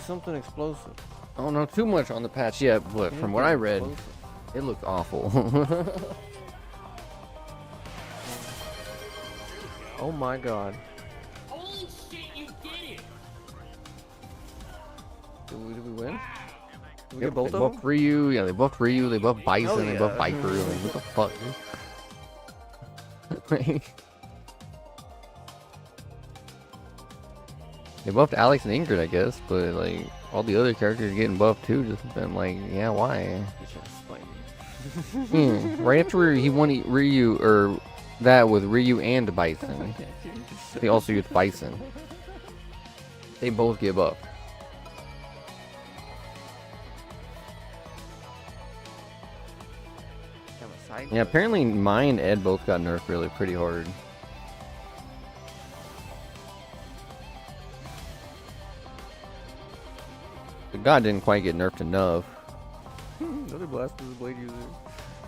something explosive. I don't know too much on the patch yet, but from what I read, it looked awful. Oh my god. Holy shit, you did it! Did we win? Did we Yep, get both they of them? buffed Ryu, yeah, they buffed Ryu, they buffed Bison, Oh, they yeah. buffed Viper, like, what the fuck, dude? They buffed Alex and Ingrid, I guess, but like all the other characters getting buffed too. Just been like, yeah, why? Right after he won Ryu or that with Ryu and Bison, they also used Bison. They both get buffed. Yeah, apparently Mai and Ed both got nerfed really pretty hard. The god didn't quite get nerfed enough. Another Blaster Blade user.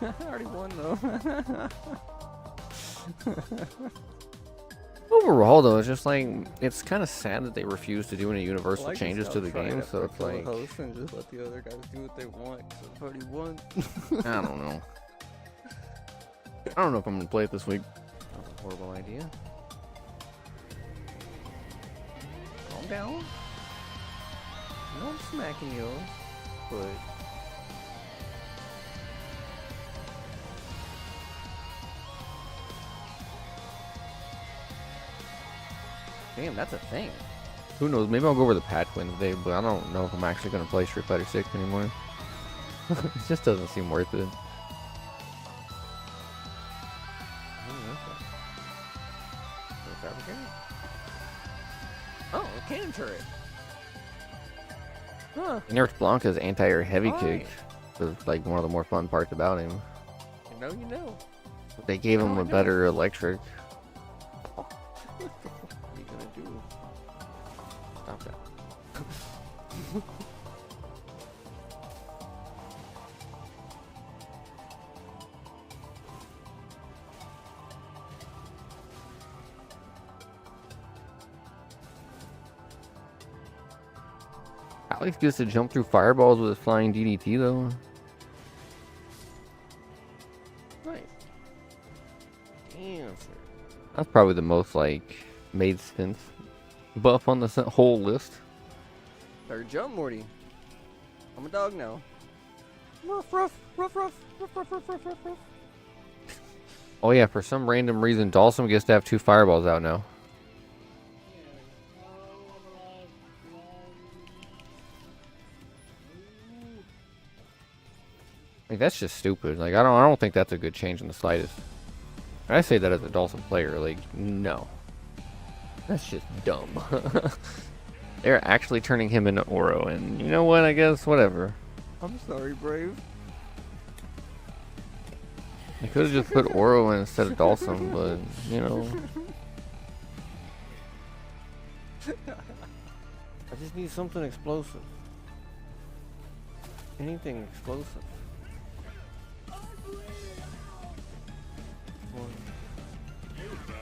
I already won though. Overall, though, it's just like it's kind of sad that they refuse to do any universal Well, I changes guess to I'll the try game. it So after it's I kill like the host and just let the other guys do what they want. 'Cause I've already won. I don't know. I don't know if I'm gonna play it this week. That was a horrible idea. Calm down. No, I'm smacking you, but Damn, that's a thing. Who knows? Maybe I'll go over the patch Wednesday, but I don't know if I'm actually gonna play Street Fighter 6 anymore. It just doesn't seem worth it. oh, a cannon turret. Huh. He nerfed Blanca's anti-air heavy Right. kick. It's like one of the more fun parts about him. You know, you know. They gave him Oh, I a know. better electric. What are you gonna do? Stop that. Alex gets to jump through fireballs with his flying DDT though. Nice. Damn, sir. That's probably the most like made sense buff on the whole list. Better jump, Morty. I'm a dog now. Ruff, ruff, ruff, ruff, ruff, ruff, ruff, ruff, ruff, ruff. Oh yeah, for some random reason, Dawson gets to have 2 fireballs out now. Like that's just stupid. Like I don't think that's a good change in the slightest. I say that as a Dawson player. Like no, that's just dumb. They're actually turning him into Oro, and you know what? I guess whatever. I'm sorry, Brave. They could have just put Oro in instead of Dawson, but you know. I just need something explosive. Anything explosive.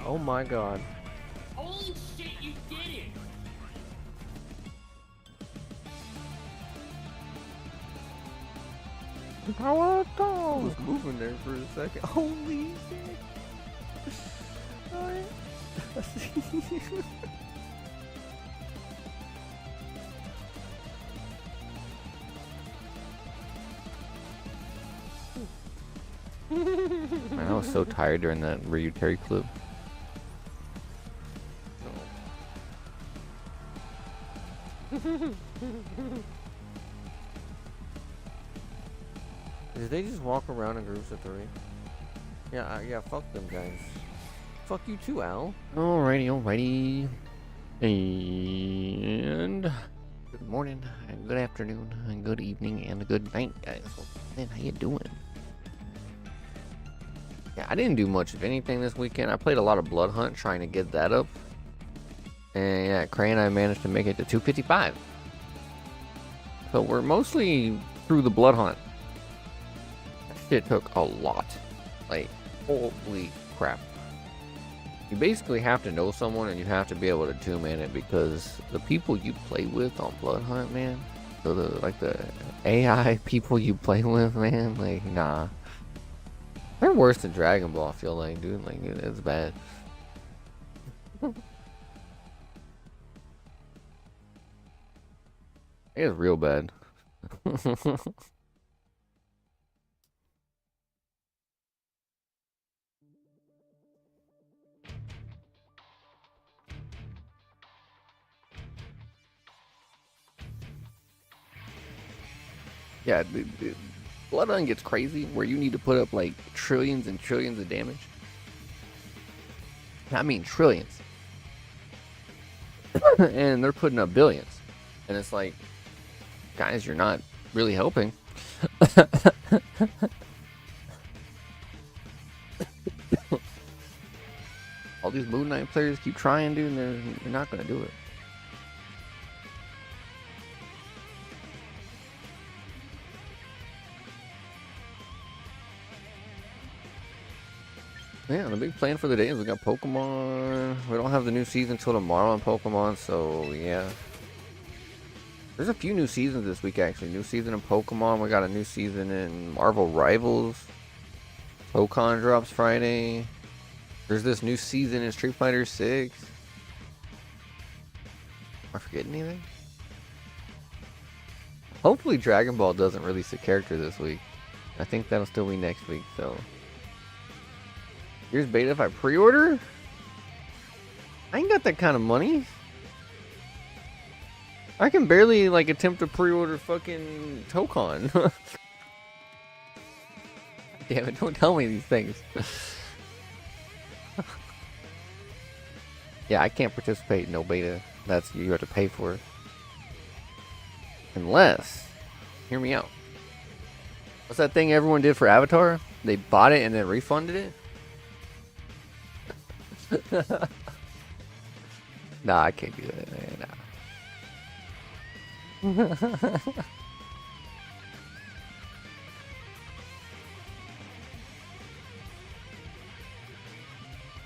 Oh my god. Holy shit, you did it! Power I was moving there for a second. Holy shit. Alright. Man, I was so tired during that Ryu Terry clip. Did they just walk around in groups of 3? Yeah, yeah, fuck them guys. Fuck you too, Al. Alrighty. And good morning, and good afternoon, and good evening, and good night, guys. Man, how you doing? Yeah, I didn't do much of anything this weekend. I played a lot of Blood Hunt trying to get that up. And yeah, Cray and I managed to make it to 255. So we're mostly through the Blood Hunt. That shit took a lot. Like, holy crap. You basically have to know someone and you have to be able to two-man it, because the people you play with on Blood Hunt, man, so the AI people you play with, man, like, nah. They're worse than Dragon Ball, I feel like, dude. Like, it's bad. It's real bad. Yeah, Blood Hunt gets crazy where you need to put up like trillions and trillions of damage. I mean trillions. And they're putting up billions. And it's like, guys, you're not really helping. All these Moon Knight players keep trying, dude, and they're not going to do it. Yeah, the big plan for the day is we got Pokemon. We don't have the new season until tomorrow on Pokemon, so yeah. There's a few new seasons this week, actually. New season in Pokemon. We got a new season in Marvel Rivals. Pokemon drops Friday. There's this new season in Street Fighter 6. Am I forgetting anything? Hopefully Dragon Ball doesn't release a character this week. I think that'll still be next week, so... Here's beta if I pre-order? I ain't got that kind of money. I can barely, like, attempt to pre-order fucking Tokon. Damn it, don't tell me these things. Yeah, I can't participate in no beta. That's, you have to pay for it. Unless, hear me out. What's that thing everyone did for Avatar? They bought it and then refunded it? Nah, I can't do that, man. Nah.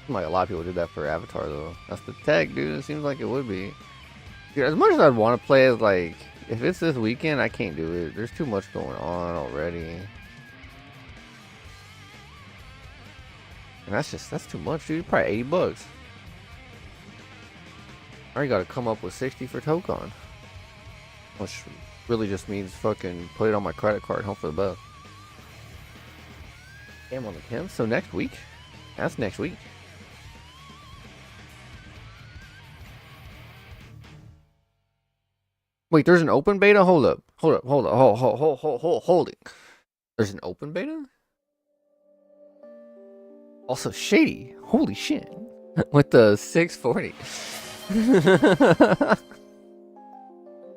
Like a lot of people did that for Avatar, though. That's the tech, dude. It seems like it would be. Dude, as much as I'd want to play as, like, if it's this weekend, I can't do it. There's too much going on already. And that's too much, dude. Probably 80 bucks. I already gotta come up with 60 for Tokon. Which really just means fucking put it on my credit card and hope for the best. Damn, on the 10th? So next week? That's next week. Wait, there's an open beta? Hold up. Hold it. There's an open beta? Also shady. Holy shit. With the 640.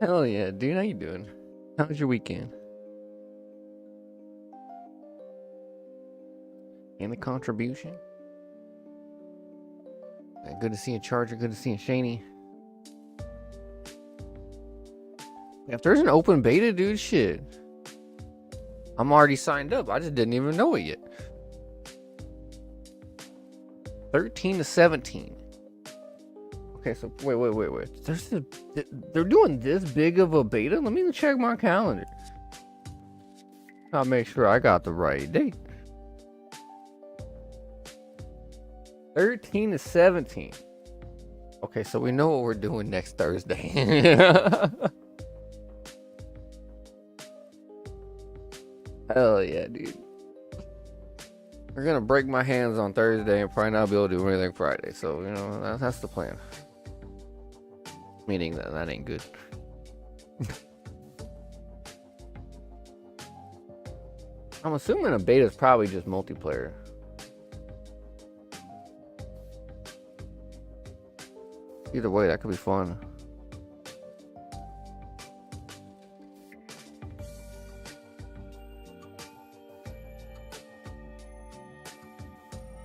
Hell yeah, dude. How you doing? How was your weekend? And the contribution? Good to see a Charger. Good to see a Shady. If there's an open beta, dude, shit. I'm already signed up. I just didn't even know it yet. 13 to 17. Okay, so wait. They're doing this big of a beta? Let me check my calendar. I'll make sure I got the right date. 13 to 17. Okay, so we know what we're doing next Thursday. Hell yeah, dude. We're gonna break my hands on Thursday and probably not be able to do anything Friday. So, you know, that's the plan. Meaning that ain't good. I'm assuming a beta is probably just multiplayer. Either way, that could be fun.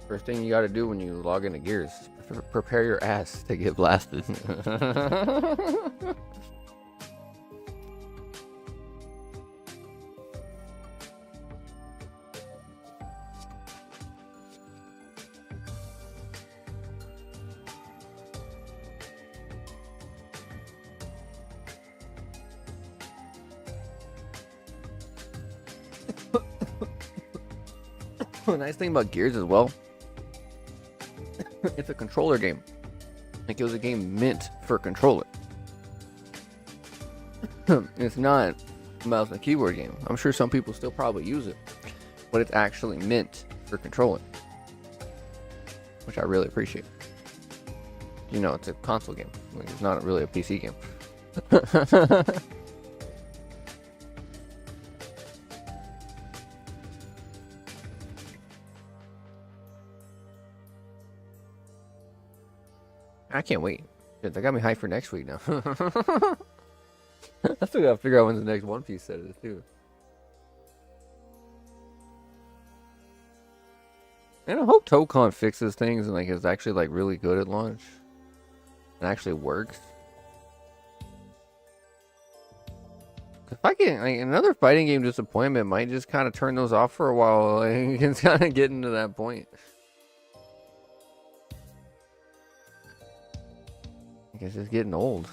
First thing you gotta do when you log into Gears is prepare your ass to get blasted. The nice thing about Gears as well, it's a controller game. Like, it was a game meant for controller. It's not a mouse and keyboard game. I'm sure some people still probably use it, but it's actually meant for controller, which I really appreciate. You know, it's a console game. Like, it's not really a PC game. I can't wait. Shit, that got me hyped for next week now. I still gotta figure out when the next One Piece set is too. And I hope Tokon fixes things and like is actually like really good at launch. It actually works. If I get like another fighting game disappointment, might just kind of turn those off for a while. Like, it's kind of getting to that point. I guess it's getting old.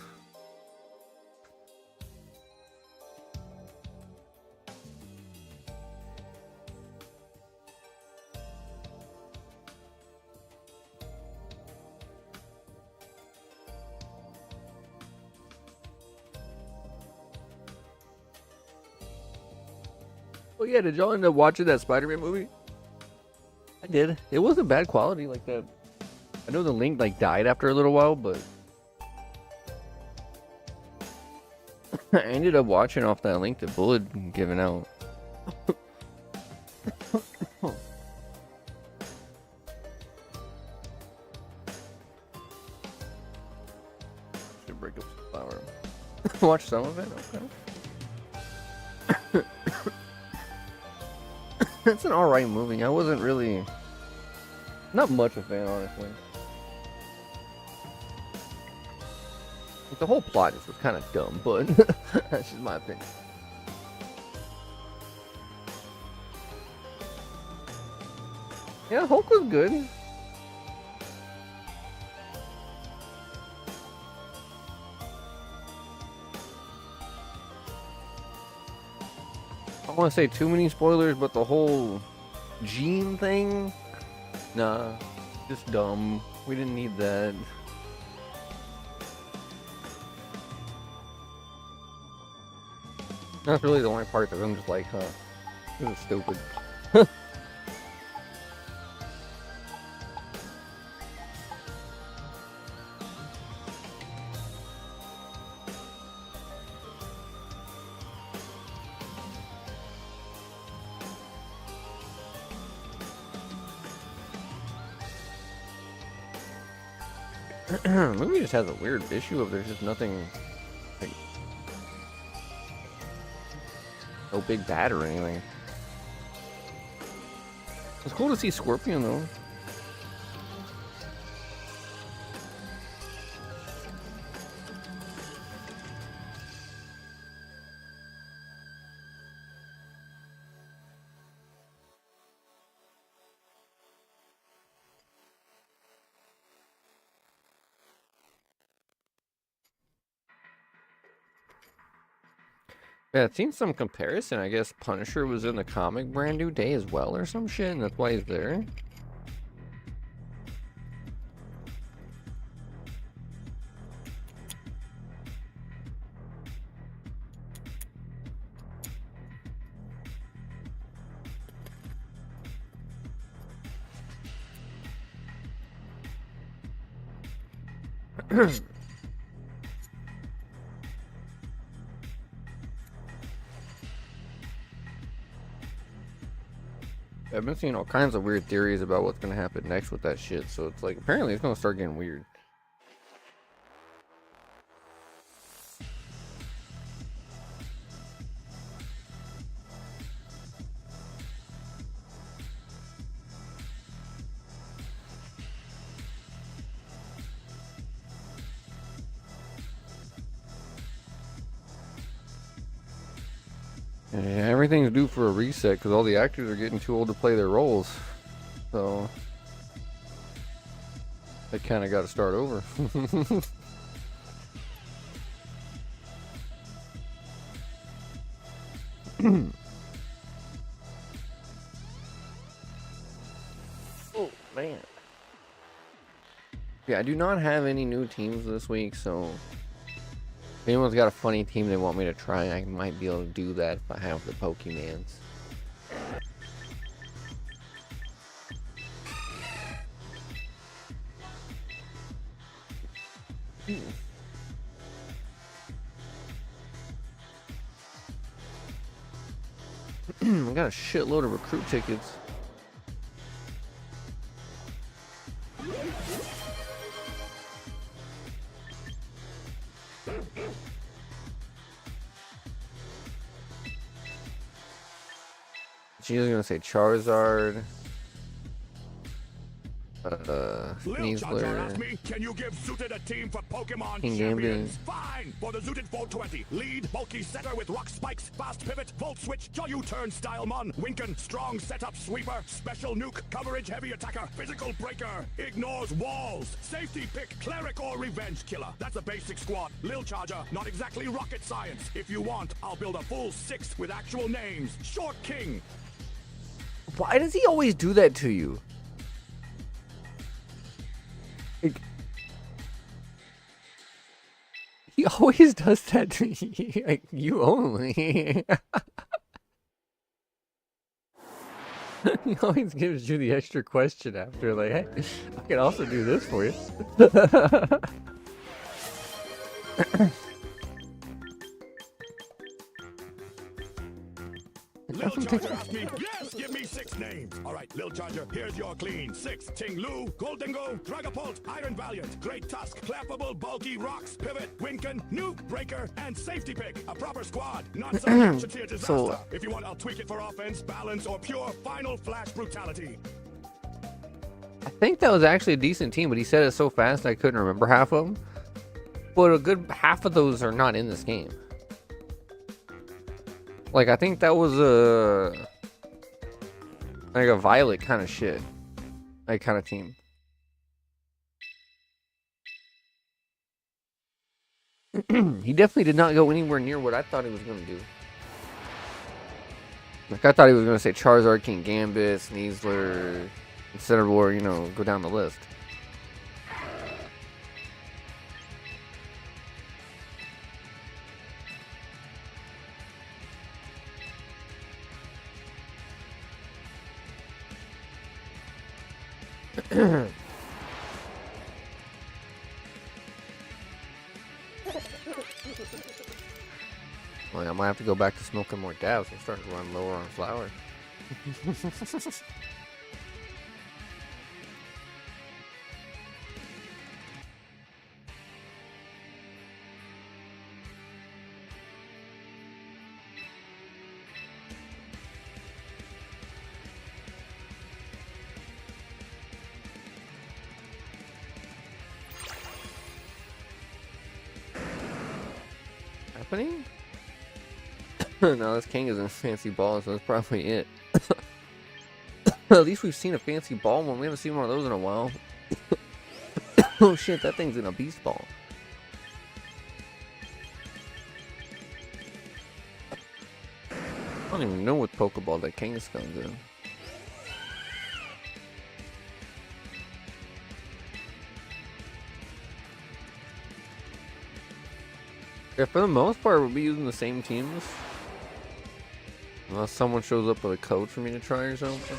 Oh yeah, did y'all end up watching that Spider-Man movie? I did. It wasn't bad quality like that. I know the link like died after a little while, but I ended up watching off that link that Bullet given out. Should break up some flour. Watch some of it. Okay. It's an alright movie. I wasn't really not much a fan, honestly. The whole plot just was kind of dumb, but that's just my opinion. Yeah, Hulk was good. I don't want to say too many spoilers, but the whole gene thing, nah, just dumb. We didn't need that. That's really the only part that I'm just like, huh, this is stupid. Movie just has a weird issue of there's just nothing, like, no big bad or anything. It's cool to see Scorpion though. Yeah, I've seen some comparison. I guess Punisher was in the comic Brand New Day as well or some shit, and that's why he's there. I've been seeing all kinds of weird theories about what's gonna happen next with that shit, so it's like apparently it's gonna start getting weird. Yeah, everything's due for a reset because all the actors are getting too old to play their roles. So they kind of got to start over. Yeah, I do not have any new teams this week, so if anyone's got a funny team they want me to try, I might be able to do that if I have the Pokemans. I got a shitload of recruit tickets. She was gonna say Charizard. Sneasler. Me, can you give Zooted a team for Pokemon King champions? Fine! For the Zooted Volt 20, lead, bulky setter with rock spikes, fast pivot, volt switch, U-turn style mon, Winkin, strong setup sweeper, special nuke, coverage heavy attacker, physical breaker, ignores walls, safety pick, cleric or revenge killer. That's a basic squad. Lil Charger, not exactly rocket science. If you want, I'll build a full 6 with actual names. Short King. Why does he always do that to you? Like, he always does that to you, like, you only. He always gives you the extra question after, like, hey, I can also do this for you. Lil Charger asked me, yes, give me 6 names. All right, Lil Charger, here's your clean 6. Ting Lu, Goldingo, Dragapult, Iron Valiant, Great Tusk, Clappable, Bulky, Rocks, Pivot, Winkin, Nuke, Breaker, and Safety Pick. A proper squad, not some action-tier disaster. If you want, I'll tweak it for offense, balance, or pure final flash brutality. I think that was actually a decent team, but he said it so fast I couldn't remember half of them. But a good half of those are not in this game. Like, I think that was like a Violet kind of shit. Like, kind of team. He definitely did not go anywhere near what I thought he was going to do. Like, I thought he was going to say Charizard, King Gambit, Sneasler, Incineroar, you know, go down the list. Well, I might have to go back to smoking more dabs. I'm starting to run lower on flour. Happening? No, this king is in fancy ball, so that's probably it. At least we've seen a fancy ball one. We haven't seen one of those in a while. Oh shit, that thing's in a beast ball. I don't even know what Pokeball that king is going to do. Yeah, for the most part, we'll be using the same teams. Unless someone shows up with a code for me to try or something.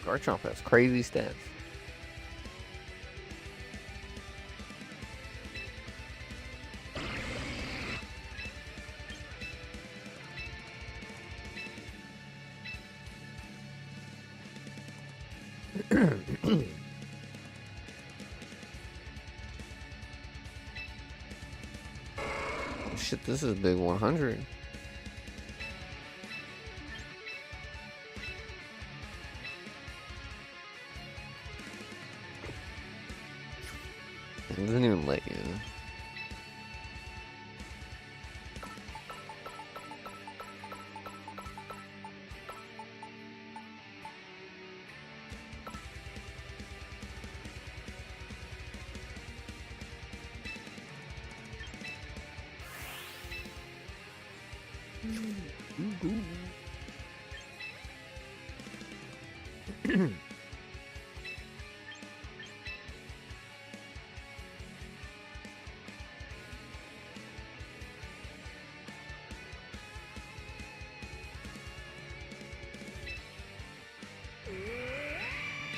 Garchomp has crazy stats. shit, this is a big 100. It doesn't even let you.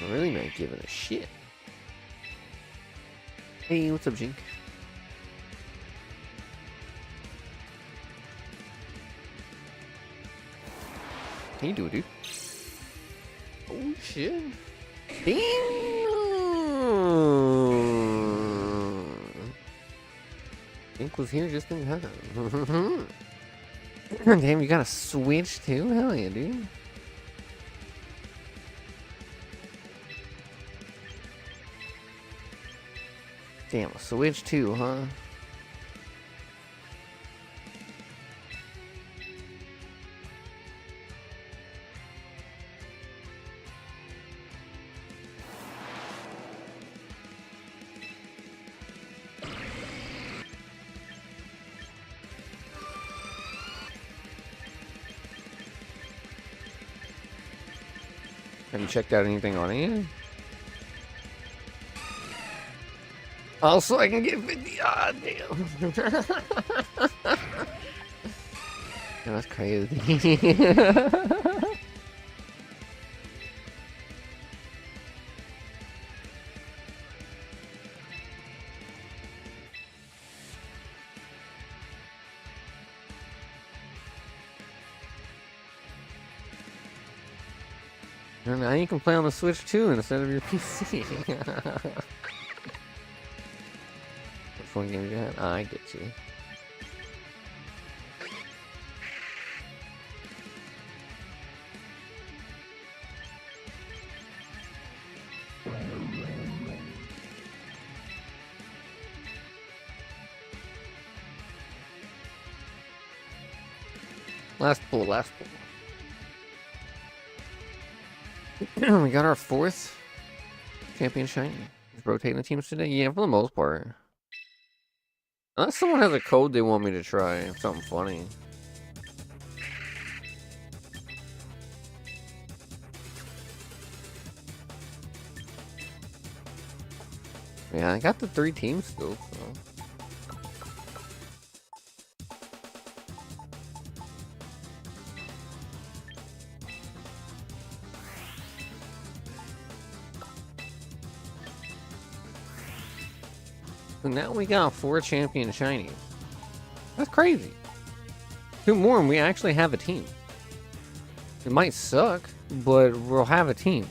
I'm really not giving a shit. Hey, what's up, Jink? How you doing, dude? Oh shit! Damn! Jink was here just in time. Damn, you got a Switch too? Hell yeah, dude! Damn, a Switch too, huh? Have you checked out anything on it? Also, I can get 50 odd, damn. That's crazy. And now you can play on the Switch too instead of your PC. Which one game you had? I get you. Last pull, last pull. We got our 4th champion shiny. Just rotating the teams today? Yeah, for the most part. Unless someone has a code they want me to try. Something funny. Yeah, I got the 3 teams still, so. So now we got 4 champion shinies. That's crazy. 2 more and we actually have a team. It might suck, but we'll have a team.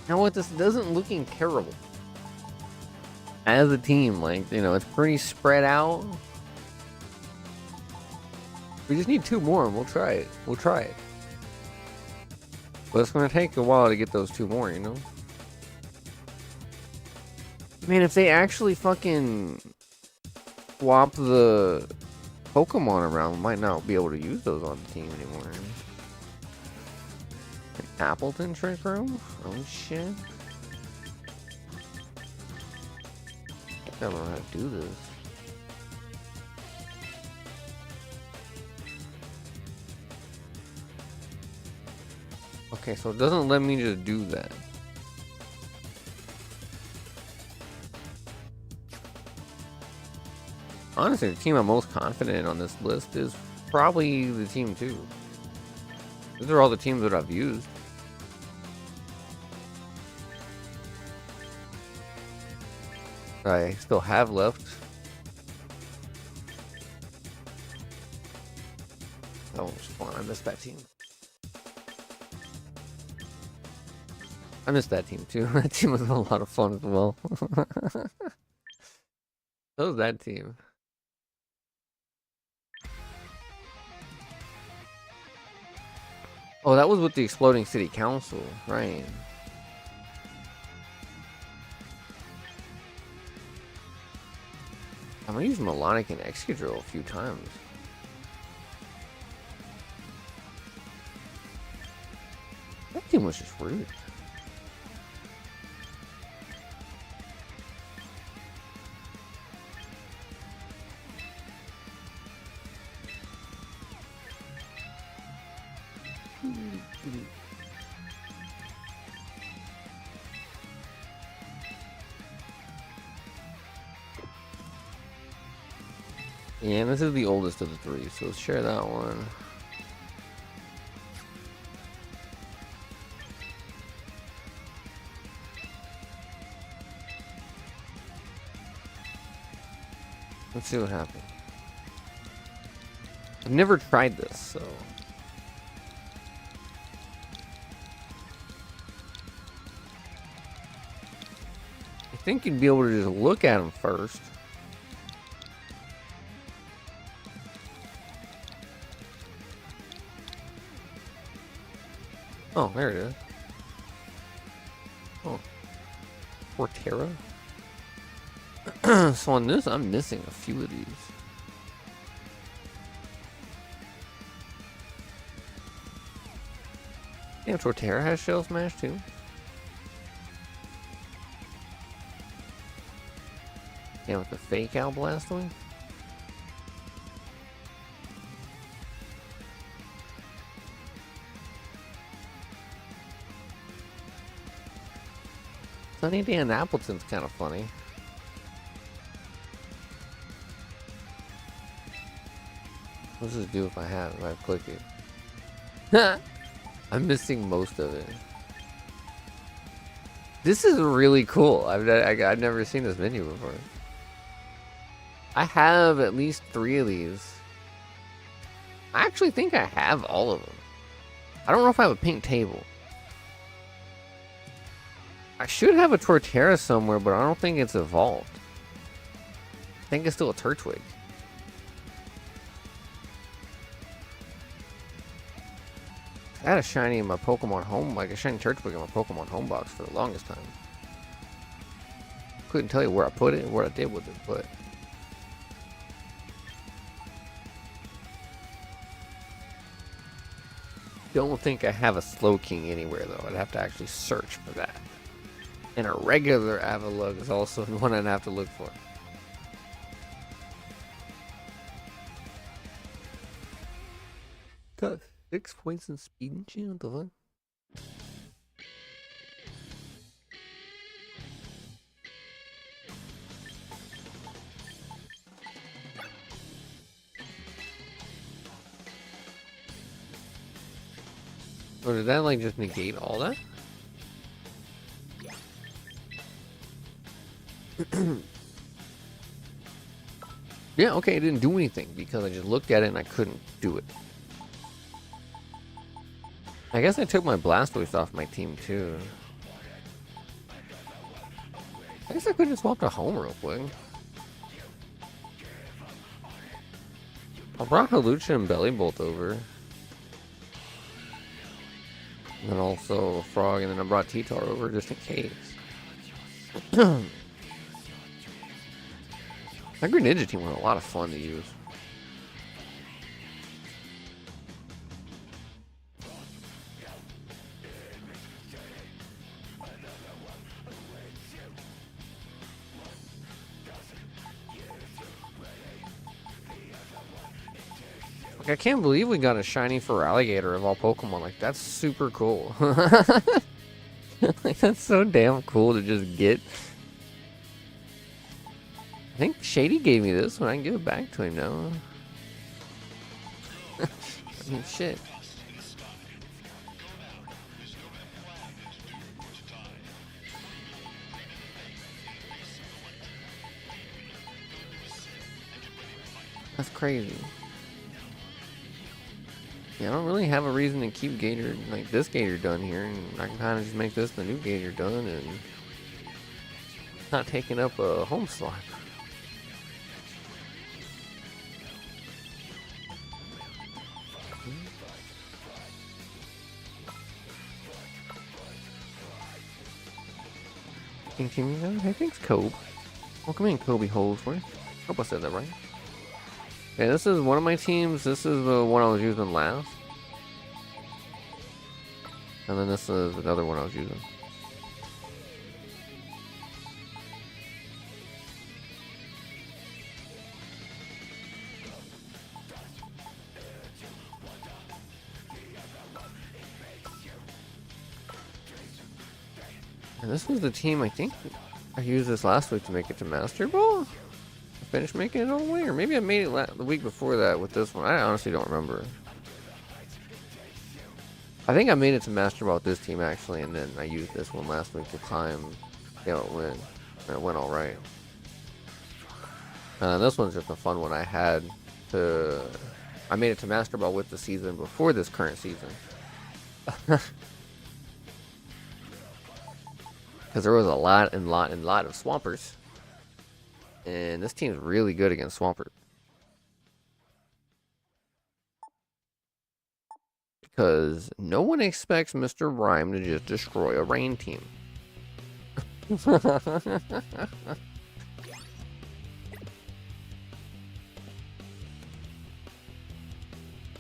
Now what, this doesn't looking terrible. As a team, like, you know, it's pretty spread out. We just need 2 more and we'll try it. We'll try it. But it's gonna take a while to get those 2 more, you know? Man, if they actually fucking swap the Pokemon around, we might not be able to use those on the team anymore. An Appleton trick room? Oh shit. I don't know how to do this. Okay, so it doesn't let me just do that. Honestly, the team I'm most confident in on this list is probably the team 2. These are all the teams that I've used. I still have left. That one was fun. I missed that team. I missed that team too. That team was a lot of fun as well. So was that team. Oh, that was with the Exploding City Council, right? I'm gonna use Melodic and Excadrill a few times. That team was just rude. Yeah, and this is the oldest of the three, so let's share that one. Let's see what happens. I've never tried this, so... I think you'd be able to just look at them first. Oh, there it is. Oh. Portera? So on this, I'm missing a few of these. Yeah, Torterra has Shell Smash too. Yeah, with the fake out Blastoise. Sunny Dan Appleton's kind of funny. What does this do if I click it? I'm missing most of it. This is really cool. I've never seen this menu before. I have at least 3 of these. I actually think I have all of them. I don't know if I have a pink table. I should have a Torterra somewhere, but I don't think it's evolved. I think it's still a Turtwig. I had a shiny in my Pokemon home, like a shiny Turtwig in my Pokemon home box for the longest time. Couldn't tell you where I put it and what I did with it, but... Don't think I have a Slowking anywhere though. I'd have to actually search for that. And a regular Avalugg is also one I'd have to look for. Got 6 points in speed and shit, what the fuck? Or did that like just negate all that? Yeah, okay, it didn't do anything because I just looked at it and I couldn't do it. I guess I took my Blastoise off my team too. I guess I could have swapped a home real quick. I brought Halucha and Bellybolt over. And then also Frog, and then I brought T-Tar over just in case. That Greninja team was a lot of fun to use. Like, I can't believe we got a shiny for Alligator of all Pokemon. Like, that's super cool. Like, that's so damn cool to just get. I think Shady gave me this one. I can give it back to him now. I mean, shit. That's crazy. Yeah, I don't really have a reason to keep Gator, like this Gator done here, and I can kind of just make this the new Gator done and not taking up a home slot. Hey, thanks, Kobe. Welcome in, Kobe Holdsworth. Hope I said that right. Okay, this is one of my teams. This is the one I was using last. And then this is another one I was using. And this was the team, I think I used this last week to make it to Master Ball. I finished making it all the way, or maybe I made it the week before that with this one. I honestly don't remember. I think I made it to Master Ball with this team actually, and then I used this one last week to climb it win. And it went alright. This one's just a fun one I had to... I made it to Master Ball with the season before this current season. Because there was a lot of Swampers. And this team's really good against Swampers. Because no one expects Mr. Rhyme to just destroy a rain team. He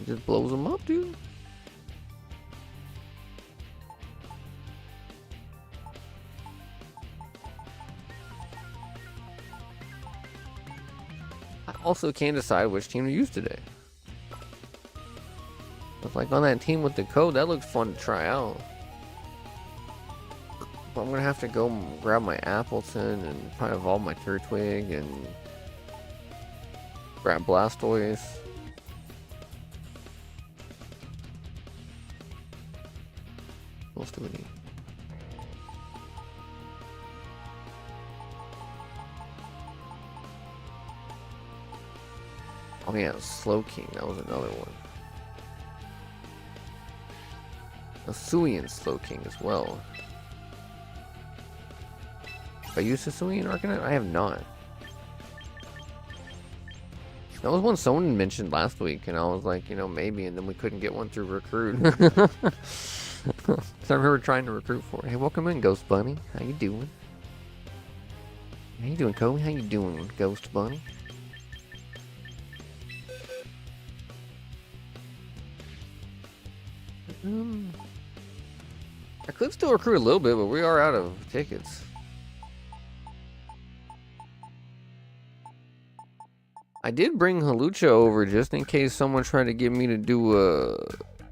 just blows them up, dude. I also can't decide which team to use today. It's like on that team with the code, that looks fun to try out. But I'm gonna have to go grab my Appleton and probably evolve my Turtwig and grab Blastoise. What else do we need? Oh yeah, Slow King, that was another one. A Suian Slow King as well. Have I used a Suian Arcanine? I have not. That was one someone mentioned last week, and I was like, you know, maybe, and then we couldn't get one through Recruit. So I remember trying to recruit for it. Hey, welcome in, Ghost Bunny. How you doing? How you doing, Kobe? How you doing, Ghost Bunny? I could still recruit a little bit, but we are out of tickets. I did bring Halucha over just in case someone tried to get me to do a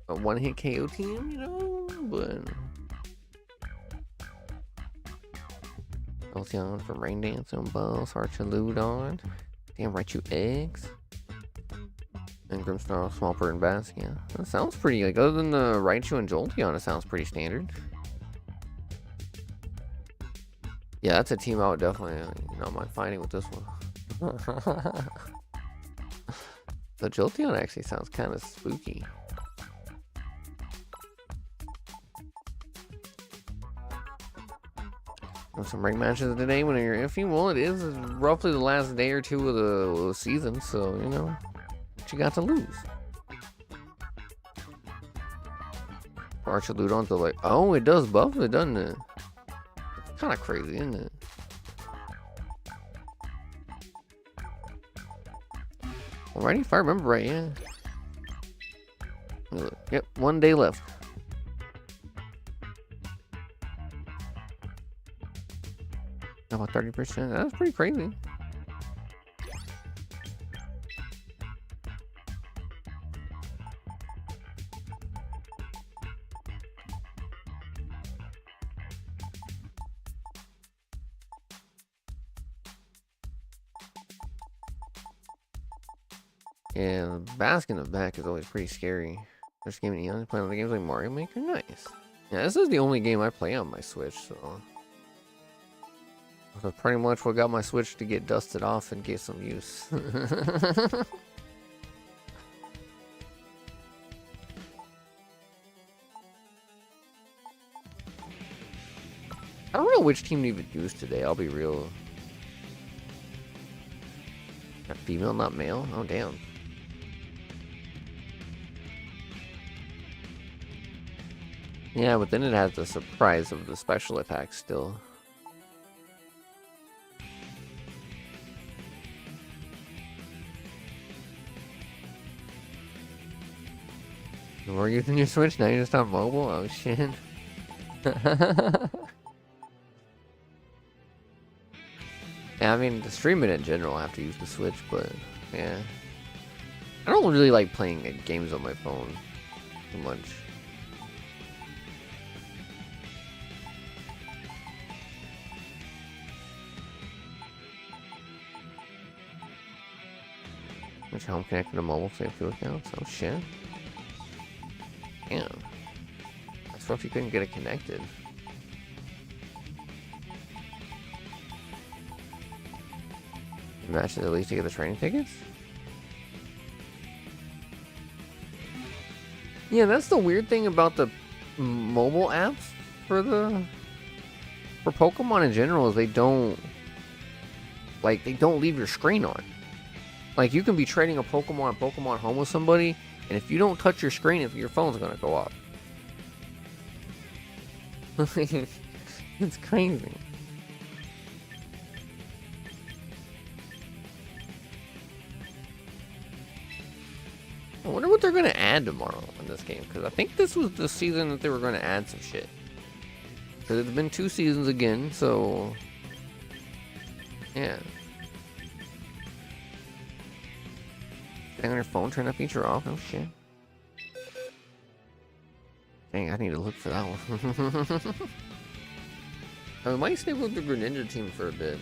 one-hit KO team, you know, but... Elsion from Rain Dance and Buzz, Archaludon. Damn right, you eggs. And Grimmsnarl, Swampert, and Bastion. That sounds pretty, like, other than the Raichu and Jolteon, it sounds pretty standard. Yeah, that's a team I would definitely not mind fighting with this one. The Jolteon actually sounds kind of spooky. Some ring matches today when you're iffy. Well, it is roughly the last day or two of the season, so, you know, what you got to lose? Archaludon's like, oh, it does buff it, doesn't it? It's kind of crazy, isn't it? Alrighty, if I remember right, yeah. Yep, 1 day left. About 30%. That's pretty crazy. Yeah, basking in the back is always pretty scary. There's game young playing other games like Mario Maker. Nice. Yeah, this is the only game I play on my Switch, so that's pretty much what got my Switch to get dusted off and get some use. I don't know which team to even use today, I'll be real. Not female, not male? Oh, damn. Yeah, but then it has the surprise of the special attack still. You were using your Switch, now you're just on mobile? Oh, shit. Yeah, I mean, to stream it in general, I have to use the Switch, but yeah. I don't really like playing games on my phone too much. Which home connected to mobile save fuel accounts? Oh shit. Damn. That's rough you couldn't get it connected. Matches at least to get the training tickets? Yeah, that's the weird thing about the mobile apps for Pokemon in general is they don't leave your screen on. Like, you can be trading a Pokemon home with somebody, and if you don't touch your screen, if your phone's gonna go off. It's crazy. I wonder what they're gonna add tomorrow in this game, because I think this was the season that they were gonna add some shit. Because it's been 2 seasons again, so yeah. Staying on your phone, turn that feature off. Oh shit. Dang, I need to look for that one. I might stay with the Greninja team for a bit.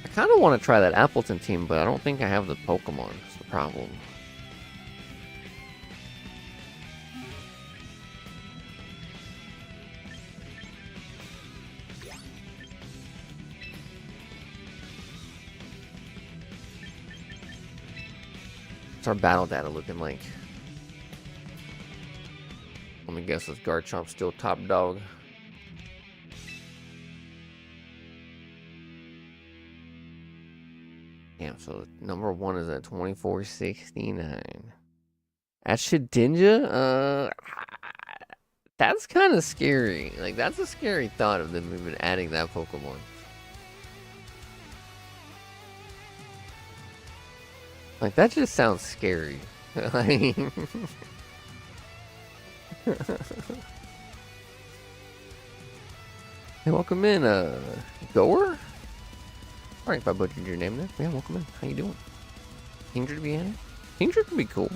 I kind of want to try that Appleton team, but I don't think I have the Pokemon. That's the problem. What's our battle data looking like? Let me guess, this Garchomp's still top dog. Damn, so number 1 is at 2469. At Shedinja? That's kind of scary. Like, that's a scary thought of them even adding that Pokemon. Like, that just sounds scary. Like... Hey, welcome in, Goer? Alright, if I butchered your name there. Yeah, welcome in. How you doing? Kingdra to be in it? Kingdra can be cool.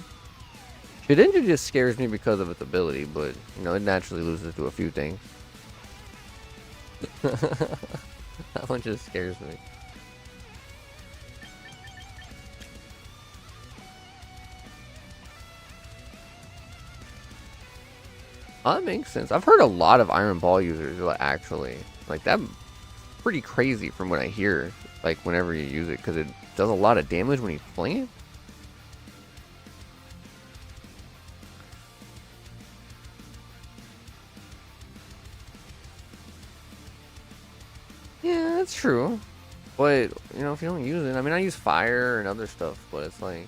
Shedinja just scares me because of its ability, but, you know, it naturally loses to a few things. That one just scares me. Oh, that makes sense. I've heard a lot of Iron Ball users actually. Like, that's pretty crazy from what I hear. Like, whenever you use it, because it does a lot of damage when you fling it. Yeah, that's true. But, you know, if you don't use it, I mean, I use fire and other stuff, but it's like...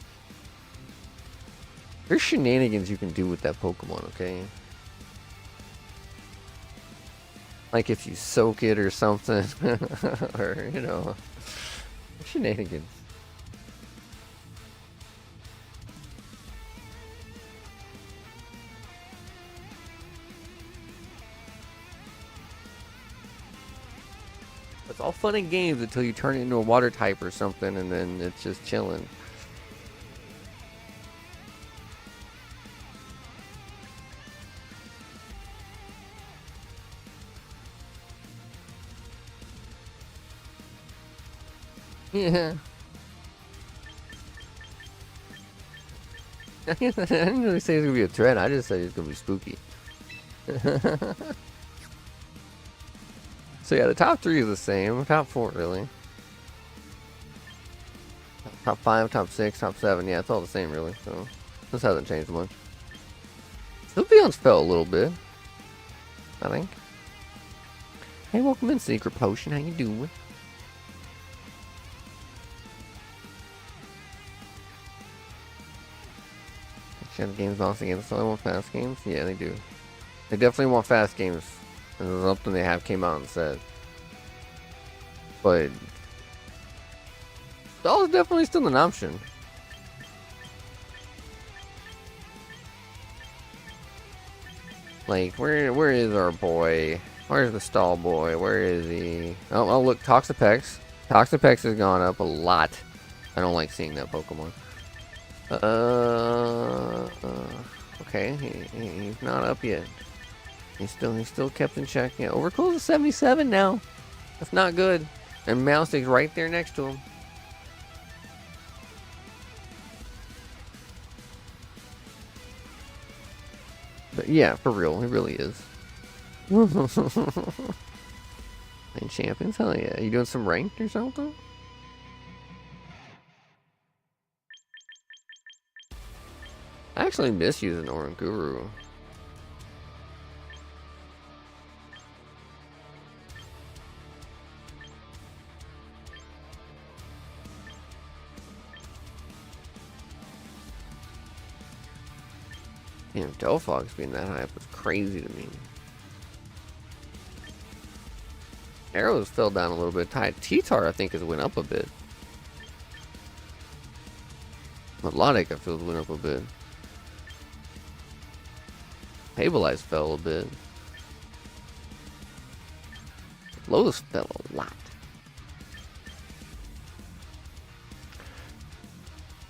There's shenanigans you can do with that Pokemon, okay? Like if you soak it or something, or, you know, shenanigans. It's all fun and games until you turn it into a water type or something, and then it's just chilling. Yeah. I didn't really say it's gonna be a threat, I just said it's gonna be spooky. So yeah, the top 3 is the same, top 4 really. Top 5, top 6, top 7, yeah, it's all the same really, so this hasn't changed much. Still Beyond spell a little bit, I think. Hey, welcome in, Secret Potion. How you doing? Chance games bouncing against so they want fast games? Yeah, they do. They definitely want fast games. This is something they have came out and said. But stall is definitely still an option. Like, where is our boy? Where's the stall boy? Where is he? Oh look, Toxapex. Toxapex has gone up a lot. I don't like seeing that Pokemon. Okay, he's not up yet. He's still kept in check. Yeah, Overcool's is 77 now. That's not good. And Mouse's right there next to him. But yeah, for real, he really is. And champions, hell yeah. You doing some ranked or something? I actually miss using Oranguru. Damn, Delphox being that high up was crazy to me. Arrows fell down a little bit. T-Tar, I think, has went up a bit. Melodic, I feel, went up a bit. Stabilize fell a bit. Lotus fell a lot.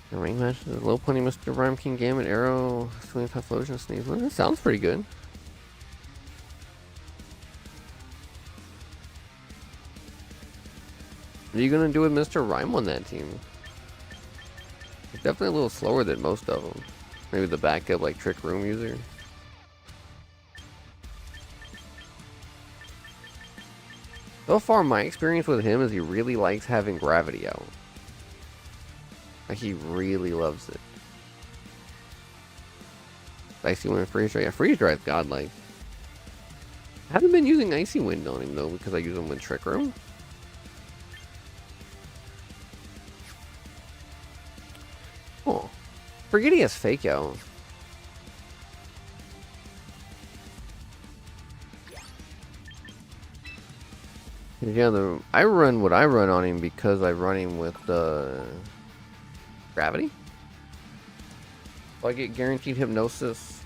The ring match is low plenty Mr. Rhyme King Gambit Arrow Swing Pathologian Sneeze. Well, that sounds pretty good. What are you gonna do with Mr. Rhyme on that team? He's definitely a little slower than most of them. Maybe the backup like Trick Room user. So far, my experience with him is he really likes having gravity out. Like, he really loves it. Icy Wind and Freeze Dry. Yeah, Freeze Dry is godlike. I haven't been using Icy Wind on him, though, because I use him with Trick Room. Oh. Forget he has Fake Out. Yeah, I run what I run on him because I run him with gravity. So I get guaranteed hypnosis,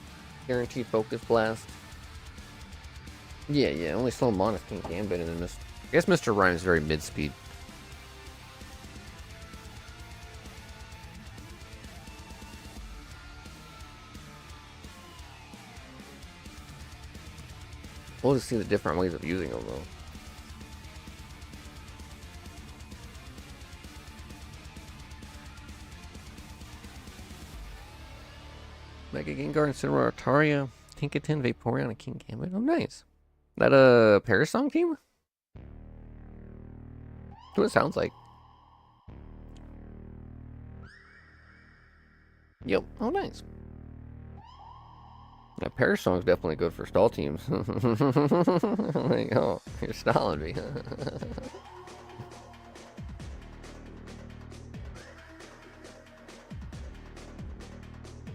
guaranteed focus blast. Yeah, only slow Monas King Gambit and then I guess Mr. Rhyme's very mid-speed. We'll just see the different ways of using them though. Mega Gengar, Incineroar, Artaria, Tinkaton, Vaporeon, and King Gambit. Oh, nice. That a Parasong team? That's what it sounds like. Yep. Oh, nice. Yeah, Parasong's definitely good for stall teams. Like, oh, you're stalling me.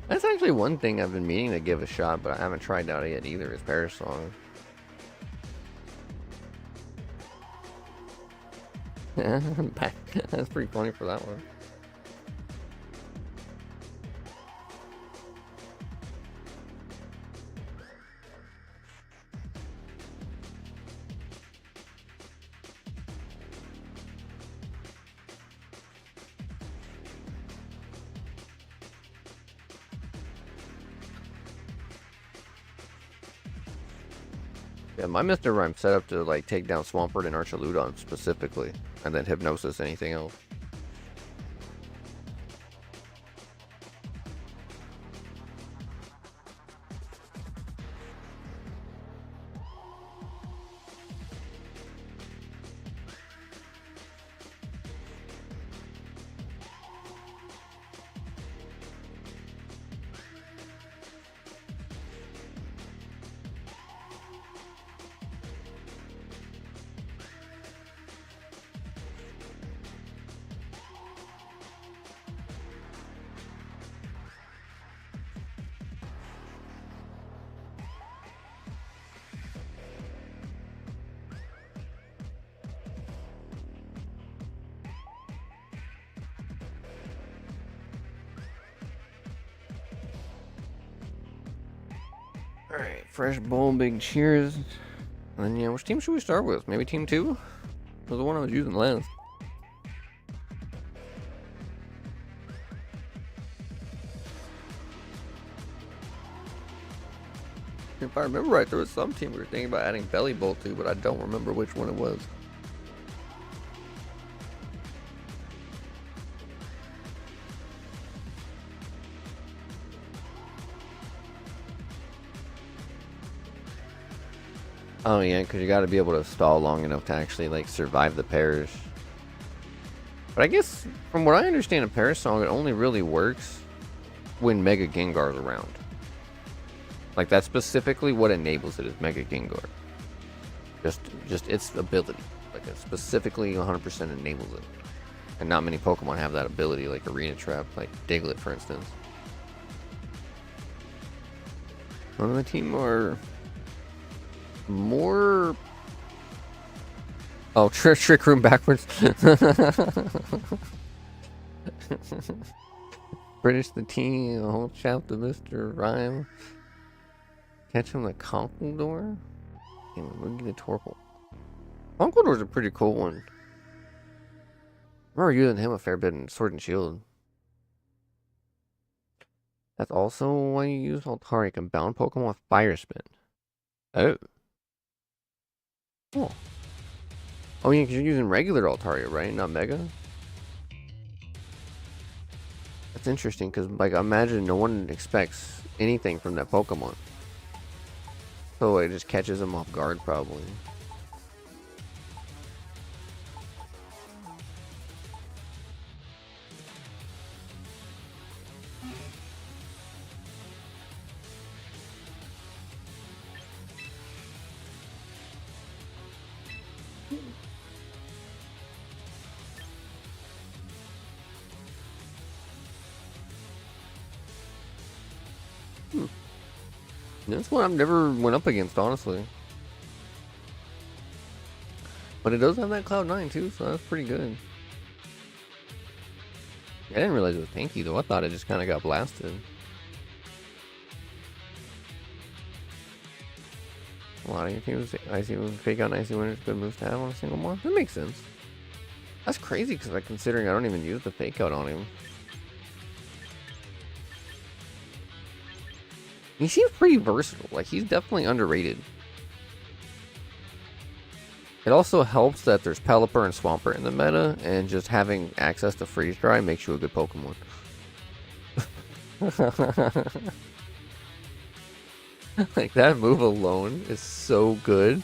That's actually one thing I've been meaning to give a shot, but I haven't tried out yet either, is Parasong. That's pretty funny for that one. Yeah, my Mr. Rhyme set up to like take down Swampert and Archaludon specifically, and then Hypnosis anything else. Alright, fresh bowl, big cheers. And then, yeah, which team should we start with? Maybe team 2? Was the one I was using last. If I remember right, there was some team we were thinking about adding Belly Bolt to, but I don't remember which one it was. Oh yeah, because you got to be able to stall long enough to actually like survive the pairs. But I guess from what I understand, a pair song, it only really works when Mega Gengar's around. Like that's specifically what enables it is Mega Gengar. Just its ability. Like it specifically 100% enables it. And not many Pokemon have that ability, like Arena Trap, like Diglett for instance. One of the team are more... Oh, Trick Room backwards. British the team, a whole chapter, Mr. Rhyme. Catch him the Conkeldurr. And we'll get a Torkoal. Conkeldurr's a pretty cool one. I remember using him a fair bit in Sword and Shield. That's also why you use Altari. You can bound Pokemon with Fire Spin. Oh. Oh. Oh yeah, because you're using regular Altaria, right? Not Mega? That's interesting, because like I imagine no one expects anything from that Pokemon. So it just catches them off guard, probably. That's one I've never went up against, honestly. But it does have that Cloud9 too, so that's pretty good. I didn't realize it was tanky though. I thought it just kind of got blasted. A lot of your teams, Icy Fake Out and Icy Winners, good moves to have on a single month. That makes sense. That's crazy because like considering I don't even use the Fake Out on him. He seems pretty versatile. Like, he's definitely underrated. It also helps that there's Pelipper and Swampert in the meta, and just having access to Freeze Dry makes you a good Pokemon. Like, that move alone is so good.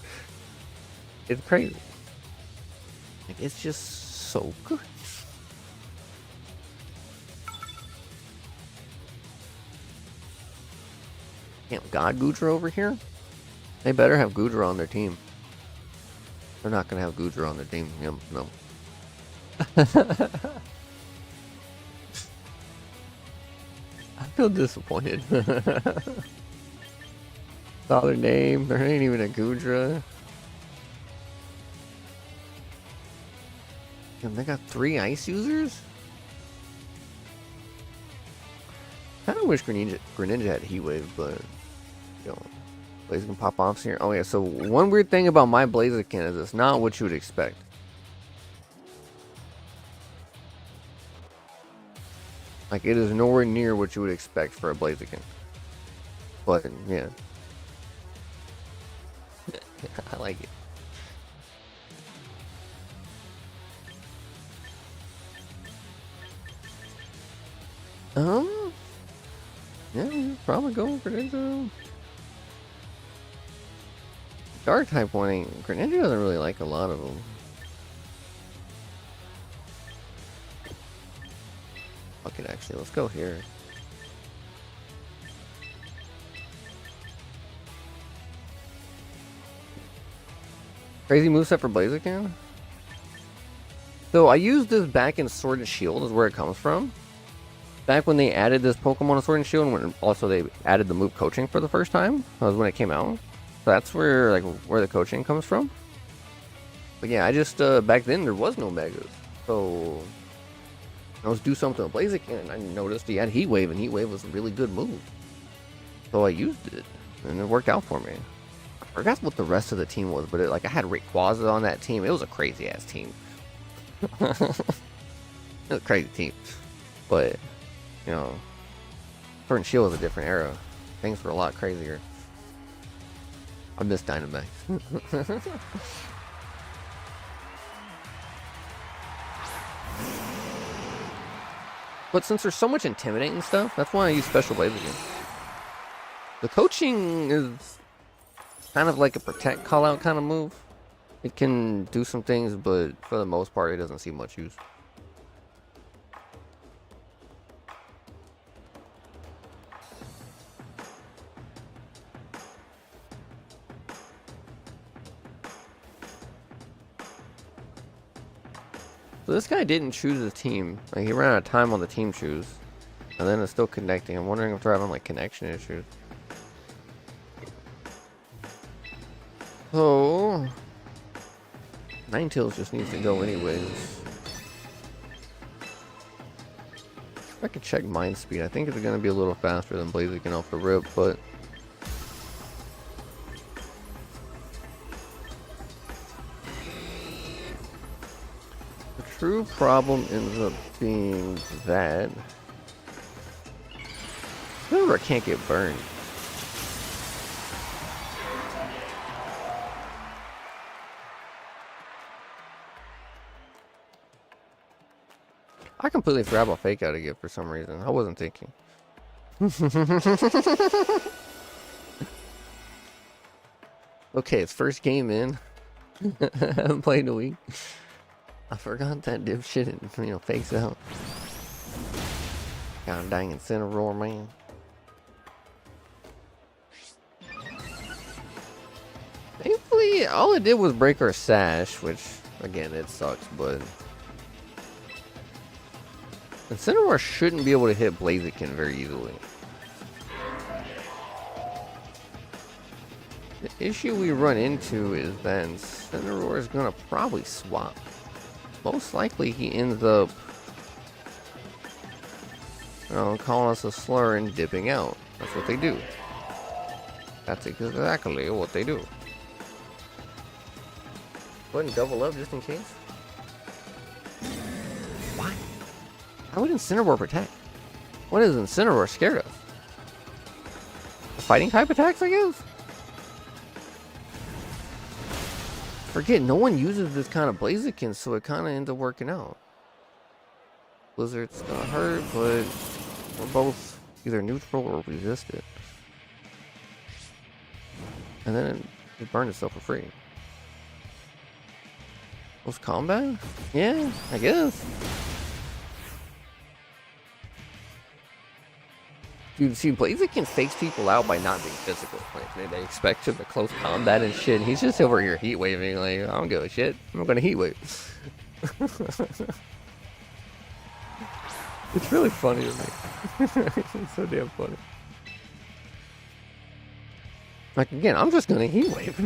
It's crazy. Like, it's just so good. Damn, God Goodra over here? They better have Goodra on their team. They're not going to have Goodra on their team. No. I feel disappointed. Saw their name. There ain't even a Goodra. Damn, they got 3 ice users? I kind of wish Greninja had Heat Wave, but... you know, Blaziken pop-offs here. Oh yeah, so one weird thing about my Blaziken is it's not what you would expect. Like, it is nowhere near what you would expect for a Blaziken. But, yeah. I like it. Yeah, probably go Greninja. Dark type one ain't. Greninja doesn't really like a lot of them. Fuck it, actually, let's go here. Crazy moveset for Blaziken? So I used this back in Sword and Shield is where it comes from. Back when they added this Pokemon to Sword and Shield, and when also they added the move coaching for the first time, that was when it came out. So that's where where the coaching comes from. But yeah, I just back then there was no Megas, so I was do something with Blaziken, and I noticed he had Heat Wave, and Heat Wave was a really good move, so I used it. and it worked out for me. I forgot what the rest of the team was, but like I had Rayquaza on that team. It was a crazy ass team. It was a crazy team, but you know, Sword and Shield was a different era. Things were a lot crazier. I miss Dynamax. But since there's so much intimidating stuff, that's why I use Special Blaziken. The coaching is kind of like a protect call out kind of move. It can do some things, but for the most part, it doesn't see much use. So this guy didn't choose his team. Like, he ran out of time on the team choose. And then it's still connecting. I'm wondering if they're having like connection issues. So Ninetales just needs to go anyways. I could check mind speed. I think it's gonna be a little faster than Blaziken off the rip, but the true problem ends up being that I can't get burned. I completely forgot about Fake Out again for some reason. I wasn't thinking. Okay, it's first game in. I haven't played in a week. I forgot that dipshit, you know, fakes out. God dang Incineroar, man. Thankfully, all it did was break our sash, which, again, it sucks, but Incineroar shouldn't be able to hit Blaziken very easily. The issue we run into is that Incineroar is going to probably swap. Most likely he ends up, you know, calling us a slur and dipping out. That's what they do. That's exactly what they do. Go ahead and double up just in case. Why? How would Incineroar protect? What is Incineroar scared of? The fighting type attacks, I guess? Forget, no one uses this kind of Blaziken, so it kind of ends up working out. Blizzard's gonna hurt, but we're both either neutral or resisted. And then it burned itself for free. Close combat? Yeah, I guess. Dude, see, Blaziken fakes people out by not being physical. Like, they expect him to close combat and shit. And he's just over here heat waving. Like, I don't give a shit. I'm gonna heat wave. It's really funny to me. It's so damn funny. Like, again, I'm just gonna heat wave.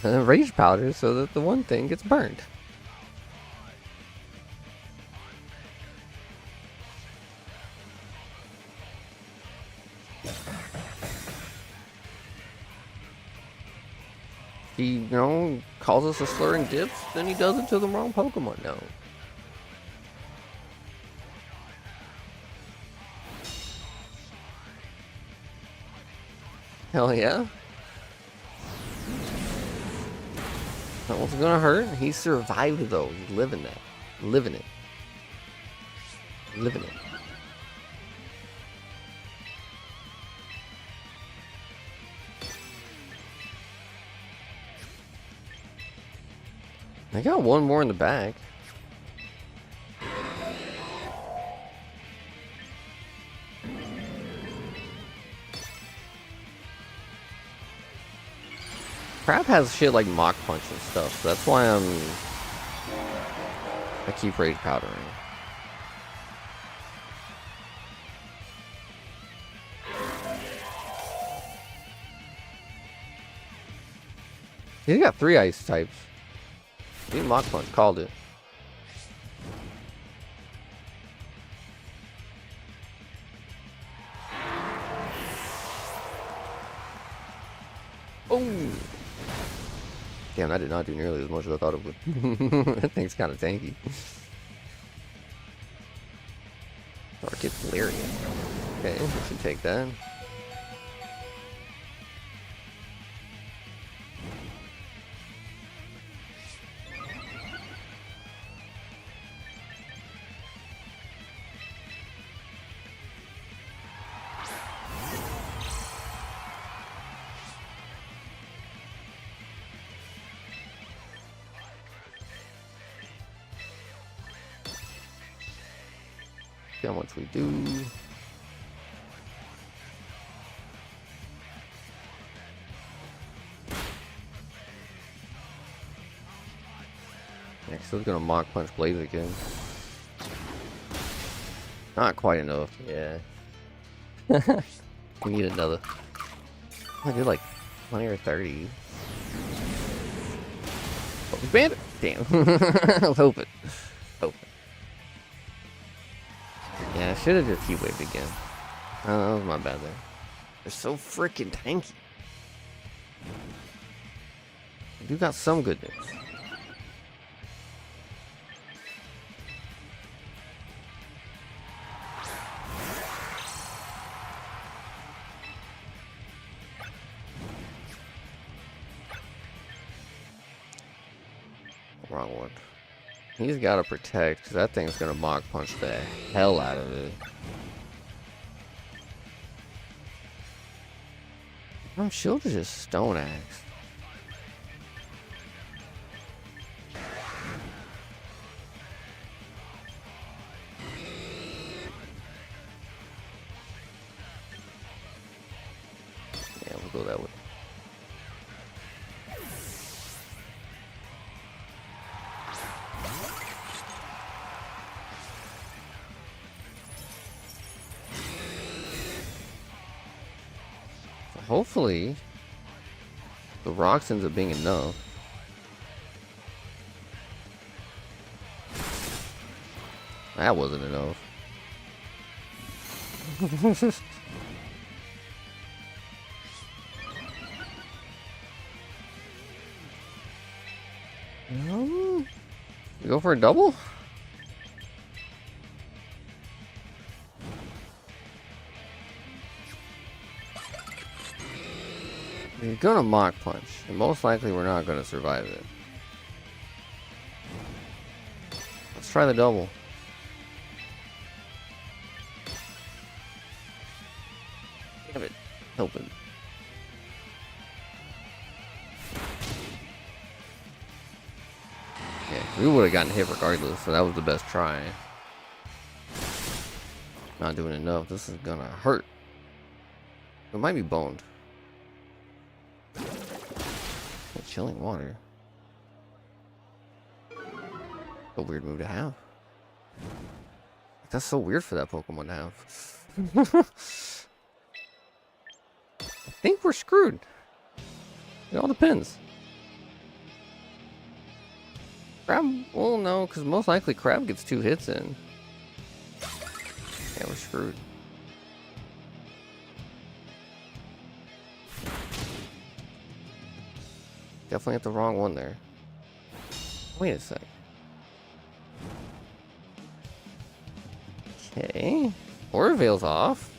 And then rage powder so that the one thing gets burned. He, you know, calls us a slur and dips, then he does it to the wrong Pokemon now. Hell yeah. That one's gonna hurt. He survived though. He's living that. Living it. Living it. I got one more in the back. Crab has shit like Mach Punch and stuff, so that's why I keep Rage Powdering. He's got 3 ice types. He Mach Punch, called it. Oh! Damn, that did not do nearly as much as I thought it would. That thing's kind of tanky. Or gets hilarious. Okay, we should take that. See how much we do. Next, we're gonna mock punch Blaze again. Not quite enough, yeah. We need another. I did like 20 or 30. Oh, bandit! Damn. I was hoping. Yeah, I should have just heat waved again. Oh, that was my bad there. They're so freaking tanky. They do got some goodness. Wrong one. He's got to protect, because that thing's going to mock punch the hell out of it. I'm shielded just stone axe. Yeah, we'll go that way. Hopefully, the rocks ends up being enough. That wasn't enough. We go for a double? You're gonna mock punch, and most likely we're not gonna survive it. Let's try the double. Damn it. Help it. Yeah, we would have gotten hit regardless, so that was the best try. Not doing enough. This is gonna hurt. It might be boned. Chilling water. A weird move to have. That's so weird for that Pokemon to have. I think we're screwed. It all depends. Crab? Well, no, because most likely Crab gets 2 hits in. Yeah, we're screwed. Definitely hit the wrong one there. Wait a sec. Okay. Aura Veil's off.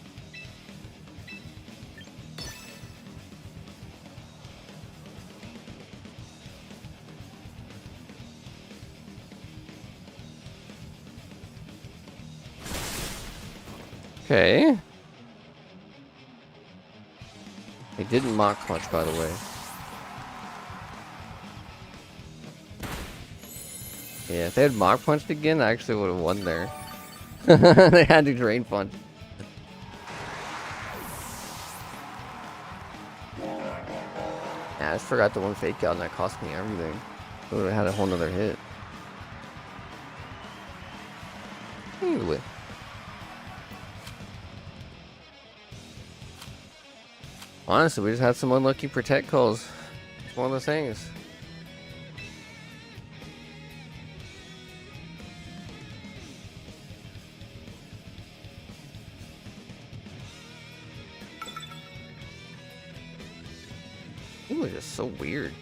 Okay. They didn't mock punch, by the way. Yeah, if they had mock punched again, I actually would have won there. They had to drain punch. Yeah, I just forgot the one fake out and that cost me everything. I would have had a whole nother hit. Either way. Honestly, we just had some unlucky protect calls. It's one of those things. People are just so weird.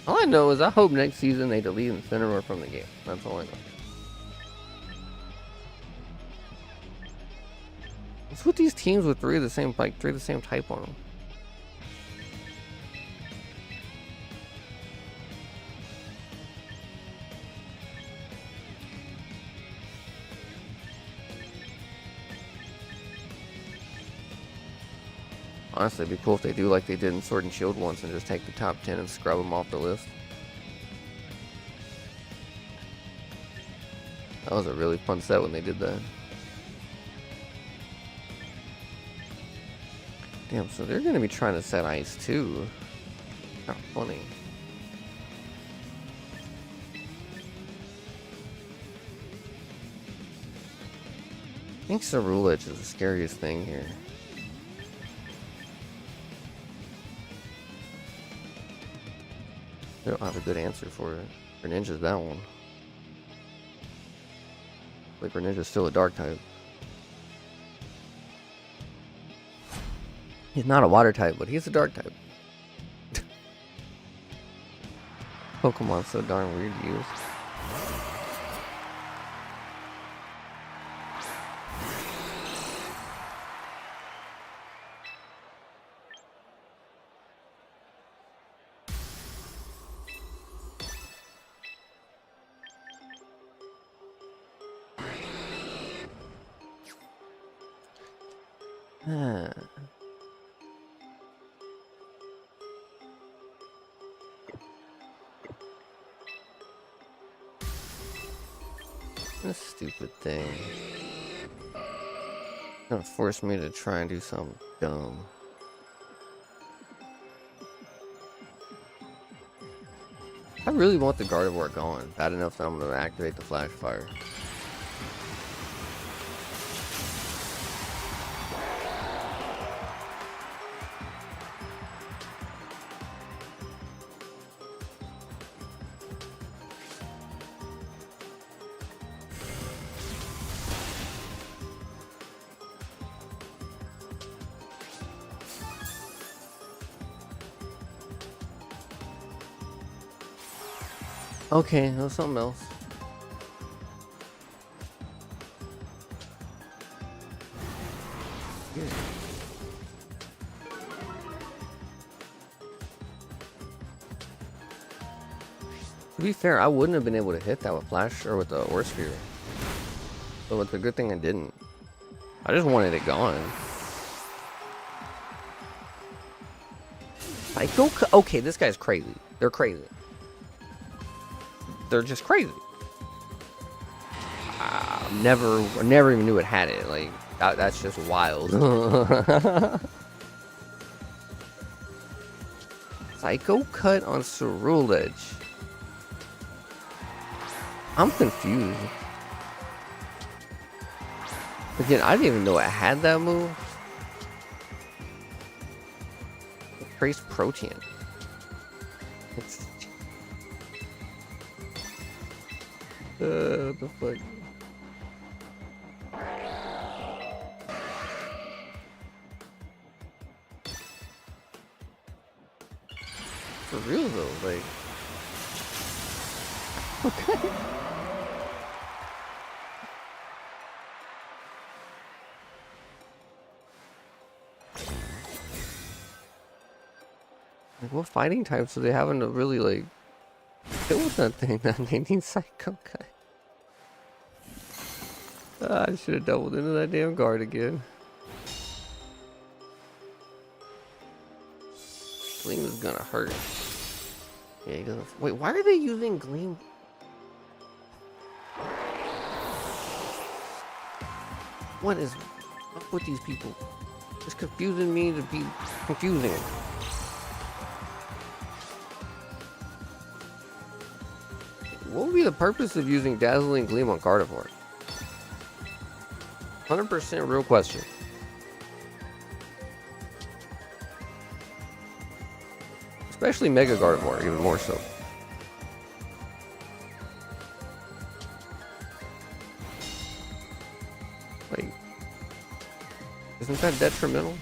All I know is I hope next season they delete Incineroar from the game. That's all I know. What's with these teams with three of the same type on them? Honestly, it'd be cool if they do like they did in Sword and Shield once and just take the top 10 and scrub them off the list. That was a really fun set when they did that. Damn, so they're gonna be trying to set ice too. How funny. I think Ceruledge is the scariest thing here. They don't have a good answer for it. Greninja's that one. Like Greninja's still a dark type. He's not a water type, but he's a dark type. Pokemon's so darn weird to use. This stupid thing. It's gonna force me to try and do something dumb. I really want the Gardevoir going. Bad enough that I'm gonna activate the Flash Fire. Okay, that was something else. Yeah. To be fair, I wouldn't have been able to hit that with Flash or with the Ore Sphere. So it's a good thing I didn't. I just wanted it gone. Okay, this guy's crazy. They're crazy. They're just crazy. Never even knew it had it. Like that's just wild. Psycho Cut on Ceruledge. I'm confused. Again, I didn't even know it had that move. Trace Protean. It's what the fuck? For real though, like. Okay. Like, what fighting types are they having to really like kill with that thing? That they need Psycho Cut. I should have doubled into that damn guard again. Gleam is gonna hurt. Yeah, he doesn't. Wait, why are they using Gleam? What is up with these people? It's confusing me to be confusing. What would be the purpose of using Dazzling Gleam on Gardevoir? 100% real question. Especially Mega Gardevoir, even more so. Like, isn't that detrimental?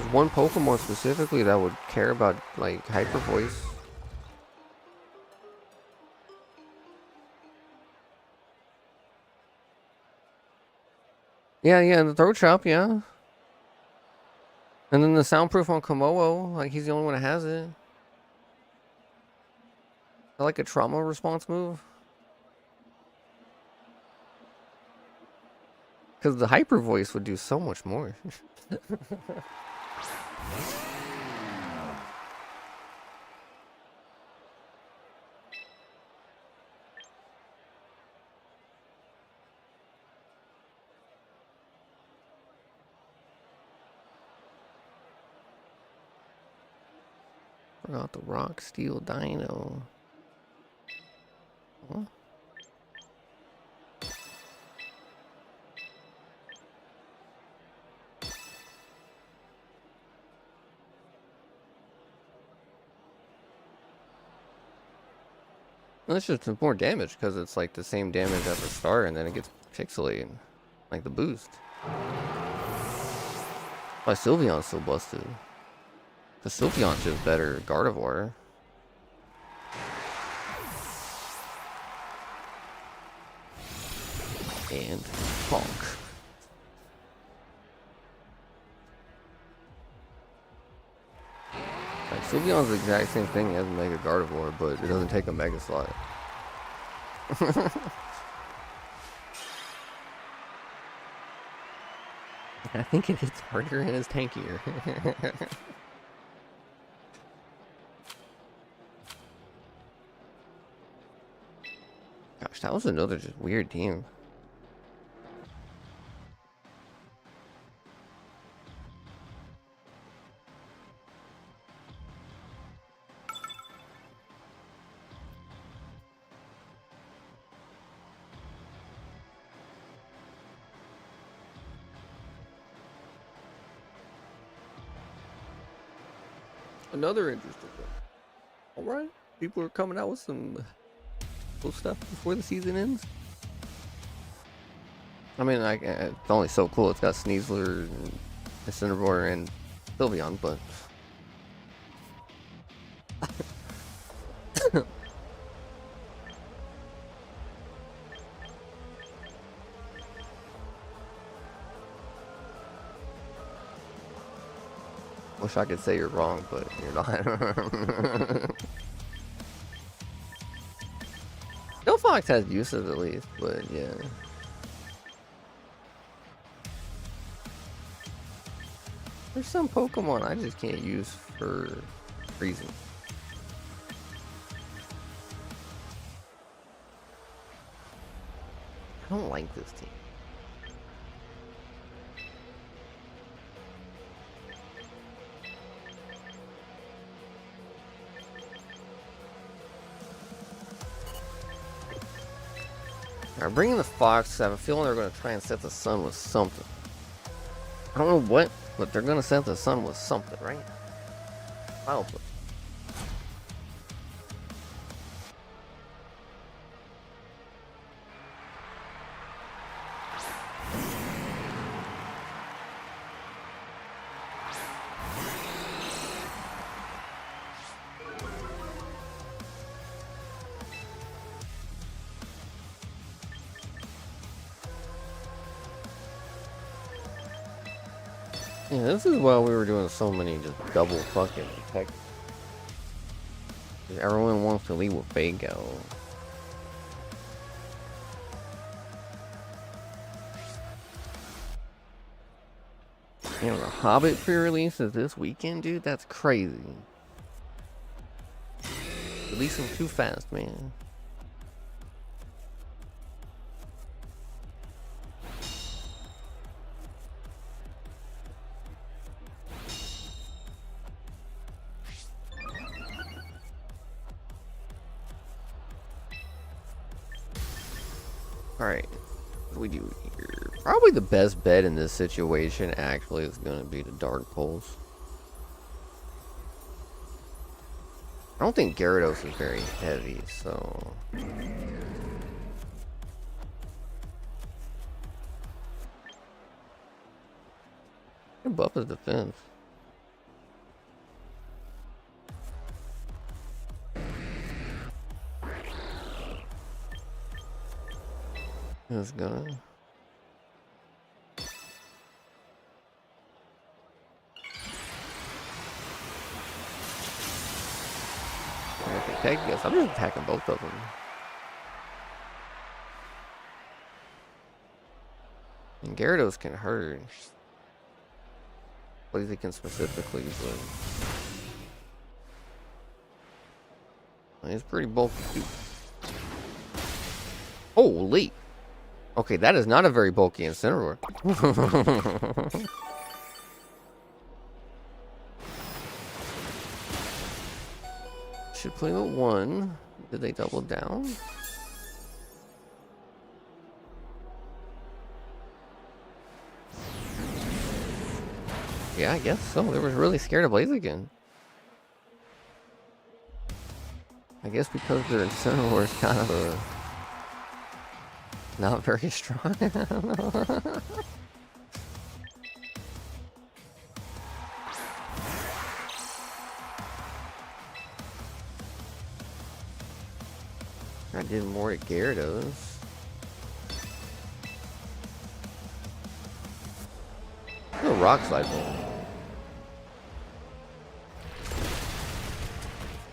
there's one Pokemon specifically that would care about like Hyper Voice. Yeah, yeah, the throat chop, yeah. And then the soundproof on Komodo, like he's the only one that has it. I like a trauma response move. Because the Hyper Voice would do so much more. Forgot the Rock Steel Dino. Huh? That's just more damage because it's like the same damage at the start and then it gets pixelated. Like the boost. Why Sylveon's so busted? Because Sylveon's just better Gardevoir. And Honk. Like Sylveon's the exact same thing as Mega Gardevoir, but it doesn't take a Mega Slot. I think it hits harder and is tankier. Gosh, that was another just weird team. Another interesting one. Alright, people are coming out with some cool stuff before the season ends. I mean, it's only so cool. It's got Sneasler, and Incineroar, and Sylveon, but... Wish I could say you're wrong, but you're not. No Fox has uses at least, but yeah. There's some Pokemon I just can't use for reasons. I don't like this team. Alright, bringing the Fox, I have a feeling they're going to try and set the sun with something. I don't know what, but they're going to set the sun with something, right? I hope so. Yeah, this is why we were doing so many just double fucking tech. Everyone wants to lead with Fago. You know, the Hobbit pre-release is this weekend, dude? That's crazy. Release them too fast, man. Alright, what do we do here? Probably the best bet in this situation actually is going to be the Dark Pulse. I don't think Gyarados is very heavy, so... Can buff his defense. Is gonna. I guess I'm just attacking both of them. And Gyarados can hurt. Blaziken specifically, but he's pretty bulky too. Holy! Okay, that is not a very bulky Incineroar. Should play with one. Did they double down? Yeah, I guess so. They were really scared of Blaziken. I guess because their Incineroar is kind of a... not very strong. I don't know. I did more at Gyarados. A rock slide ball.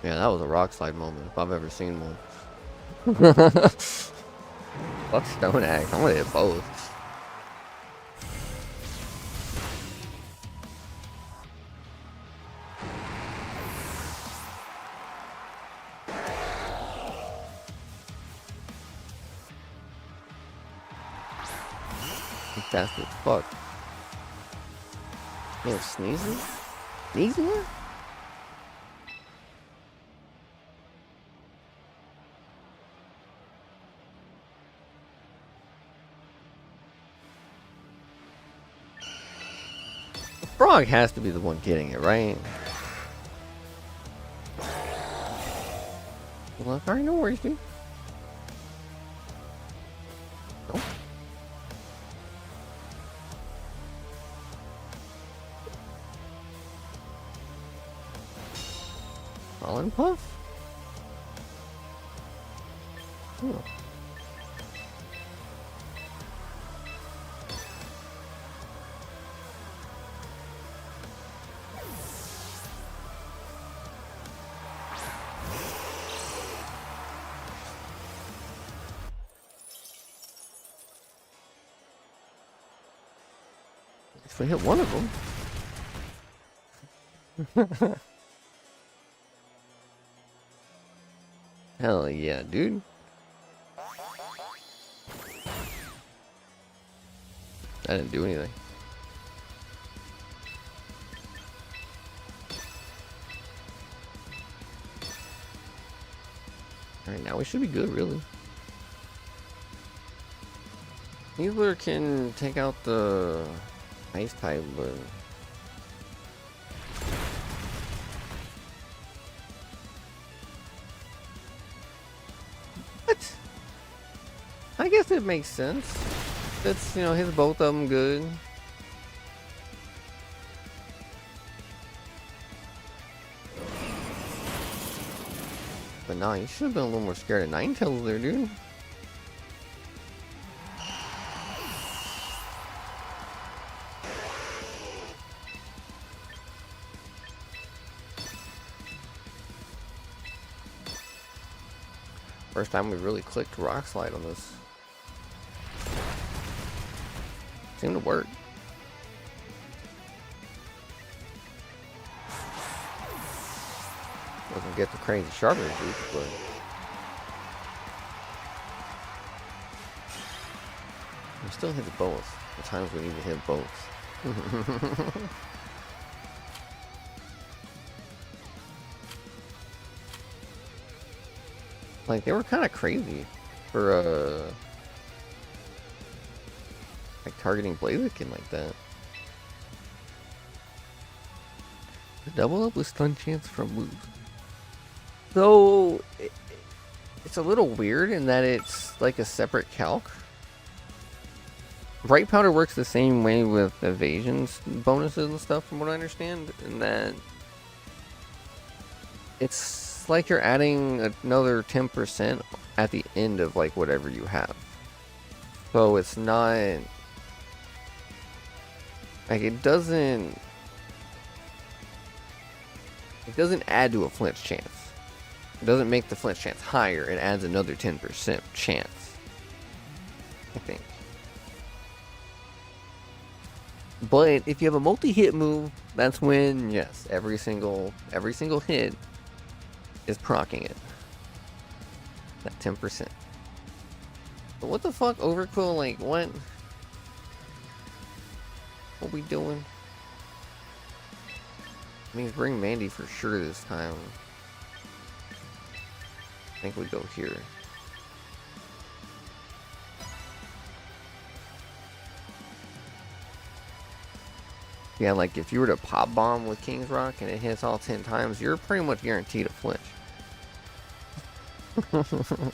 Yeah, that was a rock slide moment if I've ever seen one. Fuck Stone Axe. I'm gonna hit both. Fast as fuck. Man, sneezing? Sneezing here? The frog has to be the one getting it, right? Well, alright, no worries, dude. Nope. Fallen Puff? Hmm. If we hit one of them. Hell yeah, dude. I didn't do anything. Alright, now we should be good, really. Healer can take out the ice type, but... What? I guess it makes sense. It's, you know, hits both of them good. But nah, you should have been a little more scared of Ninetales there, dude. First time we really clicked Rock Slide on this. Seemed to work. Doesn't get the crazy sharpness boost, but we still hit both. The times we need to hit both. Like, they were kind of crazy for like targeting Blaziken like that. Double up with stun chance from boost. So it's a little weird in that it's like a separate calc. Bright Powder works the same way with evasions bonuses and stuff, from what I understand, in that it's like you're adding another 10% at the end of like whatever you have. So it's not like it doesn't add to a flinch chance. It doesn't make the flinch chance higher. It adds another 10% chance, I think. But if you have a multi-hit move, that's when, yes, every single hit is proccing it. That 10%. But what the fuck, Overquill? Like, what? What we doing? Means bring Mandy for sure this time. I think we go here. Yeah, like if you were to pop bomb with King's Rock and it hits all 10 times, you're pretty much guaranteed a flinch.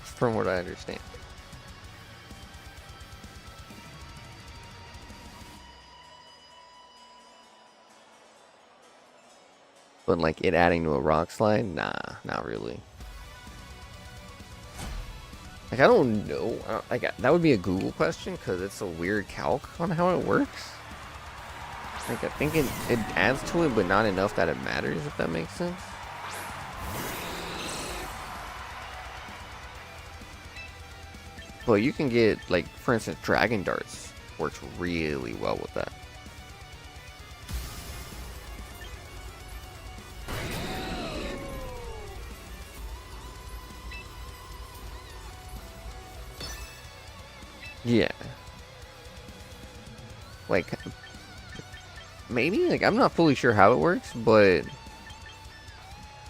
From what I understand. But like it adding to a rock slide? Nah, not really. Like I don't know. Like that would be a Google question because it's a weird calc on how it works. Like I think it adds to it, but not enough that it matters, if that makes sense. But you can get, like, for instance, Dragon Darts works really well with that. Yeah. Like, maybe? Like, I'm not fully sure how it works, but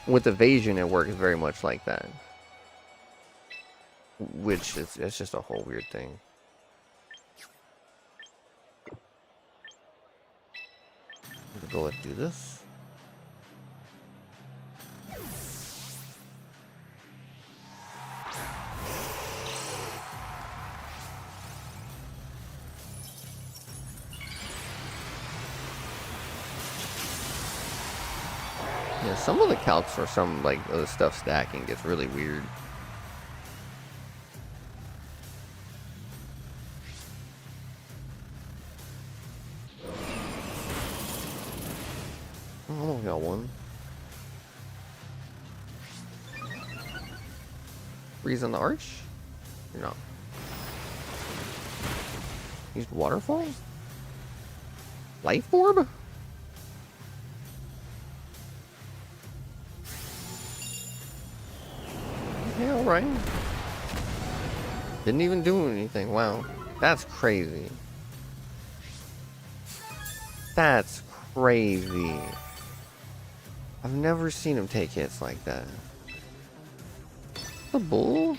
with evasion, it works very much like that. Which is, it's just a whole weird thing. Go let's do this. Yeah, some of the calcs for some like other stuff stacking gets really weird. Oh, I got one. Freeze on the arch? Or no? Used waterfall? Life orb? Yeah, alright. Didn't even do anything. Wow. That's crazy. That's crazy. I've never seen him take hits like that. The bull?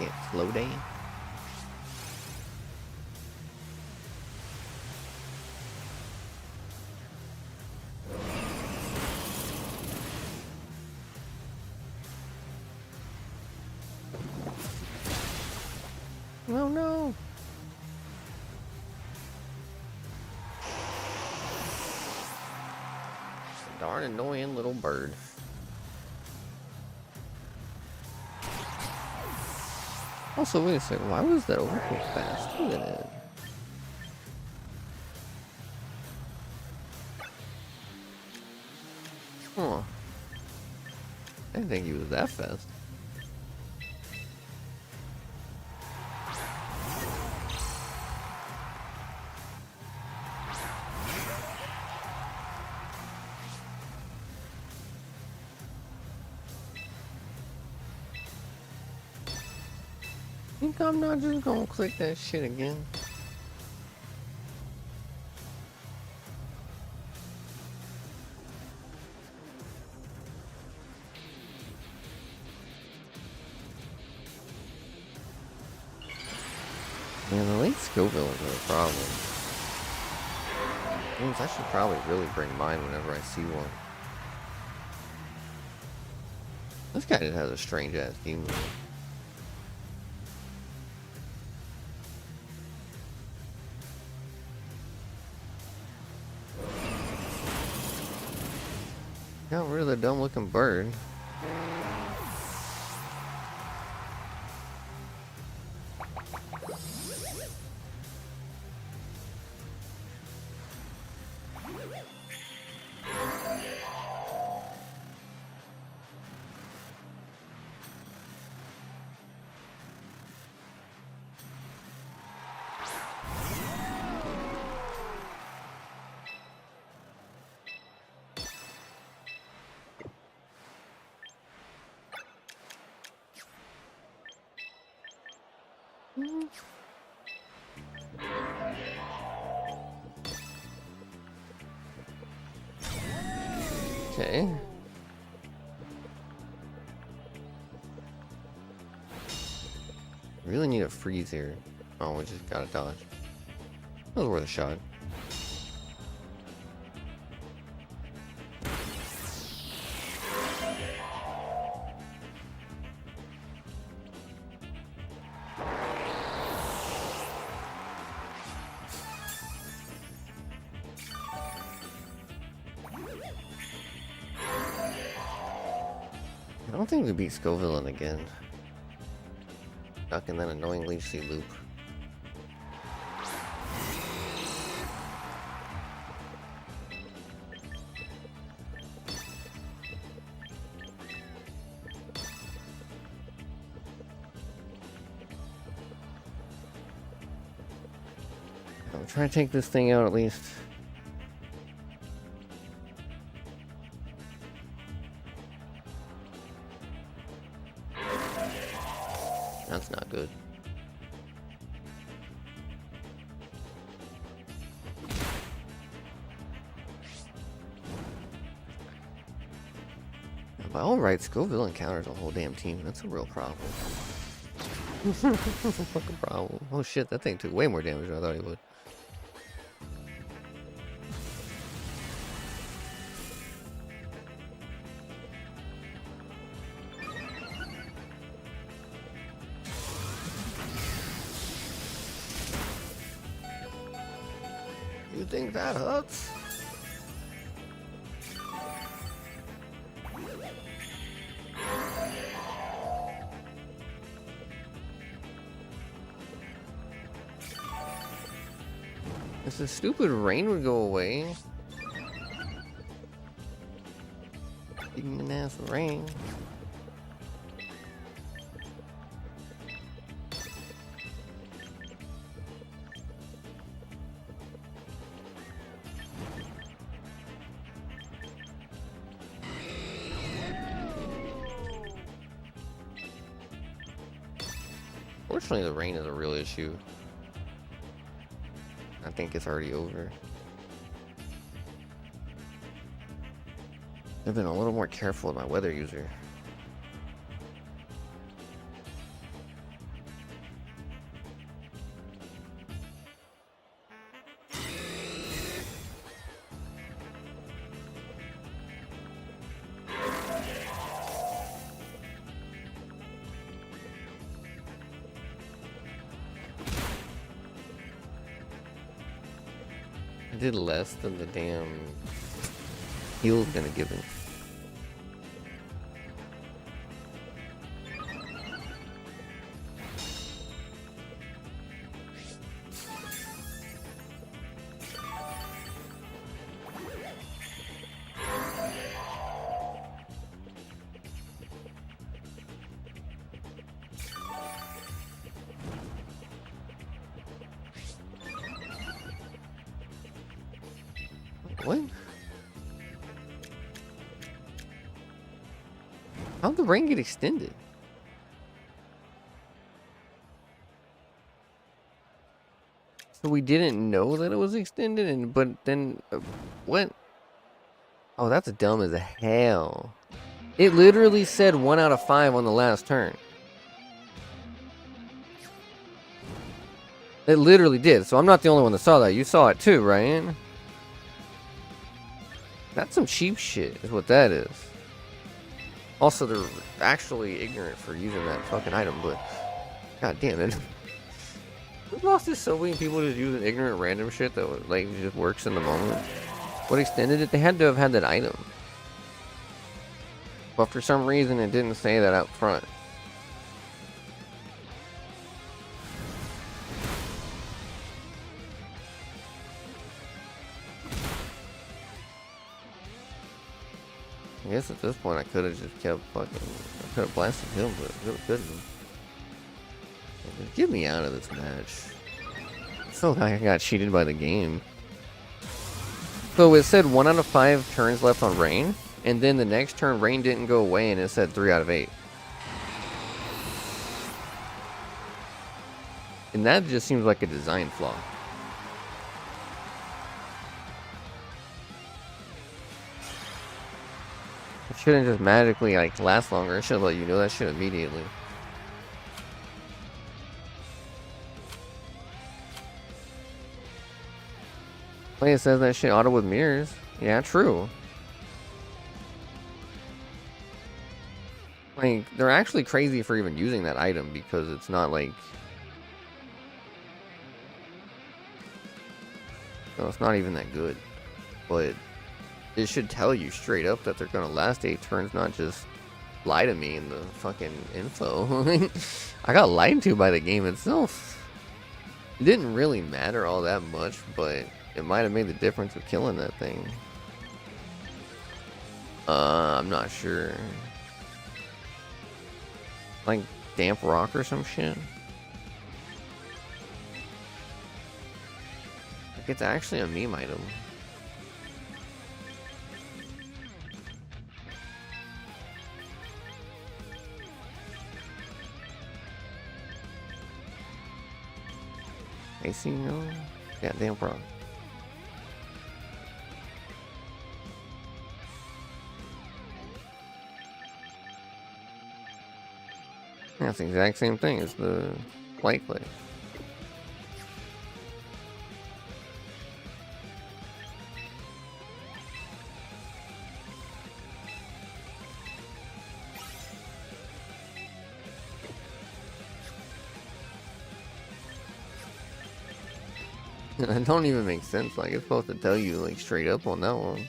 Yeah, slow down. Oh no. Darn annoying little bird. Also, wait a second, why was that overkill faster than it? Huh. I didn't think he was that fast. Think I'm not just gonna click that shit again. Yeah, the late Scoville is a problem. Means I should probably really bring mine whenever I see one. This guy just has a strange ass team. the dumb looking bird. Okay. Really need a freeze here. Oh, we just gotta dodge. That was worth a shot. I don't think we beat Scoville again. Stuck in that annoying leech seed loop. I'm trying to take this thing out at least. That's not good. By all rights, Scoville encounters a whole damn team. That's a real problem. That's a fucking problem. Oh shit, that thing took way more damage than I thought it would. You think that hurts? If the stupid rain would go away. Big ass rain. Fortunately, the rain is a real issue. I think it's already over. I've been a little more careful with my weather user. I did less than the damn heal was gonna give me. What? How'd the rain get extended? So we didn't know that it was extended, and but then what? Oh, that's dumb as hell. It literally said 1 out of 5 on the last turn. It literally did. So I'm not the only one that saw that. You saw it too, right? That's some cheap shit, is what that is. Also, they're actually ignorant for using that fucking item, but god damn it. We've lost to so many people just using ignorant random shit that like just works in the moment. What extended it? They had to have had that item. But for some reason, it didn't say that up front. I guess at this point I could have just kept fucking. I could have blasted him, but I really couldn't. Get me out of this match. I feel like I got cheated by the game. So it said 1 out of 5 turns left on Rain, and then the next turn Rain didn't go away, and it said 3 out of 8. And that just seems like a design flaw. It shouldn't just magically like last longer. It should let you know that shit immediately. Like it says that shit auto with mirrors. Yeah, true. Like they're actually crazy for even using that item because it's not like. No, it's not even that good. But it should tell you straight up that they're gonna last 8 turns, not just lie to me in the fucking info. I got lied to by the game itself. It didn't really matter all that much, but it might have made the difference of killing that thing. I'm not sure. Like damp rock or some shit. Like it's actually a meme item. I see no. Yeah, damp rock. That's the exact same thing as the light clay. That don't even make sense. Like it's supposed to tell you like straight up on that one.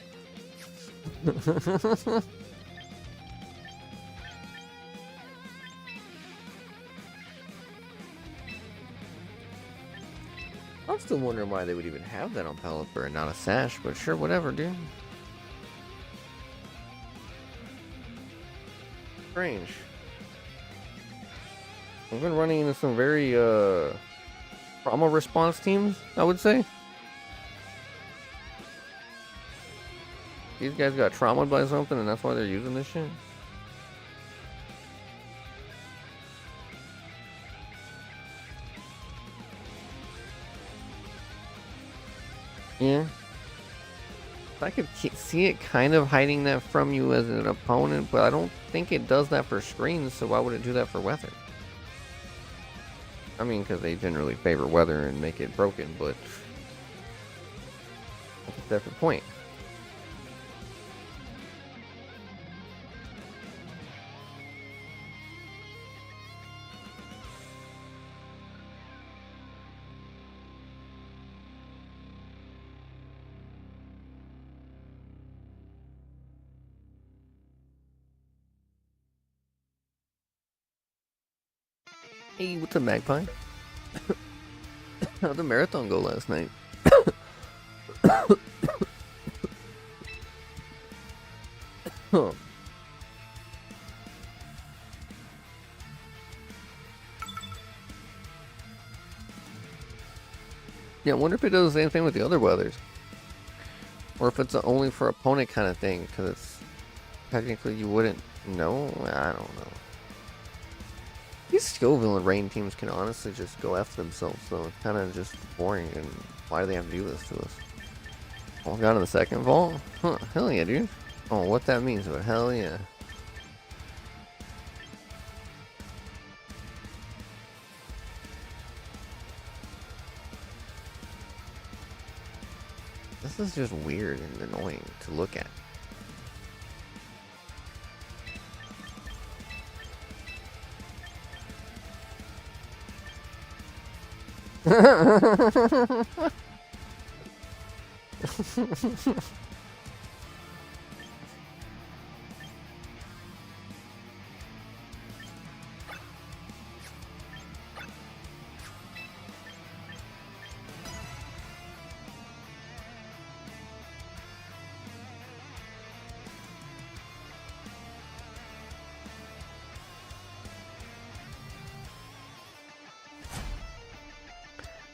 I'm still wondering why they would even have that on Pelipper and not a sash, but sure, whatever, dude. Strange. I've been running into some very trauma response teams, I would say. These guys got traumatized by something and that's why they're using this shit. Yeah. I could see it kind of hiding that from you as an opponent, but I don't think it does that for screens, so why would it do that for weather? I mean, because they generally favor weather and make it broken, but that's a different point. Hey, what's up, Magpie? How'd the marathon go last night? Huh. Yeah, I wonder if it does the same thing with the other weathers. Or if it's only for opponent kind of thing, because it's technically you wouldn't know? I don't know. These Scoville and Rain teams can honestly just go after themselves, so it's kind of just boring, and why do they have to do this to us? Oh, got in the second vault? Huh, hell yeah, dude. Oh, what that means, but hell yeah. This is just weird and annoying to look at.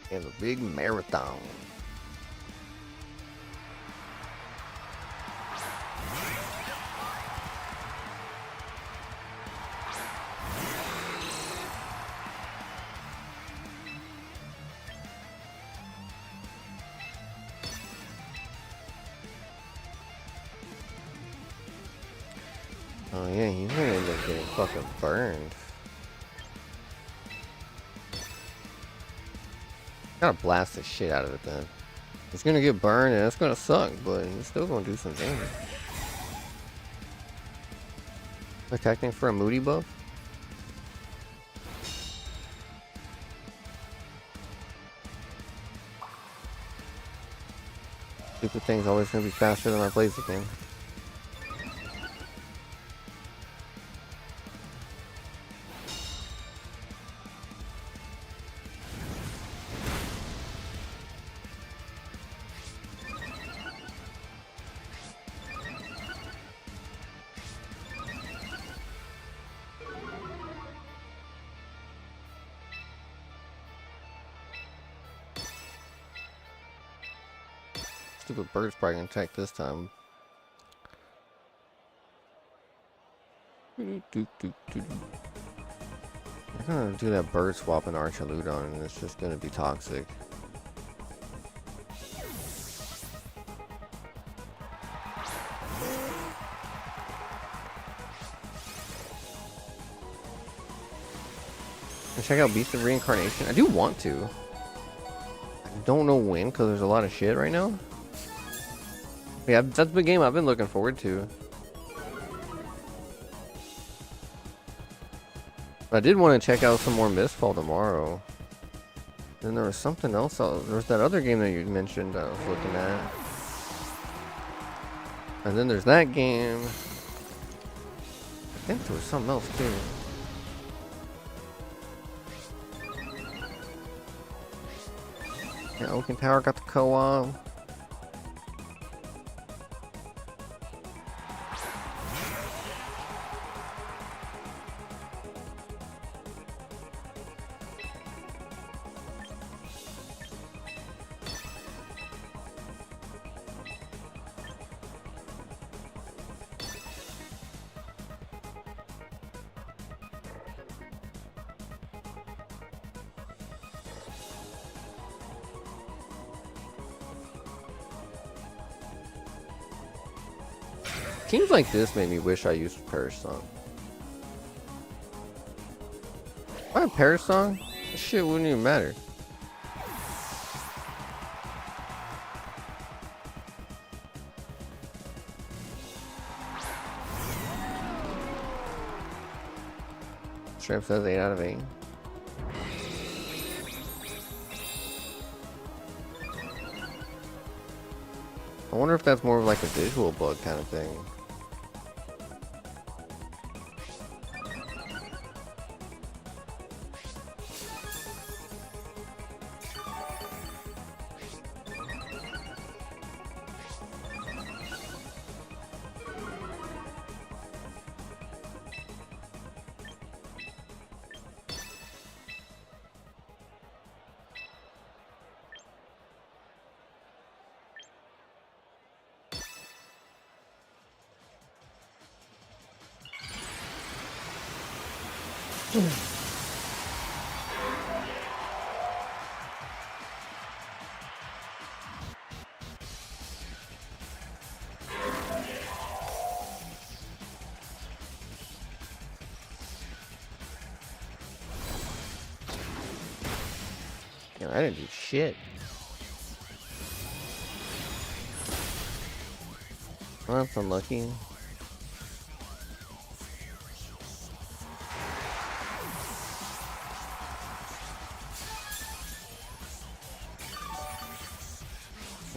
We have a big marathon. Oh yeah, he's gonna end up getting fucking burned. Gotta blast the shit out of it then. He's gonna get burned and it's gonna suck, but he's still gonna do some damage. Protecting for a moody buff? Stupid thing's always gonna be faster than my Blaziken. Stupid bird's probably gonna attack this time. I'm gonna do that bird swap in Archaludon and it's just gonna be toxic. Check out Beast of Reincarnation. I do want to. I don't know when because there's a lot of shit right now. Yeah, that's the game I've been looking forward to. I did want to check out some more Mistfall tomorrow. Then there was something else. There was that other game that you mentioned I was looking at. And then there's that game. I think there was something else too. Yeah, Oaken Tower got the co-op. Games like this made me wish I used Perish Song. If I had Perish Song, this shit wouldn't even matter. Shrimp says 8 out of 8. I wonder if that's more of like a visual bug kind of thing. Yeah, I didn't do shit. Well, that's unlucky.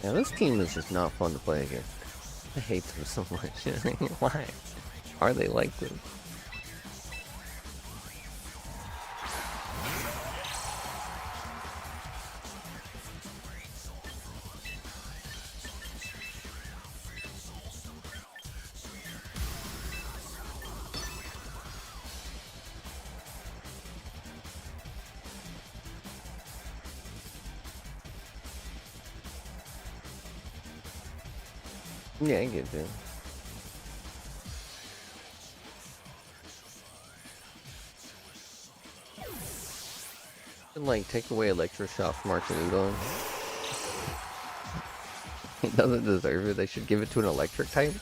Yeah, this team is just not fun to play against. I hate them so much. Why are they like this? Yeah, I get you. And like take away electroshock from Archanudon. He doesn't deserve it. They should give it to an electric type.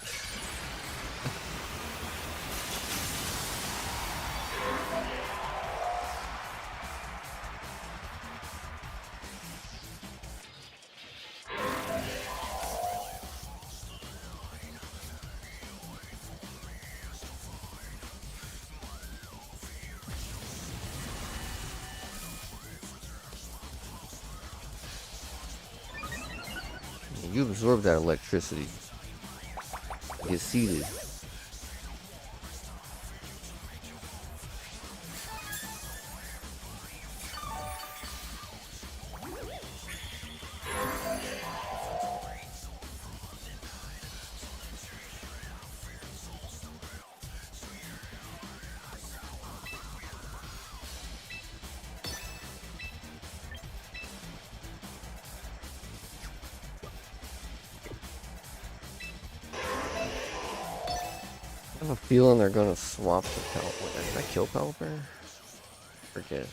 You absorb that electricity. Get seated. I have a feeling they're gonna swap the Pelipper. Did I kill Pelipper? Forget.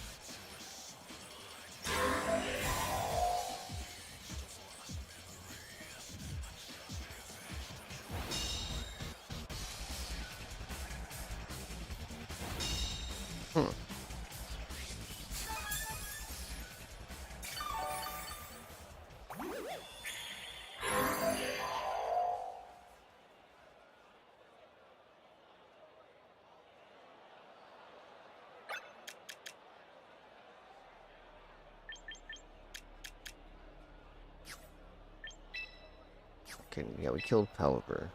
Okay, yeah, we killed Pelipper.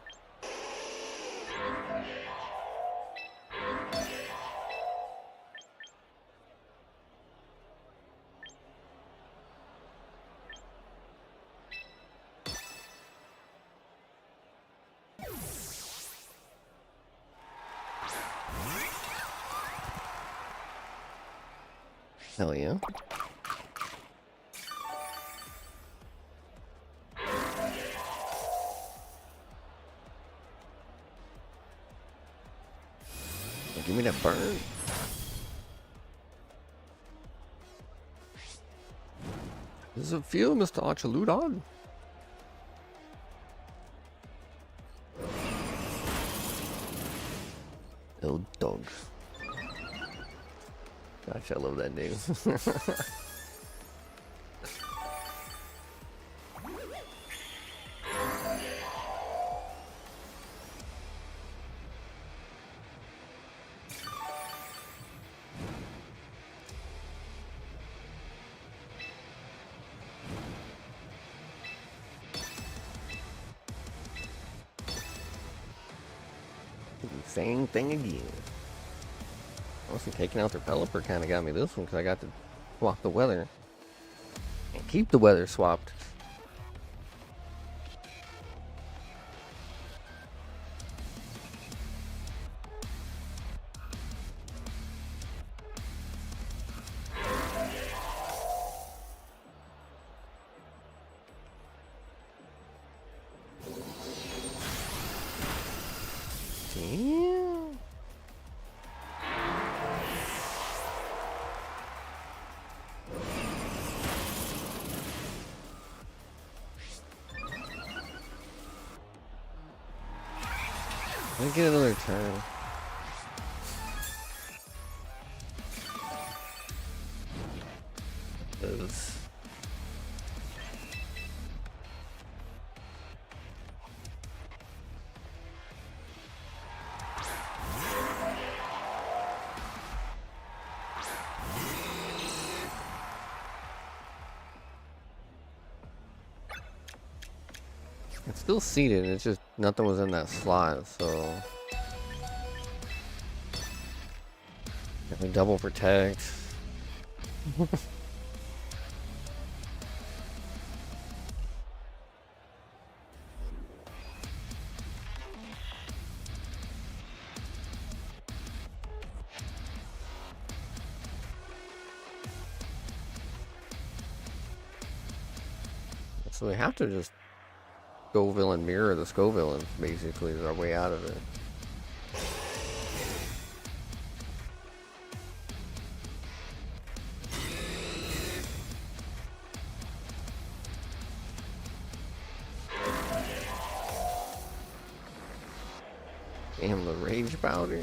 Hell yeah. Give me that burn. Does it feel, Mr. Archaludon? Little dog. Gosh, I love that name. Same thing again. Honestly, taking out their Pelipper kind of got me this one because I got to swap the weather and keep the weather swapped. Damn. Let me get another turn. Those. It's still seated, it's just nothing was in that slot, so definitely double protect. So we have to just Scoville and mirror the Scoville basically is our way out of it. Damn, the rage powder.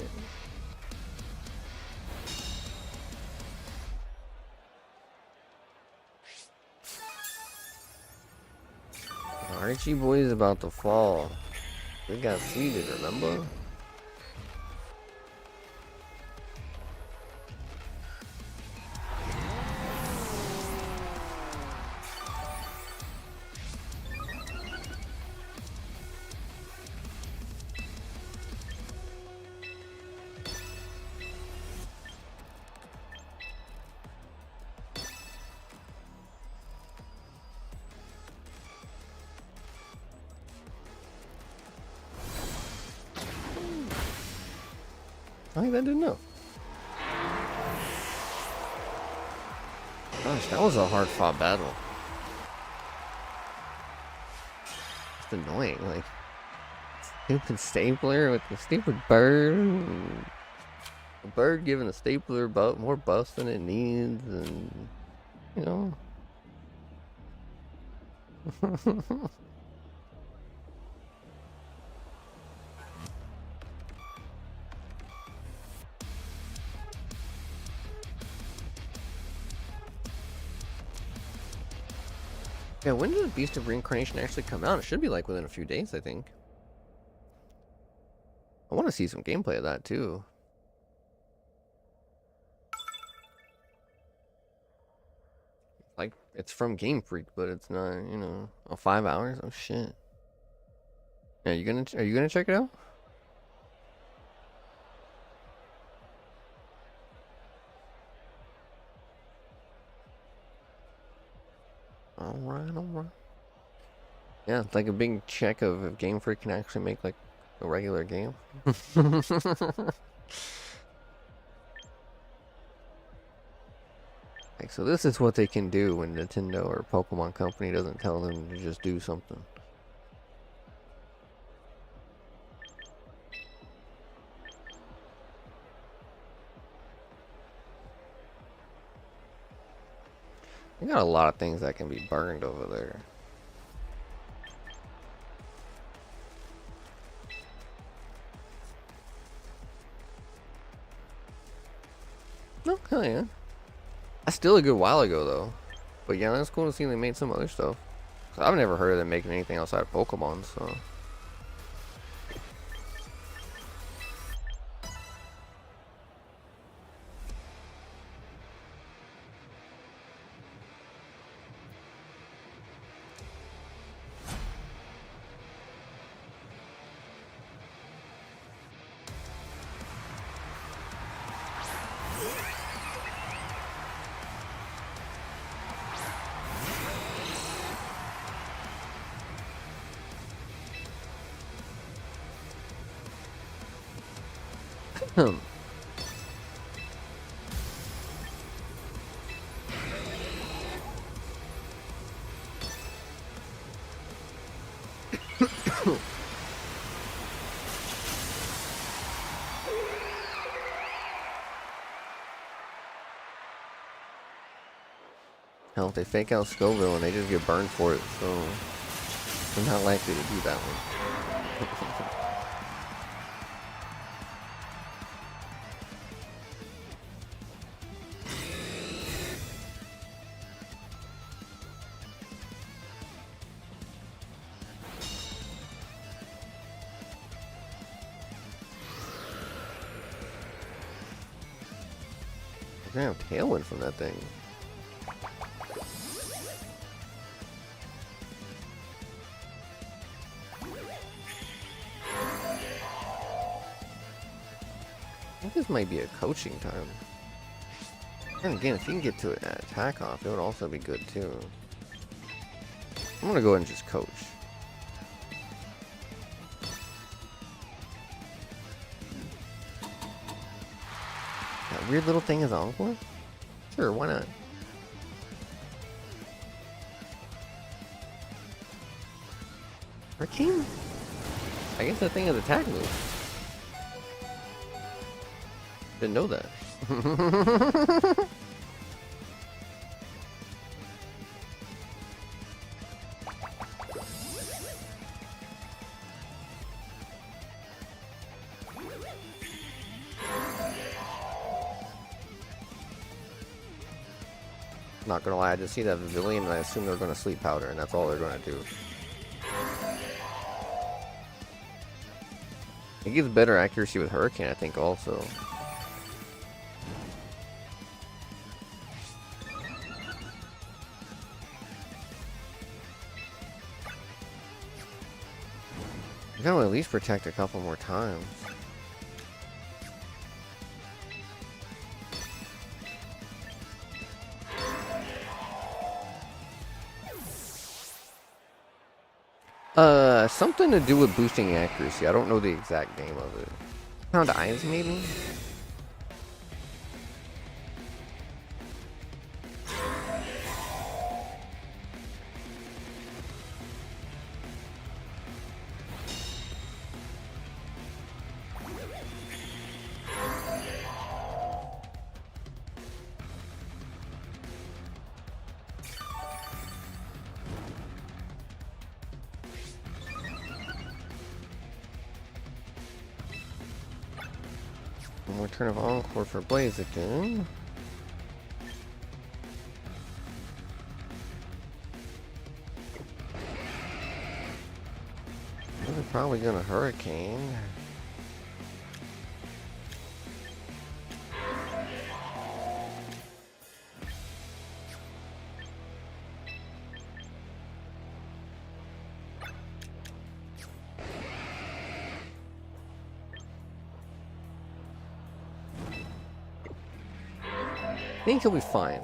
Archie boy's about to fall. We got seeded, remember? I think that didn't know. Gosh, that was a hard-fought battle. It's annoying, like stupid stapler with the stupid bird. A bird giving a stapler more buffs than it needs, and you know. Yeah, when does Beast of Reincarnation actually come out? It should be like within a few days, I think. I want to see some gameplay of that too. Like, it's from Game Freak, but it's not, you know, 5 hours. Oh shit. Yeah, are you gonna check it out? Alright, alright. Yeah, it's like a big check of if Game Freak can actually make like a regular game. Like, so this is what they can do when Nintendo or Pokemon Company doesn't tell them to just do something. They got a lot of things that can be burned over there. Oh, hell yeah. That's still a good while ago, though. But yeah, that's cool to see they made some other stuff. I've never heard of them making anything outside of Pokemon, so... Hell, if they fake out Scoville and they just get burned for it, so I'm not likely to do that one. We're gonna have Tailwind from that thing. I think this might be a coaching time. And again, if you can get to an attack off, it would also be good too. I'm gonna go ahead and just coach. That weird little thing is Encore? Sure, why not? Hurricane? I guess that thing has attack move. Didn't know that. Not gonna lie, I just see that Pavilion and I assume they're gonna sleep powder, and that's all they're gonna do. It gives better accuracy with Hurricane, I think, also. You gotta at least protect a couple more times. Something to do with boosting accuracy. I don't know the exact name of it. Pound eyes, maybe? One more turn of Encore for Blaziken. They're probably gonna Hurricane. I think he'll be fine.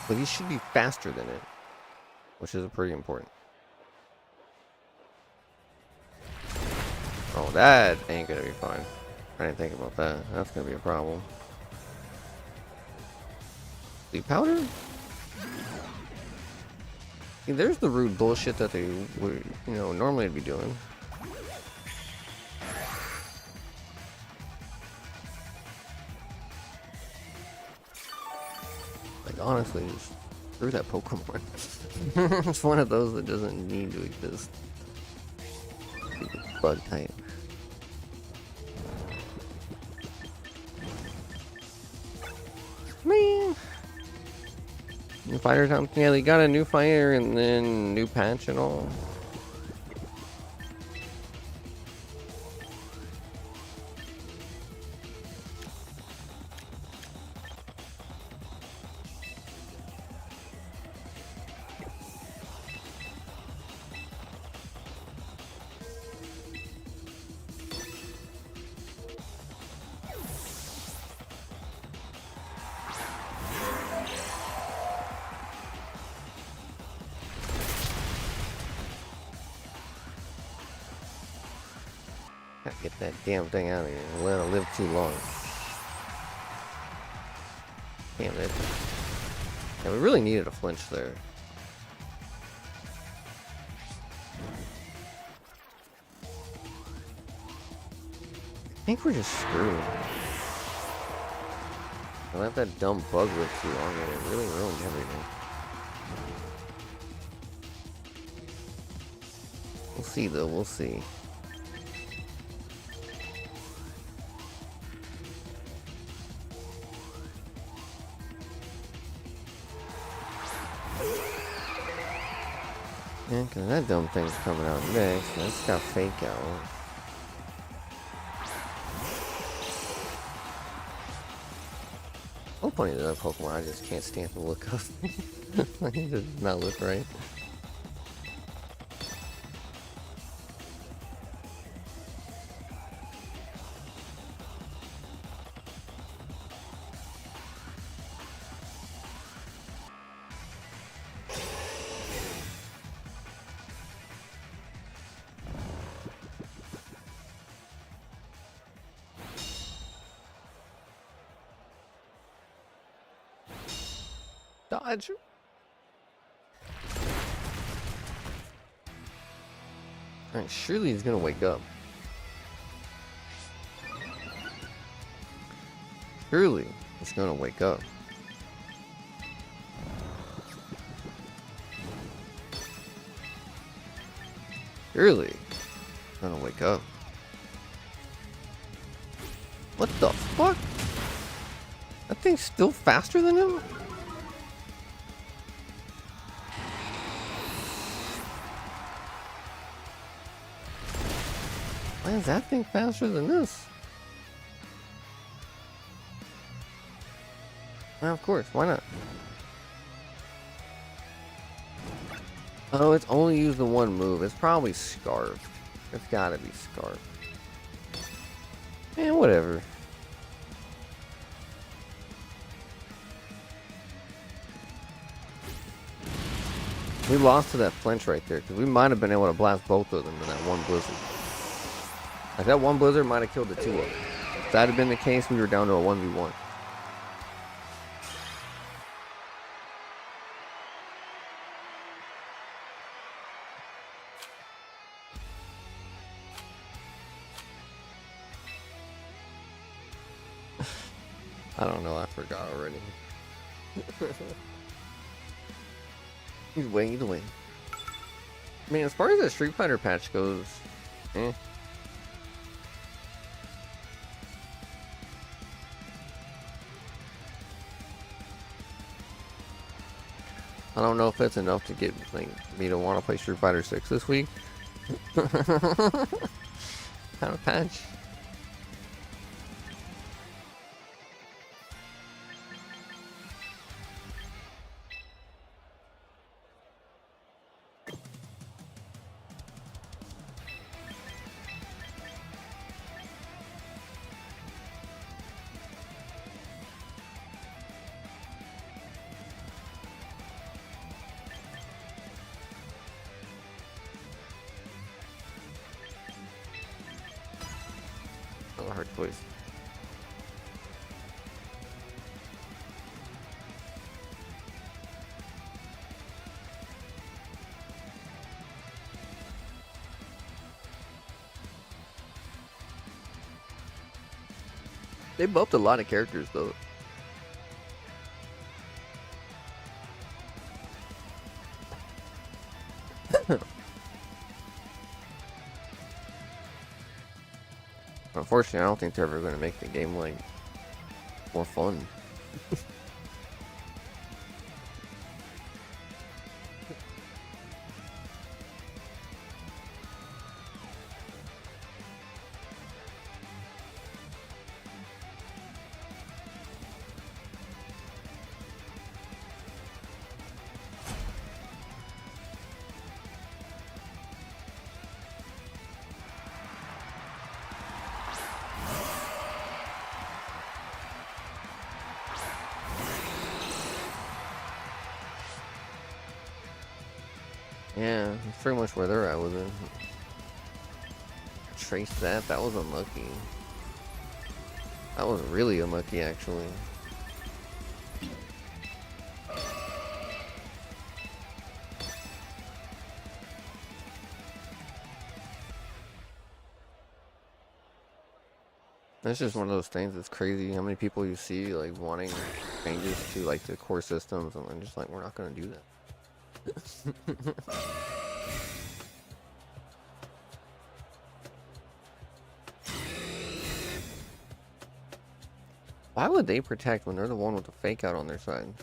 But he should be faster than it, which is pretty important. Oh, that ain't gonna be fine. I didn't think about that. That's gonna be a problem. Sleep powder? See, there's the rude bullshit that they would, normally be doing. Honestly, just screw that Pokemon. It's one of those that doesn't need to exist. Stupid bug type. Man! New fighter time. Yeah, they got a new fighter and then new patch and all. Gotta get that damn thing out of here and let it live too long. Damn it. Yeah, we really needed a flinch there. I think we're just screwed. I let that dumb bug live too long and it really ruined everything. We'll see though, we'll see. Yeah, cause that dumb thing's coming out next. That's got fake out. Oh, funny that Pokemon I just can't stand the look of. It does not look right. dodge. Alright, surely he's gonna wake up. Surely he's gonna wake up. Surely he's gonna wake up. What the fuck? That thing's still faster than him? Why is that thing faster than this? Well, of course, why not? Oh, it's only used the one move. It's probably Scarf. It's gotta be Scarf. Man, whatever. We lost to that flinch right there, because we might have been able to blast both of them in that one blizzard. Like, that one blizzard might have killed the two of them. If that had been the case, we were down to a 1v1. I don't know, I forgot already. He's waiting to win. I mean, as far as the Street Fighter patch goes, eh. I don't know if it's enough to get like me to want to play Street Fighter 6 this week. Kind of patch. Hard choice. They buffed a lot of characters though. Unfortunately, I don't think they're ever going to make the game like more fun. Yeah, that's pretty much where they're at with it. Trace that. That was unlucky. That was really unlucky, actually. It's just one of those things that's crazy how many people you see like wanting changes to like the core systems, and I'm just like, we're not gonna do that. Why would they protect when they're the one with the fake out on their side?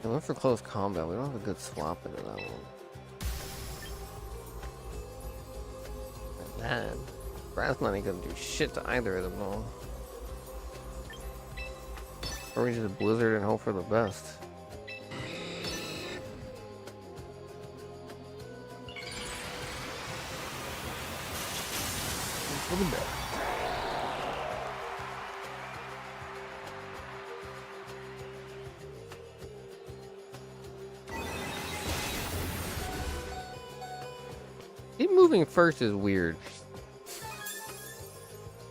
I went for close combat. We don't have a good swap into that one. Man, Brad's not even gonna do shit to either of them though. Or we just blizzard and hope for the best. Over there. It moving first is weird.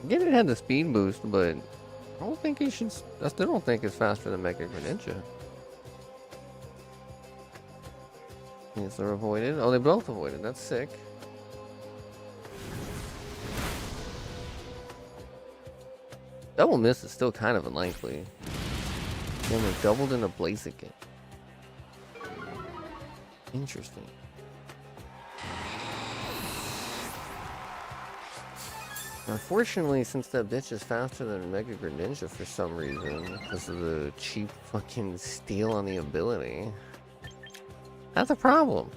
Again, it had the speed boost, but I don't think it should. I still don't think it's faster than Mega Greninja. Yes, they're avoided. Oh, they both avoided. That's sick. Double miss is still kind of unlikely. Then they doubled into Blaziken. Interesting. Unfortunately, since that bitch is faster than Mega Greninja for some reason, because of the cheap fucking steal on the ability, that's a problem.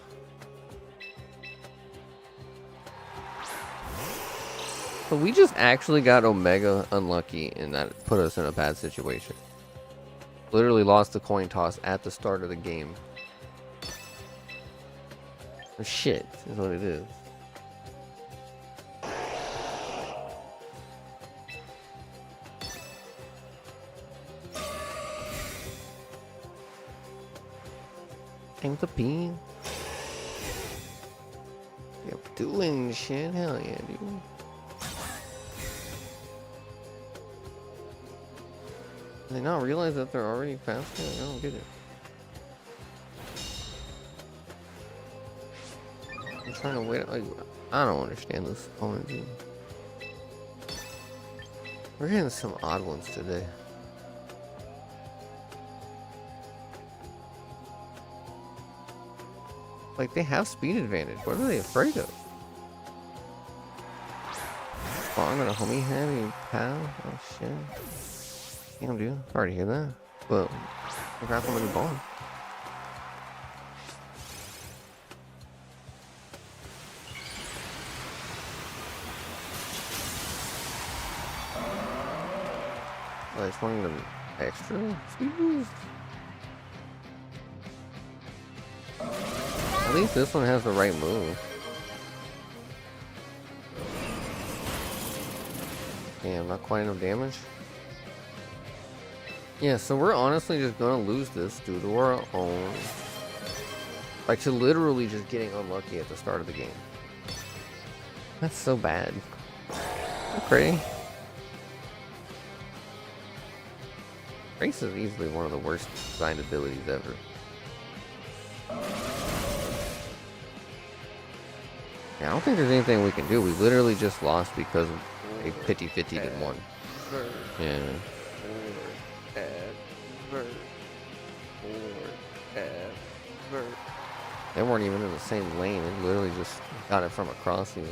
So we just actually got Omega unlucky, and that put us in a bad situation. Literally lost the coin toss at the start of the game. Shit is what it is. Thanks the bean. You're doing shit, hell yeah, dude. Do they not realize that they're already faster? I don't get it. I'm trying to wait. Like, I don't understand this opponent team. We're getting some odd ones today. Like, they have speed advantage. What are they afraid of? Bong on a homie heavy pal? Oh shit. Damn, dude. Sorry to hear that. Well, congrats on the new bond. I just wanted an extra speed boost. At least this one has the right move. Damn, not quite enough damage. Yeah, so we're honestly just gonna lose this due to our own, like, to literally just getting unlucky at the start of the game. That's so bad. Okay. Race is easily one of the worst designed abilities ever. Yeah, I don't think there's anything we can do. We literally just lost because a 50-50 did one. Yeah. They weren't even in the same lane. They literally just got it from across here.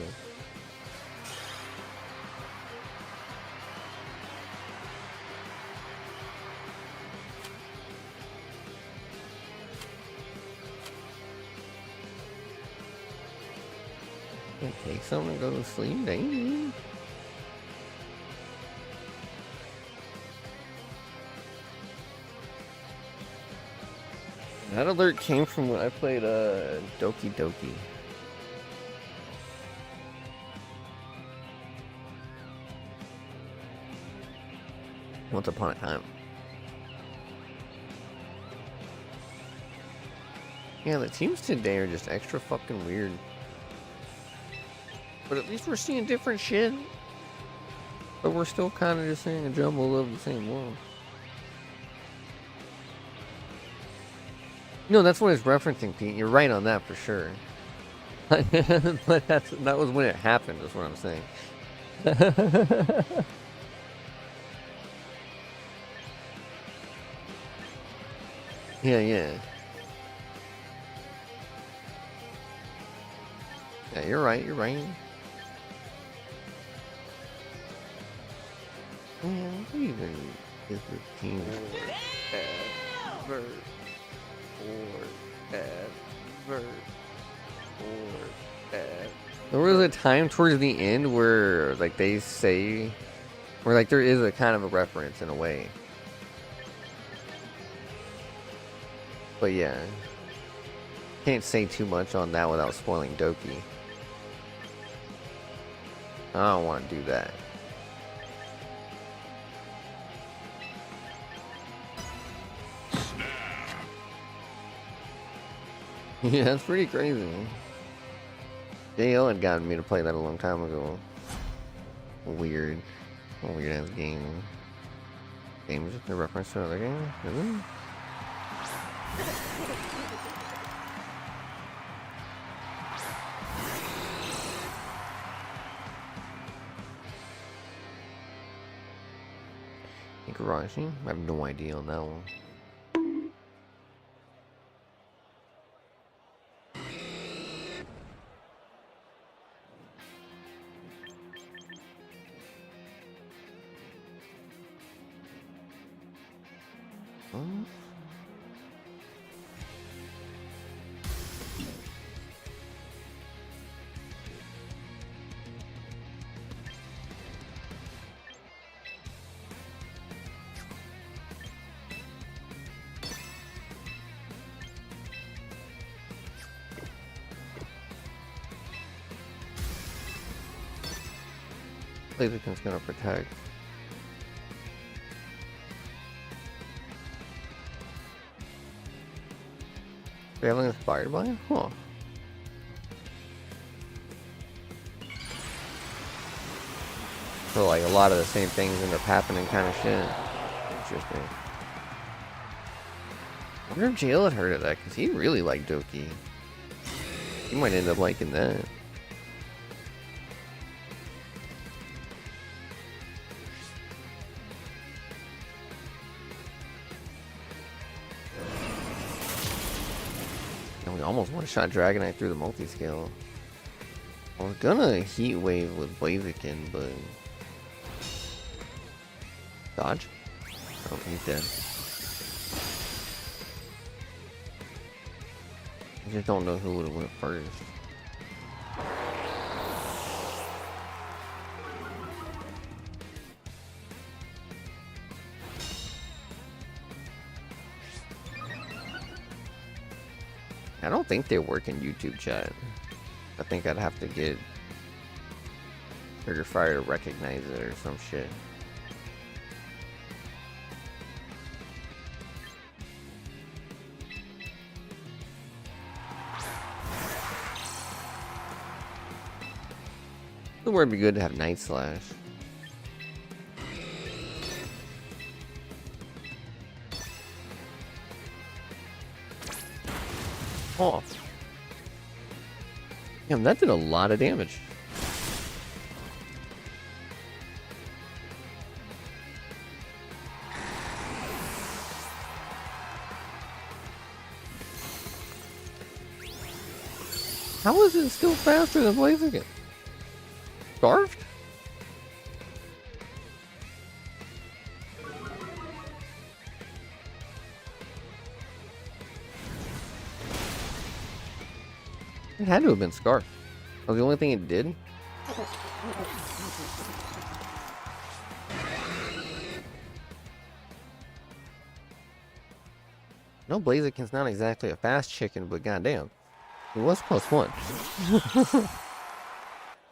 Take something and go to sleep, dang. That alert came from when I played Doki Doki. Once upon a time. Yeah, the teams today are just extra fucking weird. But at least we're seeing different shit. But we're still kind of just seeing a jumble of the same world. No, that's what it's referencing, Pete. You're right on that for sure. But that was when it happened, is what I'm saying. Yeah. Yeah, you're right. Yeah, what even is this team? There was a time towards the end where, like, they say, where, like, there is a kind of a reference in a way. But yeah, can't say too much on that without spoiling Doki. I don't want to do that. Yeah, that's pretty crazy. JL had gotten me to play that a long time ago. Weird. A weird ass game. Game is just a reference to another game? Is it? Garage. I have no idea on that one. Blaziken's gonna protect. Failing inspired by it? Huh. So like a lot of the same things end up happening kind of shit. Interesting. I wonder if Jail had heard of that, because he really liked Doki. He might end up liking that. Almost one-shot Dragonite through the multi-scale. I was gonna Heat Wave with Blaziken, but... Dodge? Oh, he's dead. I just don't know who would have went first. I don't think they work in YouTube chat. I think I'd have to get Trigger Fire to recognize it or some shit. It would be good to have Night Slash. Oh. Damn, that did a lot of damage. How is it still faster than Blaziken? Scarfed? It had to have been Scarf. That was the only thing it did. No, Blaziken's not exactly a fast chicken, but goddamn, it was +1.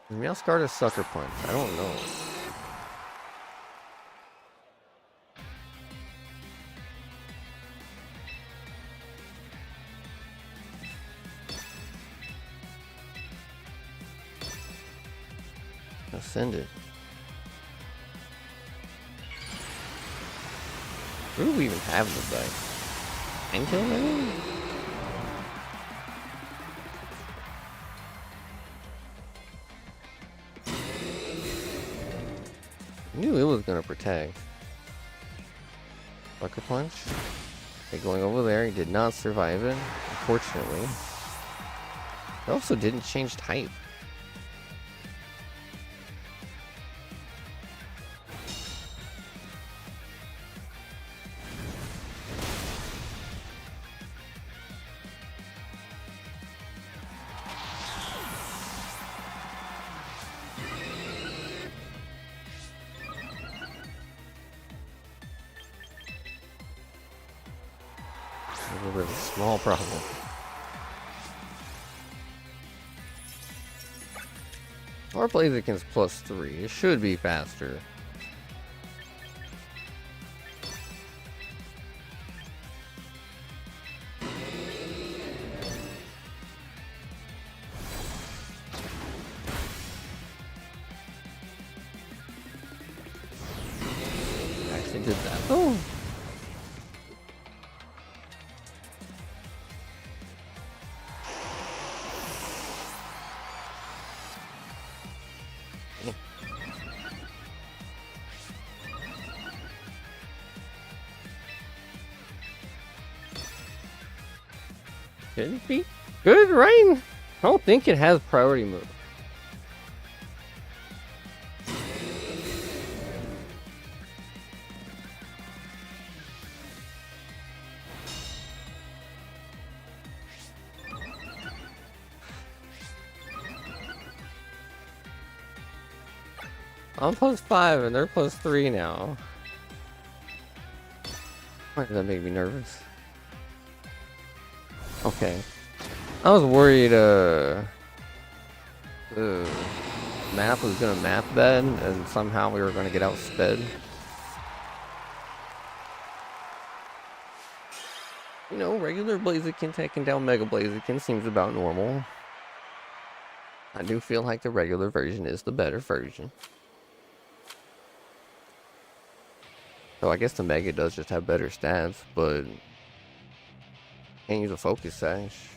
Maybe I'll start a Sucker Punch. I don't know. Send it. Where do we even have this guy? 10 kill maybe? I knew it was gonna protect. Sucker Punch. Okay, going over there, he did not survive it, unfortunately. It also didn't change type. A really small problem. Our Blaziken's +3. It should be faster. Actually did that. Oh. Should it be good, right? I don't think it has priority move. I'm +5 and they're +3 now. Why does that make me nervous? Okay. I was worried the map was gonna map that and somehow we were gonna get outsped. You know, regular Blaziken taking down Mega Blaziken seems about normal. I do feel like the regular version is the better version. So I guess the Mega does just have better stats, but can't use a Focus Sash.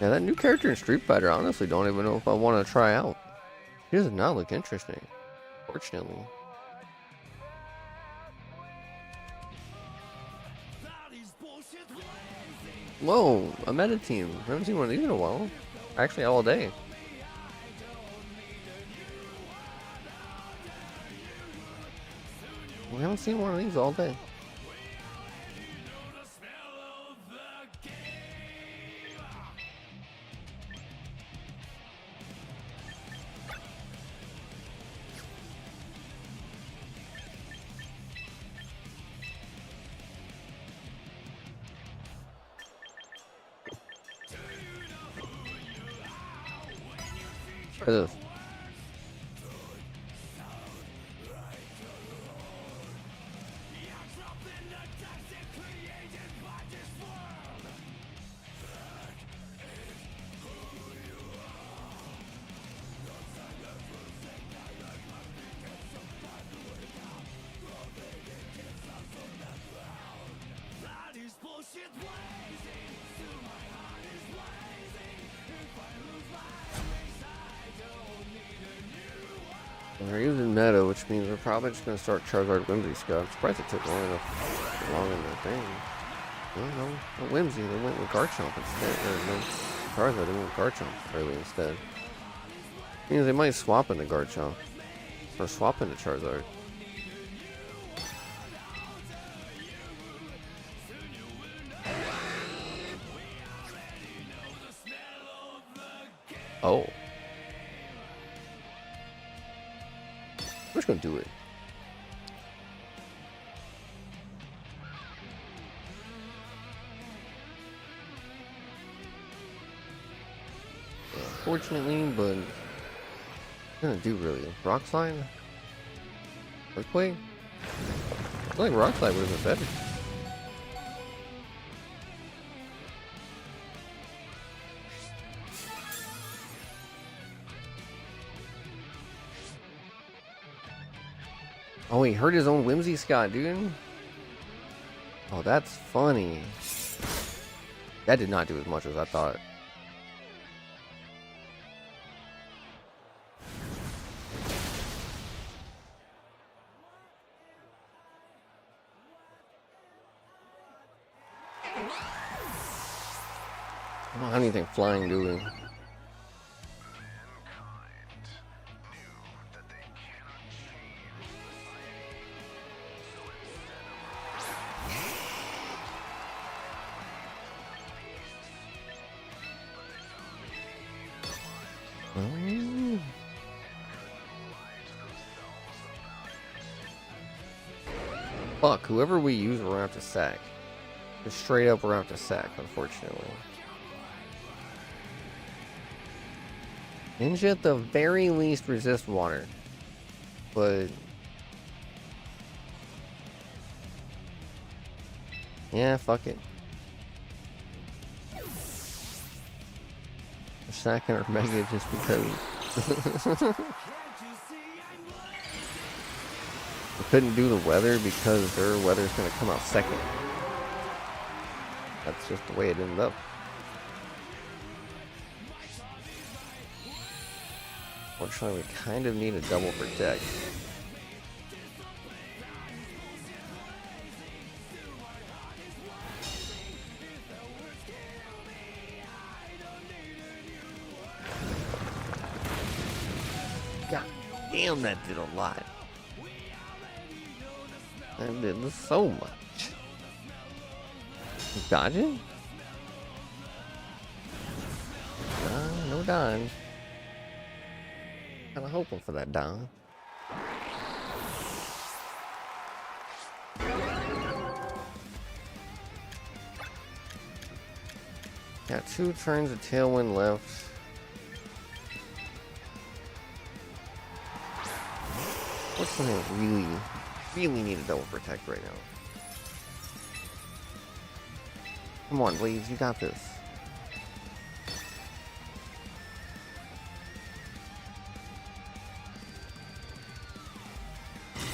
Yeah, that new character in Street Fighter, I honestly don't even know if I want to try out. He does not look interesting, fortunately. Whoa, a meta team. I haven't seen one of these in a while. Actually, all day. We haven't seen one of these all day. Look at this. We're using meta, which means we're probably just going to start Charizard Whimsy Scout. I'm surprised it took long in the thing. No, not Whimsy, they went with Garchomp instead. No, Charizard, they went with Garchomp early instead. Means they might swap into Garchomp. Or swap into Charizard. Oh. I'm just gonna do it. Fortunately, but I'm gonna do really. Rock Slide? Earthquake? I feel like Rock Slide would have been better. Oh, he hurt his own Whimsy Scott, dude. Oh, that's funny. That did not do as much as I thought. I don't have anything flying, do we? Fuck, whoever we use, we're gonna have to sack. Just straight up, we're gonna have to sack, unfortunately. Ninja at the very least resist water. But... yeah, fuck it. We're sacking our Mega just because. We couldn't do the weather because their weather's gonna come out second. That's just the way it ended up. Fortunately, we kind of need a double protect. God damn, that did a lot. That did so much. Dodging? No dodge. Kinda hoping for that down. Got 2 turns of tailwind left. What's something really need a double protect right now? Come on, Blaze, you got this.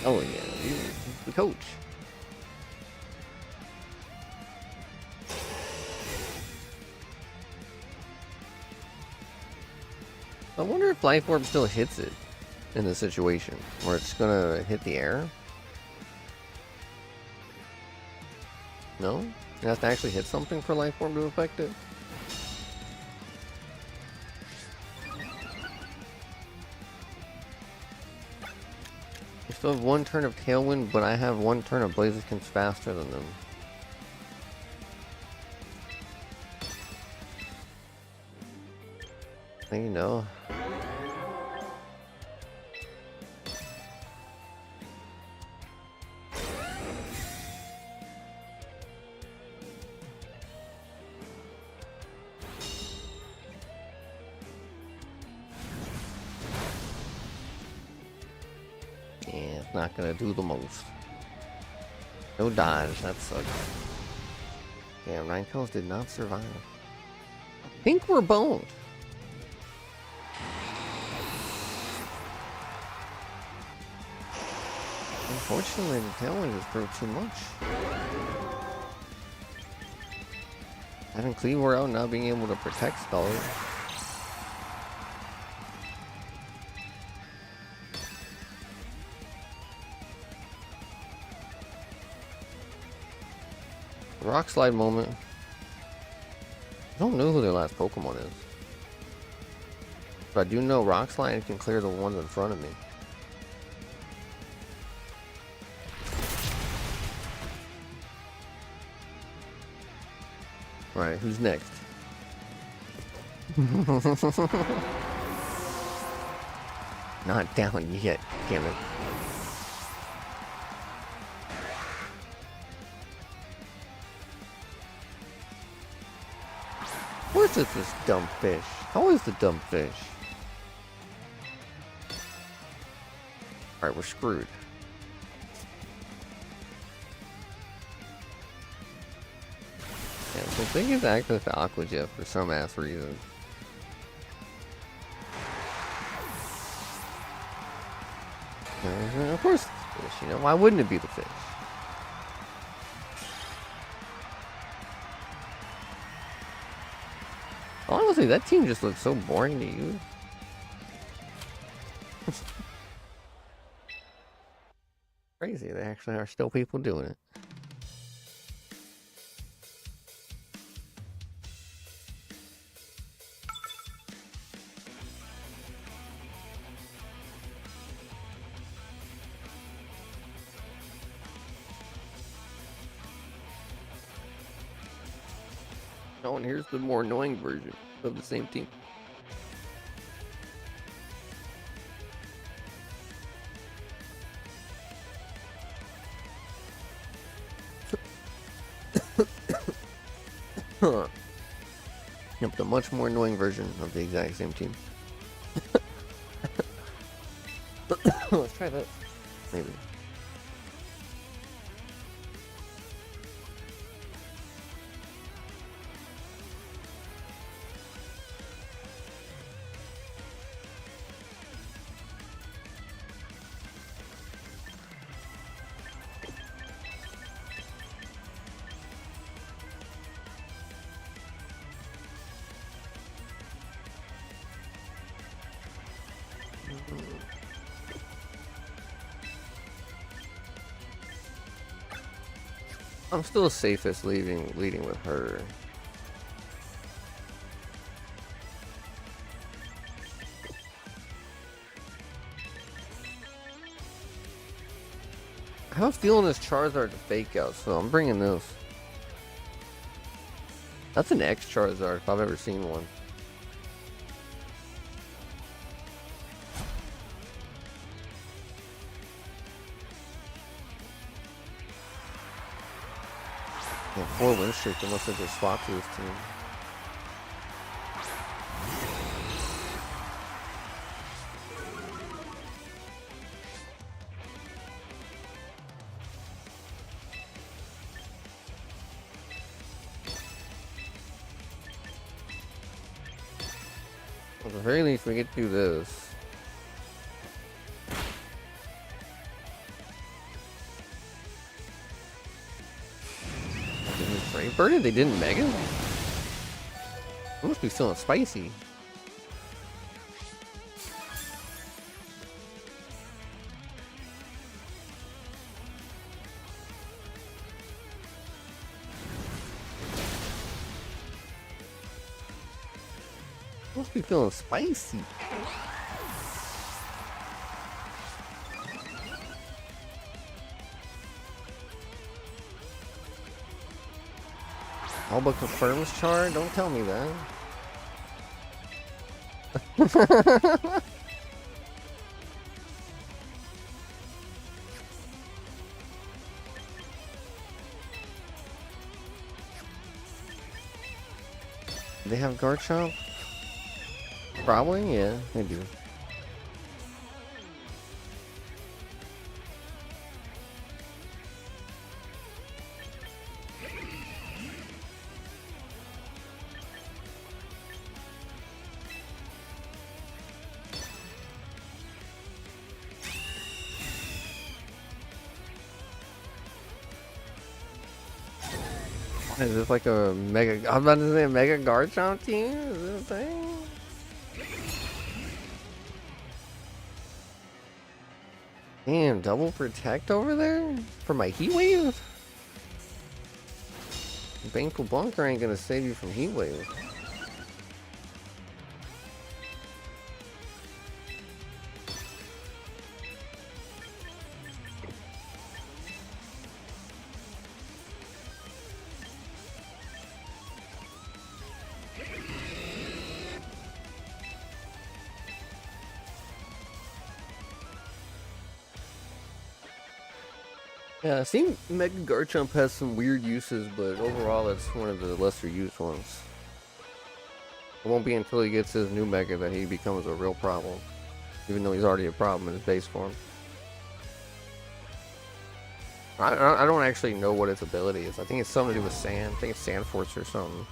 Oh yeah, he's the coach. I wonder if Life Orb still hits it in this situation, where it's gonna hit the air. No? It has to actually hit something for Life Orb to affect it? I still have 1 turn of Tailwind, but I have 1 turn of Blaziken's faster than them. You know. Yeah, it's not gonna do the most. No dodge, that sucks. Damn, 9 kills did not survive. I think we're boned. Unfortunately, the tailwind just proved too much. Having Cleaver out, not being able to protect Stall. Rock Slide moment. I don't know who their last Pokemon is. But I do know Rock Slide can clear the ones in front of me. Alright, who's next? Not down yet, damn it. Where's this dumb fish? How is the dumb fish? Alright, we're screwed. Yeah, so they give access to Aqua Jet for some ass reason. Of course it's the fish, you know, why wouldn't it be the fish? Honestly, that team just looks so boring to use. Crazy, there actually are still people doing it. Oh, and here's the more annoying version of the same team. Yep, the much more annoying version of the exact same team. Let's try this. Maybe. I'm still safest leading with her. I have a feeling this Charizard to fake out, so I'm bringing this. That's an X Charizard if I've ever seen one. Yeah, 4 win streak unless I just swap to this team. At the very least, we get to do this. Birded? They didn't mega? I must be feeling spicy. Must be feeling spicy. All but confirms Char? Don't tell me that. They have Garchomp? Probably, yeah, they do. Is this like a mega? I'm about to say a mega Garchomp team? Is this a thing? Damn, double protect over there? For my heat wave? Baneful Bunker ain't gonna save you from heat wave. Yeah, it seems Mega Garchomp has some weird uses, but overall it's one of the lesser used ones. It won't be until he gets his new Mega that he becomes a real problem, even though he's already a problem in his base form. I don't actually know what its ability is. I think it's something to do with sand. I think it's Sand Force or something.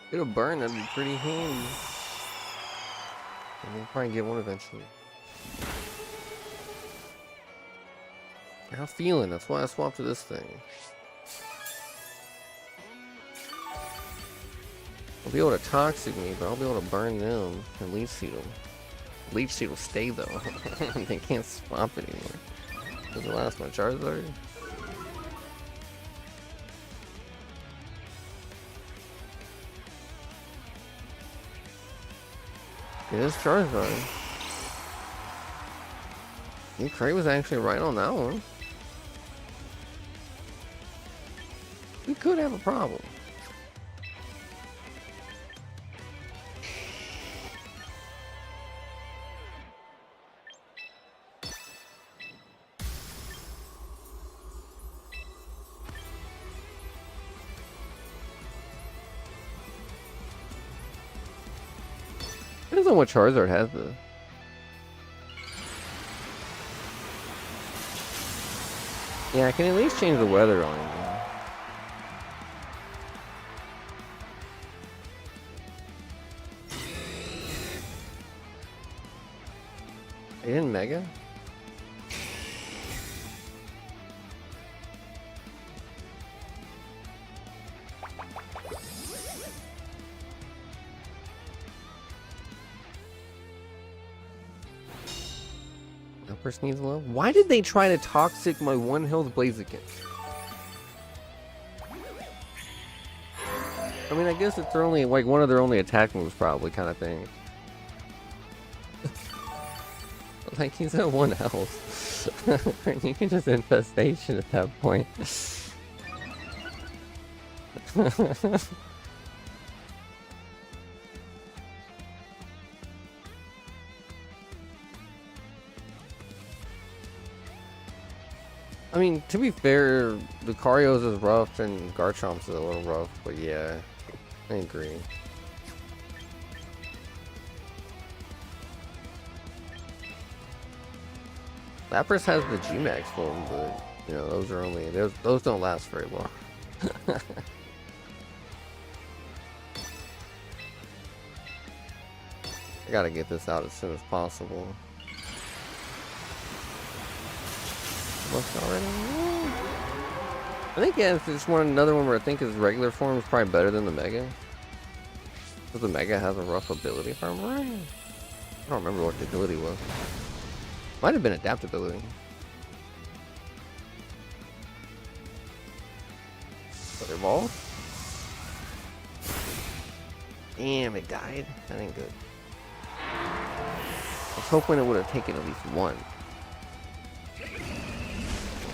Get a burn, that'd be pretty handy. And we'll probably get one eventually. I'm feeling, that's why I swapped to this thing. I'll be able to Toxic me, but I'll be able to burn them and Leech Seed them. Leech Seed will stay though. They can't swap it anymore. Does it last my Charizard? It is Charizard. Cray was actually right on that one. we could have a problem. Depends on what Charizard has though. Yeah, I can at least change the weather on him. He didn't Mega? No person needs love. Why did they try to toxic my 1 health Blaziken? I mean, I guess it's their only, like, one of their only attack moves, probably, kind of thing. Like, he's at 1 health. You can just infestation at that point. I mean, to be fair, Lucario's is rough and Garchomp's is a little rough, but yeah, I agree. Lapras has the G-Max form, but you know, those are only those don't last very long. I gotta get this out as soon as possible. What's already? I think yeah, it's just another one where I think his regular form is probably better than the Mega. Because the Mega has a rough ability, if I remember right. I don't remember what the ability was. Might have been adaptability. Other ball. Damn, it died. That ain't good. I was hoping it would have taken at least one.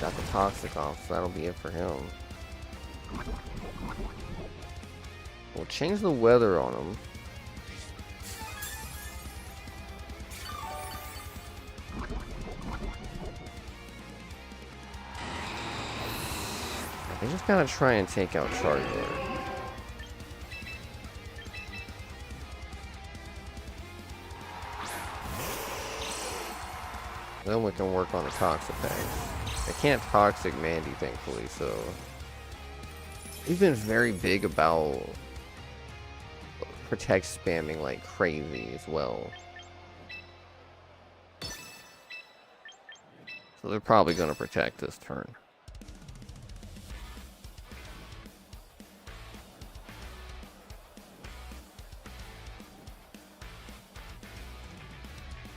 Got the toxic off, so that'll be it for him. We'll change the weather on him. I just gotta try and take out Charizard. Then we can work on the toxic bag. I can't toxic Mandy, thankfully, so he's been very big about protect spamming like crazy as well. So they're probably gonna protect this turn.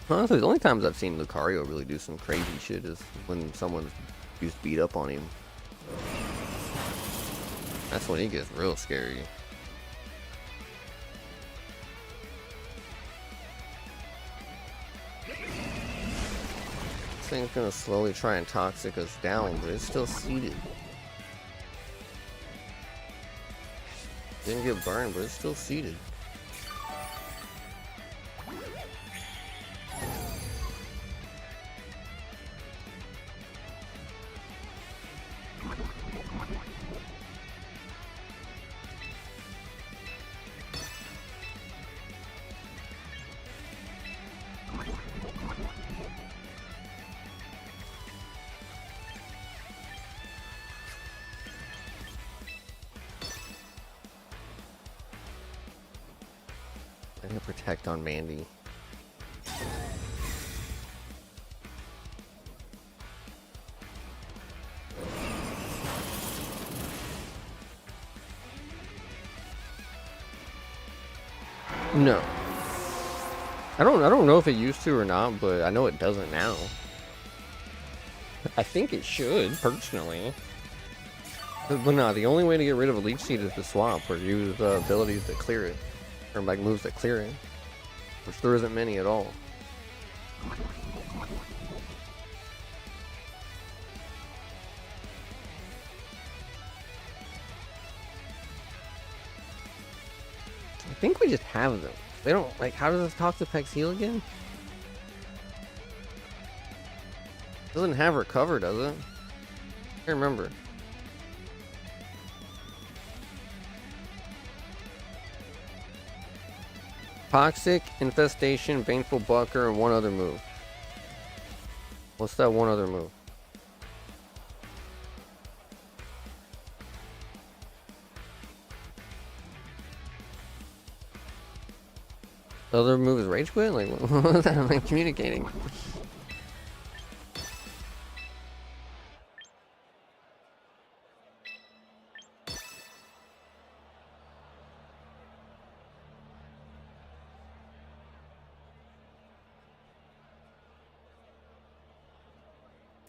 Honestly, the only times I've seen Lucario really do some crazy shit is when someone's used beat up on him. That's when he gets real scary. This thing's gonna slowly try and toxic us down, but it's still seated. Didn't get burned, but it's still seated. I need to protect on Mandy. No. I don't know if it used to or not, but I know it doesn't now. I think it should, personally. But no, the only way to get rid of a Leech Seed is to swap or use abilities that clear it. Or like moves that clear it. Which there isn't many at all. think we just have them. They don't, like, how does this Toxapex heal again? Doesn't have recover, does it? I can't remember. Toxic, Infestation, Baneful Bucker, and one other move. What's that one other move? The other move is Rage Quit? Like, what was that? I'm like communicating.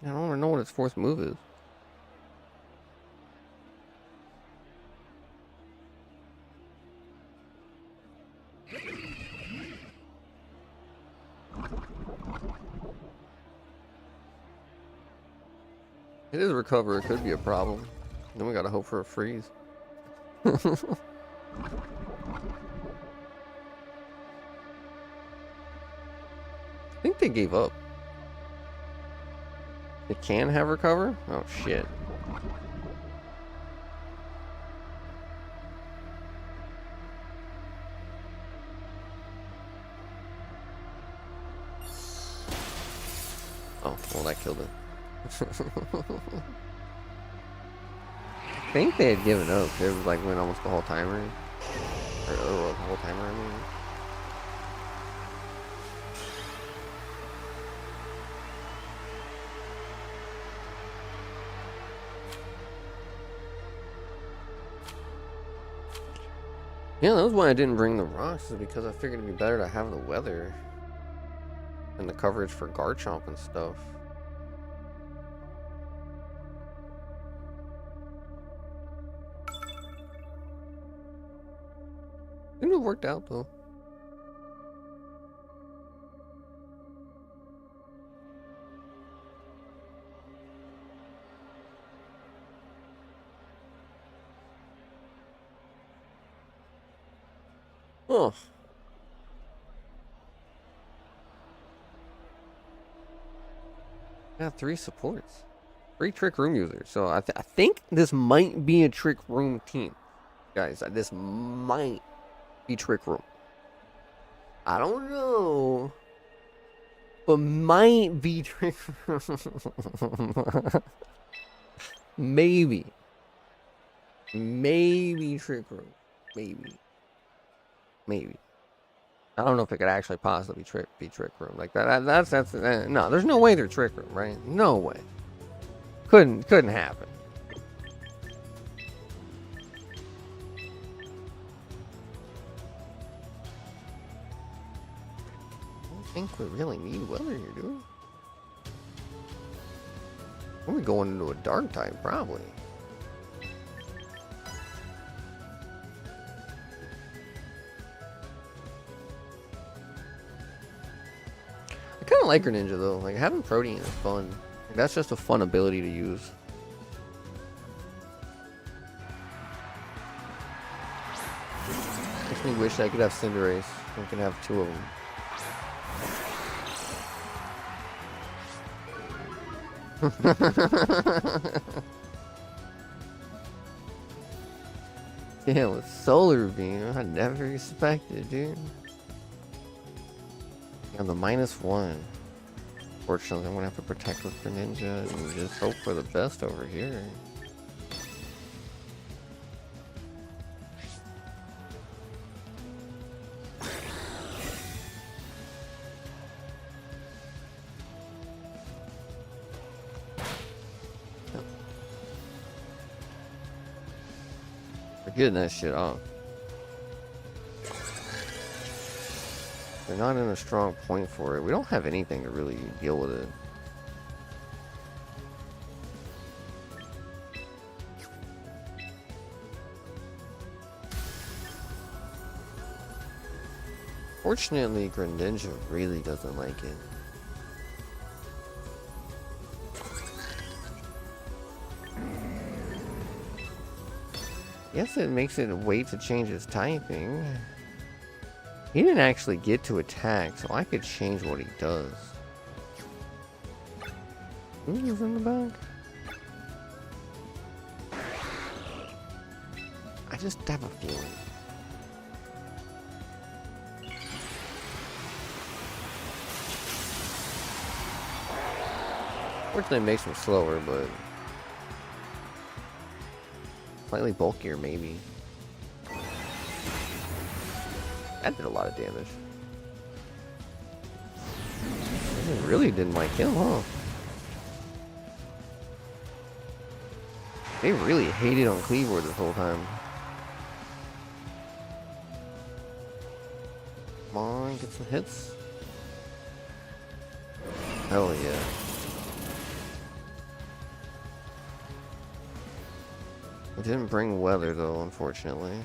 I don't even know what its fourth move is. It is recover, it could be a problem. Then we gotta hope for a freeze. I think they gave up. It can have recover? Oh shit. Oh, well that killed it. I think they had given up. It was like went almost the whole timer. Or the whole timer, I mean. Yeah, that was why I didn't bring the rocks, is because I figured it'd be better to have the weather and the coverage for Garchomp and stuff. Seemed to have worked out though. Oh. Got 3 supports. 3 Trick Room users. So I think this might be a Trick Room team. Guys, this might be Trick Room. I don't know. But might be Trick Room. Maybe. Maybe Trick Room. Maybe. I don't know if it could actually possibly be Trick Room. Like that's no, there's no way they're Trick Room, right? No way. Couldn't happen. I don't think we really need weather here, do we? We're going into a dark type, probably. I kind of like Greninja though. Like having Protein is fun. Like, that's just a fun ability to use. Makes me wish I could have Cinderace. I can have 2 of them. Yeah, with Solar Beam, I never expected, dude. On the -1. Fortunately, I'm gonna have to protect with Greninja and just hope for the best over here. We're getting that shit off. They're not in a strong point for it. We don't have anything to really deal with it. Fortunately, Greninja really doesn't like it. Yes, it makes it wait to change its typing. He didn't actually get to attack, so I could change what he does. Who's in the back? I just have a feeling. Fortunately, it makes him slower, but slightly bulkier, maybe. That did a lot of damage. It really didn't like him, huh? They really hated on Cleavor this whole time. Come on, get some hits. Hell yeah. It didn't bring weather though, unfortunately.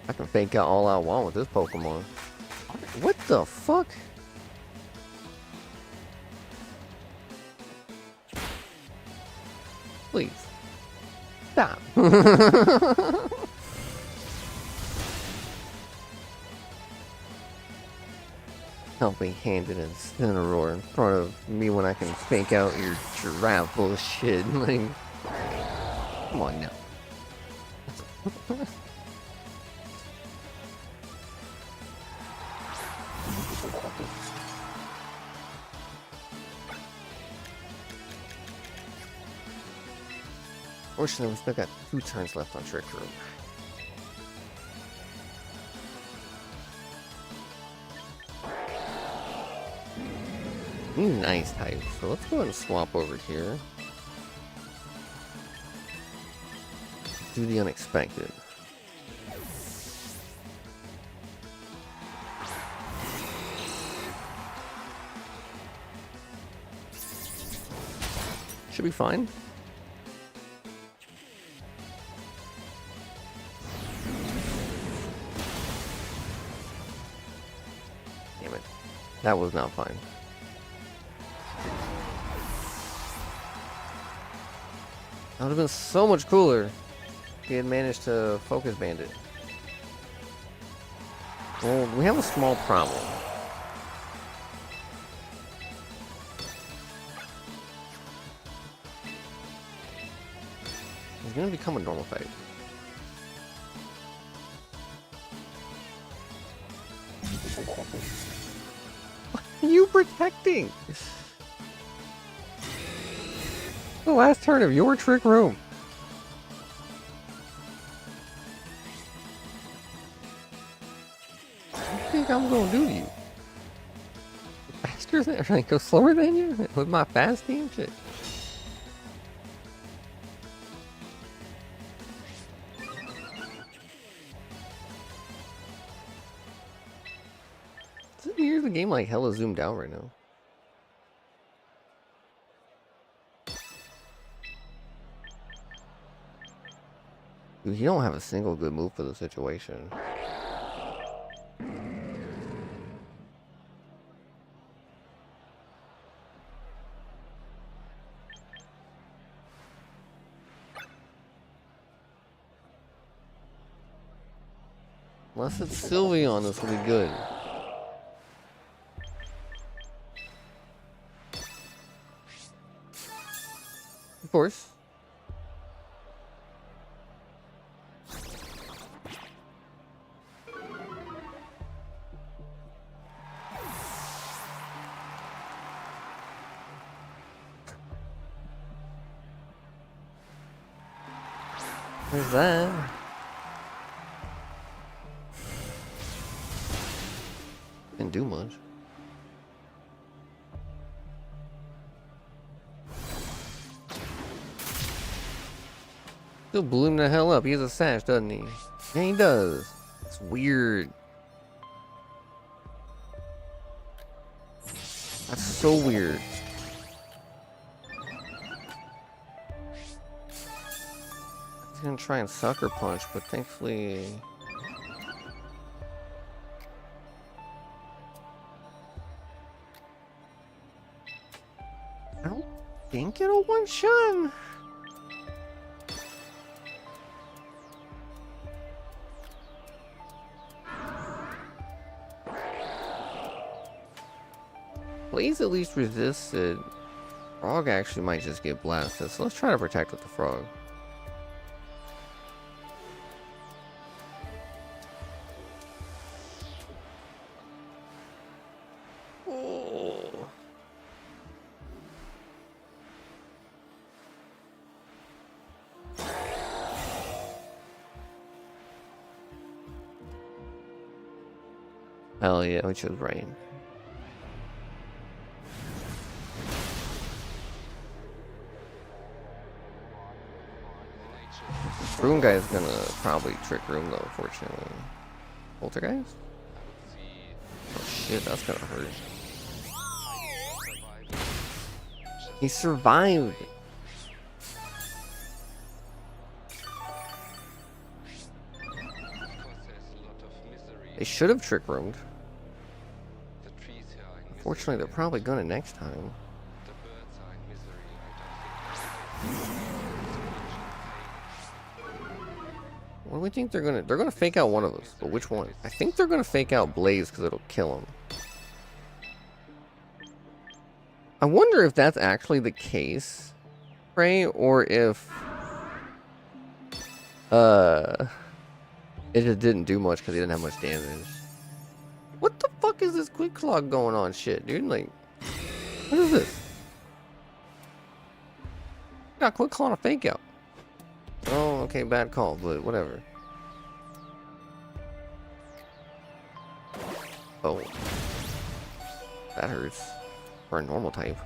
I can fake out all I want with this Pokemon. What the fuck? Please. Stop. Helping handed Incineroar in front of me when I can fake out your giraffe bullshit. Like, come on now. Fortunately, we still got 2 turns left on Trick Room. Nice type. So let's go ahead and swap over here. Do the unexpected. Should be fine. Damn it. That was not fine. That would have been so much cooler if he had managed to focus Bandit. Well, we have a small problem. He's gonna become a normal type. What are you protecting? The last turn of your Trick Room. What do you think I'm gonna do to you? Faster than, or like go slower than you with my fast team shit. Here's the game like hella zoomed out right now. Dude, you don't have a single good move for the situation. Unless it's Sylveon, this will be good. Of course. There's that. Didn't do much. Still blew him the hell up. He has a sash, doesn't he? Yeah, he does. It's weird. That's so weird. He's gonna gonna try and sucker punch, but thankfully. I don't think it'll one shot. Blaze at least resisted. Frog actually might just get blasted, so let's try to protect with the frog. Oh. Hell yeah, we chose rain. Rune guy is gonna probably trick Rune though, unfortunately. Poltergeist? Oh shit, that's gonna hurt. He survived! They should have trick Runed. Unfortunately, they're probably gonna next time. What do we think they're gonna? They're gonna fake out one of us, but which one? I think they're gonna fake out Blaze because it'll kill him. I wonder if that's actually the case, Ray, or if it just didn't do much because he didn't have much damage. What the fuck is this quick clock going on shit, dude? Like, what is this? Got quick claw on a fake out. Oh, okay, bad call, but whatever. Oh. That hurts. For a normal type.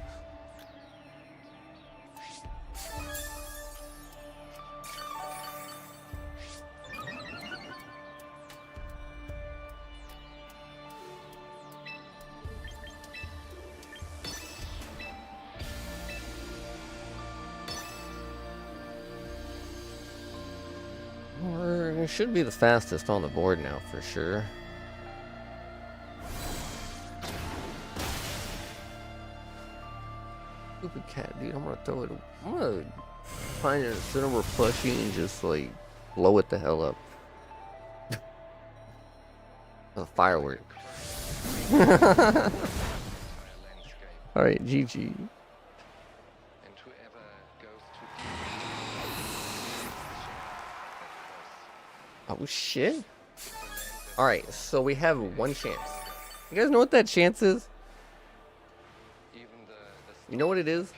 It should be the fastest on the board now, for sure. Stupid cat, dude. I'm gonna throw it. I'm gonna find a cinema plushie and just, like, blow it the hell up. A firework. Alright, GG. Oh shit. Alright, so we have one chance. You guys know what that chance is? You know what it is?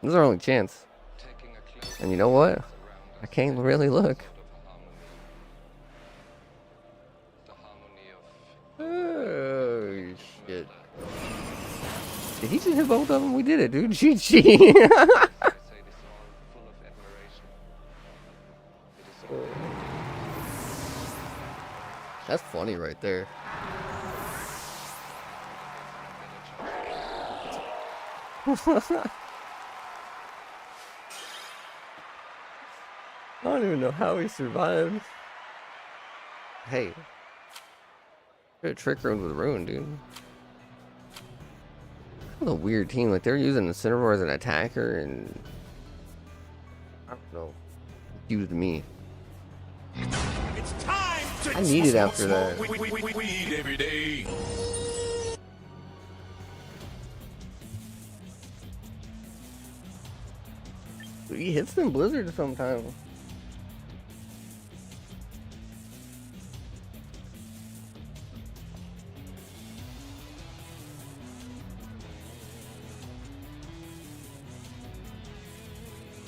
This is our only chance. And you know what? I can't really look. Oh shit. Did he just hit both of them? We did it, dude. GG. That's funny right there. I don't even know how he survived. Hey. Good trick Rune with Rune, dude. What a weird team. Like, they're using the Incineroar as an attacker and... I don't know. Used me. It's time to I need it after that. weed every day. He hits them blizzards sometimes.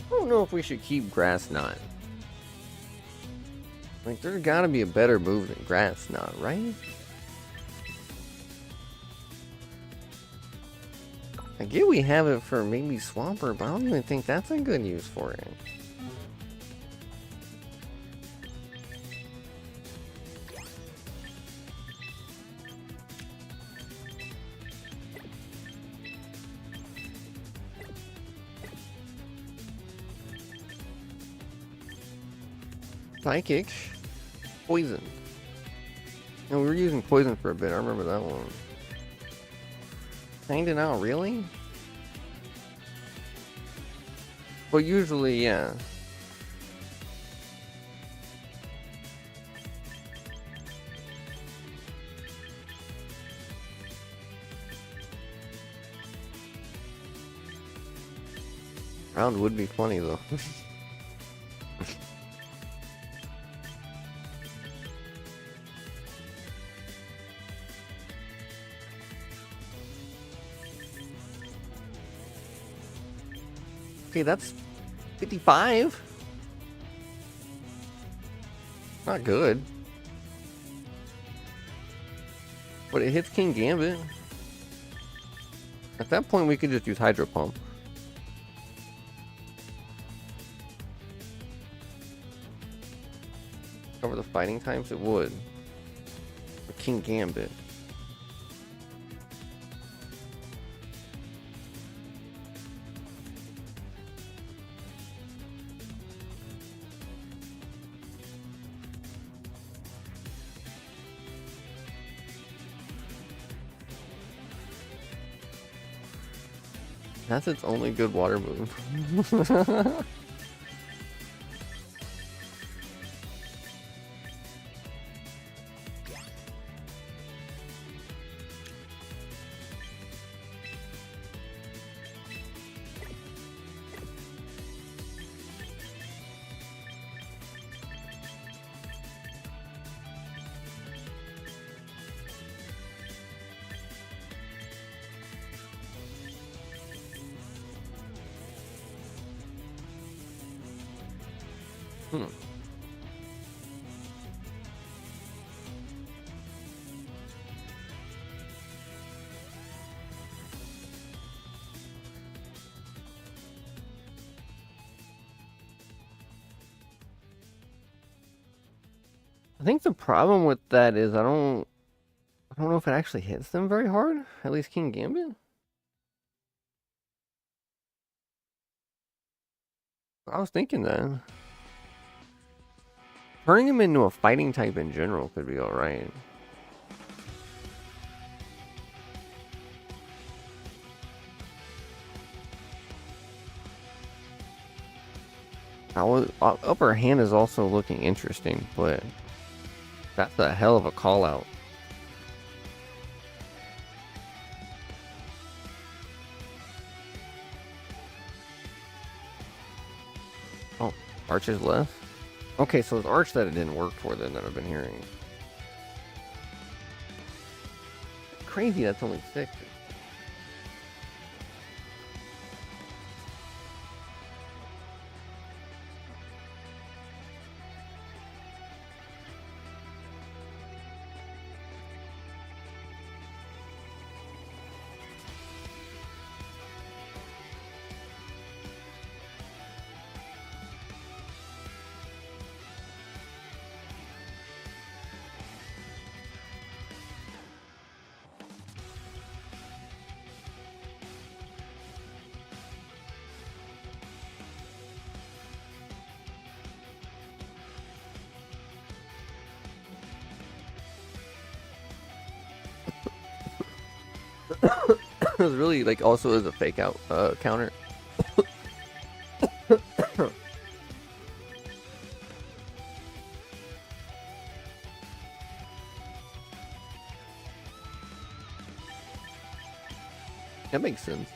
I don't know if we should keep Grass Knot. Like, there's gotta be a better move than Grass Knot, right? I get we have it for maybe Swampert, but I don't even think that's a good use for it. Psychic. Poison. No, we were using poison for a bit. I remember that one. Kinda now, really? Well, usually, yeah. Round would be funny though. Okay, that's 55. Not good. But it hits King Gambit. At that point, we could just use Hydro Pump. Cover the fighting types, it would. For King Gambit. That's its only good water move. I think the problem with that is I don't know if it actually hits them very hard. At least King Gambit. I was thinking that. Turning him into a fighting type in general could be alright. Upper hand is also looking interesting, but that's a hell of a call out. Oh, Arch is left? Okay, so it's Arch that it didn't work for then that I've been hearing. Crazy, that's only 6. It was really like also as a fake out counter. That makes sense.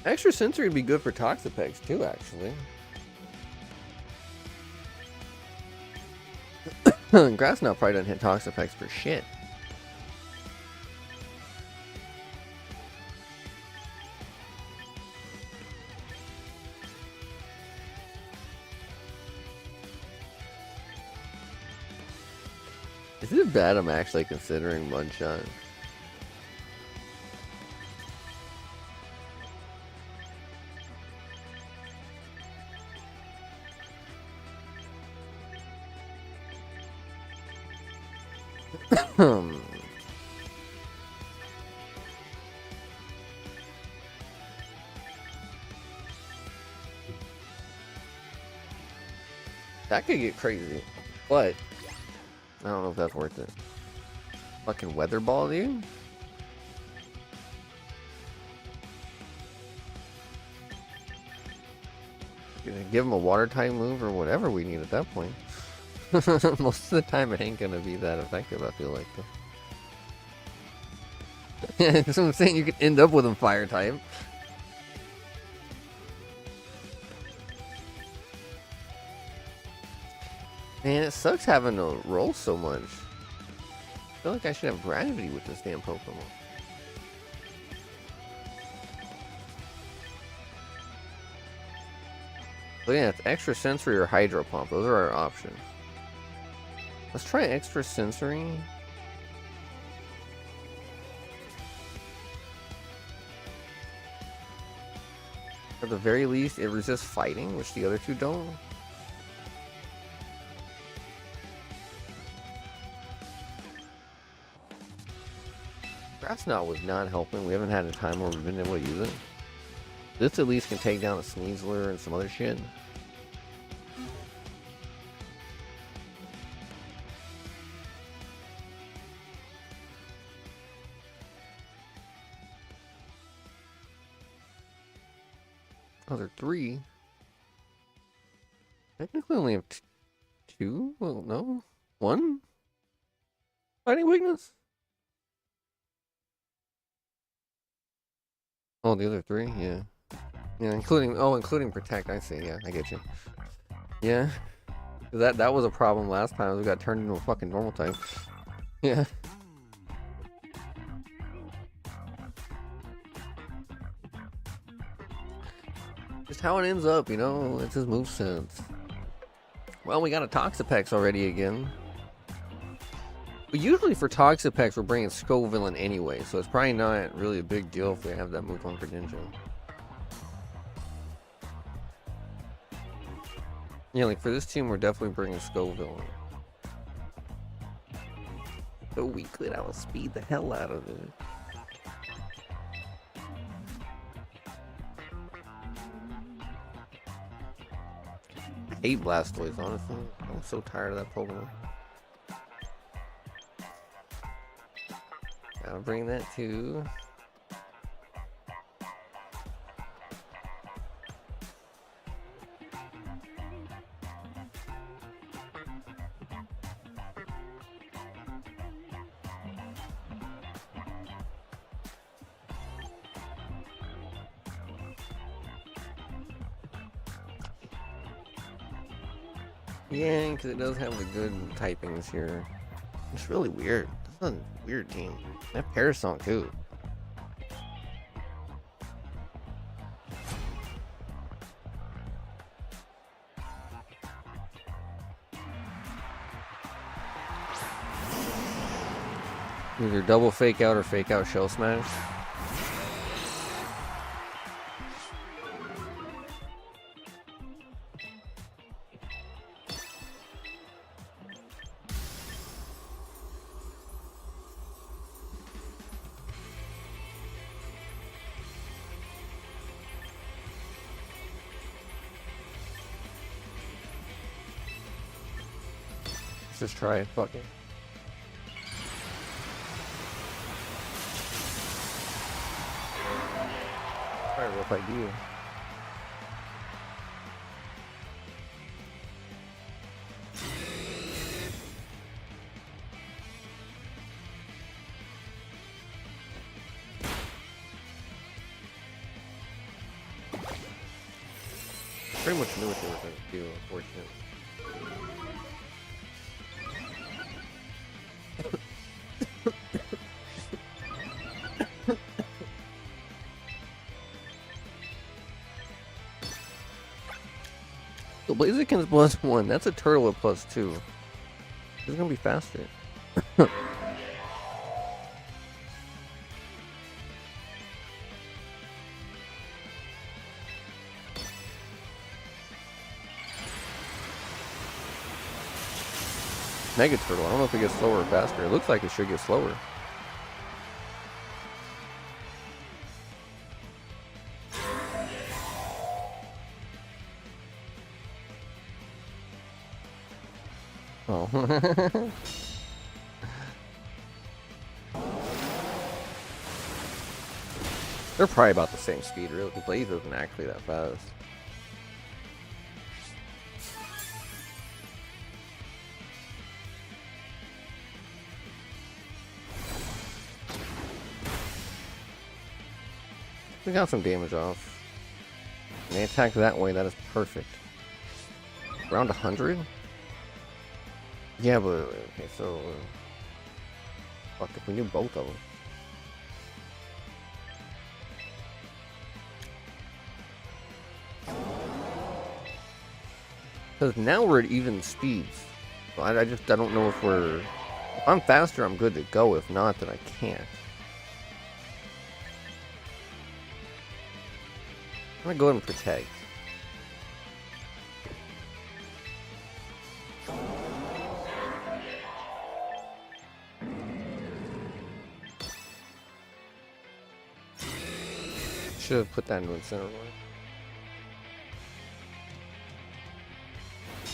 Extra sensory would be good for Toxapex too, actually. Grass Knot probably doesn't hit Toxapex for shit. Is it bad I'm actually considering one shot? That could get crazy, but I don't know if that's worth it. Fucking weather ball, dude. Gonna give him a water type move or whatever we need at that point. Most of the time it ain't gonna be that effective, I feel like. Yeah, that's what I'm saying, you could end up with him fire type. Man, it sucks having to roll so much. I feel like I should have gravity with this damn Pokemon. So yeah, it's extra sensory or hydro pump. Those are our options. Let's try extra sensory. At the very least, it resists fighting, which the other two don't. Grass Knot was not helping. We haven't had a time where we've been able to use it. This at least can take down a Sneasler and some other shit. Oh, there are 3. Technically only have 2? Well, no. 1? Fighting weakness? Oh, the other 3? Yeah. Yeah, including protect. I see. Yeah, I get you. Yeah. That was a problem last time. We got turned into a fucking normal type. Yeah. Just how it ends up, you know? It's his moveset. Well, we got a Toxapex already again. But usually for Toxapex, we're bringing Scovillain anyway, so it's probably not really a big deal if we have that move on Greninja. Yeah, like for this team, we're definitely bringing Scovillain. So we could outspeed the hell out of it. I hate Blastoise, honestly. I'm so tired of that Pokemon. I'll bring that too. Yeah, because it does have the good typings here. It's really weird. This is a weird team. I have Parasol too. Either double fake out or fake out shell smash. Let's just try it. Fuck it. Probably a rough idea. Pretty much knew what they were going to do, unfortunately. So Blaziken's +1. That's a turtle at +2. It's gonna be faster. Mega Turtle. I don't know if it gets slower or faster. It looks like it should get slower. Oh. They're probably about the same speed, really. Blaze isn't actually that fast. We got some damage off. And they attack that way, that is perfect. Around 100? Yeah, but okay, so fuck if we do both of them. Because now we're at even speeds. So I don't know if we're... If I'm faster, I'm good to go. If not, then I can't. I'm gonna go ahead and protect. Should have put that into Incineroar.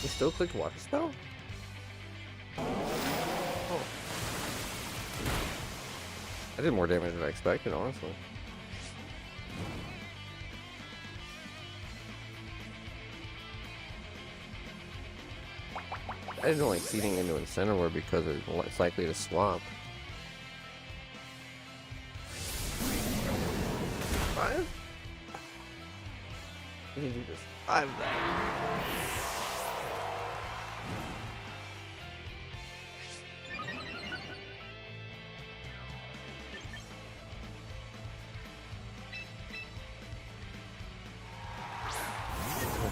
You still clicked Water Spell? Oh. I did more damage than I expected, honestly. I didn't like feeding into Incineroar because it's likely to swap. 5? We can do this. 5 that.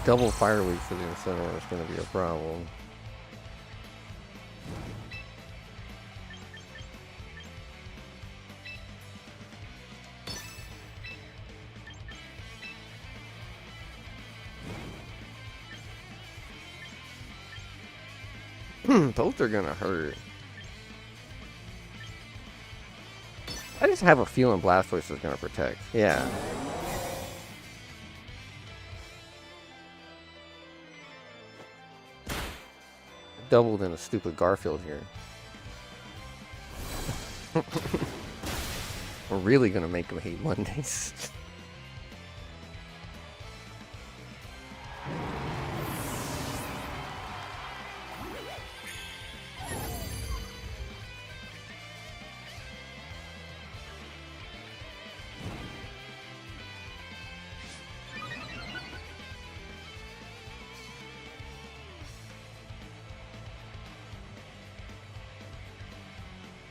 Double Fire Week for the Incineroar is going to be a problem. Both are gonna hurt. I just have a feeling Blastoise is gonna protect. Yeah. Doubled in a stupid Garfield here. We're really gonna make him hate Mondays.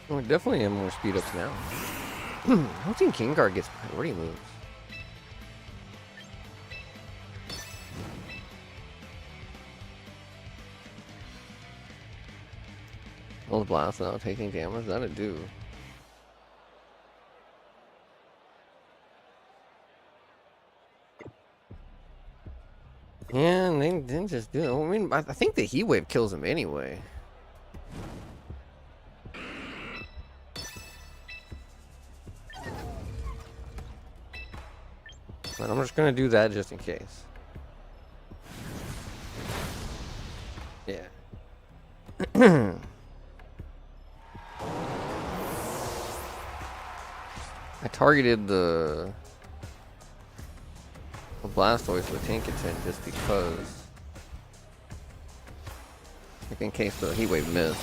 Well, definitely have more speed ups now. I don't think Gengar gets priority moves. Well, Blast now taking damage, that'd do. Yeah, and they didn't just do it. I mean, I think the Heat Wave kills him anyway. But I'm just gonna do that just in case. Yeah. I targeted the Blastoise with Tinkaton just because, like, in case the Heat Wave missed.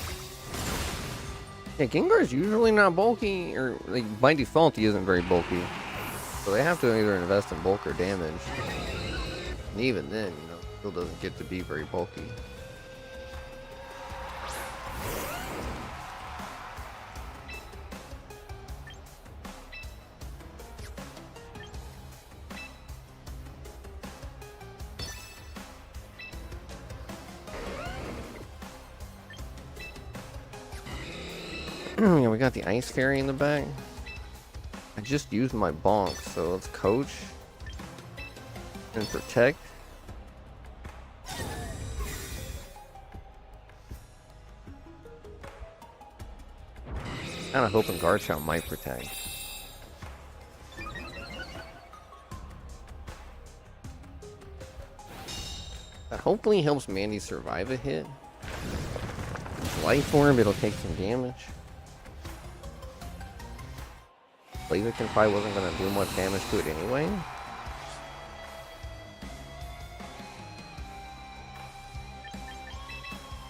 Yeah, Gengar's usually not bulky, or like by default he isn't very bulky. So they have to either invest in bulk or damage. And even then, you know, still doesn't get to be very bulky. Yeah, we got the Ice Fairy in the back. I just used my bonk, so let's coach and protect. Kinda hoping Garchomp might protect. That hopefully helps Mandy survive a hit. Life Orb, it'll take some damage. Blaziken probably wasn't gonna do much damage to it anyway.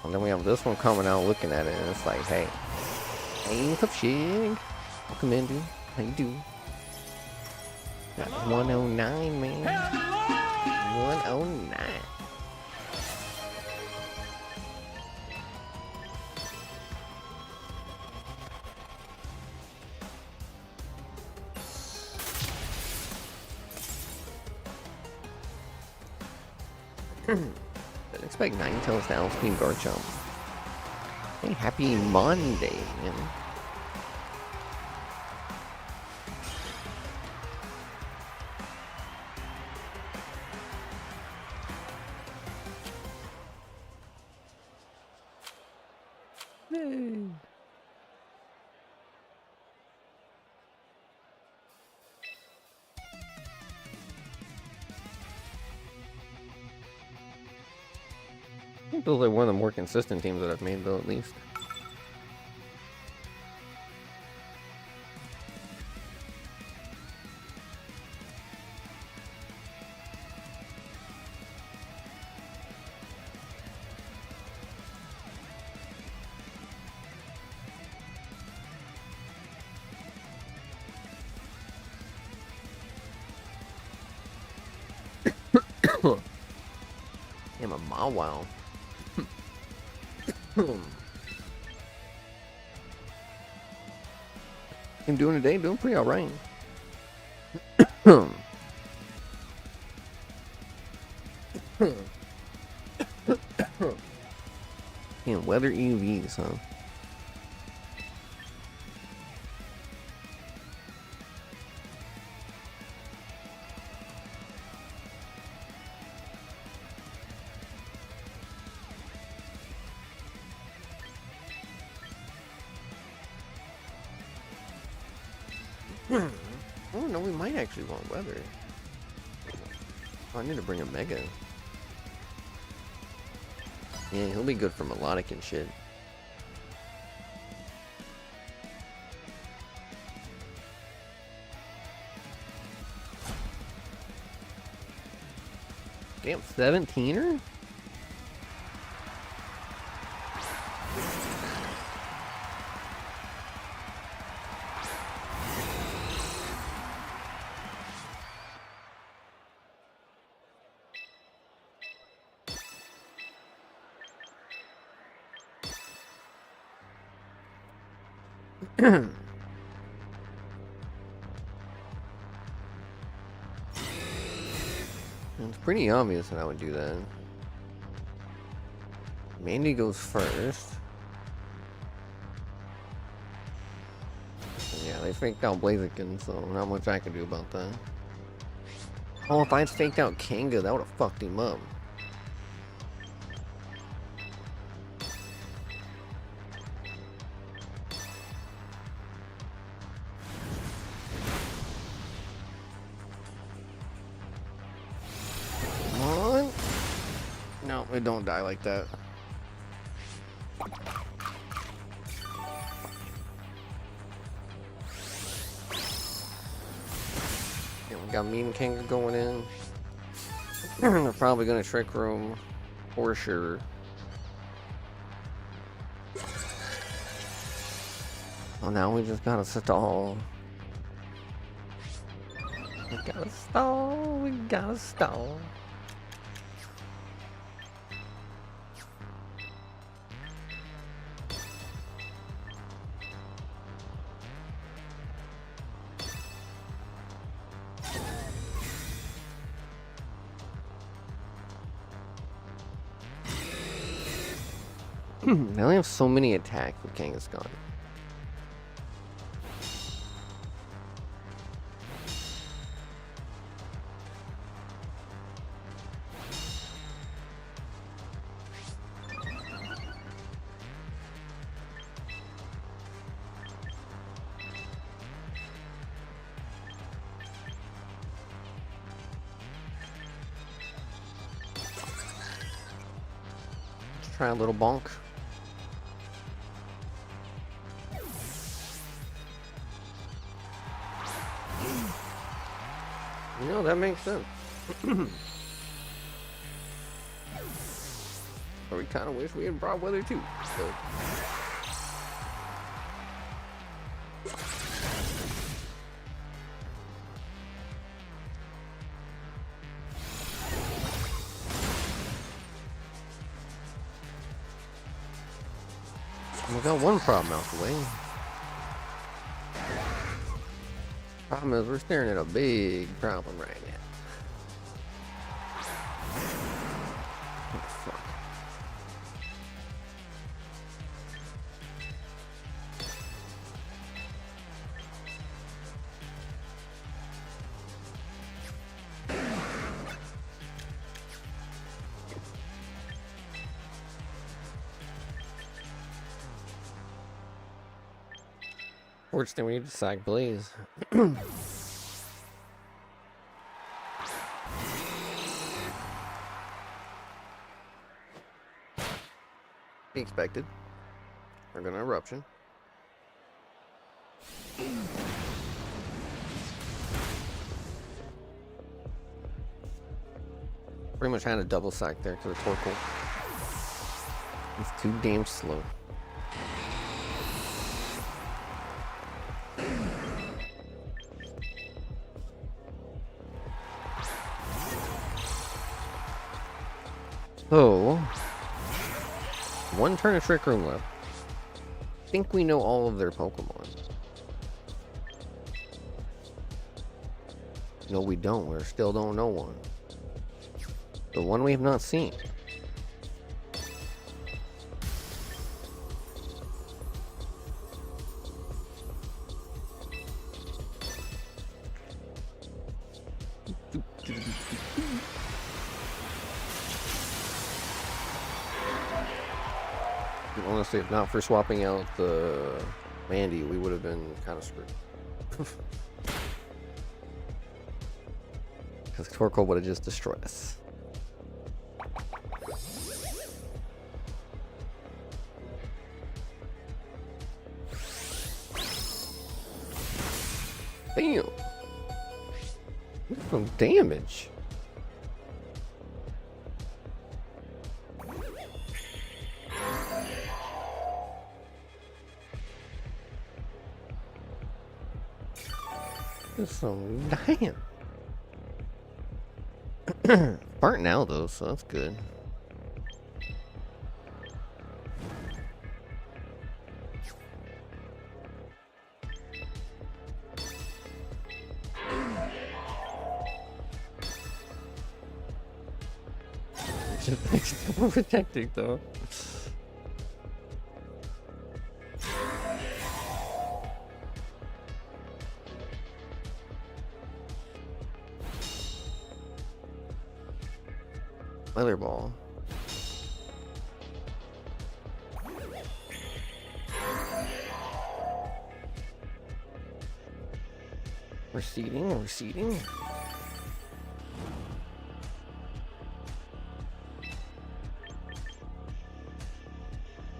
And then we have this one coming out looking at it, and it's like, hey, what's up, Shig? Welcome in, dude. How you do? Got 109, man. 109. Didn't expect Ninetales to outspeed Garchomp. Hey, happy Monday, man. Yay. I think those are one of the more consistent teams that I've made, though, at least. Damn, a Mawile. I'm doing today, doing pretty alright. Damn, weather EVs, huh? Oh no, we might actually want weather. Oh, I need to bring a Mega. Yeah, he'll be good for melodic and shit. Damn, 17er? It's pretty obvious that I would do that. Mandy goes first. Yeah, they faked out Blaziken, so not much I can do about that. Oh, if I had faked out Kanga, that would have fucked him up. No, it don't die like that. Yeah, we got Meme Kanga going in. They're probably gonna Trick Room for sure. Oh, now we just gotta stall. We gotta stall. We gotta stall. They only have so many attacks with Kangaskhan. Try a little bonk. You know, that makes sense. But we kind of wish we had brought weather too. So. We got one problem out the way. Problem is we're staring at a big problem right now. Oh, fuck. Fortunately, we need to sack Blaze. Be expected. We're gonna eruption. Pretty much had a double sack there to the Torkoal. It's too damn slow. So, one turn of Trick Room left. I think we know all of their Pokemon. No, we don't. We still don't know one. The one we have not seen. Honestly, if not for swapping out the Mandy, we would have been kind of screwed. Because Torkoal would have just destroyed us. Damn! That's some damage. Some damn. Burnt now though, so that's good. Just protecting though. Leather ball. Receding, receding.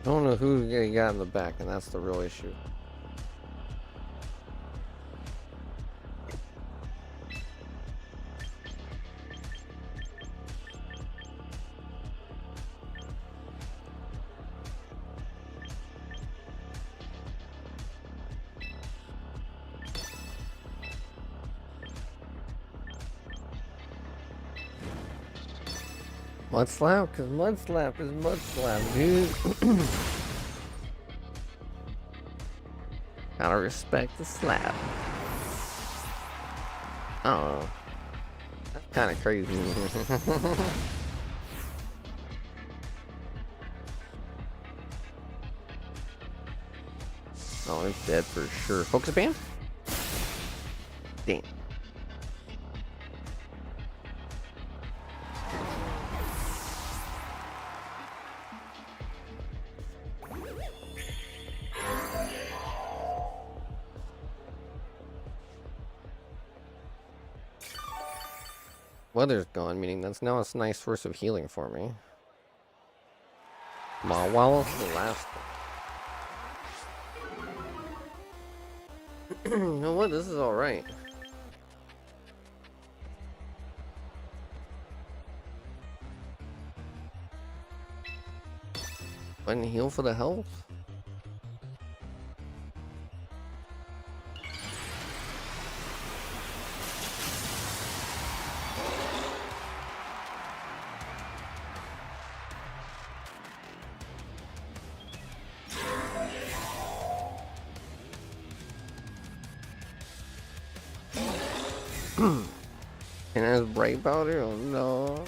Don't know who you got in the back, and that's the real issue. Mud slap, cause mud slap is mud slap, dude. Gotta respect the slap. I don't know. That's kind of crazy. Oh, it's dead for sure. Focus band? Damn. Weather's gone, meaning that's now a nice source of healing for me. Wallace the last one. You know what? This is alright. Button heal for the health? And that's bright powder? Oh no.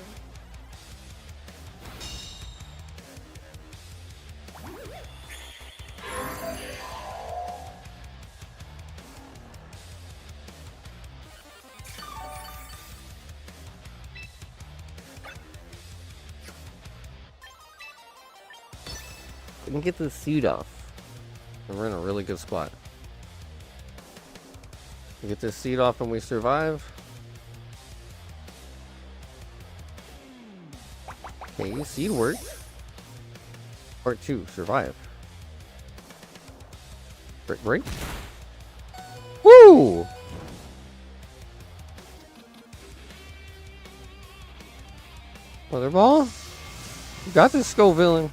We can get the suit off. And we're in a really good spot. We get this seed off and we survive. Okay, seed worked. Part 2, survive. Break. Woo! Mother ball. You got this, Skull villain.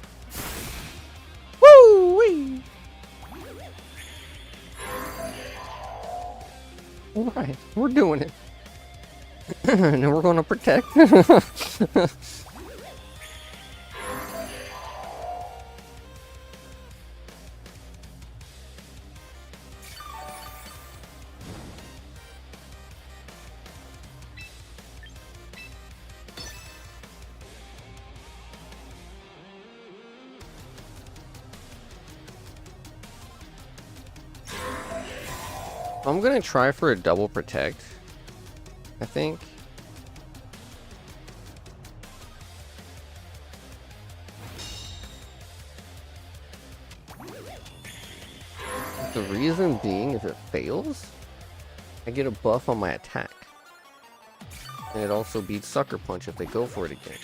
Woo wee! Alright, we're doing it. And then we're gonna protect. I'm gonna try for a double protect, I think. The reason being, if it fails, I get a buff on my attack. And it also beats Sucker Punch if they go for it again.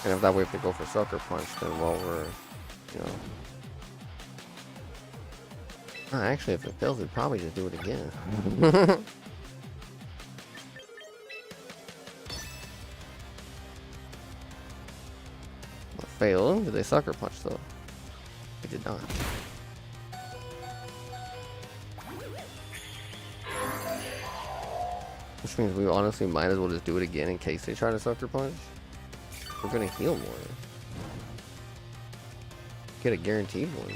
And if that way, if they go for Sucker Punch, then while we're, you know... actually, if it fails, we'd probably just do it again. Failed? Did they Sucker Punch, though? They did not. Which means we honestly might as well just do it again in case they try to Sucker Punch. We're gonna heal more. Get a guaranteed one.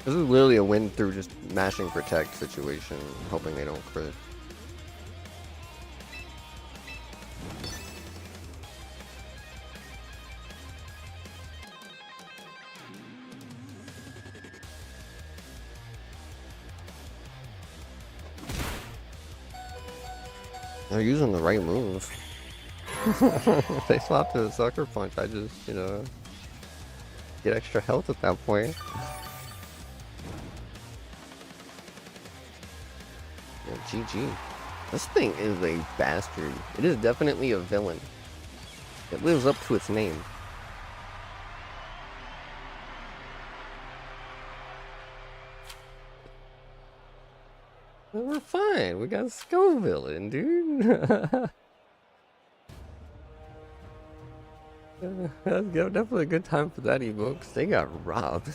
This is literally a win through just mashing protect situation, hoping they don't crit. They're using the right move. If they swap to the Sucker Punch, I just, you know, get extra health at that point. GG. This thing is a bastard. It is definitely a villain. It lives up to its name. Well, we're fine. We got Skull Villain, dude. That's definitely a good time for that ebook. They got robbed.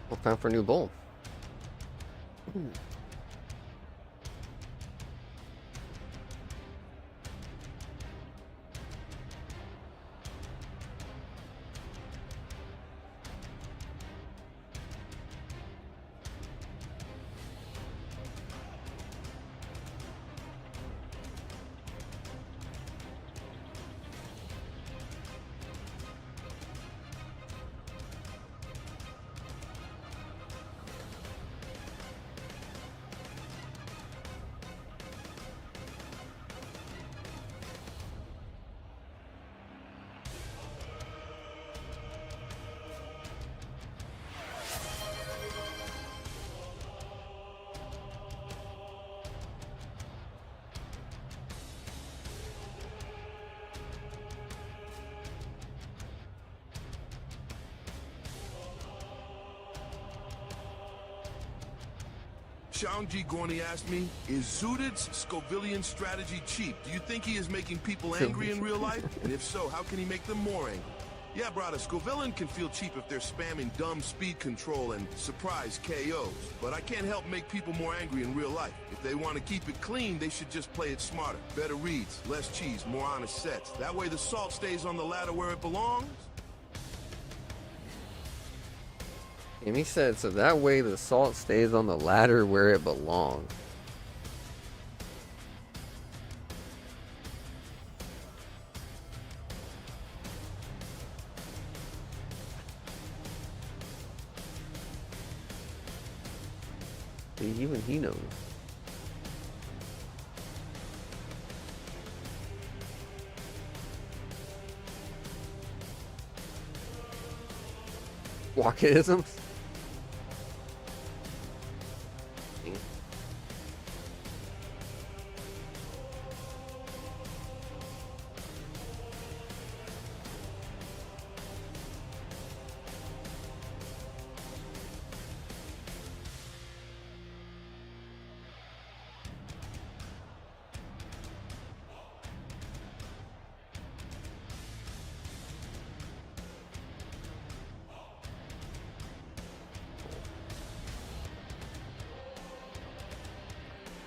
Well, time for a new bowl. Sean G. Gorney asked me, is Zooted's Scovillian strategy cheap? Do you think he is making people angry in real life? And if so, how can he make them more angry? Yeah, brother, Scovillian can feel cheap if they're spamming dumb speed control and surprise KOs. But I can't help make people more angry in real life. If they want to keep it clean, they should just play it smarter. Better reads, less cheese, more honest sets. That way the salt stays on the ladder where it belongs. And he said, so that way the salt stays on the ladder where it belongs. Even he knows. Walkisms?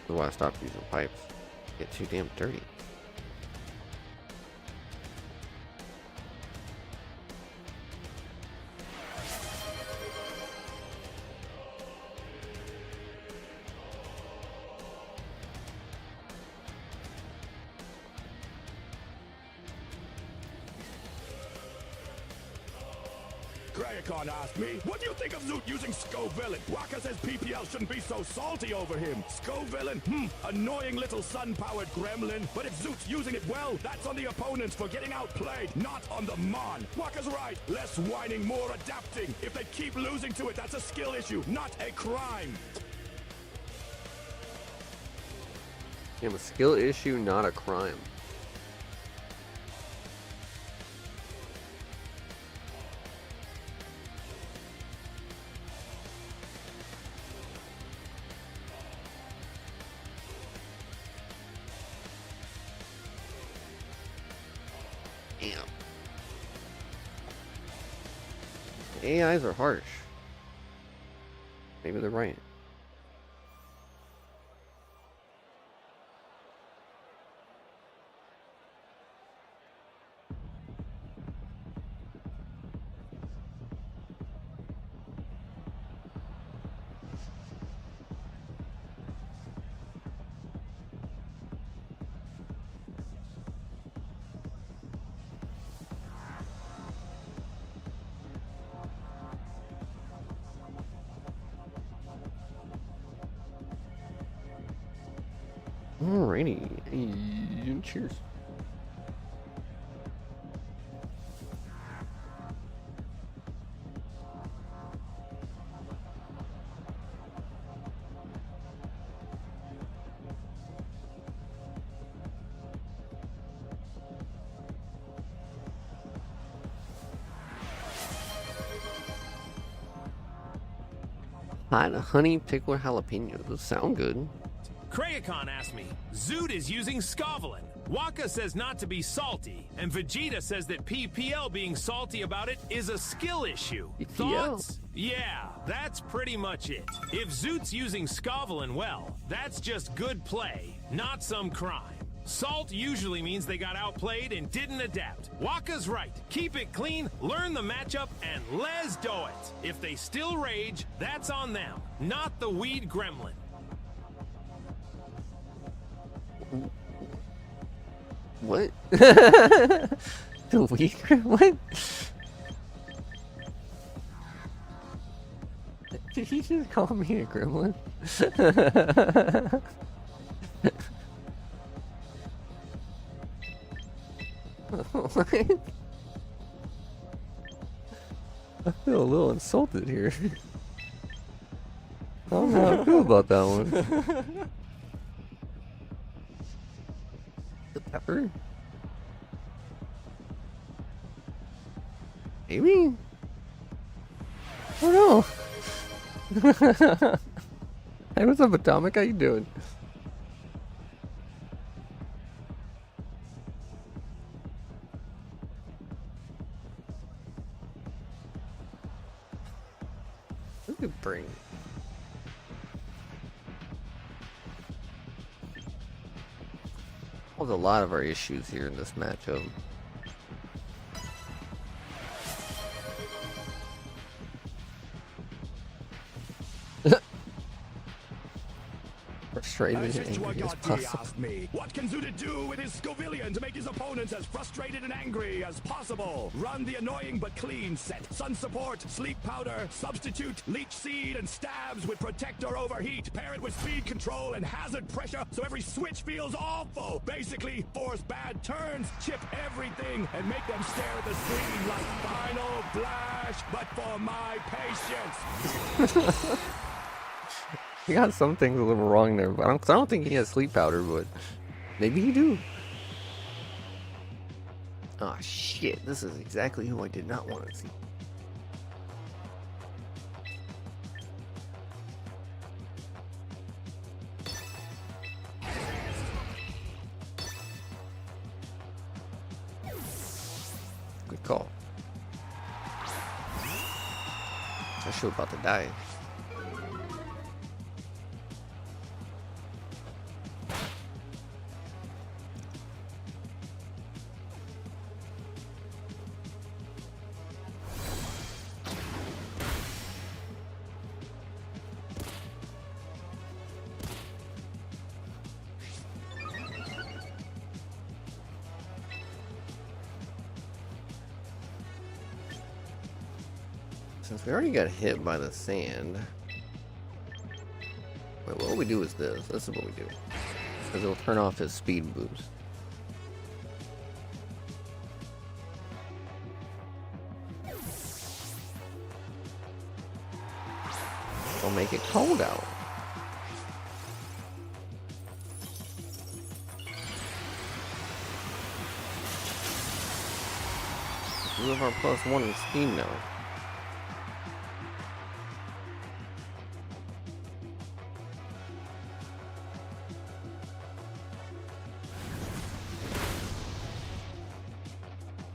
That's why I stopped using pipes. Get too damn dirty. Crayacon asked me, what do you think of Zoot using Scovillain? Waka says PPL shouldn't be so salty over him. Scovillain, annoying little sun-powered gremlin. But if Zoot's using it well, that's on the opponents for getting outplayed, not on the Mon. Waka's right. Less whining, more adapting. If they keep losing to it, that's a skill issue, not a crime. Yeah, a skill issue, not a crime. AIs are harsh. Maybe they're right. Alrighty, cheers. Hot honey pickled jalapenos. Those sound good. Crayacon asked me, Zoot is using Scovilin. Waka says not to be salty, and Vegeta says that PPL being salty about it is a skill issue. PPL? Thoughts? Yeah, that's pretty much it. If Zoot's using Scovelin well, that's just good play, not some crime. Salt usually means they got outplayed and didn't adapt. Waka's right. Keep it clean, learn the matchup, and let's do it. If they still rage, that's on them, not the weed gremlin. What? The weed? What? Did he just call me a gremlin? What? I feel a little insulted here. I don't know how I feel about that one. The pepper? Maybe? I don't know. Hey, what's up, Atomic? How you doing? We could bring. There's a lot of our issues here in this matchup. Frustrated and angry as possible. Asked me, what can Zuda do with his Scovillian to make his opponents as frustrated and angry as possible? Run the annoying but clean set. Sun support, sleep powder, substitute, leech seed, and stabs with protect or overheat. Pair it with speed control and hazard pressure so every switch feels awful. Basically, force bad turns, chip everything, and make them stare at the screen like Final Flash, but for my patience. He got some things a little wrong there, but I don't think he has sleep powder, but maybe he do. Oh shit, this is exactly who I did not want to see. Good call. I should about to die. Since we already got hit by the sand, wait, what we do is this. This is what we do. Because it'll turn off his speed boost. It'll make it cold out. We have our +1 in speed now.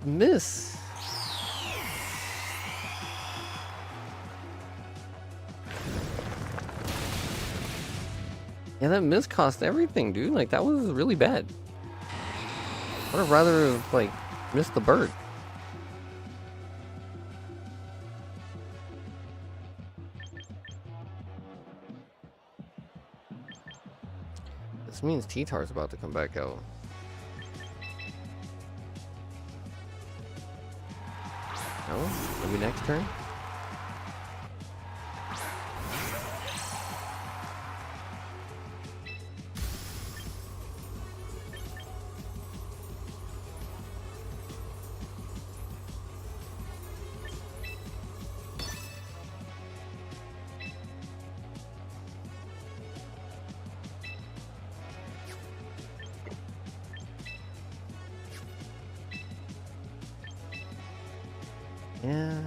Miss. Yeah, that miss cost everything, dude. Like, that was really bad. I would have rather have, like, missed the bird. This means T-Tar's about to come back out. No? Maybe next turn? Yeah.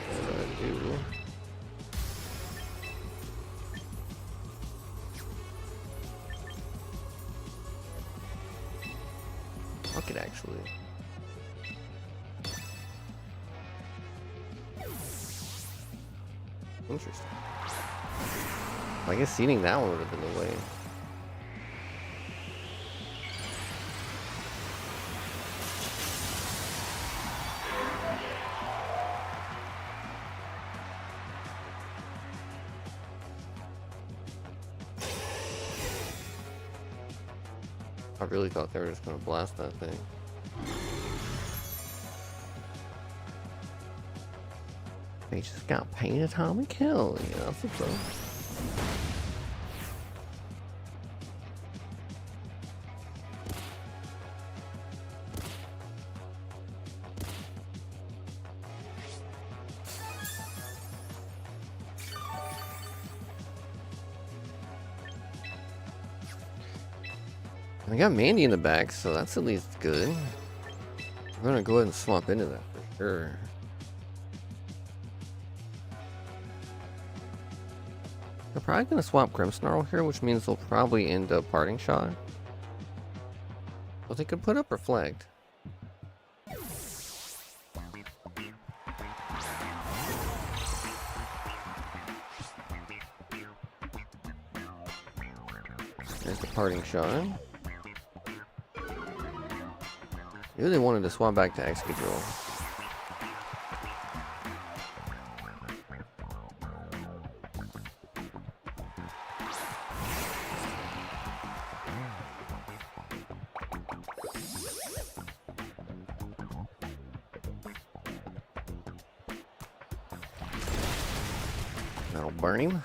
What do I do? actually. Interesting. I guess seating that one would have been the way. I really thought they were just gonna blast that thing. They just got paid atomic kill. Yeah, that's what's up. And I got Mandy in the back, so that's at least good. I'm gonna go ahead and swap into that for sure. They're probably gonna swap Grimmsnarl here, which means they'll probably end up parting shot. But they could put up Reflect. There's the parting shot. Maybe they wanted to swap back to Excadrill. That'll burn him.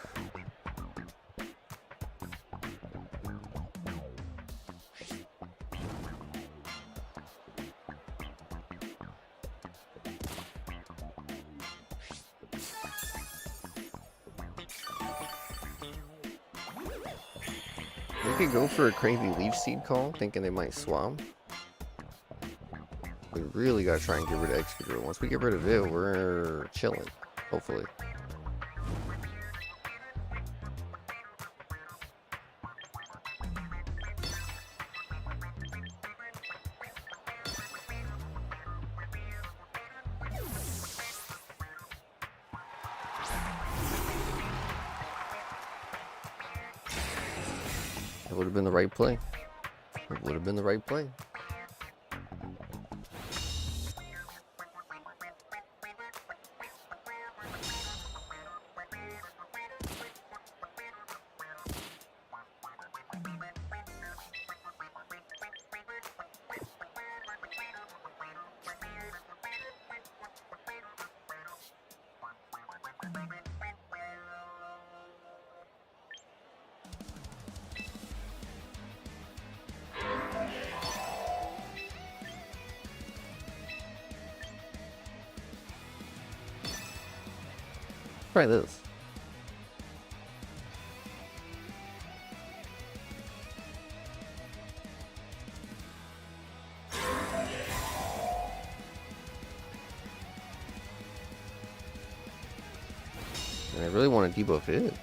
We could go for a crazy Leech Seed call, thinking they might swap. We really gotta try and get rid of Excadrill. Once we get rid of it, we're chilling, hopefully. It would have been the right play. It would have been the right play. Try this. And I really want to debuff it.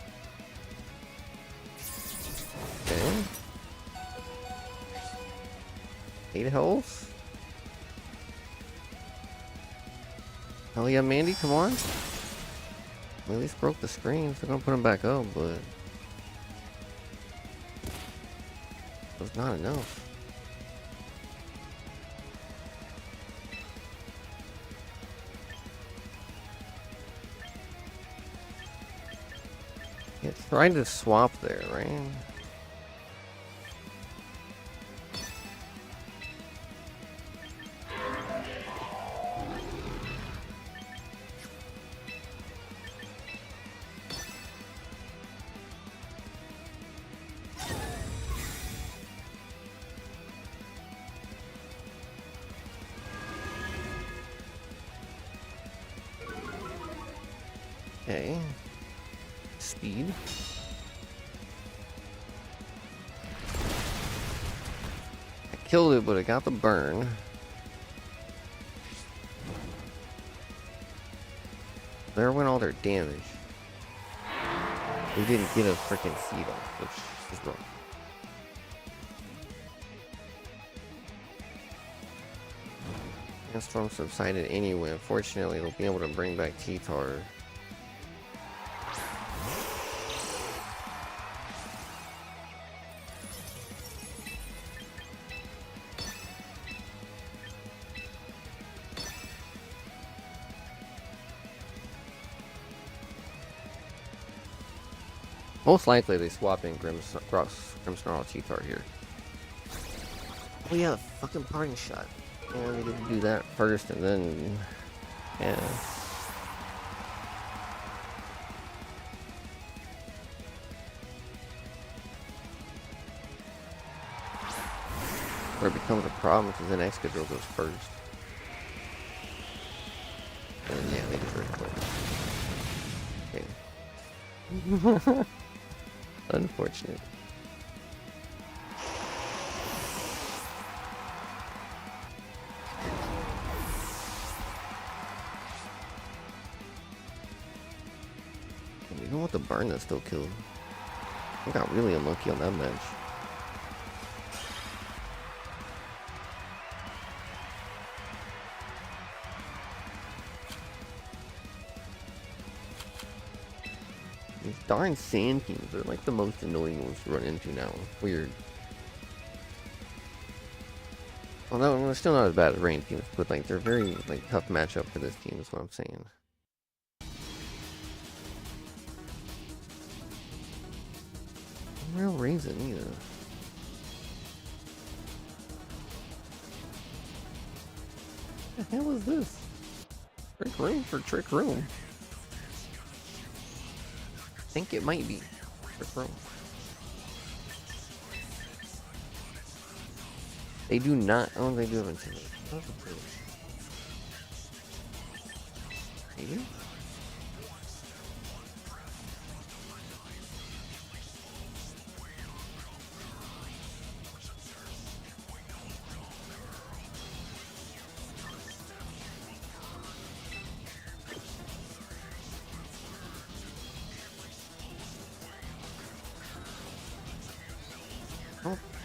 Okay. 8 health. Hell yeah, Mandy, come on. We at least broke the screen, so I'm gonna put them back up, but it was not enough. Yeah, trying to swap there, right? Okay. Speed. I killed it, but it got the burn. There went all their damage. We didn't get a freaking seed off, which is wrong. Sandstorm subsided anyway. Unfortunately, they'll be able to bring back T-Tar. Most likely they swap in Grimmsnarl T-Tar here. Oh yeah, fucking parting shot. Yeah, we get to do that first and then... Yeah. Where it becomes a problem because then Excadrill goes first. And yeah, they just really quick. Okay. Unfortunate. You don't want the burn that still killed. I got really unlucky on that match. These darn sand teams are like the most annoying ones to run into now. Weird. Well, no, they're still not as bad as rain teams, but like they're very like tough matchup for this team is what I'm saying. Real reason either. What the hell is this? Trick room for trick room. I think it might be trick room. They do not. Oh, they do have intimidate. Maybe.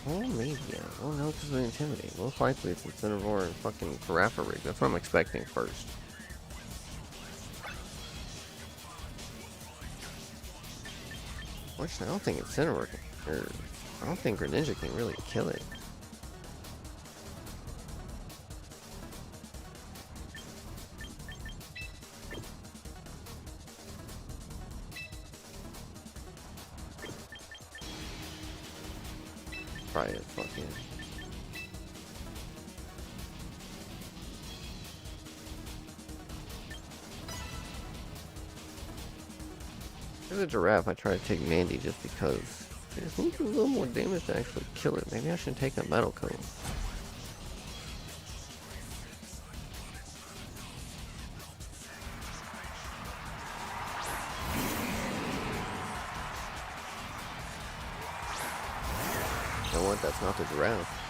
Oh, maybe, yeah. Well, no, because we intimidate. Most likely it's Incineroar and fucking Carafa Rig. That's what I'm expecting first. Actually, I don't think Incineroar can, or I don't think Greninja can really kill it. Try it, fucking. There's a giraffe. I try to take Mandy just because. I just need a little more damage to actually kill it. Maybe I should take a metal coat. You know what? That's not the giraffe.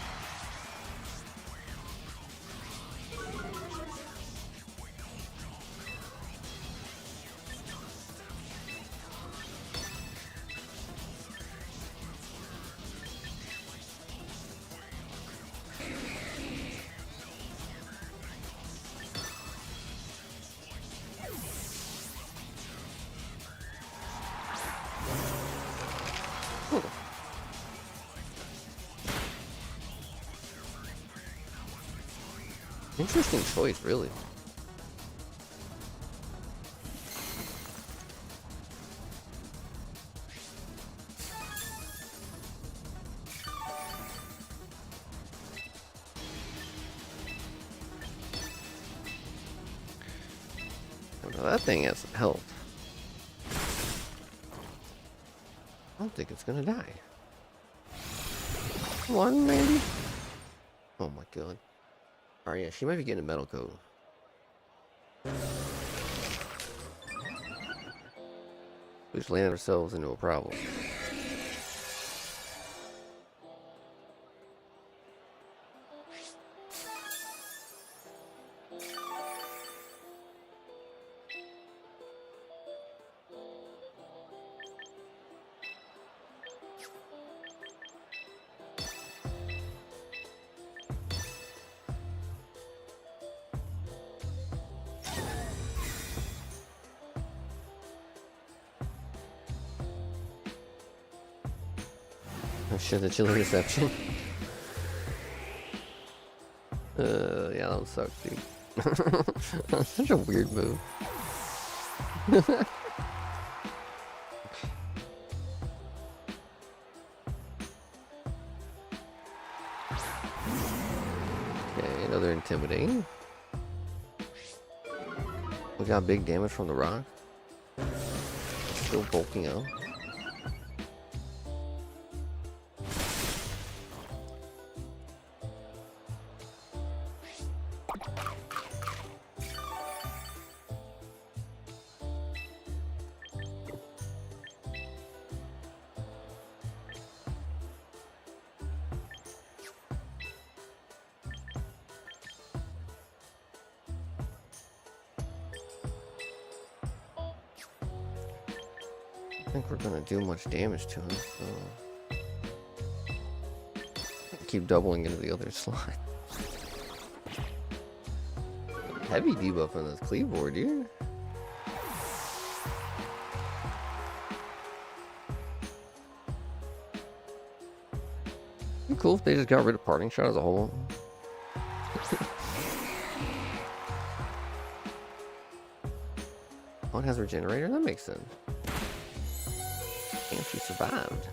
Interesting choice, really. Well, that thing has some health. I don't think it's gonna die. Come on, Mandy. Oh my god. Alright, yeah, she might be getting a metal coat. We just landed ourselves into a problem. Oh shit, the chili reception. Yeah, that would suck, dude. That's such a weird move. Okay, another intimidating. We got big damage from the rock. Still bulking out. I think we're gonna do much damage to him, so keep doubling into the other slot. Heavy debuff on this cleaveboard, dude. Be cool if they just got rid of parting shot as a whole. Oh, it has regenerator? That makes sense. Damn, she survived.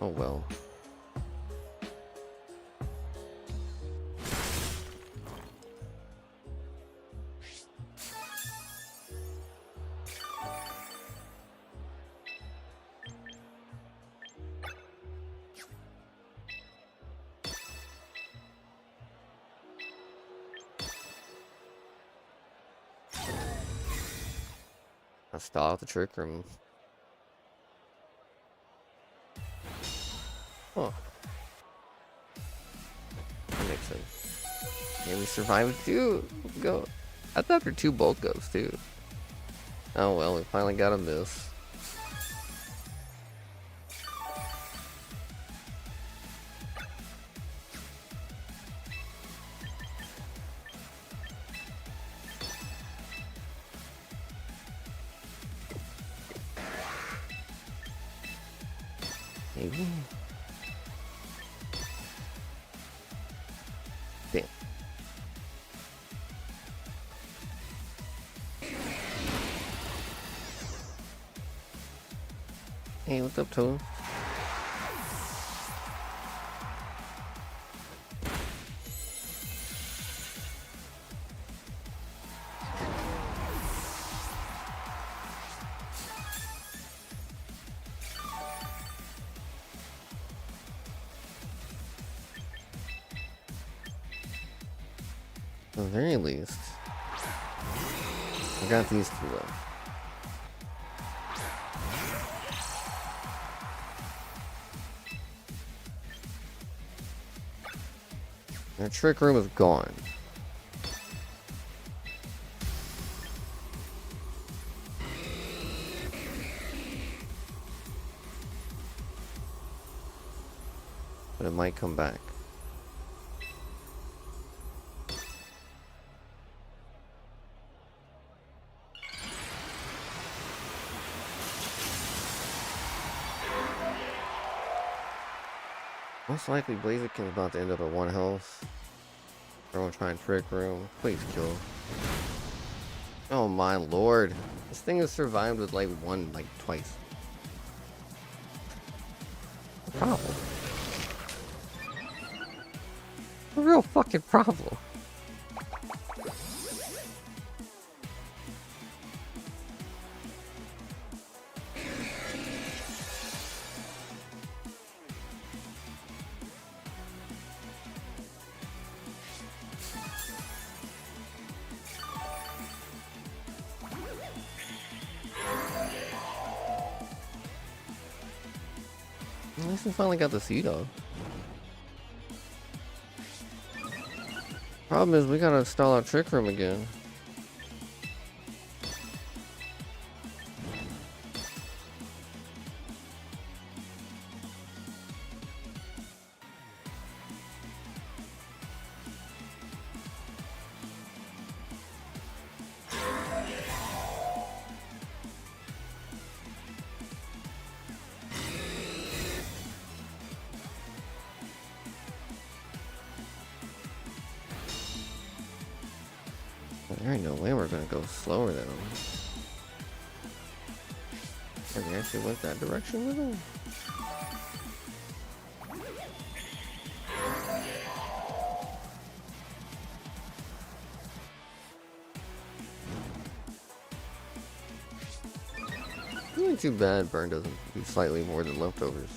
Oh well. I stall out the trick room. Huh. That makes sense. Yeah, we survived too. Let's go. That's after 2 bulk goes too. Oh well, we finally got a miss. Maybe. Damn. Hey, what's up, Toad? At the very least, I got these 2 left. Their trick room is gone. But it might come back. Most likely Blaziken's about to end up at 1 health. Everyone trying trick room. Please kill. Oh my lord. This thing has survived with like twice. Problem. A real fucking problem. At least we finally got the sea dog. Problem is we gotta stall out trick room again. There ain't no way we're gonna go slower than him. And we actually went that direction with him. Really too bad Burn doesn't do slightly more than leftovers.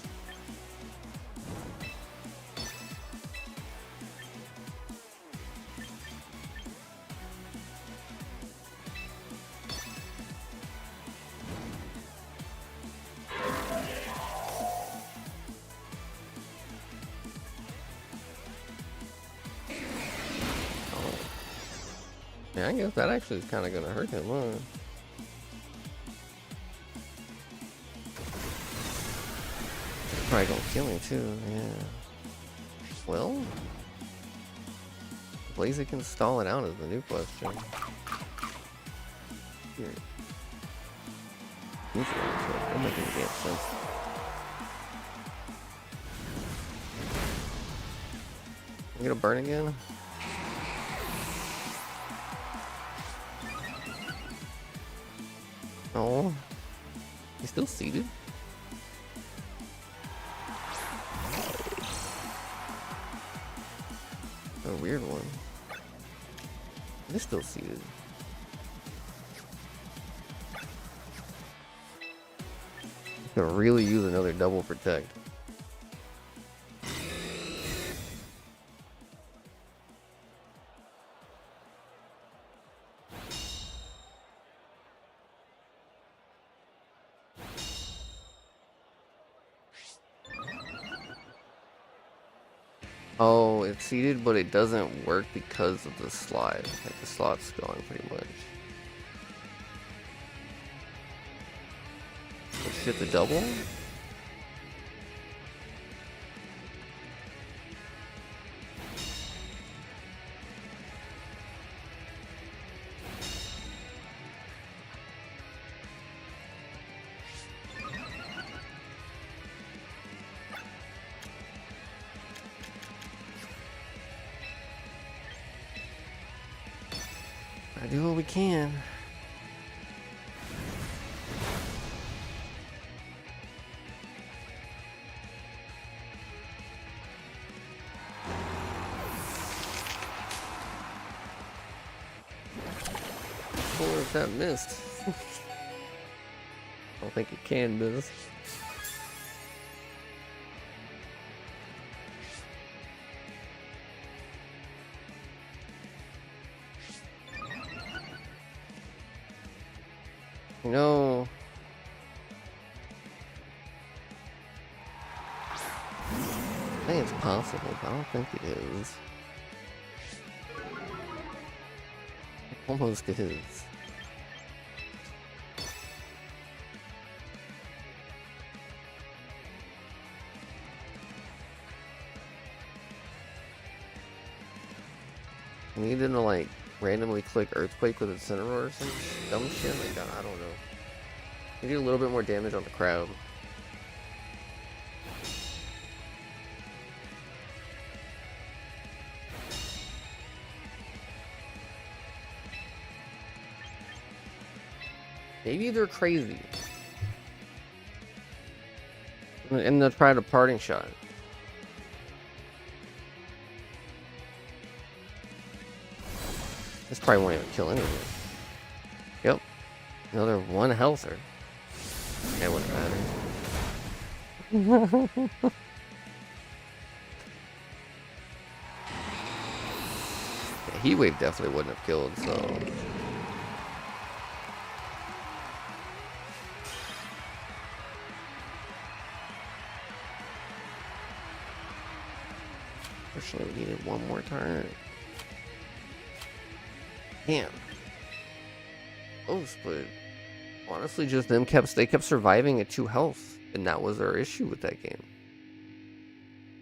Yeah, I guess that actually is kind of gonna hurt him, huh? Probably gonna kill him too, yeah. Well, Blaze can stall it out is the new question. Here. That make any damn sense. You gonna burn again? Oh, he's still seated. A weird one. He's still seated. Gonna really use another double protect. Oh, it's seated, but it doesn't work because of the slide. Like the slot's gone pretty much. Oh shit, the double? I do what we can. Or if that missed. I don't think it can miss. You know, I think it's possible, but I don't think it is. It almost is. I need to like randomly click Earthquake with Incineroar or some dumb shit like that. I don't know. You do a little bit more damage on the crowd. Maybe they're crazy. And they'll try the parting shot. This probably won't even kill anyone. Yep. Another one healther. It wouldn't matter. Yeah, Heat Wave definitely wouldn't have killed, so. Unfortunately, we needed one more turn. Damn. Close, but honestly, just them they kept surviving at 2 health, and that was our issue with that game.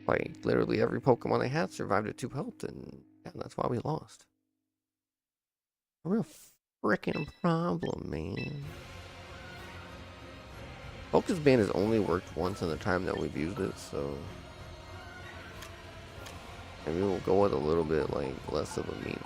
Like literally every Pokemon they had survived at 2 health, and yeah, that's why we lost. A real freaking problem, man. Focus Band has only worked once in the time that we've used it, so maybe we'll go with a little bit like less of a meme.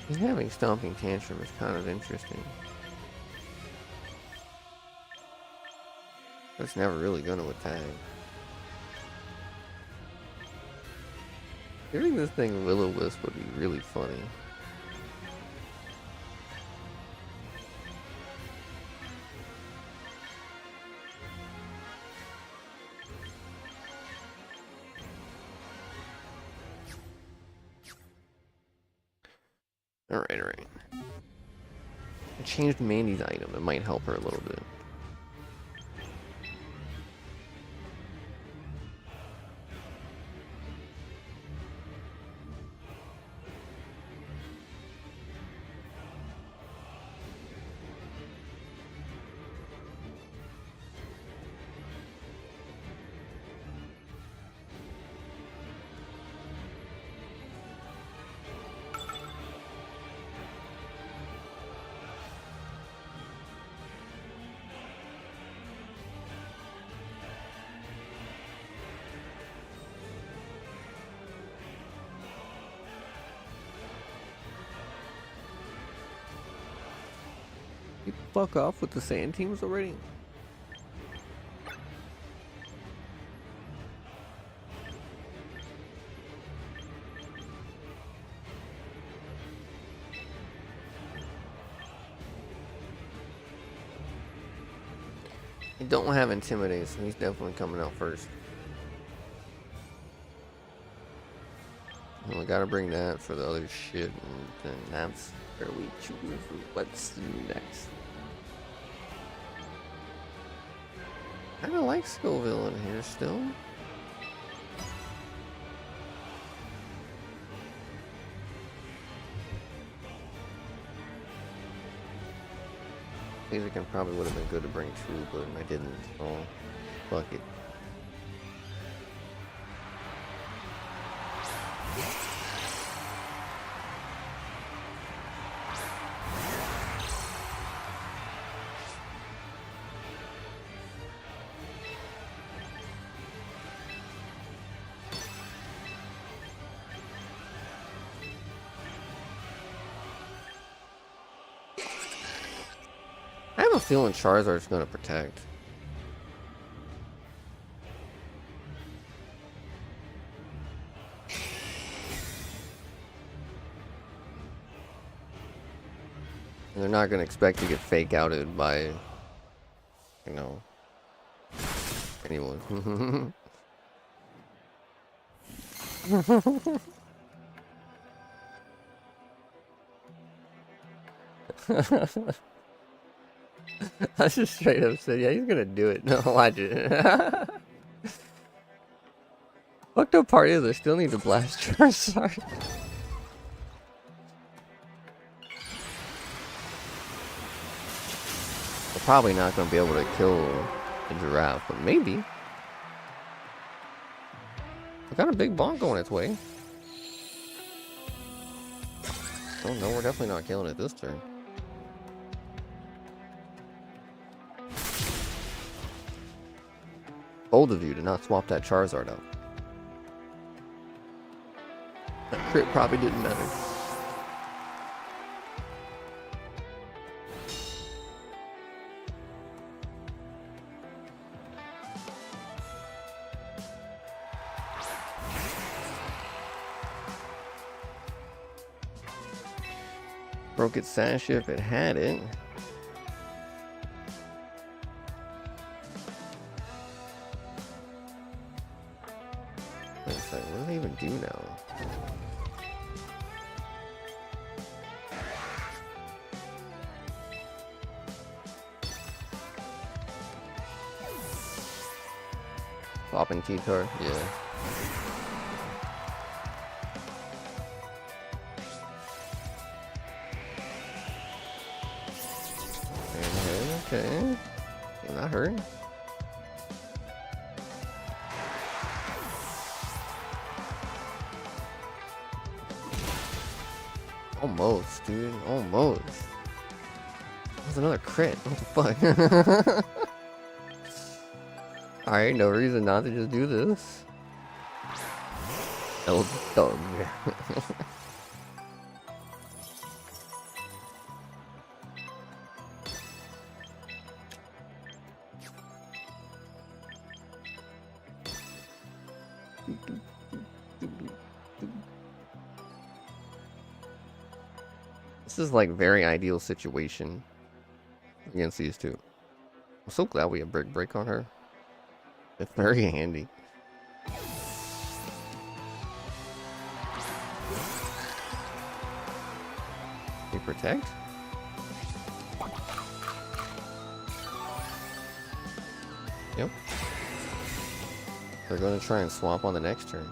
He's having stomping tantrum is kind of interesting. It's never really gonna attack. Giving this thing Will-O-Wisp would be really funny. Alright. I changed Mandy's item. It might help her a little bit. You fuck off with the sand teams already? I don't have Intimidate, so he's definitely coming out first. And we gotta bring that for the other shit, and then that's where we choose what's next. I kinda like Scoville in here still. Blaziken probably would have been good to bring too, but I didn't, so fuck it. I have a feeling Charizard's gonna protect. And they're not gonna expect to get fake outed by, you know, anyone. I just straight up said, yeah, he's gonna do it. No, watch it. Fucked up part is I still need to blast Charizard. We're probably not gonna be able to kill the giraffe, but maybe. We got a big bonk going its way. Oh no, we're definitely not killing it this turn. Bold of you to not swap that Charizard out. That crit probably didn't matter. Broke its sash if it had it. What do they even do now? Popping T-Tar? Yeah. Okay. You're not hurt. Almost, dude. Almost. That was another crit. What the fuck? Alright, no reason not to just do this. That was dumb. This is like very ideal situation against these two. I'm so glad we have break on her. It's very handy. They protect? Yep. They're going to try and swap on the next turn.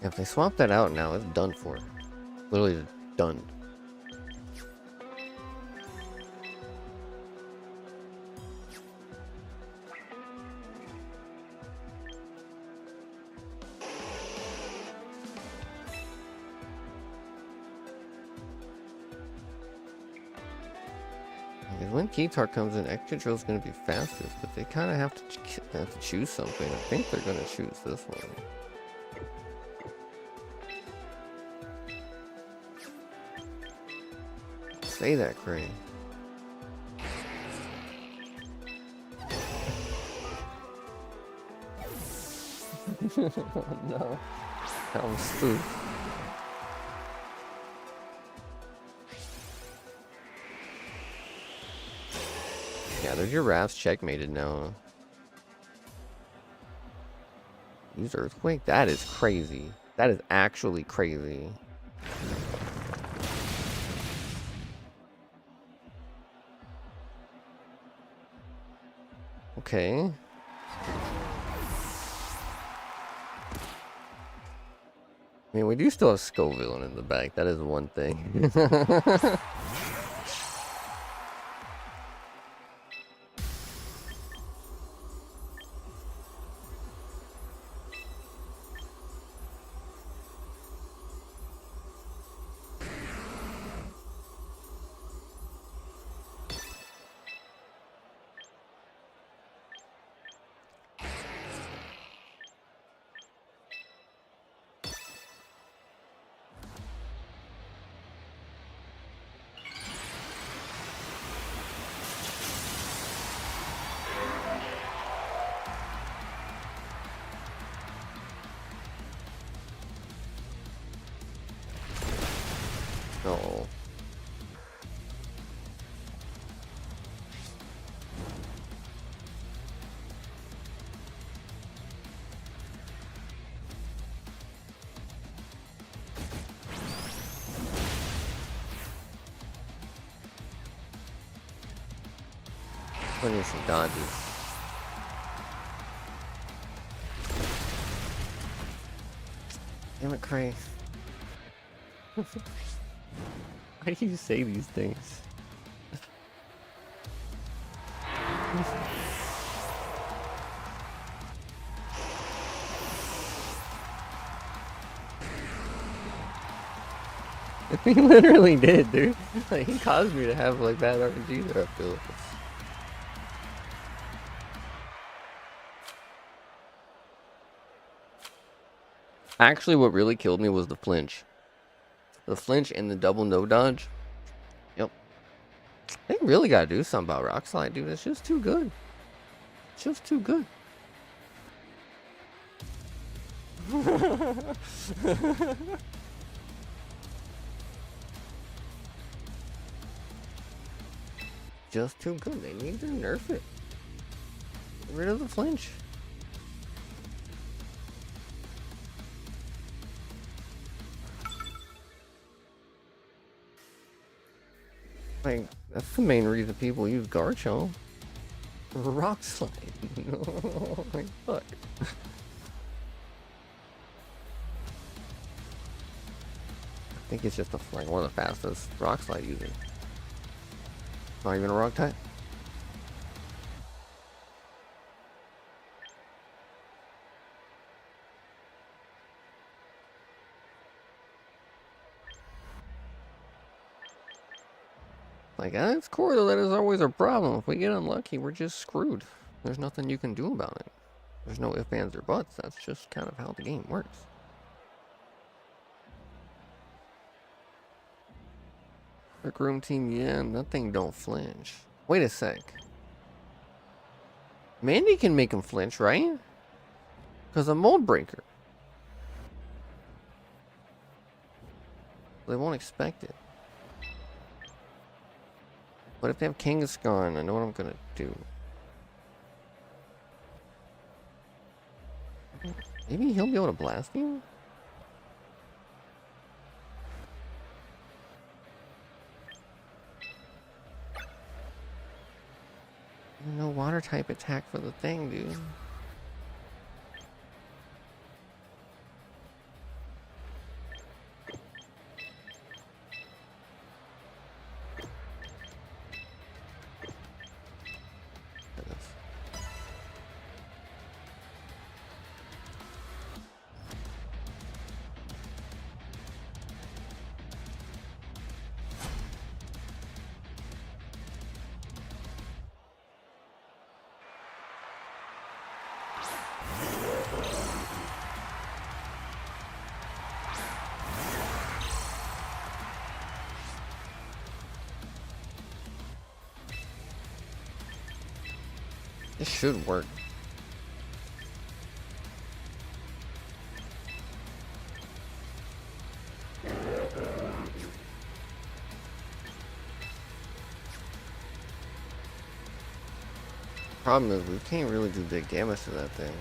If they swap that out now, it's done for. Literally done. Because when Keytar comes in, Extra Drill is going to be fastest, but they kind of have to choose something. I think they're going to choose this one. Say that, Crane. No. That was spoof. Yeah, their giraffes checkmated now. Use Earthquake? That is crazy. That is actually crazy. Okay. I mean, we do still have Scoville in the back. That is one thing. Oh. I need some dodges. Damn it, Cray. Why do you say these things? He literally did, dude. Like, he caused me to have like bad RNG there, I feel. Actually, what really killed me was the flinch. The flinch and the double no dodge. Yep. They really gotta do something about Rock Slide, dude. It's just too good. It's just too good. Just too good. They need to nerf it. Get rid of the flinch. Like, that's the main reason people use Garchomp. Rock Slide. Like, fuck. I think it's just like one of the fastest Rock Slide users. Not even a rock type. Like, at its core, though, that is always a problem. If we get unlucky, we're just screwed. There's nothing you can do about it. There's no ifs, ands, or buts. That's just kind of how the game works. Rec room team, yeah, that thing don't flinch. Wait a sec. Mandy can make him flinch, right? Because of Mold Breaker. They won't expect it. But if they have Kangaskhan, I know what I'm gonna do. Maybe he'll be able to blast you? No water type attack for the thing, dude. This should work. Problem is, we can't really do big damage to that thing.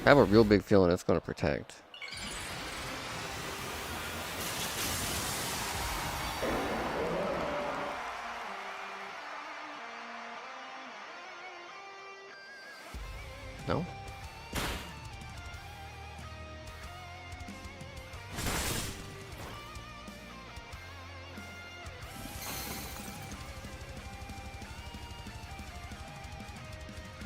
I have a real big feeling it's going to protect. No?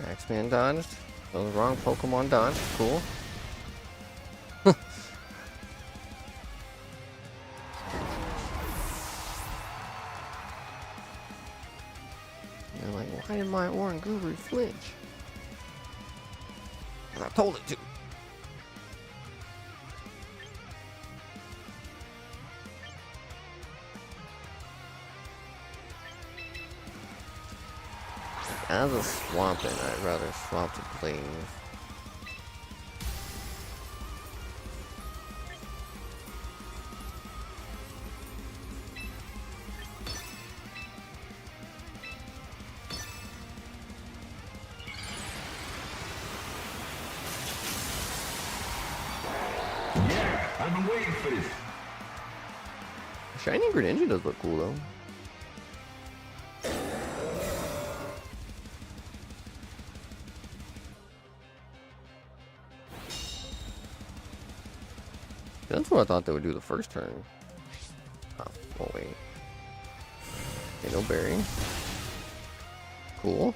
X-Man dodged. That was wrong Pokemon dodge. Cool. You're like, why did my Oranguru flinch? I told it to. As a Swampin, I'd rather swap to Blaze. I've been waiting for this. Shiny Greninja does look cool though. That's what I thought they would do the first turn. Oh wait. Okay, no berry. Cool.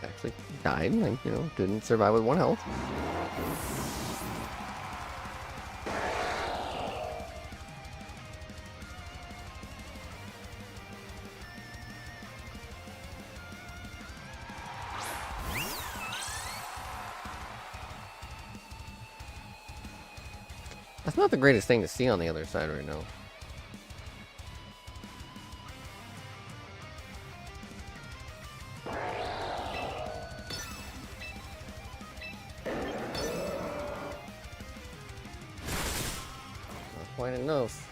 Actually died, like, you know, didn't survive with 1 health. That's not the greatest thing to see on the other side right now. Not quite enough.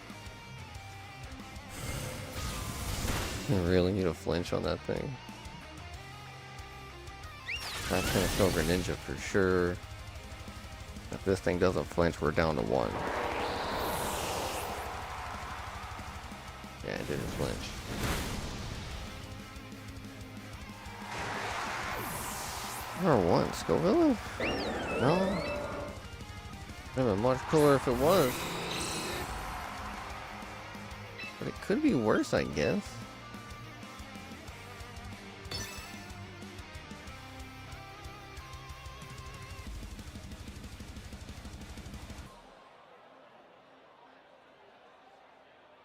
I really need a flinch on that thing. That's gonna kill Greninja for sure. If this thing doesn't flinch, we're down to 1. Yeah, it didn't flinch. Or 1, Scoville? No. Would have been much cooler if it was. But it could be worse, I guess.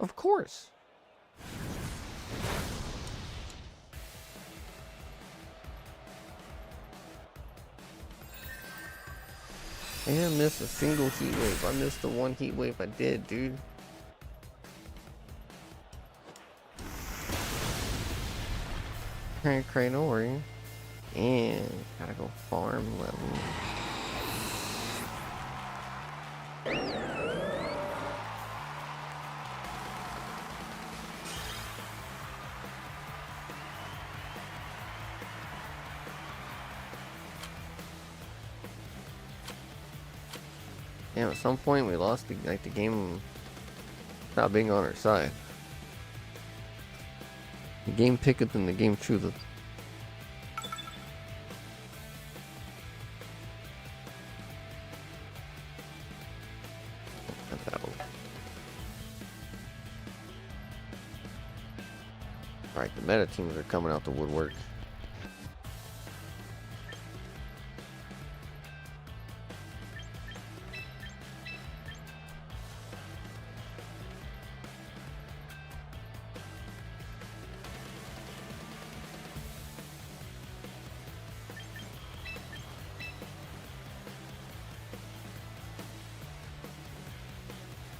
Of course. I didn't miss a single heat wave. I missed the one heat wave I did, dude. Cray, don't worry. And gotta go farm level. Damn, at some point we lost the game not being on our side. The game picketh and the game chooseth. Alright, the meta teams are coming out the woodwork.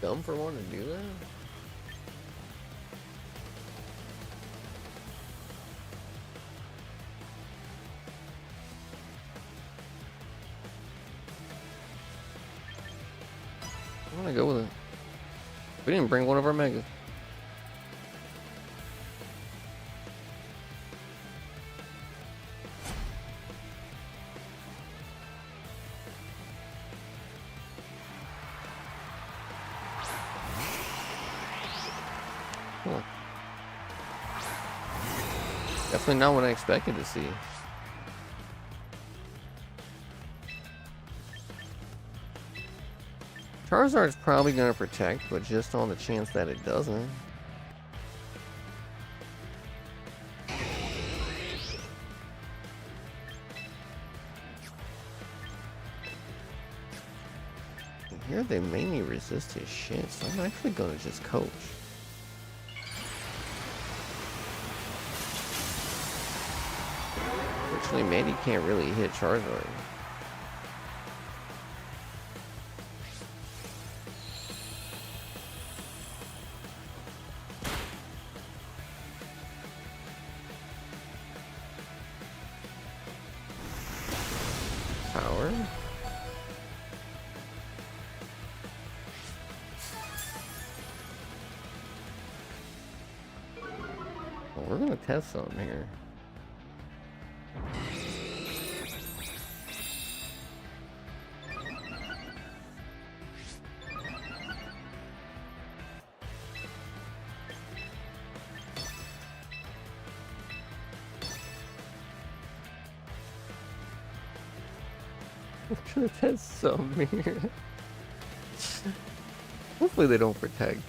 Dumb for wanting to do that? I'm gonna go with it. We didn't bring one of our megas. Huh. Definitely not what I expected to see. Charizard's probably gonna protect, but just on the chance that it doesn't. Here they mainly resist his shit, so I'm actually gonna just coach. Fortunately, Mandy can't really hit Charizard. Power? Well, we're gonna test something here. That's so weird. Hopefully they don't protect.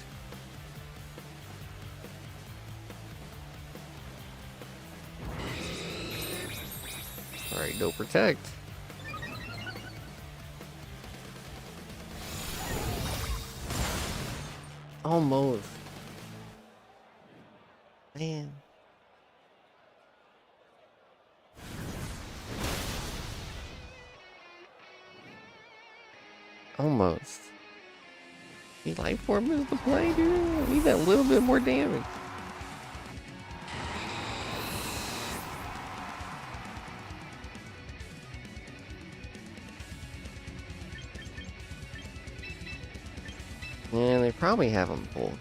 Alright, don't protect. Almost. Man. Almost. He life form is the play, dude. I need that little bit more damage. Yeah, they probably have him bulky.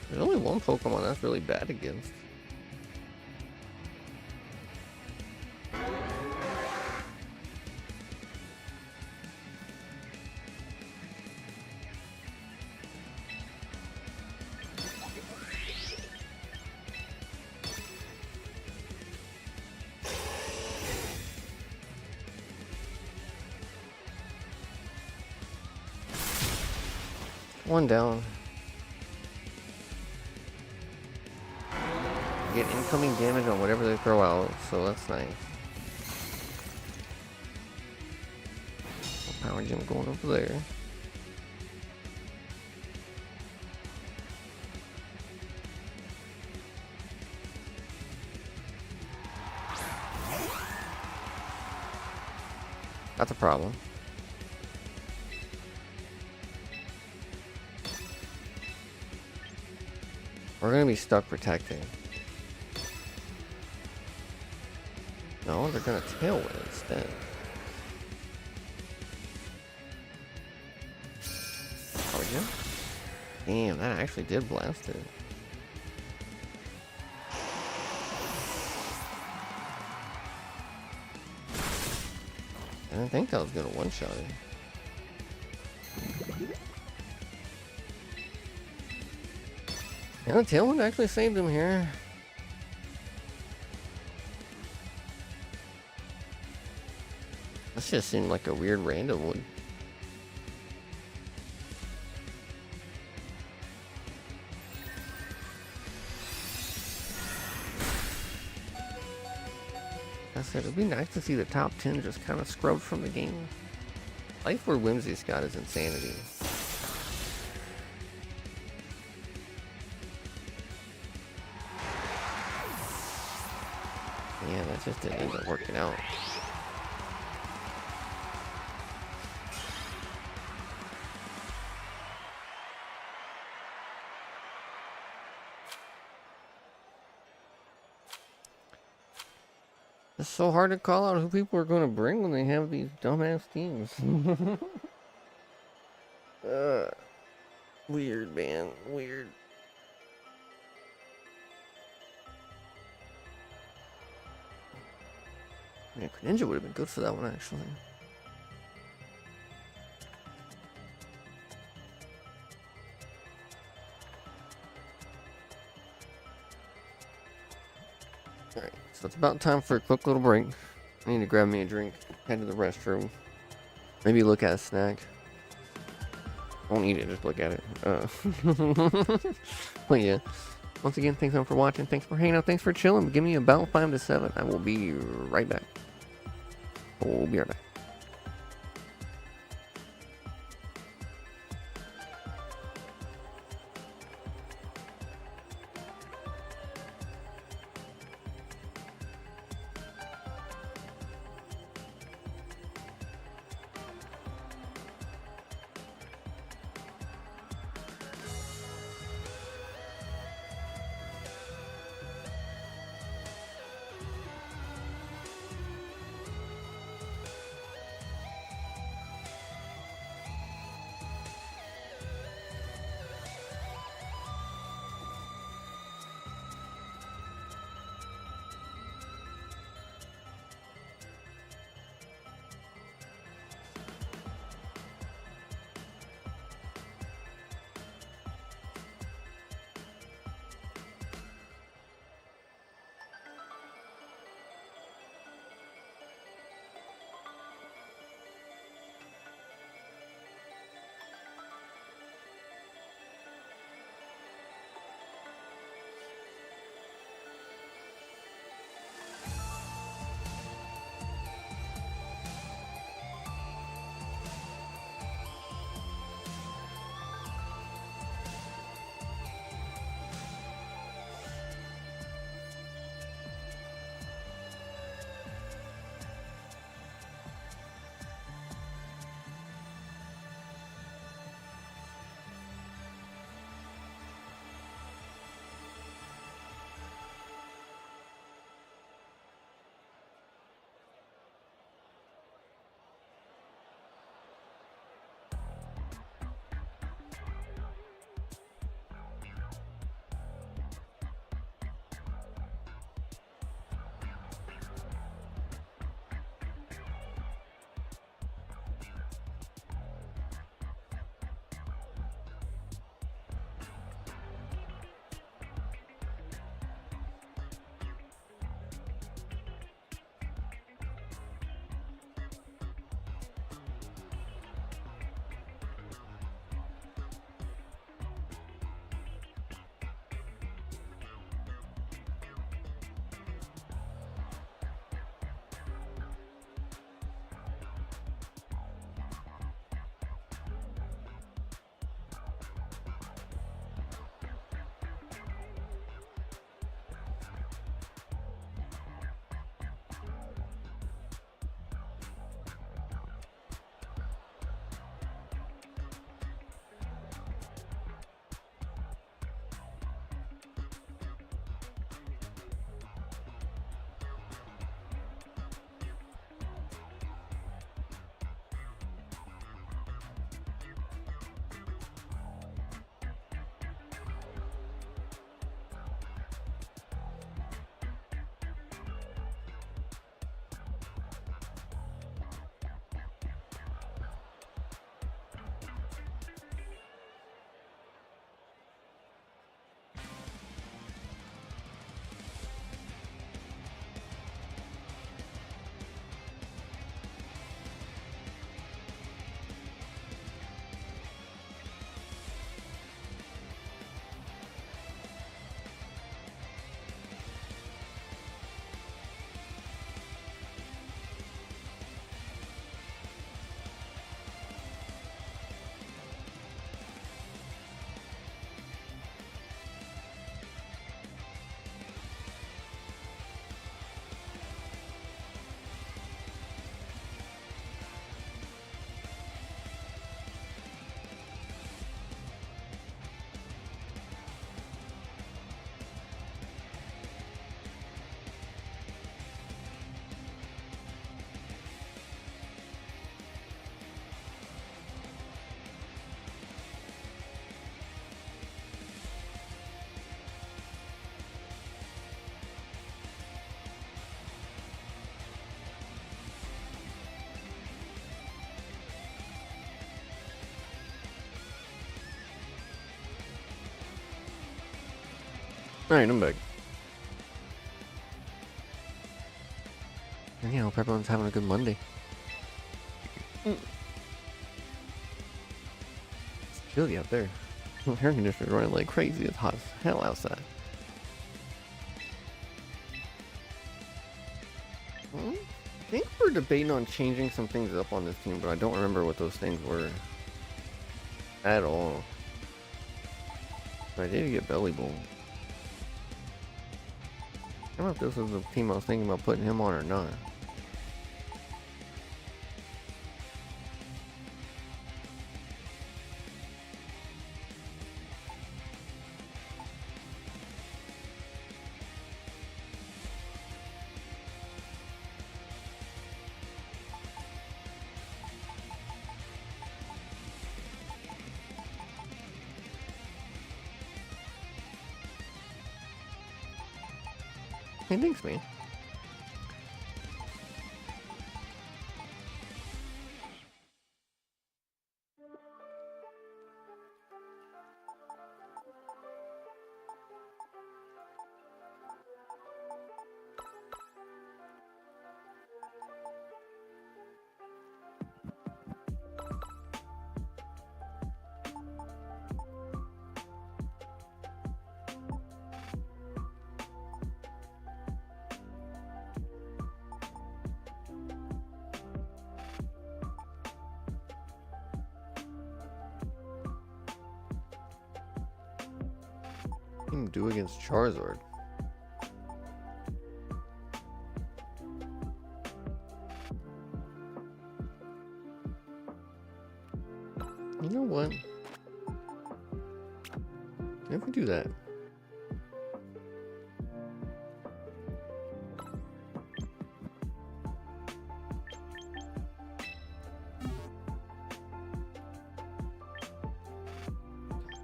There's only one Pokemon that's really bad against. One down. Get incoming damage on whatever they throw out, so that's nice. Power gem going over there. That's a problem. We're gonna be stuck protecting. No, they're gonna tailwind instead. Power gem? Damn, that actually did blast it. I didn't think that was gonna one-shot it. Yeah, the tailwind actually saved him here. This just seemed like a weird random one. I said it'd be nice to see the top 10 just kind of scrubbed from the game. Life where Whimsy's got is insanity. Yeah, that just didn't end up working out. It's so hard to call out who people are going to bring when they have these dumbass teams. Weird, man. Weird. Man, Ninja would have been good for that one, actually. Alright, so it's about time for a quick little break. I need to grab me a drink, head to the restroom, maybe look at a snack. Won't eat it, just look at it. But yeah, once again, thanks everyone for watching, thanks for hanging out, thanks for chilling. Give me about 5 to 7. I will be right back. We'll be right back. Alright, I'm back. And yeah, hope everyone's having a good Monday. It's chilly out there. Air conditioner's running like crazy. It's hot as hell outside. I think we're debating on changing some things up on this team, but I don't remember what those things were at all. I did get Belly Bowl. I don't know if this was the team I was thinking about putting him on or not. Hey, thanks, man. What can you do against Charizard? You know what? If we do that.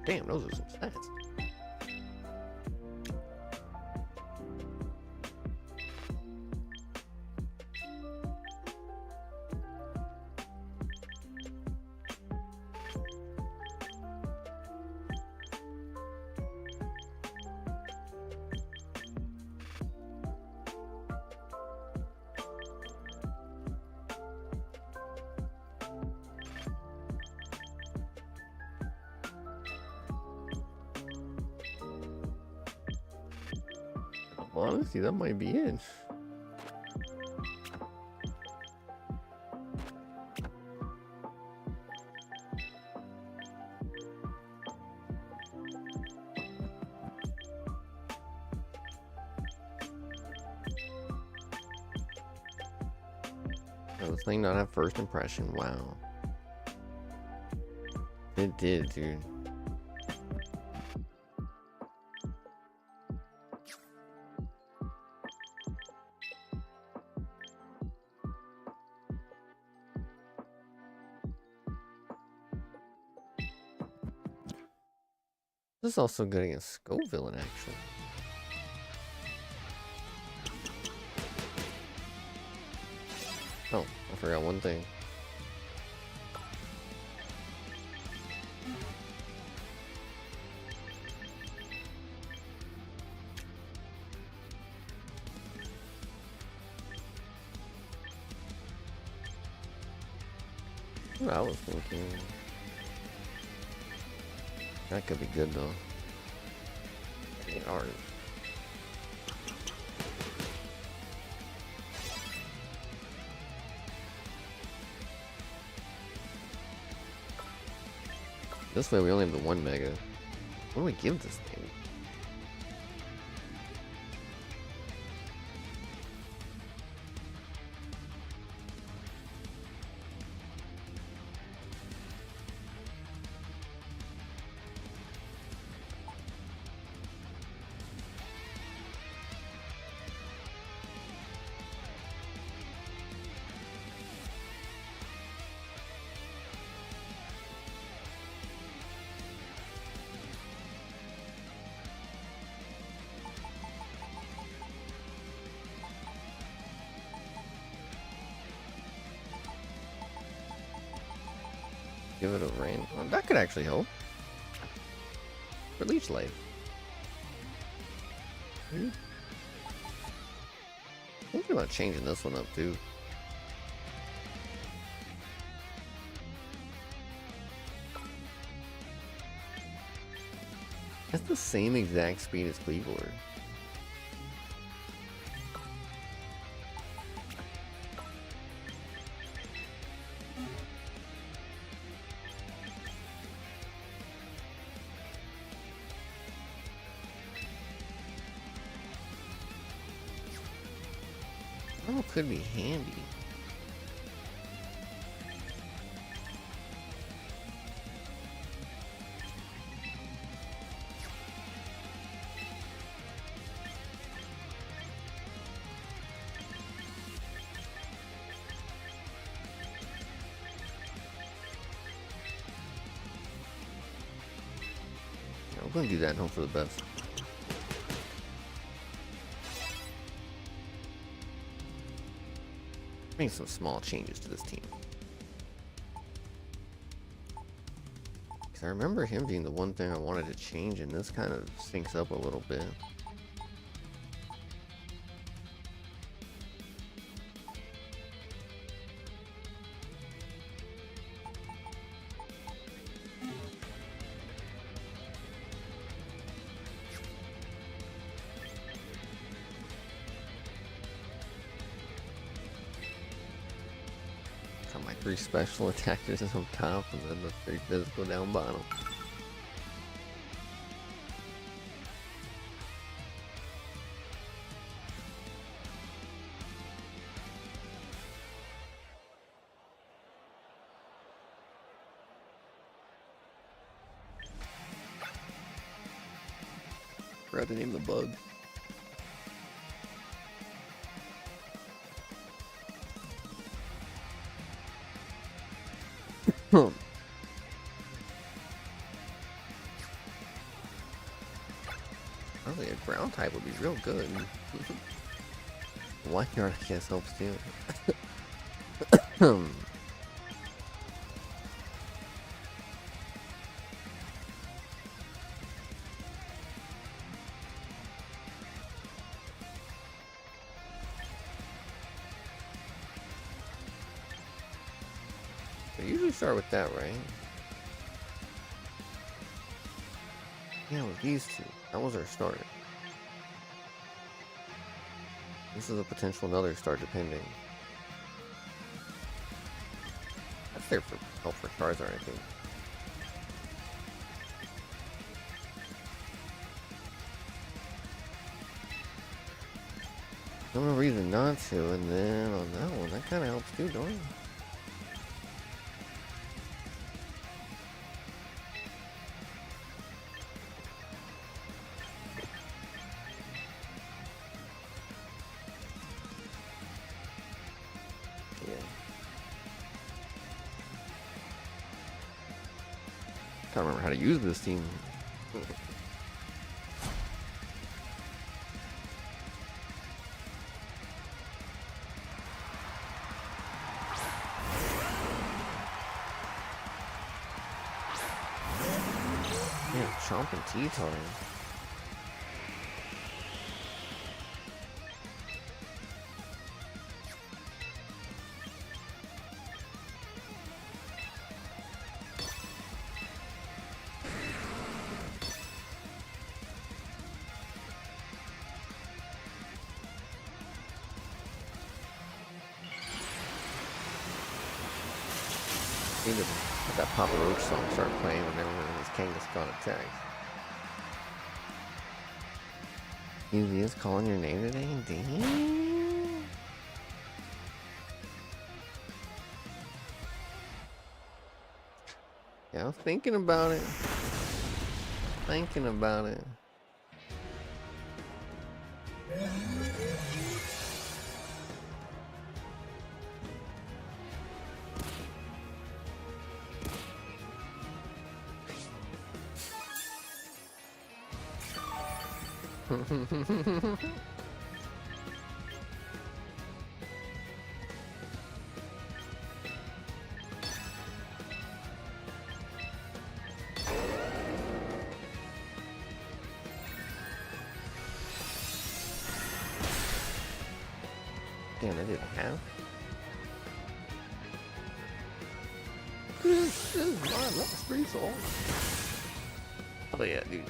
Damn, those are some stats. Honestly, that might be it. This thing not have first impression. Wow. It did, dude. This is also good against Scoville, actually. Oh, I forgot one thing. What I was thinking. That could be good though. Alright. This way we only have the one mega. What do we give this thing? Give it a rain. Oh, that could actually help. For leech life. Thinking about changing this one up too. That's the same exact speed as Cleveland. Oh, it could be handy. I'm gonna do that and hope for the best. Make some small changes to this team. Because I remember him being the one thing I wanted to change, and this kind of stinks up a little bit. My 3 special attackers on top and then the 3 physical down bottom. Forgot to name the bug. Oh, the ground type would be real good. White yard, I guess, helps too. I usually start with that, right? Yeah, with these two. That was our start. This is a potential another start depending. That's there for help for Charizard, I think. No reason not to, and then on that one, that kind of helps too, don't it? Can't remember how to use this team. Yeah, chomping tea time. Need to let that Papa Roach song start playing whenever this Kangaskhan attacks. Easy is calling your name today? Damn. Yeah, I was thinking about it. Thinking about it. Damn, I didn't have. This is my last resort. Oh yeah, dude.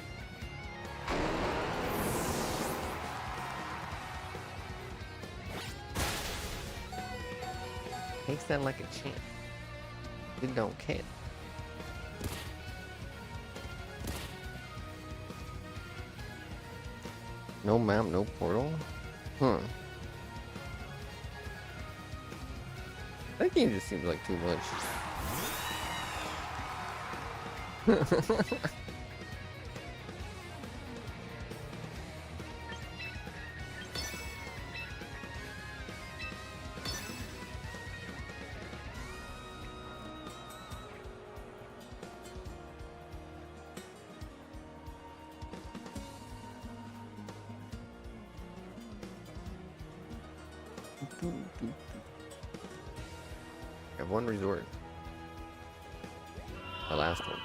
Takes that like a champ. It don't care. No map, no portal? Huh. That game just seems like too much. I have one resort. The last one.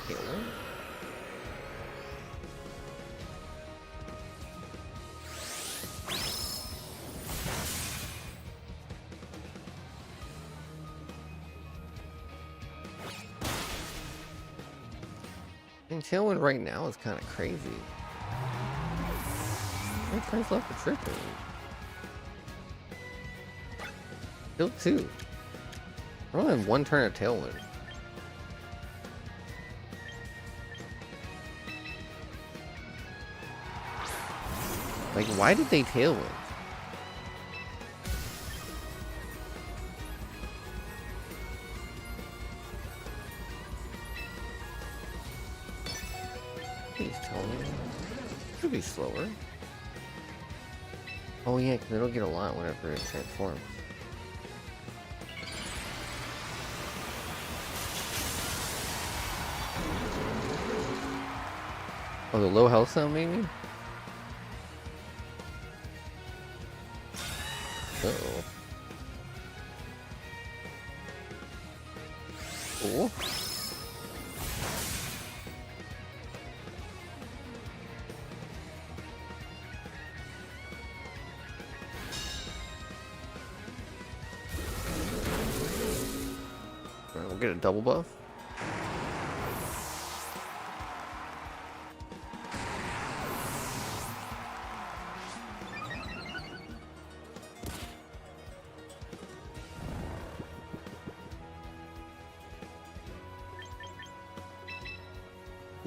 Kill him? And Tailwind right now is kind of crazy. My friends left for tripping. Still two. I only have one turn of Tailwind. Like, why did they Tailwind? Please tell me. Should be slower. Oh yeah, because it'll get a lot whenever it transforms. Oh, the low health sound maybe? Uh-oh. Cool. Alright, we'll get a double buff.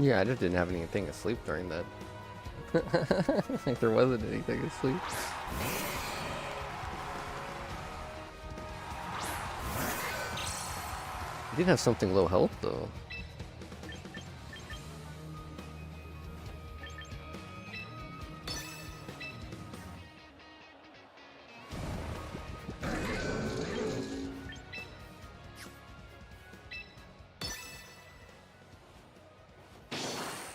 Yeah, I just didn't have anything asleep during that. Like there wasn't anything asleep. I did have something low health though.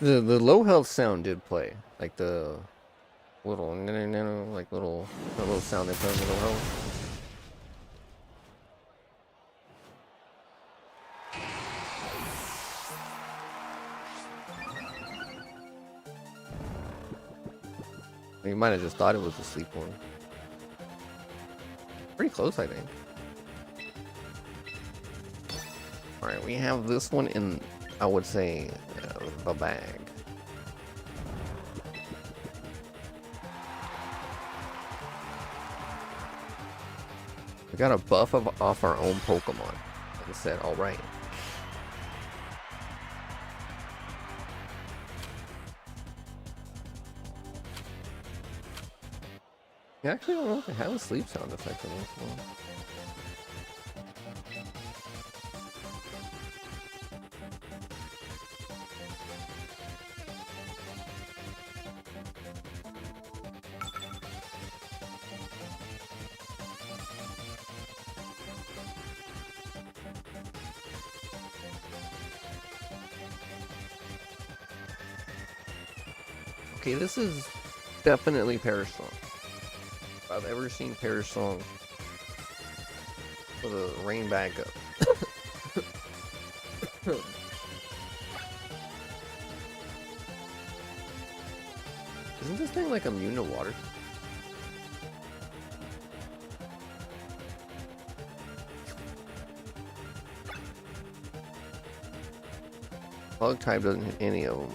The low health sound did play, like the little like little sound they play on the low health. You might have just thought it was the sleep one. Pretty close, I think. All right, we have this one in, I would say, the bag. We got a buff off our own Pokemon. Like I said, all right. I actually don't know if it has a sleep sound effect in this one. Okay, this is definitely Perish Song. If I've ever seen Perish Song with a rain bag up. Isn't this thing like immune to water? Bug type doesn't hit any of them.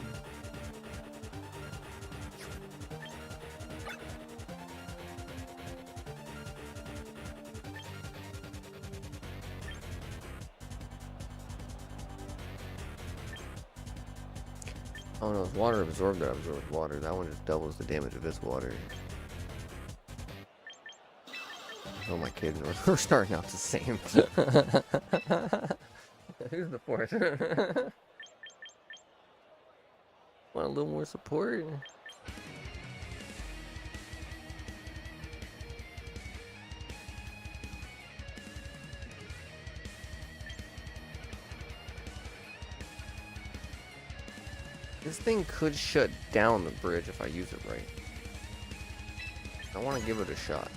Oh no, it's water absorbed that absorbs water. That one just doubles the damage of its water. Oh my kidding, we're starting out the same. Who's the fourth? Want a little more support? This thing could shut down the bridge if I use it right. I want to give it a shot.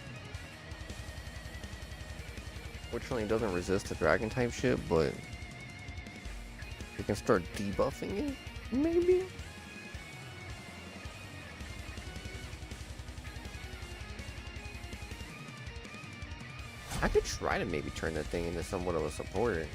Fortunately, it doesn't resist the dragon type shit, but we can start debuffing it, maybe? I could try to maybe turn that thing into somewhat of a supporter.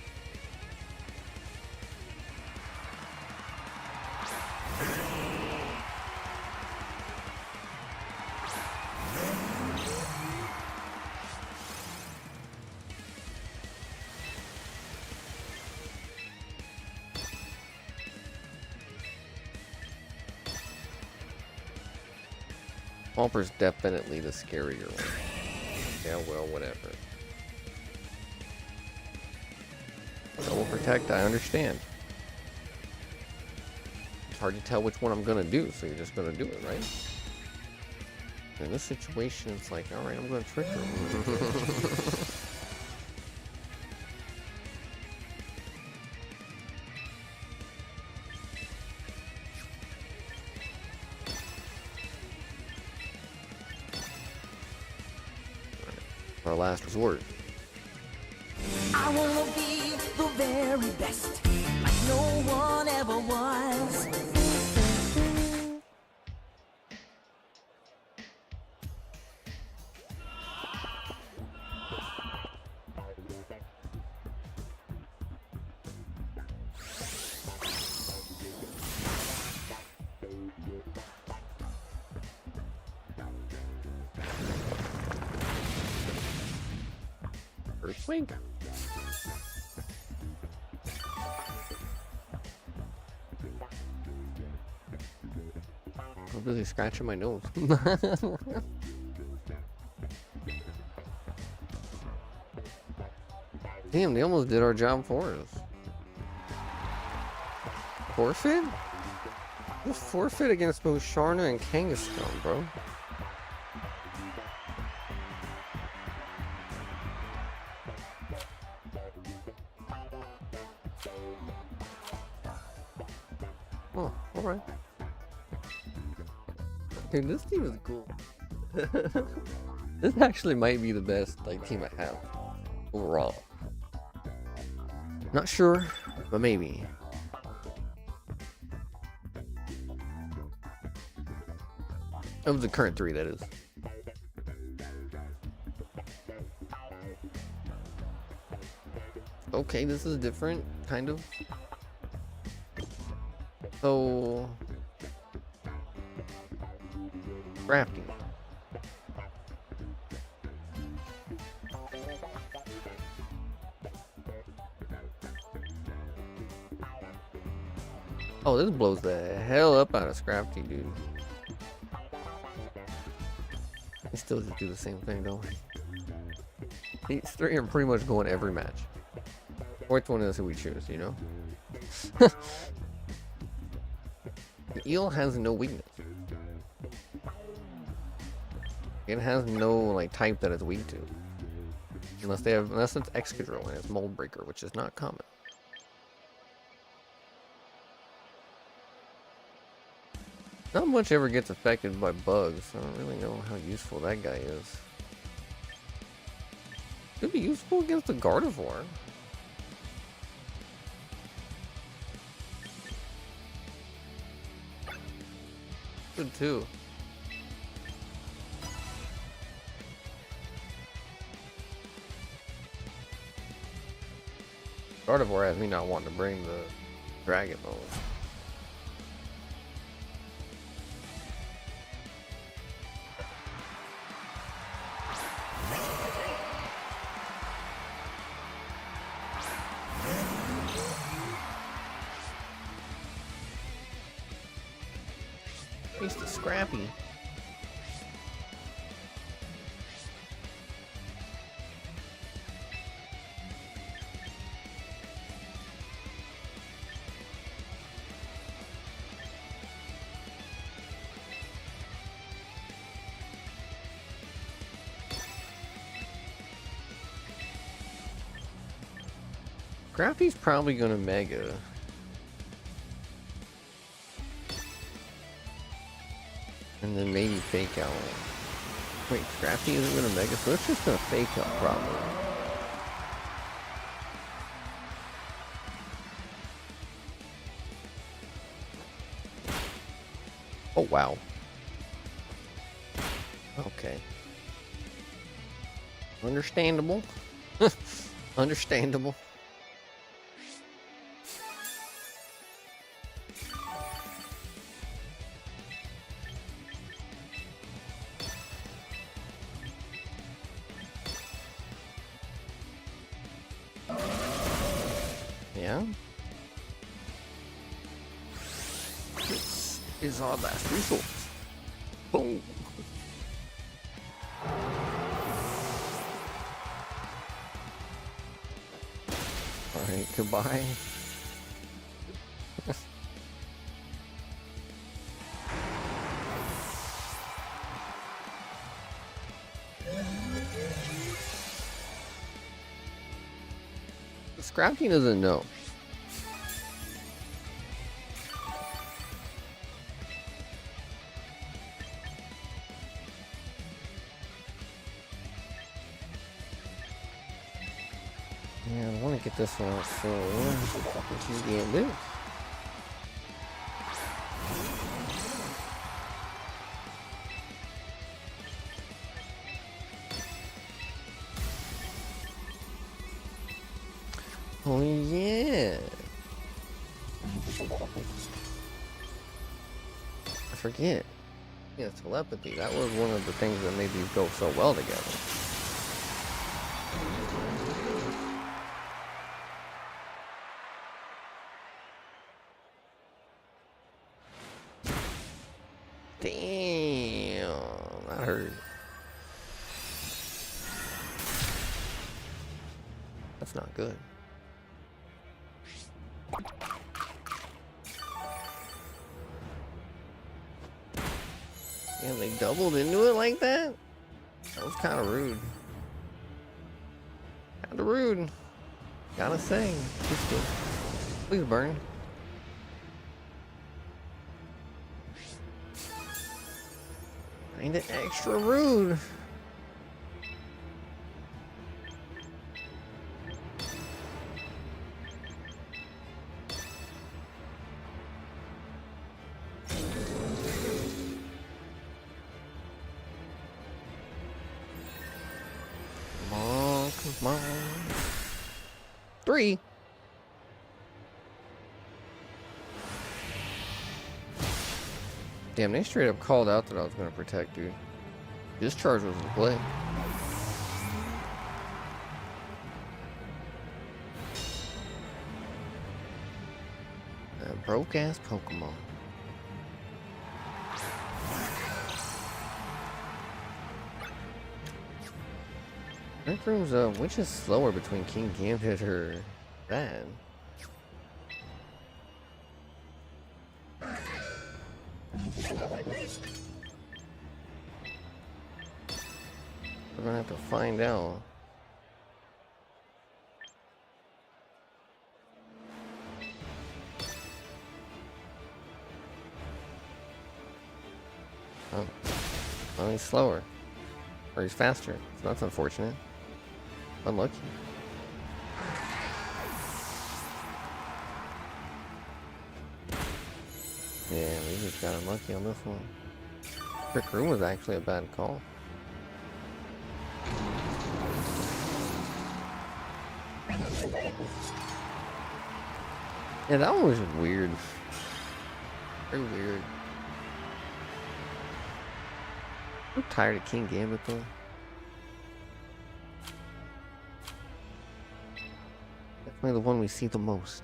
Walper's definitely the scarier one. Yeah, well, whatever. Double protect, I understand. It's hard to tell which one I'm gonna do, so you're just gonna do it, right? In this situation, it's like, alright, I'm gonna trick her. Our last resort. I wanna be the very best, like no one ever was. First swing. I'm really scratching my nose. Damn, they almost did our job for us. Forfeit? Just forfeit against both Sharna and Kangaskhan, bro. Oh, alright. Dude, this team is cool. This actually might be the best team I have overall. Not sure, but maybe. Of the current three, that is. Okay, this is different, kind of. So, crafting. Oh, this blows the hell up out of Scrafty, dude. They still just do the same thing, don't we? These three are pretty much going every match. Fourth one is who we choose, you know? The eel has no weakness. It has no type that it's weak to. Unless it's Excadrill and it's Mold Breaker, which is not common. Not much ever gets affected by bugs. I don't really know how useful that guy is. Could be useful against the Gardevoir. Good too. Gardevoir has me not wanting to bring the Dragon Ball. Taste of Scrappy. Scrappy's probably gonna Mega. And then maybe Fake Out. Wait, Scrappy isn't gonna Mega, so it's just gonna Fake Out probably. Oh wow. Okay. Understandable. Understandable. Yeah. This is our last resource. Boom. Alright, goodbye. Scrappy doesn't know. Yeah, I want to get this one out so what you can't do. Oh yeah. I forget. Yeah, telepathy. That was one of the things that made these go so well together. Damn, that hurt. That's not good. Damn, they doubled into it like that? That was kind of rude. Kind of rude. Gotta say. Please burn. Kinda extra rude. Come on. 3. Damn, they straight up called out that I was gonna protect, dude. Discharge was the play. That broke ass Pokemon. Rec Room's which is slower between King Gambit or that? We're gonna have to find out. Oh, well, he's slower, or he's faster. So that's unfortunate. Unlucky. Yeah, we just got unlucky on this one. Trick Room was actually a bad call. Yeah, that one was just weird. Very weird. I'm tired of King Gambit though. Definitely the one we see the most.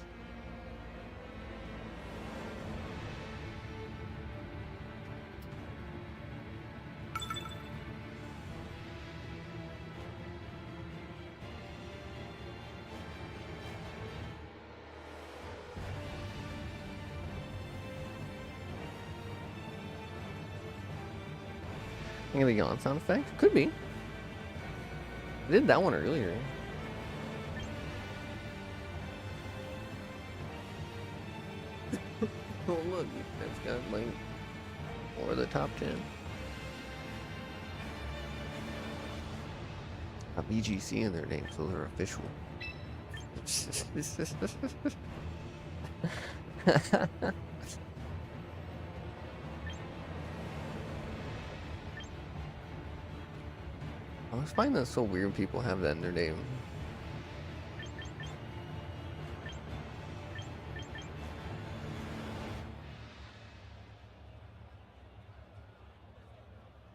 Think of the yawn sound effect? Could be. I did that one earlier. Oh look, that's got like more of the top 10. A BGC in their name, so they're official. I always find that so weird when people have that in their name.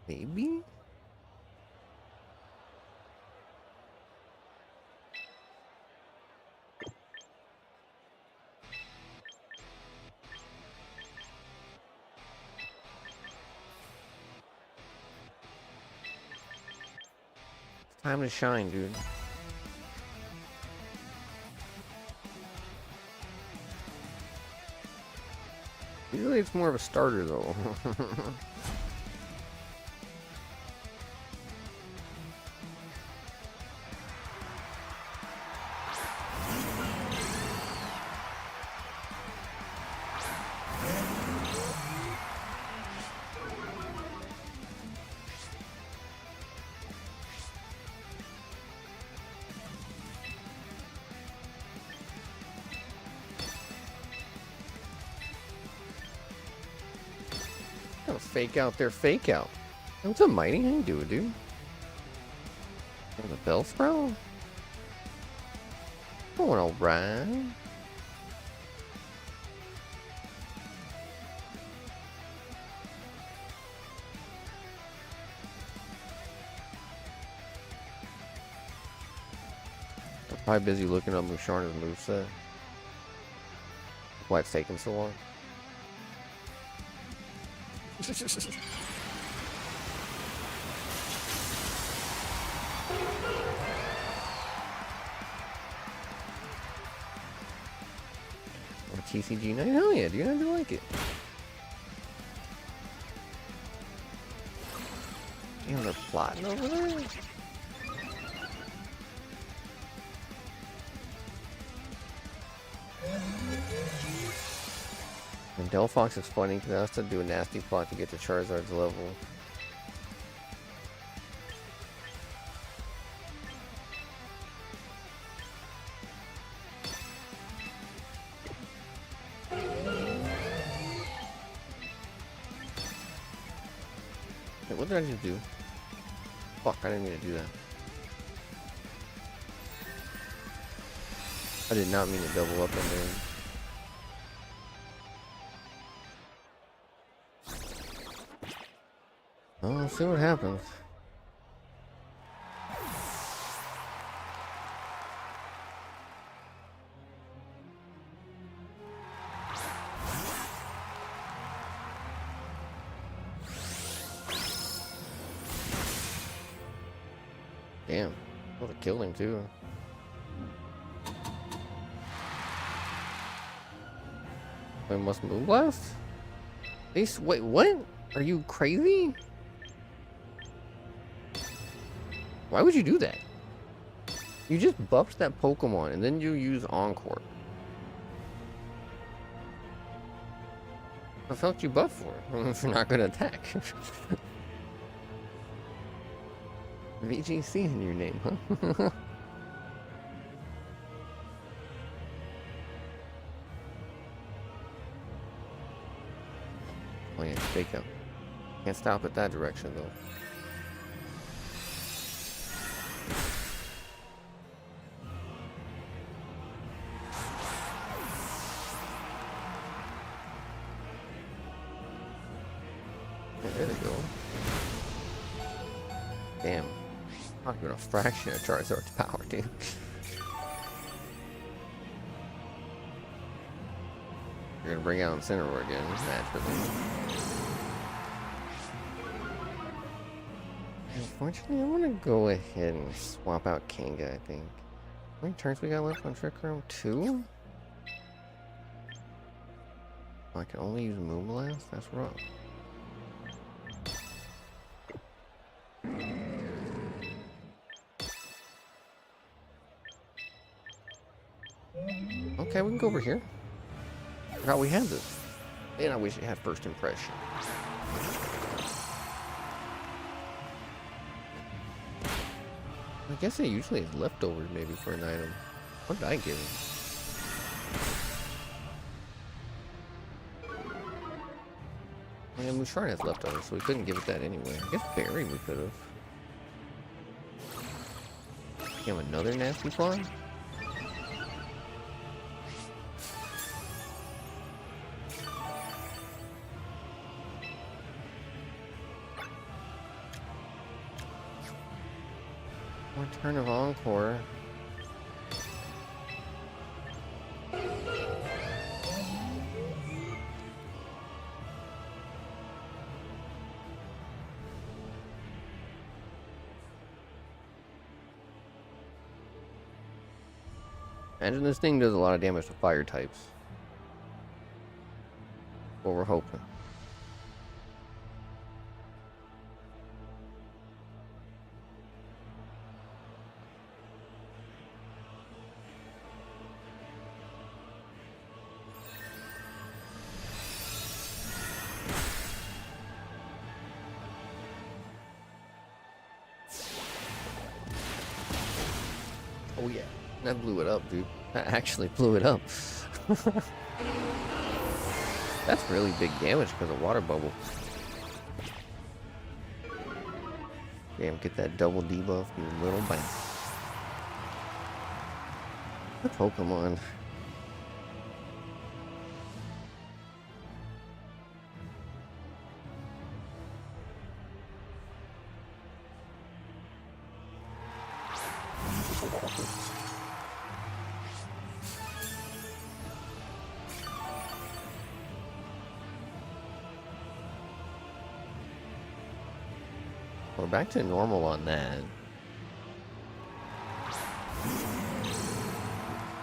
Maybe? Time to shine, dude. Usually it's more of a starter, though. Fake out their fake out. What's up, Mighty? How you doing, dude? The bell sprout? Going alright. I'm probably busy looking up Musharna's moveset. Why it's taking so long. TCG night? Hell yeah, dude, I do like it. Damn, they're plotting over there. And Delphox is funny because I have to do a nasty plot to get to Charizard's level. Wait, what did I just do? Fuck, I didn't mean to do that. I did not mean to double up in there. Well, let's see what happens. Damn, would have killed him too. Wait, must Moonblast? Wait, what? Are you crazy? Why would you do that? You just buffed that Pokemon and then you use Encore. What the fuck you buff for? If you're not gonna attack. VGC in your name, huh? Oh yeah, fake out. Can't stop at that direction though. Not even a fraction of Charizard's power, dude. You're gonna bring out Incineroar again, naturally. Unfortunately, I'm gonna go ahead and swap out Kanga, I think. How many turns we got left on Trick Room? 2? I can only use Moonblast? That's rough. Okay, we can go over here. Forgot we had this. And I wish it had first impression. I guess it usually is leftovers maybe for an item. What did I give him? Yeah, Musharn has leftovers, so we couldn't give it that anyway. I guess Berry we could have. Give him another nasty claw? One turn of Encore. Imagine this thing does a lot of damage to fire types. What we're hoping. Oh yeah, that blew it up, dude. That actually blew it up. That's really big damage because of water bubble. Damn, get that double debuff, you little bastard. The Pokemon. We're back to normal on that.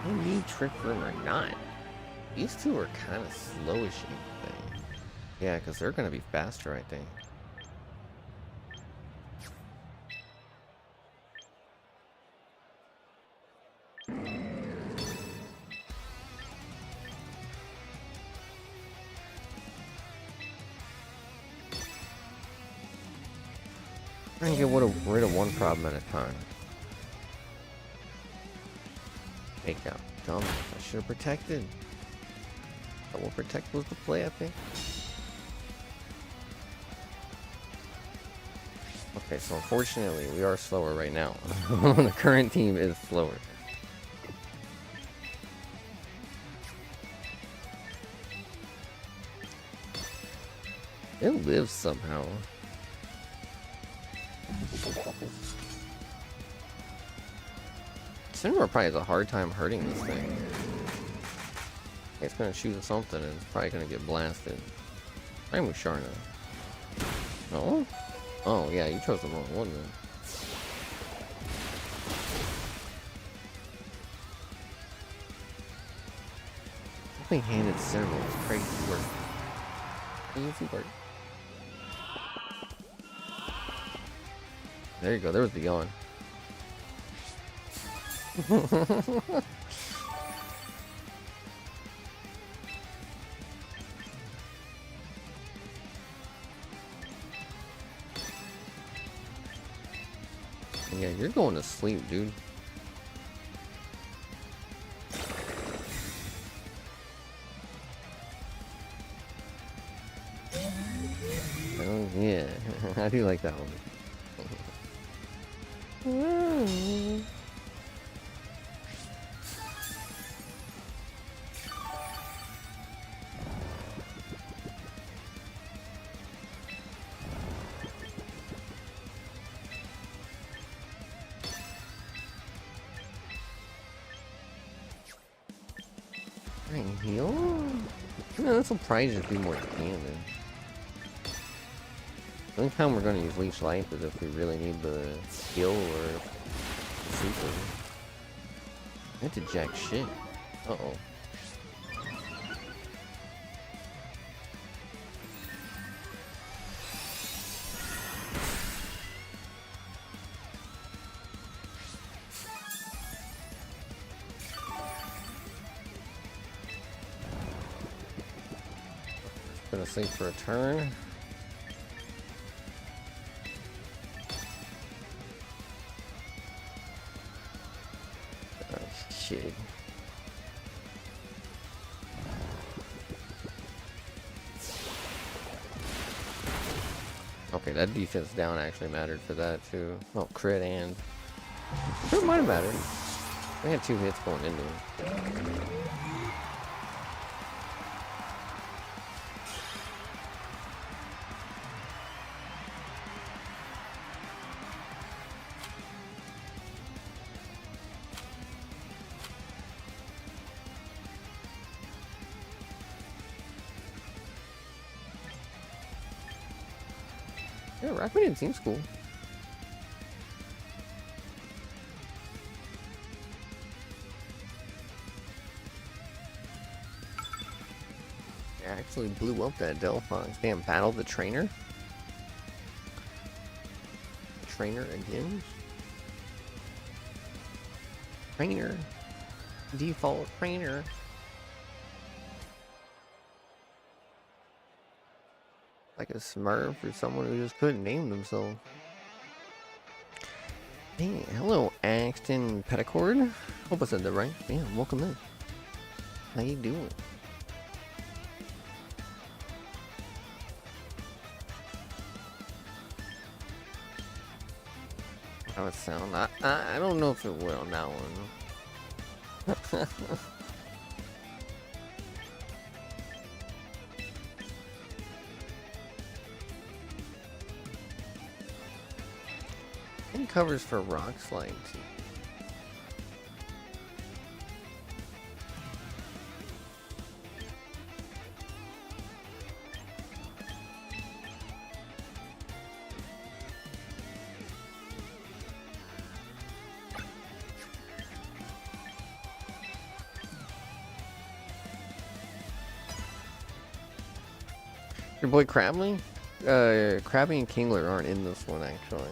I need Trick Room or not. These two are kind of slowish, you think. Yeah, because they're going to be faster, I think. I can get rid of one problem at a time. Take out. Dumb. I should have protected. Double protect was the play, I think. Okay, so unfortunately, we are slower right now. The current team is slower. It lives somehow. Incineroar probably has a hard time hurting this thing. It's gonna shoot something and it's probably gonna get blasted. I'm with Sharna. No? Oh yeah, you chose the wrong one then. Helping-handed Incineroar is crazy work. Easy work. There you go, there was the yawn. Yeah, you're going to sleep, dude. Oh yeah, I do like that one. Trying to heal? Yeah, this will probably just do more damage. The only time we're going to use Leech Life is if we really need the heal or super. I had to jack shit. Uh-oh. Gonna sleep for a turn. Oh, shit. Okay, that defense down actually mattered for that too. Oh, crit and it might have mattered. We had 2 hits going into him. Yeah, Rakuten seems cool. I actually blew up that Delphi. Damn, battle the trainer? Trainer again? Trainer. Default trainer. Like a Smurf or someone who just couldn't name themselves. Hey, hello, Axton Petticord. Hope I said that right. Yeah, welcome in. How you doing? How it sound? I don't know if it will on that one. And covers for rock slide too. Your boy Crabby? Crabby and Kingler aren't in this one actually.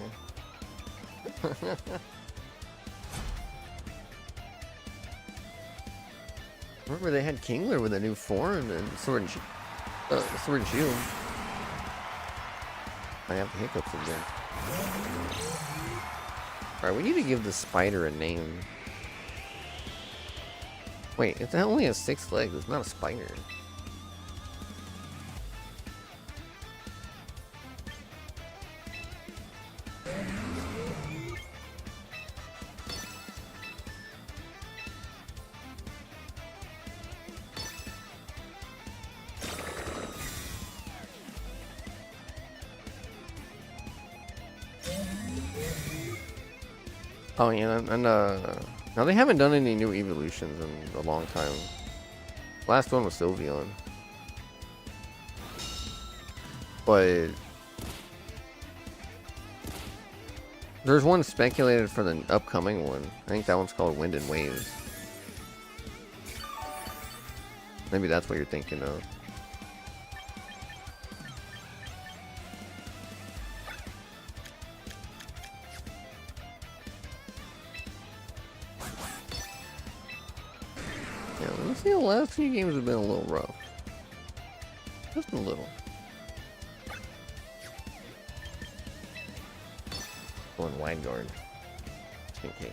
Remember they had Kingler with a new form and Sword and Shield. I have the hiccups again. Alright, we need to give the spider a name. Wait, if that only has 6 legs, it's not a spider. Oh yeah, and now they haven't done any new evolutions in a long time. Last one was Sylveon. But there's one speculated for the upcoming one. I think that one's called Wind and Waves. Maybe that's what you're thinking of. Yeah, let's see, the last few games have been a little rough. Just a little. Going wide guard. Just in case.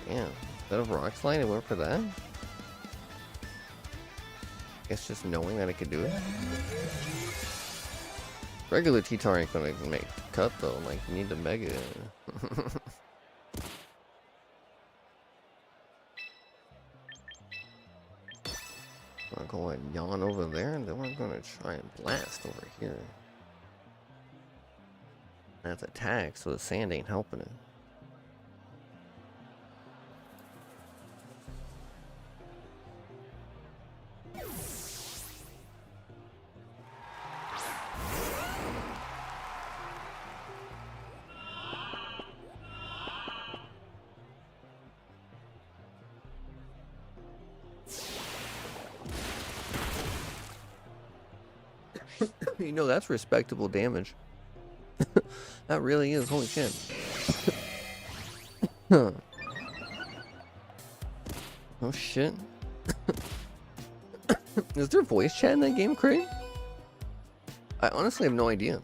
Damn. Instead of Rock Slide, it went for that? Guess just knowing that it could do it. Regular T-Tar ain't gonna make the cut though, like you need the Mega. I'm gonna go and yawn over there, and then we're gonna try and blast over here. That's attack, so the sand ain't helping it. You know, that's respectable damage. That really is. Holy shit. Oh shit. Is there voice chat in that game, Craig? I honestly have no idea.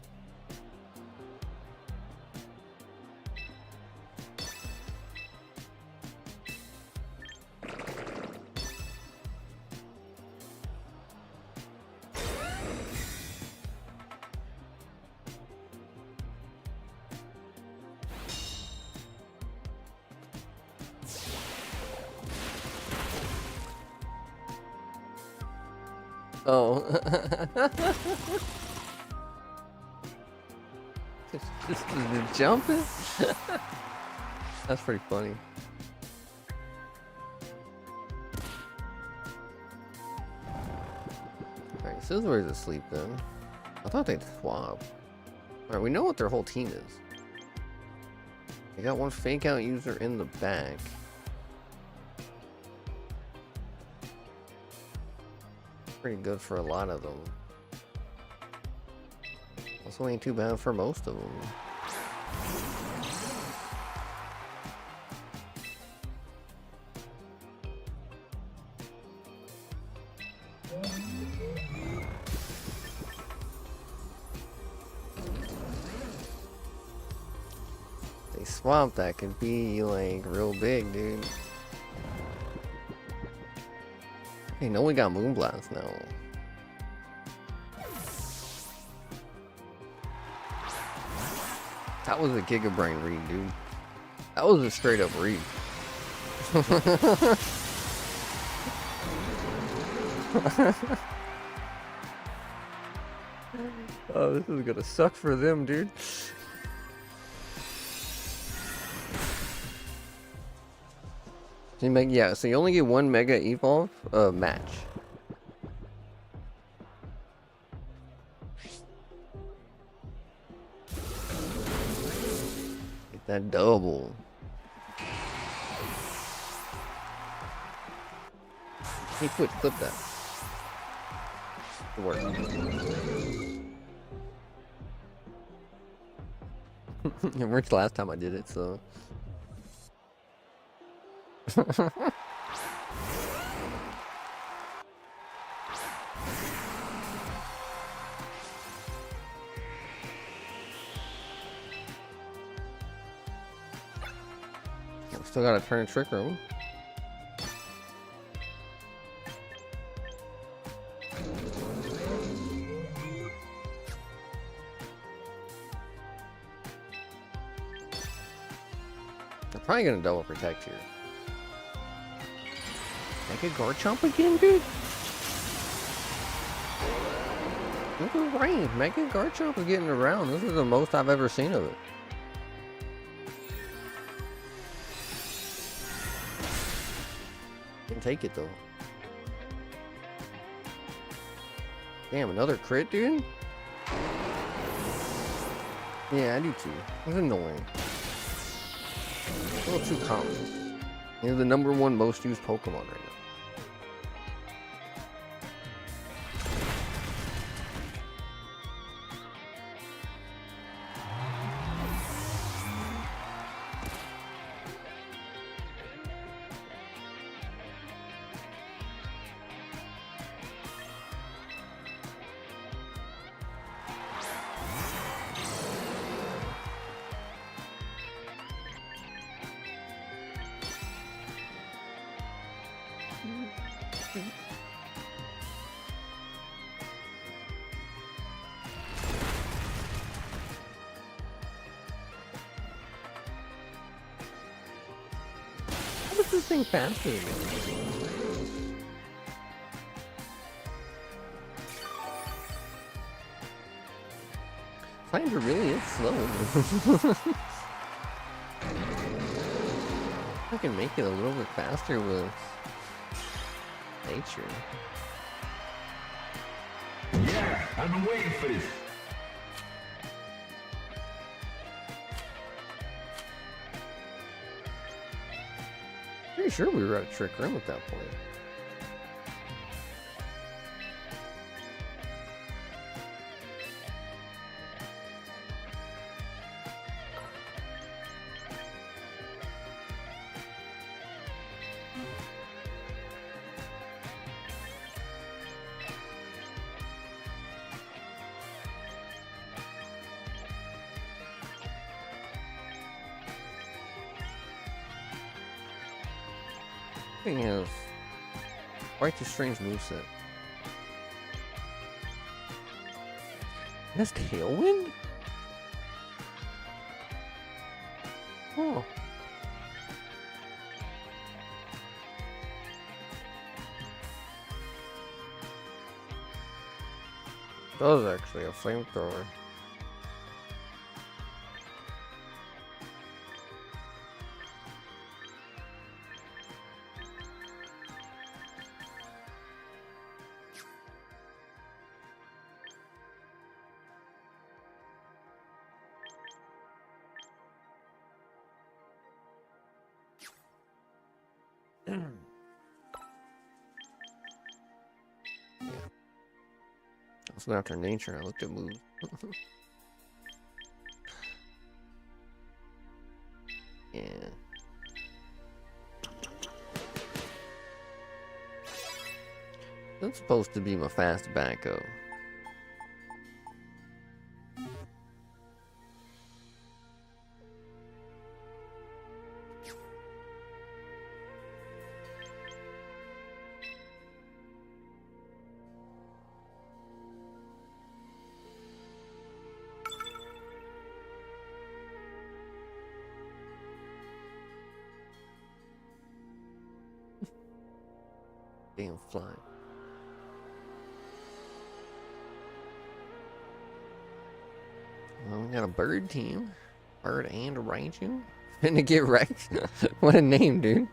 Oh. just jumping? That's pretty funny. Alright, Sizzler's asleep then. I thought they'd swap. Alright, we know what their whole team is. They got one fake out user in the back. Pretty good for a lot of them. Also ain't too bad for most of them. They swamp that could be like real big, dude. Hey, no, we got Moonblast now. That was a Gigabrain read, dude. That was a straight up read. Oh, this is gonna suck for them, dude. Yeah, so you only get one Mega Evolve match. Get that double. Hey, quit, clip that. It worked. It worked last time I did it, so. Still gotta turn a trick room. They're probably gonna double protect here. Mega Garchomp again, dude? Look at the range. Mega Garchomp is getting around. This is the most I've ever seen of it. Didn't take it though. Damn, another crit, dude? Yeah, I do too. It's annoying. A little too common. You're the #1 most used Pokemon right now. How is this thing faster again? Hydra really is slow. I can make it a little bit faster with nature. Yeah, I've been waiting for this. Pretty sure we were at a trick room at that point. Thing has quite a strange moveset. That's Tailwind? Oh. That was actually a flamethrower. I was after nature, I looked at moves. Yeah. That's supposed to be my fast backup. Damn fly. Well, we got a bird team. Bird and a Raichu. Finna get wrecked. What a name, dude.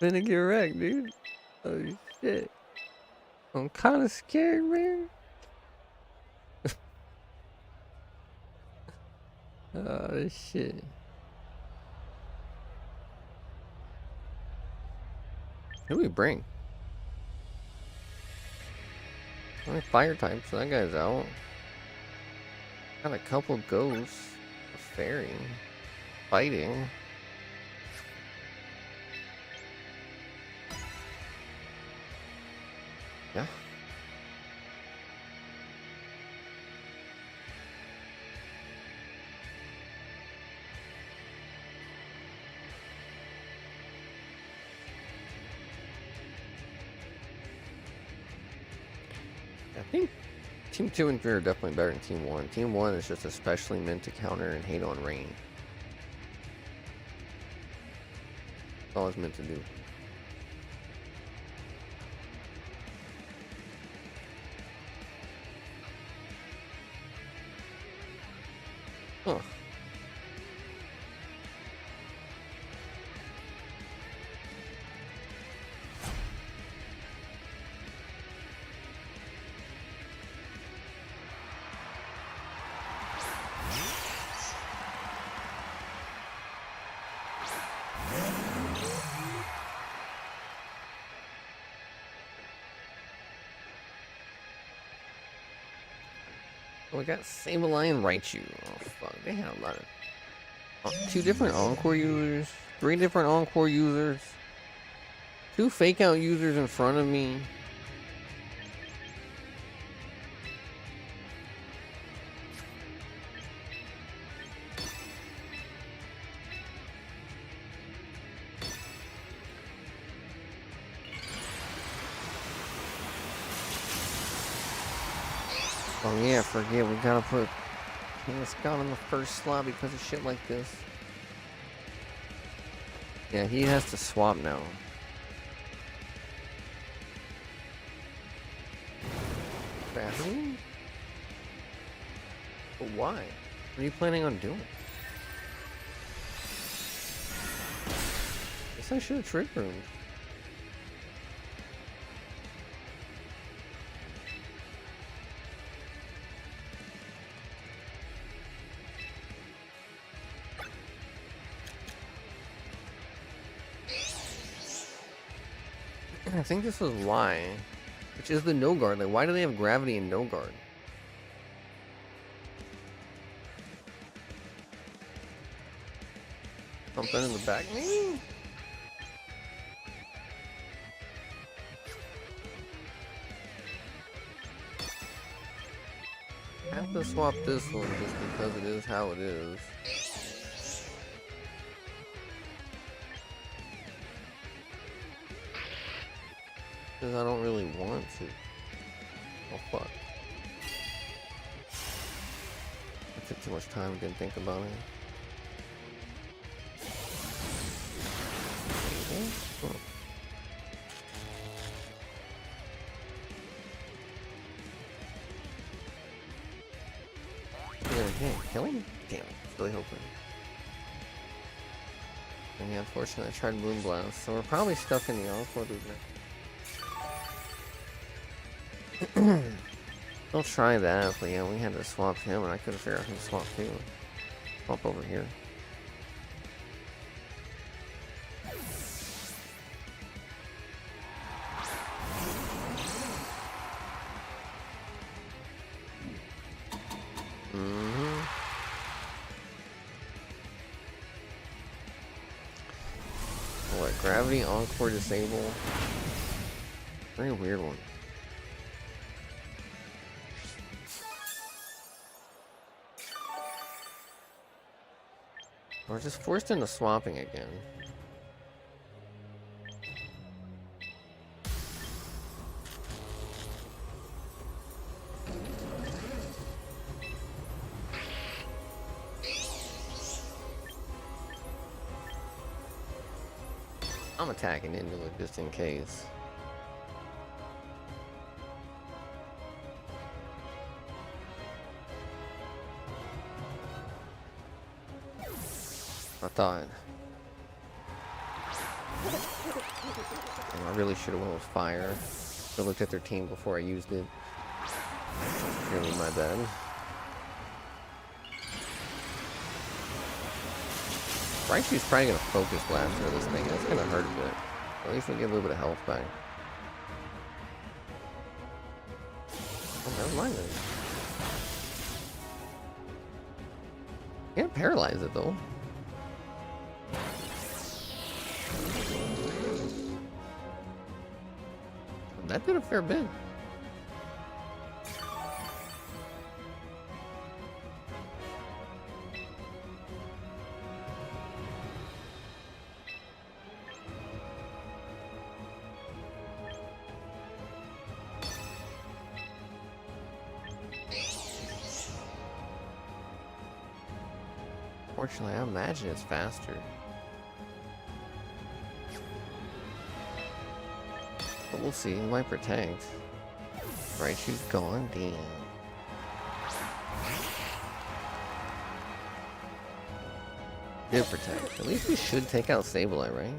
Finna get wrecked, dude. Oh shit. I'm kinda scared, man. Oh shit. Who do we bring? Only fire types, so that guy's out. Got a couple ghosts. A fairy. Fighting. Yeah. I think Team 2 and 3 are definitely better than Team 1. Team 1 is just especially meant to counter and hate on rain. That's all it's meant to do. Huh. Oh, we got Sableye Raichu. Oh fuck, they had a lot of 2 different Encore users, 3 different Encore users, 2 fake out users in front of me. Oh yeah, forget, we gotta put King Scout in the first slot because of shit like this. Yeah, he has to swap now. Gravity? But why? What are you planning on doing? Guess I should have trick roomed. I think this was why. Which is the no guard. Like, why do they have gravity and no guard? Something in the back, maybe? I have to swap this one just because it is how it is. Because I don't really want to. Oh fuck. I took too much time and didn't think about it. Oh. Kill him? Damn, I was really hoping. And yeah, unfortunately I tried Moonblast, so we're probably stuck in the Encore loop now. I'll try that, but yeah, we had to swap him, and I couldn't figure out who to swap to. Swap over here. What, gravity encore disable? Very weird one. We're just forced into swapping again. I'm attacking into it just in case. I thought. I really should have went with fire. I looked at their team before I used it. Really my bad. Raichu's probably gonna focus blast for this thing. That's gonna hurt a bit. At least we get a little bit of health back. Oh, never mind then. Can't paralyze it though. That did a fair bit. Fortunately, I imagine it's faster. But we'll see. It might protect. Right, she's gone. Damn. Did protect. At least we should take out Sableye, right?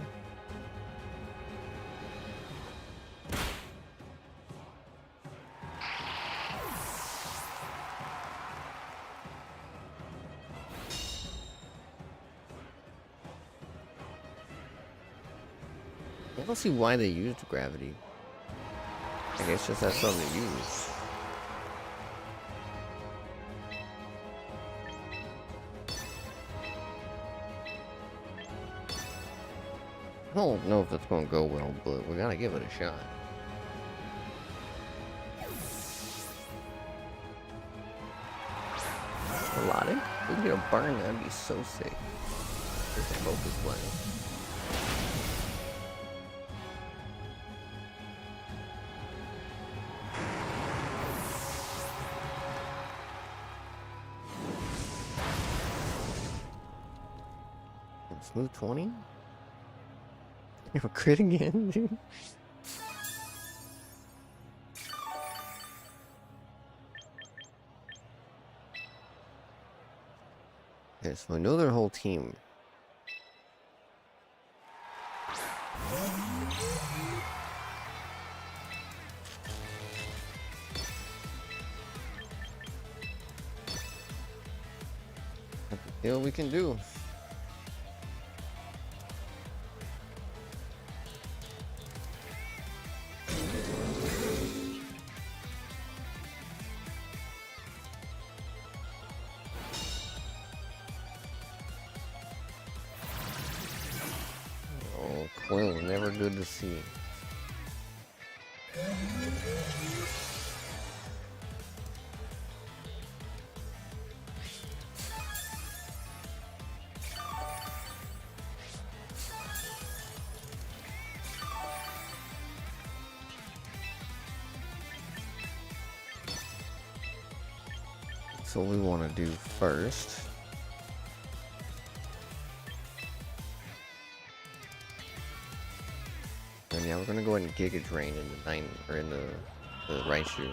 I don't see why they used gravity. I guess just that's something to use. I don't know if that's going to go well, but we gotta give it a shot. Melodic? If we can get a burn, that'd be so sick. There's a focus blast. Smooth 20? You have a crit again, dude? Okay, so I know their whole team. See what we can do. Oh, Quill, never good to see. So what we want to do first. And yeah, we're gonna go ahead and Giga Drain in the 9 or in the right shoe.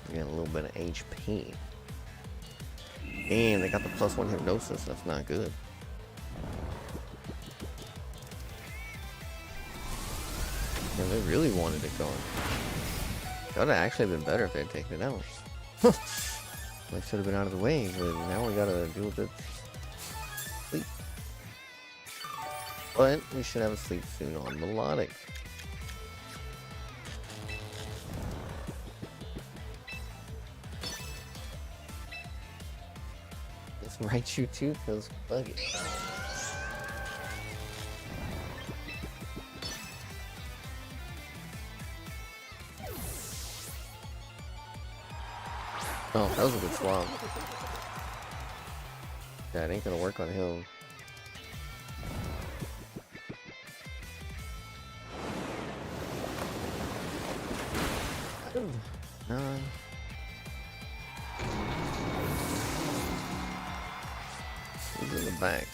We got a little bit of HP. Damn, they got the +1 hypnosis. That's not good. Yeah, they really wanted it going. That would have actually been better if they had taken it out. Like, should have been out of the way, but now we gotta deal with it. Sleep. But we should have a sleep soon on Melodic. This might shoot too, because fuck it. Oh, that was a good swap. Yeah, it ain't gonna work on him. Nine. He's in the back.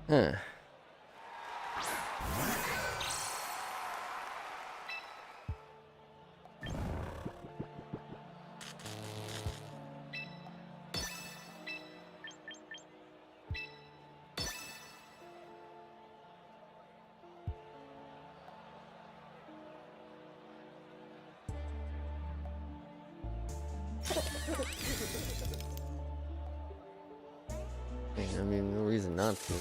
Huh. I mean, no reason not to.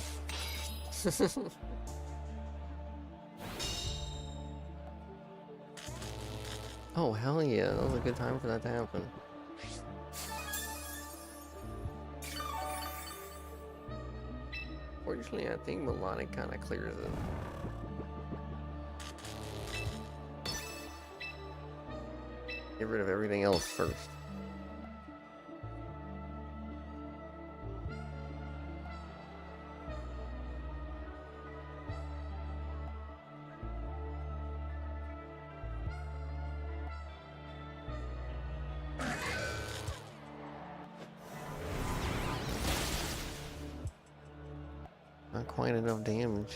Oh, hell yeah, that was a good time for that to happen. Fortunately, I think Melodic kind of clears it. Get rid of everything else first. Not quite enough damage.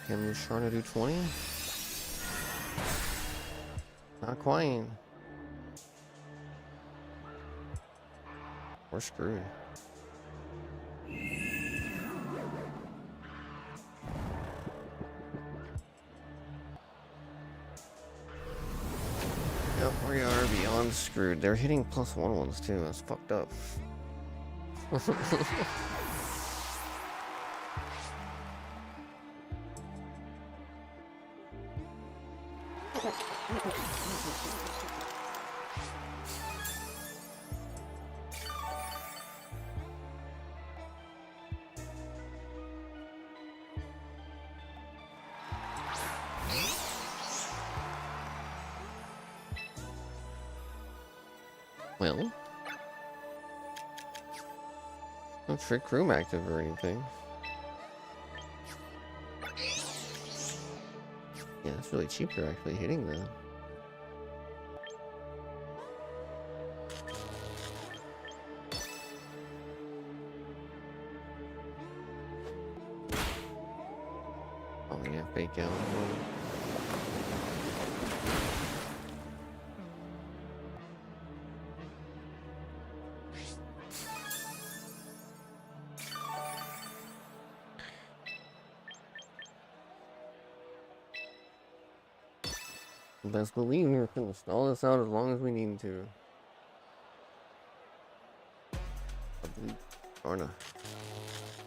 Can Sharna do 20? Not quite. We're screwed. Yep, we are beyond screwed. They're hitting +1 ones too. That's fucked up. Well, no trick room active or anything. Yeah, it's really cheap. They're actually hitting that. Oh yeah, fake out. Best believe we're gonna stall this out as long as we need to. I believe. Or no.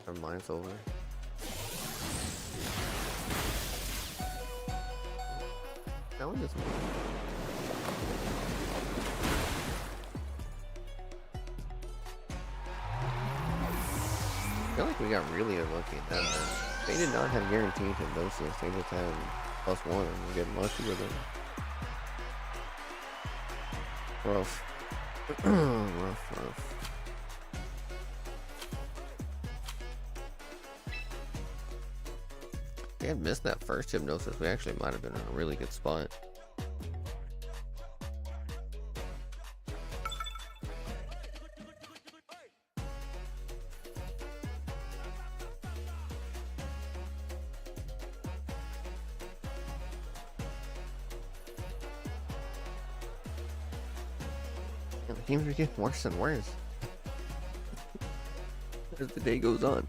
Our mind's over. That one just. I feel like we got really unlucky at that match. They did not have guaranteed hypnosis. They just had +1 and get lucky with it. Rough. rough. If we had missed that first hypnosis, we actually might have been in a really good spot. The games are getting worse and worse as the day goes on.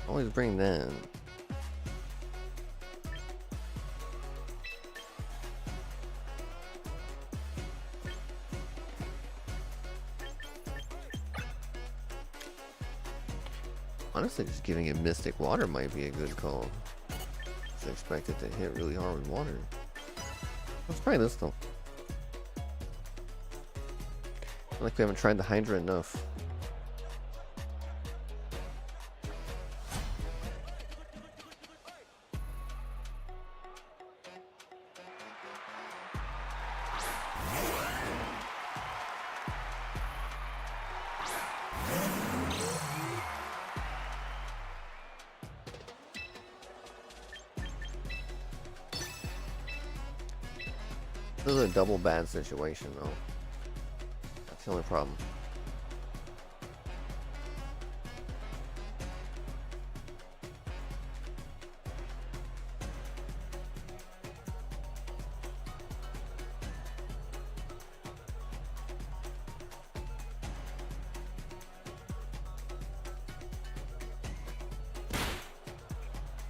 Always bring that. Honestly, just giving it Mystic Water might be a good call. Just expect it to hit really hard with water. Let's try this though. I feel like we haven't tried the Hydra enough. This is a double bad situation though. That's the only problem.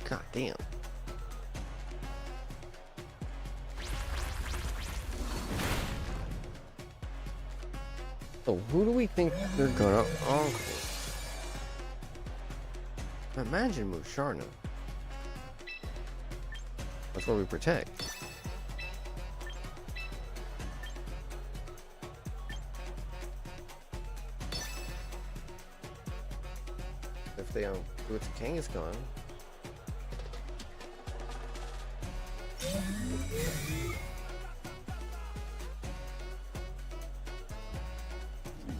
God damn. So who do we think they're gonna uncle? Imagine Musharna. That's what we protect. If they do it to Kangaskhan.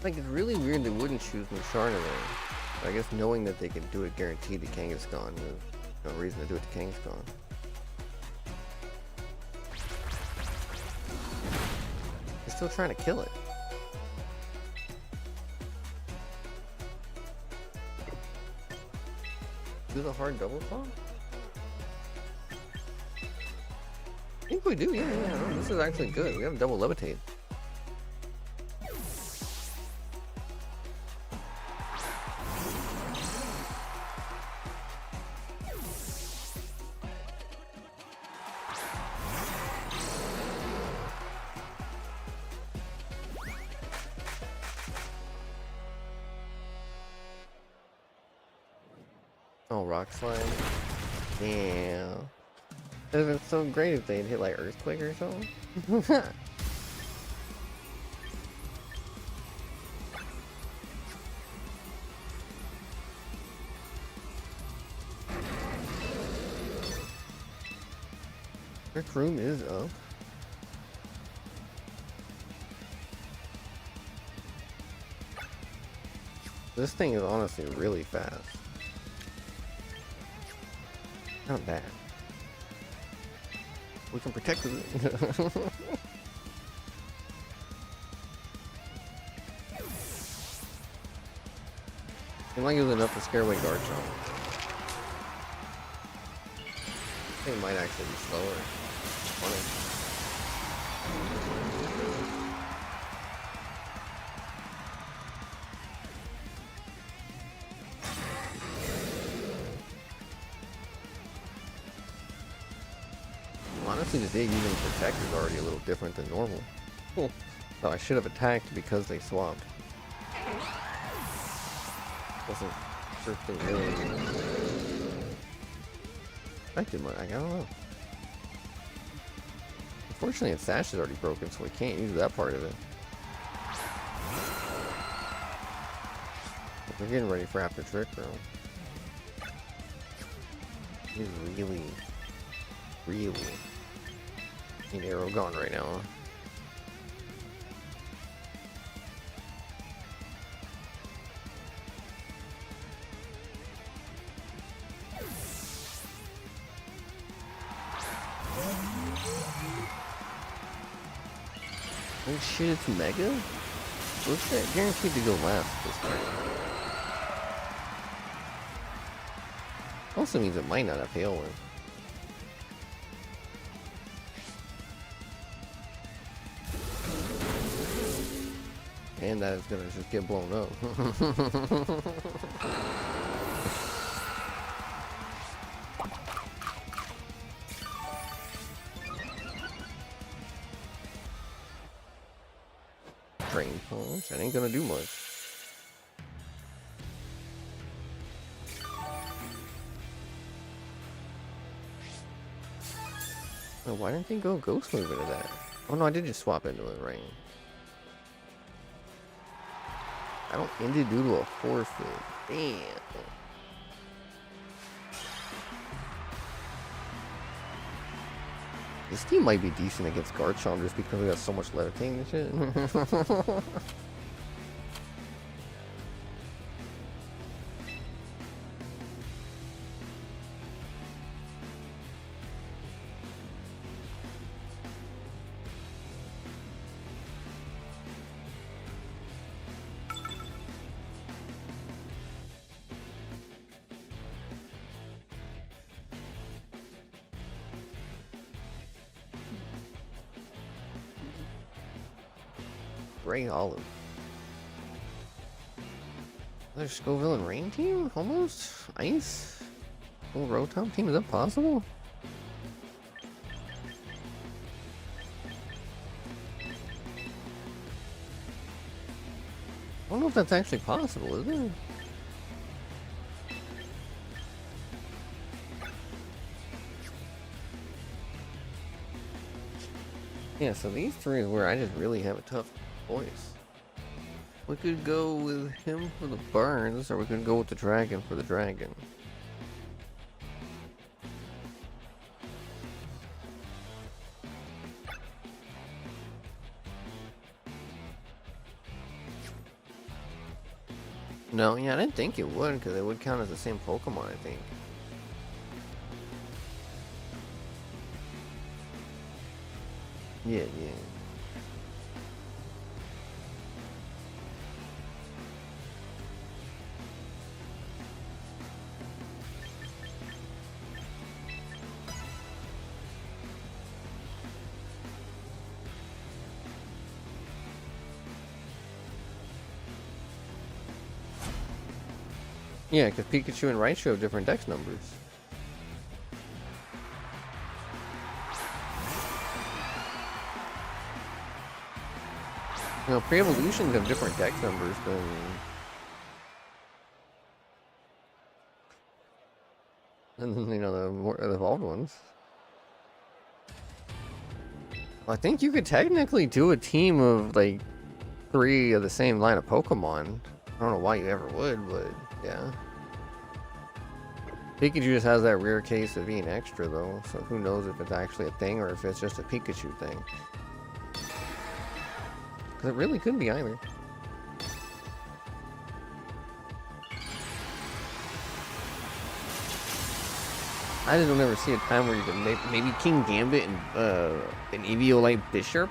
Like, it's really weird they wouldn't choose Musharna though. I guess knowing that they can do it guaranteed to Kangaskhan, there's no reason to do it to Kangaskhan. They're still trying to kill it. Do the hard double fall? I think we do, yeah. No, this is actually good. We have double levitate. Oh, rock slide. Yeah. It would have been so great if they'd hit like earthquake or something. Trick room is up. This thing is honestly really fast. Not bad. We can protect it. Seemed like it was enough to scare away Guard Chomp. I think it might actually be slower. Funny. Honestly, the dig using Protect is already a little different than normal. So I should have attacked because they swapped. Wasn't sure if they really affected much. I don't know. Unfortunately, its sash is already broken, so we can't use that part of it. We're getting ready for after trick, bro. He's really need arrow gone right now. Oh shit, it's Mega? What's that? Guaranteed to go last this time. Also means it might not have Tailwind. And that is gonna just get blown up. Drain punch, that ain't gonna do much. Oh, why didn't they go ghost move into that? Oh no, I did just swap into it, right? I don't end it due to a forfeit. Damn. This team might be decent against Garchomp just because we got so much levitating and shit. Gray Olive. Another Scoville and Rain team? Almost? Ice? Full Rotom team? Is that possible? I don't know if that's actually possible, is it? Yeah, so these three is where I just really have a tough choice. We could go with him for the burns, or we could go with the dragon for the dragon. No, yeah, I didn't think it would, because it would count as the same Pokemon, I think. Yeah. Yeah, because Pikachu and Raichu have different dex numbers. You know, pre-evolutions have different dex numbers than And then, you know, the more evolved ones. Well, I think you could technically do a team of like 3 of the same line of Pokemon. I don't know why you ever would, but yeah. Pikachu just has that rare case of being extra though, so who knows if it's actually a thing or if it's just a Pikachu thing. Because it really could be either. I just don't ever see a time where you can maybe King Gambit and an Eviolite Bishop.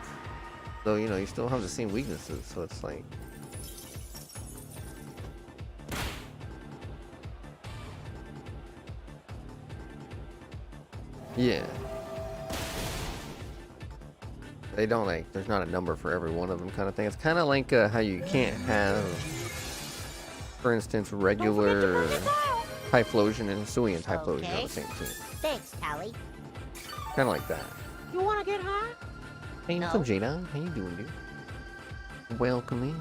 Though, you know, you still have the same weaknesses, so it's like... Yeah. They don't like, there's not a number for every one of them kind of thing. It's kind of like how you can't have, for instance, regular Typhlosion and Hisuian Typhlosion on the same team. Thanks, Tally. Kind of like that. You wanna get hot? Hey, what's up, Jada? How you doing, dude? Welcome in.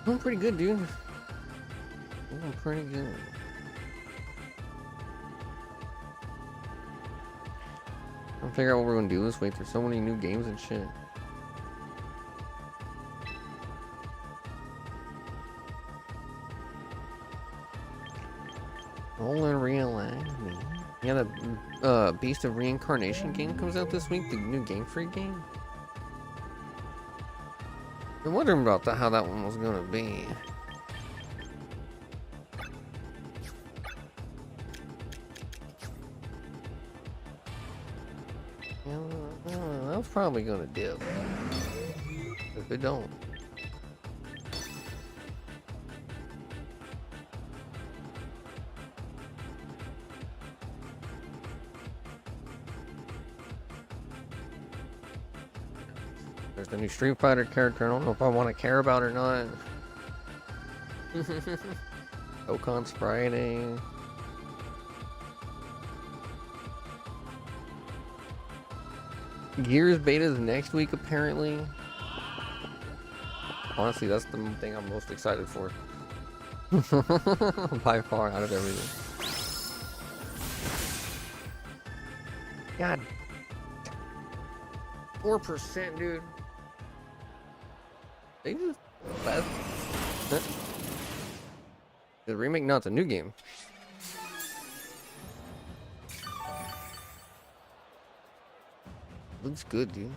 I'm pretty good, dude. I'm pretty good. I'm figuring out what we're gonna do this week. There's so many new games and shit. All in real life, man. Yeah, the Beast of Reincarnation game comes out this week. The new Game Freak game. I'm wondering about that, how that one was gonna be. Yeah, that was probably gonna dip. If it don't. There's the new Street Fighter character. I don't know if I want to care about it or not. Ocon's Friday. Gears beta's next week, apparently. Honestly, that's the thing I'm most excited for. By far, out of everything. God. 4%, dude. They just... The remake, not the new game. Looks good, dude.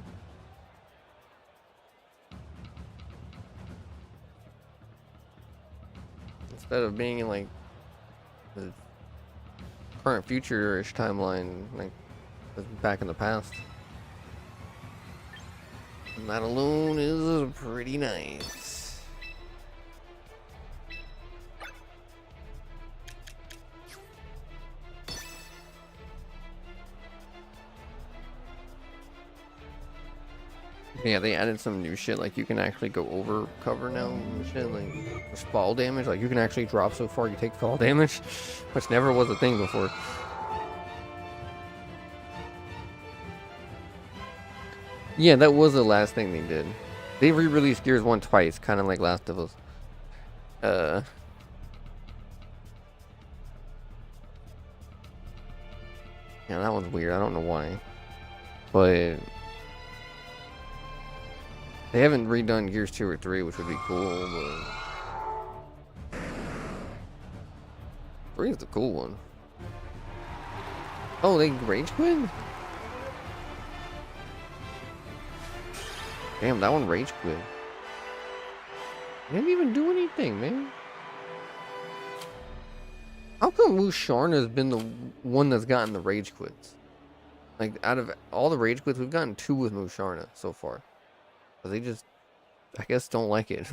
Instead of being in like the current future-ish timeline, like back in the past. And that alone is pretty nice. Yeah, they added some new shit, like you can actually go over cover now and shit, like there's fall damage, like you can actually drop so far you take fall damage, which never was a thing before. Yeah, that was the last thing they did. They re-released Gears 1 twice, kind of like Last of Us. Yeah, that one's weird, I don't know why. But... they haven't redone Gears 2 or 3, which would be cool, but... 3 is the cool one. Oh, they rage quit? Damn, that one rage quit. They didn't even do anything, man. How come Musharna has been the one that's gotten the rage quits? Like, out of all the rage quits, we've gotten 2 with Musharna so far. But they just, I guess, don't like it.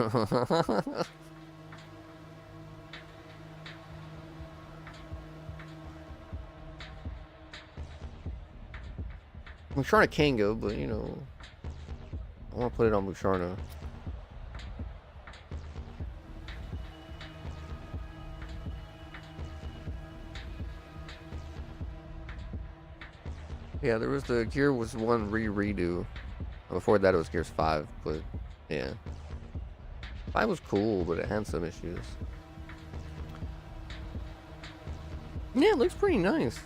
Musharna can go, but, you know, I want to put it on Musharna. Yeah, there was the Gear was 1 redo. Before that it was Gears 5, but yeah. 5 was cool, but it had some issues. Yeah, it looks pretty nice.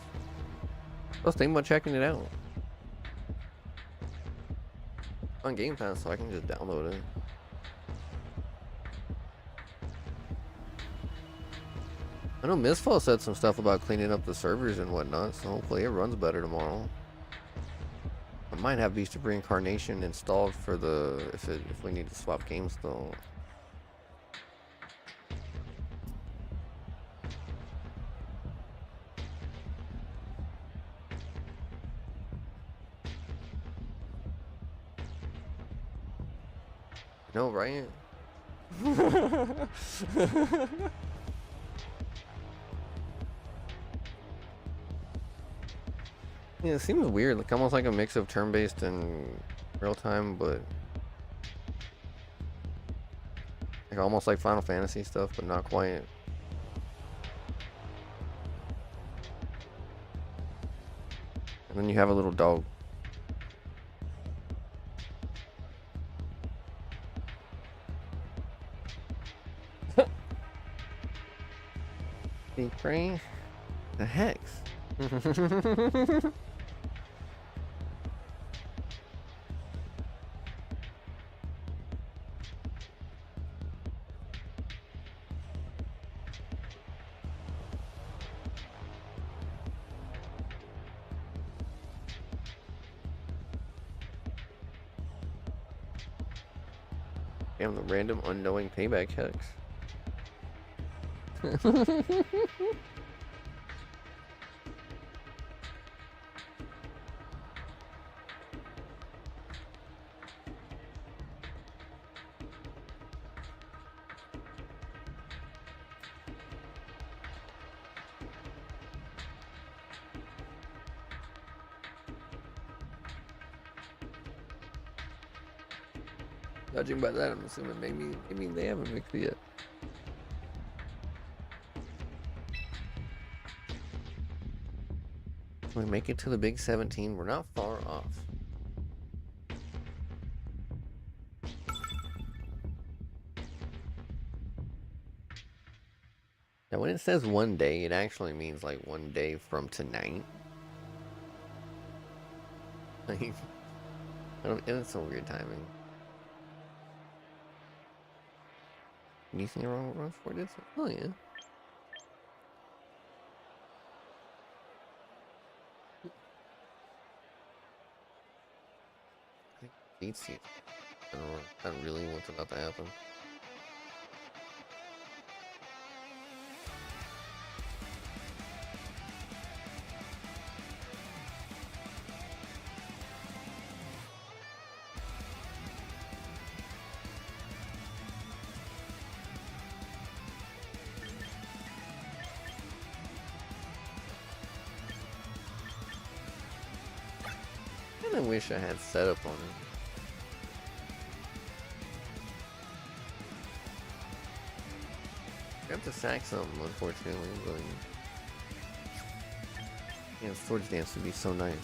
I was thinking about checking it out. On Game Pass, so I can just download it. I know Misfall said some stuff about cleaning up the servers and whatnot, so hopefully it runs better tomorrow. I might have Beast of Reincarnation installed for the if we need to swap games though. No, right? Yeah, it seems weird, like almost like a mix of turn-based and real-time, but like almost like Final Fantasy stuff, but not quite. And then you have a little dog. Big brain? The hex. Damn, the random unknowing payback hex. Judging by that, I'm assuming maybe they haven't mixed it yet. Can we make it to the big 17? We're not far off. Now, when it says 1 day, it actually means like 1 day from tonight. Like, it's some weird timing. Anything wrong with Rush 4 did so? Oh, yeah. I think beats it. I don't know. Not really what's about to happen. I wish I had setup on it. I have to sack something, unfortunately, but yeah, Swords Dance would be so nice.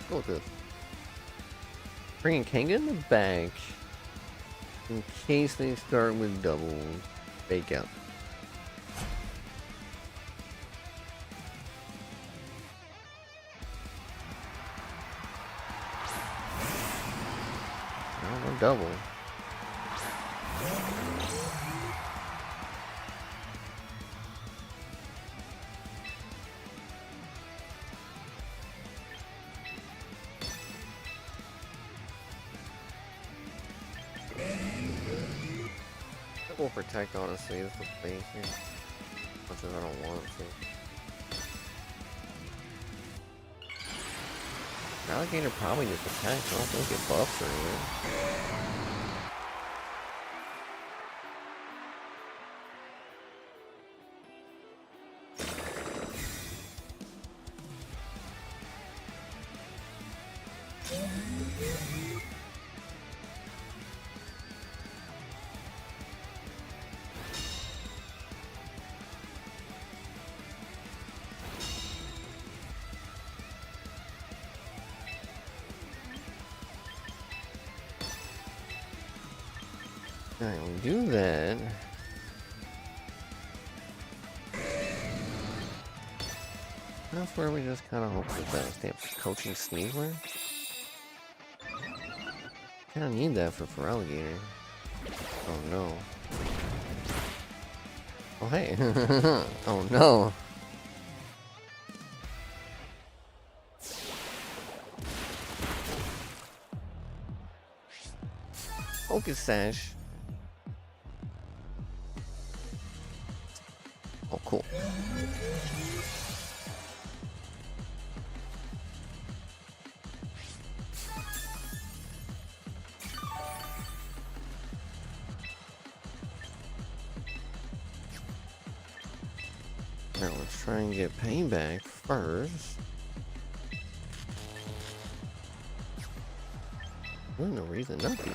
Go with this. Bringing Kanga in the back in case they start with double fake out. No double. We'll protect, honestly, this is space here. As much as I don't want to. Alligator probably just attacks. I don't think it buffs or anything. Alright, we'll do that. That's where we just kind of hope for the best. Damn, coaching Sneasler? Kinda need that for Alligator. Oh no. Oh hey. Oh no. Focus Sash. Oh cool. Now let's try and get payback first. There's no reason not to.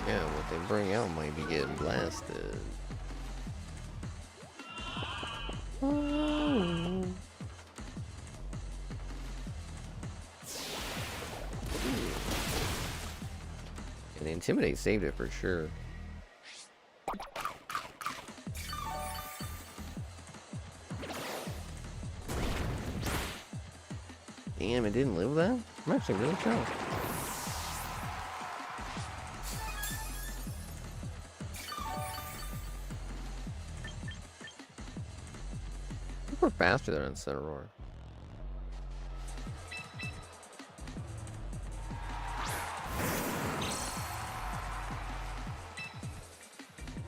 Yeah, what they bring out might be getting blasted. And Intimidate saved it for sure. Damn, it didn't live that? I'm actually really shocked. We're faster than Incineroar.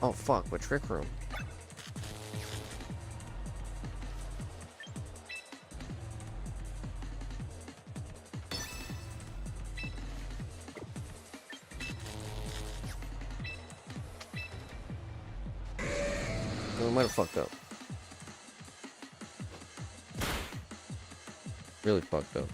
Oh fuck, what Trick Room? Oh, I might have fucked up. Really fucked up.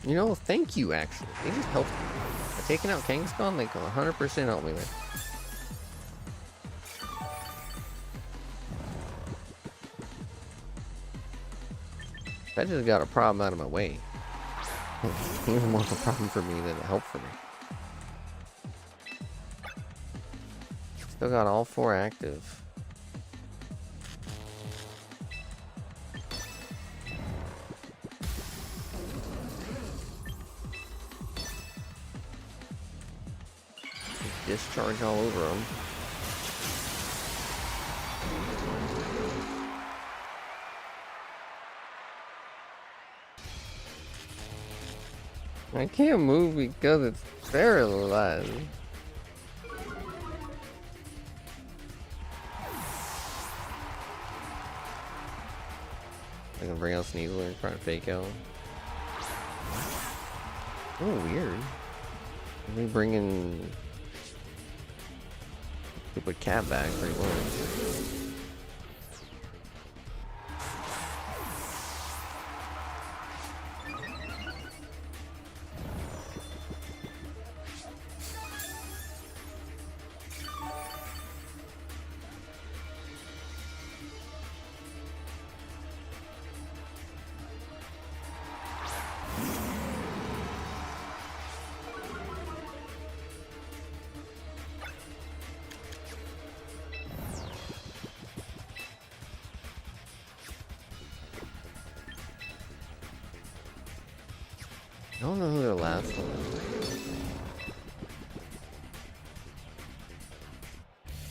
You know, thank you, actually. They just helped me. By taking out Kangaskhan, they can 100% help me there. That just got a problem out of my way. Even more of a problem for me than a help for me. Still got all 4 active. Discharge all over them. I can't move because it's paralyzed. I can bring out Sneasler and try to fake out. Oh, weird. Let me bring in stupid cat back pretty well. I don't know who their last one is.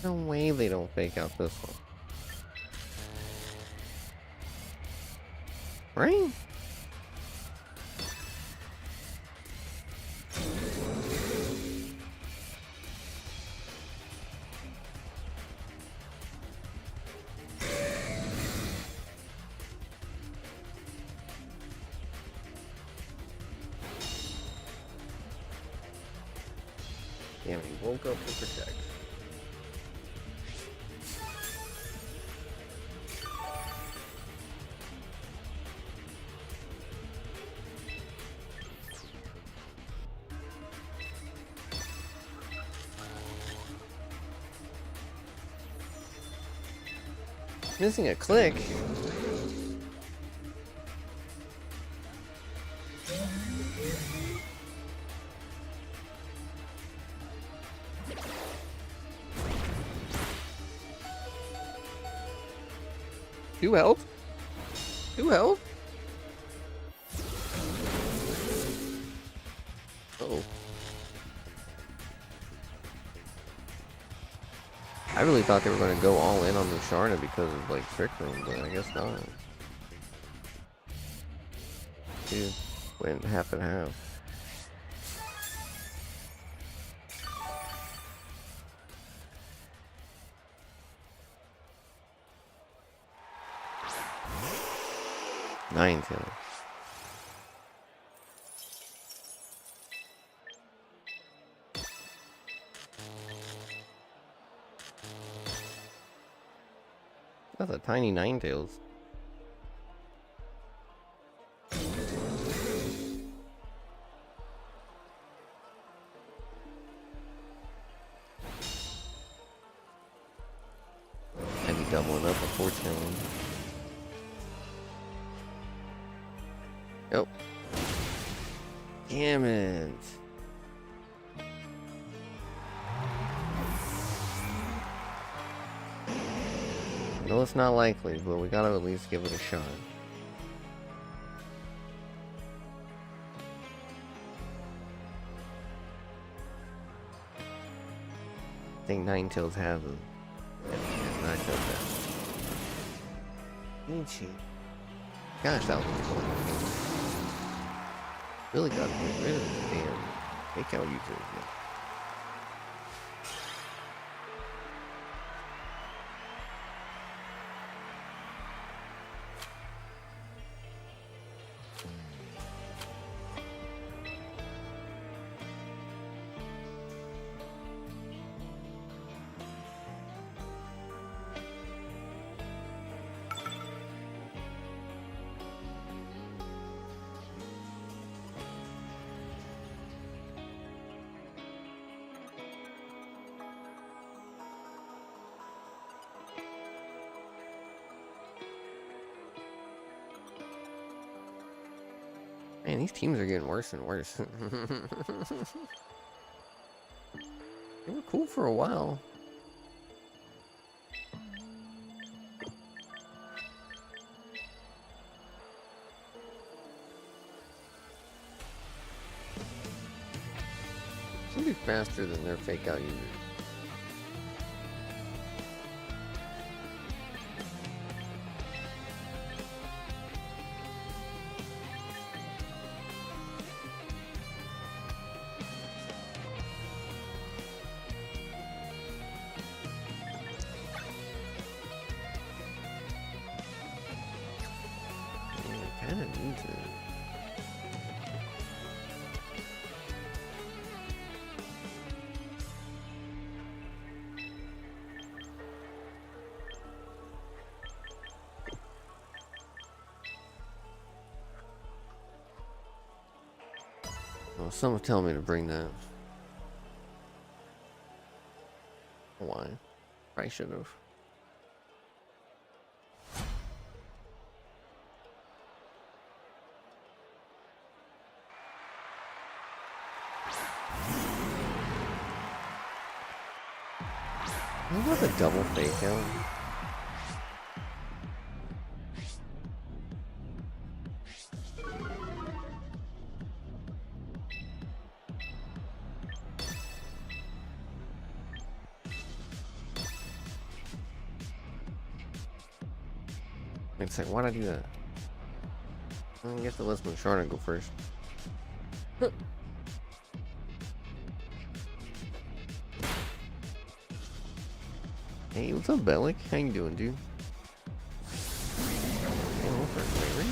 No way they don't fake out this one. Right? Damn, he woke up to protect. Missing a click. Two health? Two health? Uh-oh. I really thought they were going to go all in on Musharna because of, like, Trick Room, but I guess not. Dude, went half and half. Nine tails. That's a tiny Ninetales. I'd be doubling up unfortunately. Yep. Damn it. No, it's not likely, but we gotta at least give it a shot. I think Ninetales has a... Yeah, Ninetales has a... Ain't she? Gosh, that was cool. Really gotta get rid of this damn takeout users. Man, these teams are getting worse and worse. They were cool for a while. Should be faster than their fake out users. Kinda needs it. Well, someone tell me to bring that. Why? I should have. What about the double fake out? It's like, why'd I do that? I guess the let's Musharna go first. Hey, what's up, Bellic? How you doing, dude? Hello, first flavor.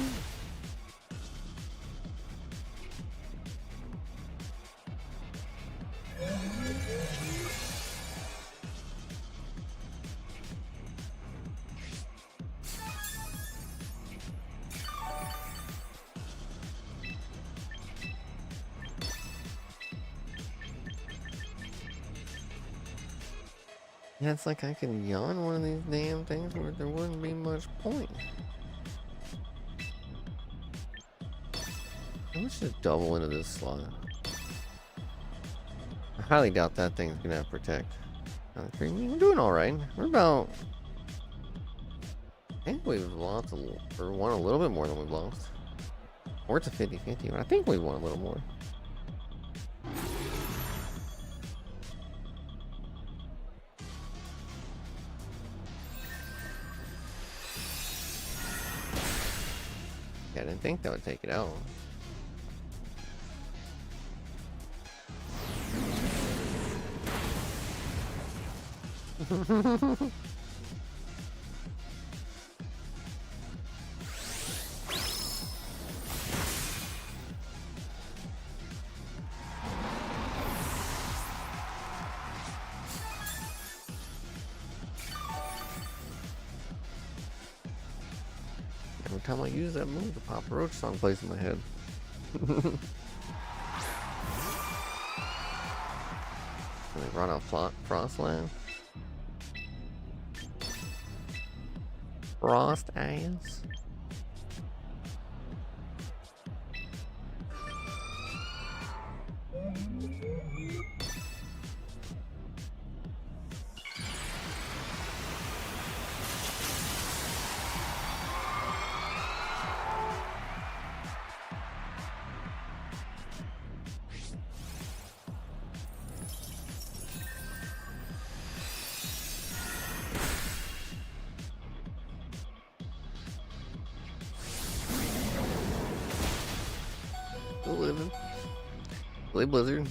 Yeah, it's like I could yawn one of these damn things where there wouldn't be much point. Let's just double into this slot. I highly doubt that thing's gonna have protect. We're doing alright. We're about... I think we've lost or won a little bit more than we've lost. Or it's a 50-50, but I think we won a little more. Yeah, I didn't think that would take it out. Every time I use that move, the Papa Roach song plays in my head. Can they run out Frostland? Frost ass. Still living. Play Blizzard.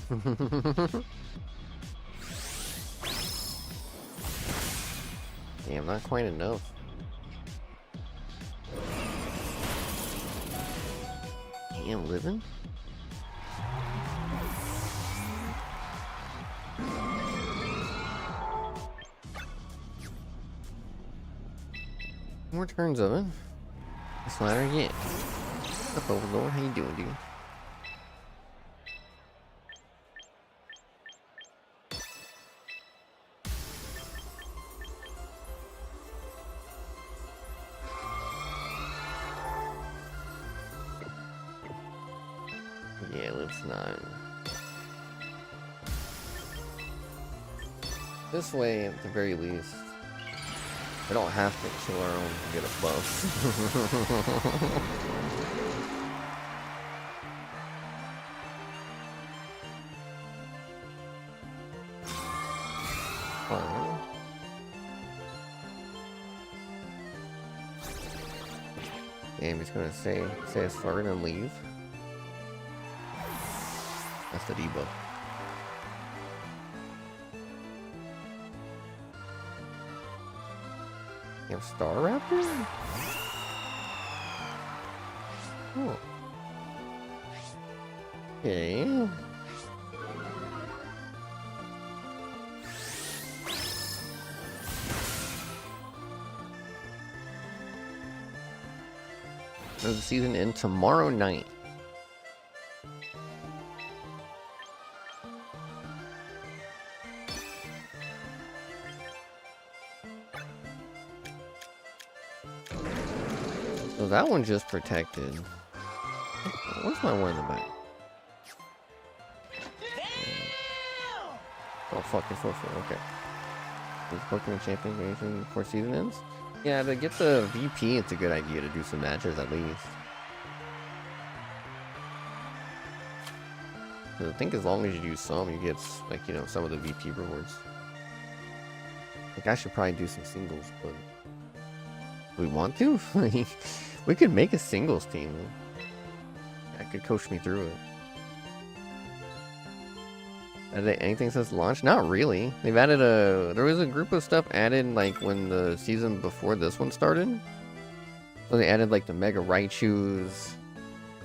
Damn, not quite enough. Damn, living. More turns of it. That's what I get. What's up, Overlord? How you doing, dude? Yeah, let's not. This way, at the very least, we don't have to kill our own to get a buff. Fine. Damn, he's gonna say it's fart and leave. That's the debuff. You have Star Raptor? Oh. Okay. The season ends tomorrow night. So that one just protected. Where's my one in the back? Oh fuck, it's 4-4, okay. Is Pokemon Champion before season ends? Yeah, to get the VP, it's a good idea to do some matches at least. I think as long as you do some, you get, like, you know, some of the VP rewards. Like, I should probably do some singles, but... we want to? We could make a singles team. That could coach me through it. Anything since launch? Not really. They've added there was a group of stuff added like when the season before this one started. So they added like the Mega Raichus,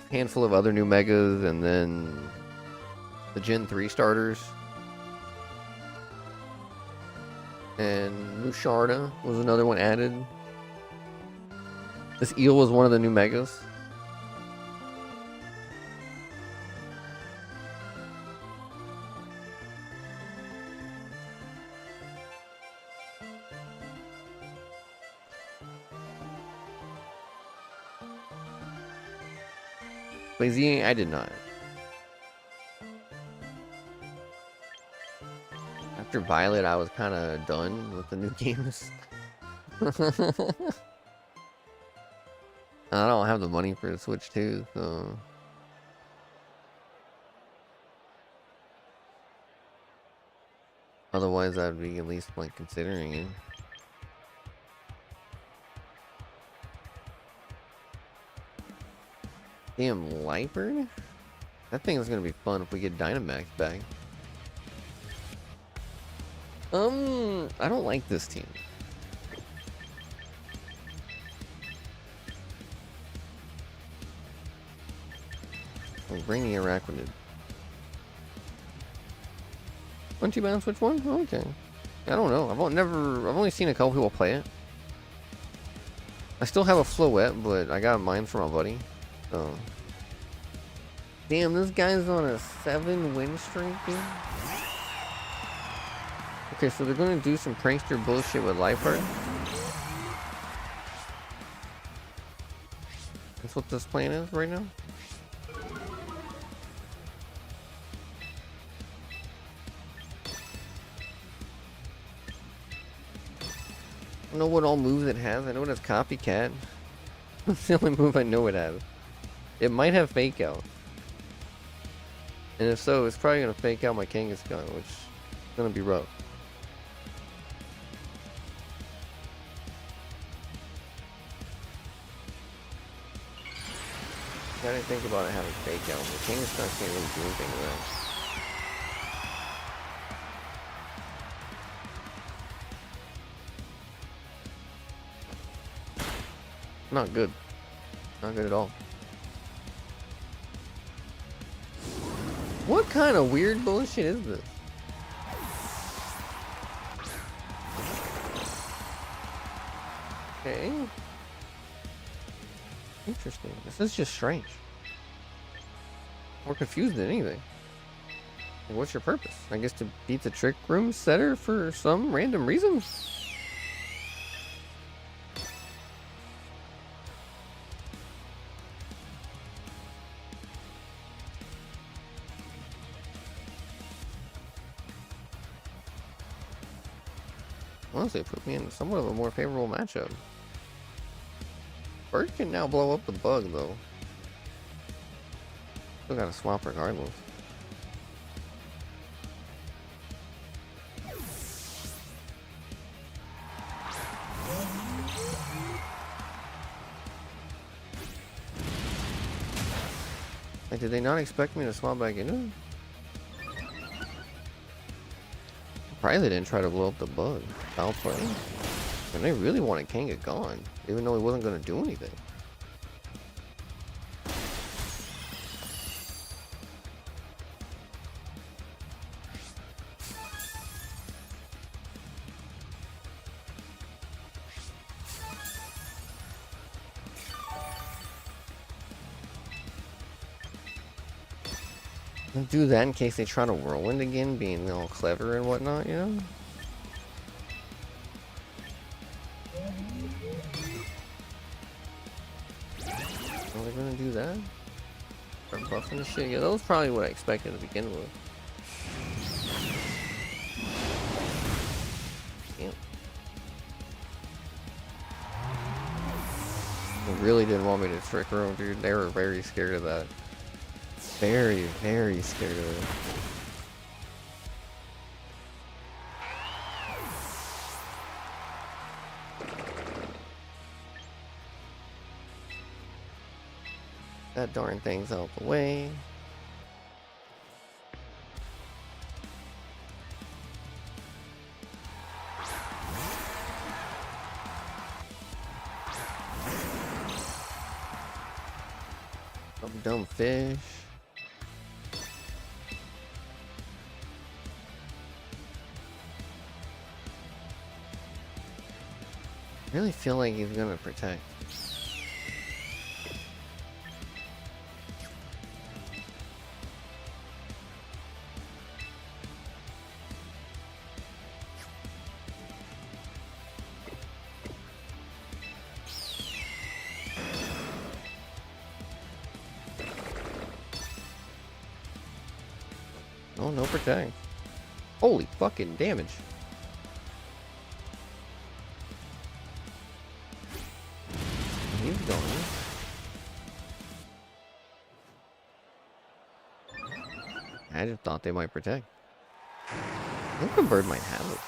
a handful of other new Megas, and then the Gen 3 starters. And Musharda was another one added. This eel was one of the new Megas. Play Z? I did not. After Violet, I was kind of done with the new games. I don't have the money for the Switch 2, so... Otherwise, I'd be at least, like, considering it. Damn, Lightbird? That thing is gonna be fun if we get Dynamax back. I don't like this team. I'll bring the Araquanid. Once you buy on Switch 1? Okay. I don't know. I've only seen a couple people play it. I still have a Floette, but I got mine from my buddy. So. Damn, this guy's on a 7-win streak, dude. Okay, so they're gonna do some prankster bullshit with Lifeheart. That's what this plan is right now. I don't know what all moves it has. I know it has Copycat. That's the only move I know it has. It might have Fake Out. And if so, it's probably gonna fake out my Kangaskhan, which is gonna be rough. I didn't think about it having Fake Out, but Kangaskhan can't really do anything with that. Not good. Not good at all. What kind of weird bullshit is this? Okay. Interesting. This is just strange. More confused than anything. What's your purpose? I guess to beat the Trick Room setter for some random reason? Honestly, it put me in somewhat of a more favorable matchup. Bird can now blow up the bug, though. Still gotta swap regardless. Like, did they not expect me to swap back into it? Surprised they didn't try to blow up the bug. Foul play. And they really wanted Kanga gone, even though he wasn't going to do anything. Don't do that in case they try to whirlwind again, being all clever and whatnot, you know? Are they gonna do that? Start buffing the shit? Yeah, that was probably what I expected to begin with. Damn. They really didn't want me to trick room, dude. They were very scared of that. Very, very scared of it. That darn thing's out the way. Dumb fish. I really feel like he's gonna protect. Oh, no protect. Holy fucking damage. He's going. I just thought they might protect. I think the bird might have it.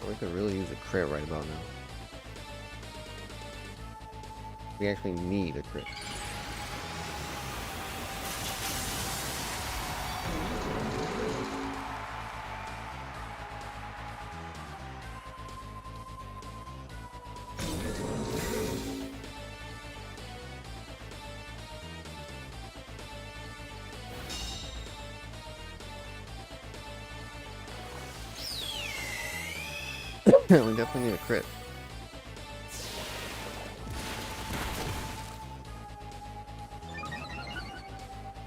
We could really use a crit right about now. We actually need a crit. We definitely need a crit.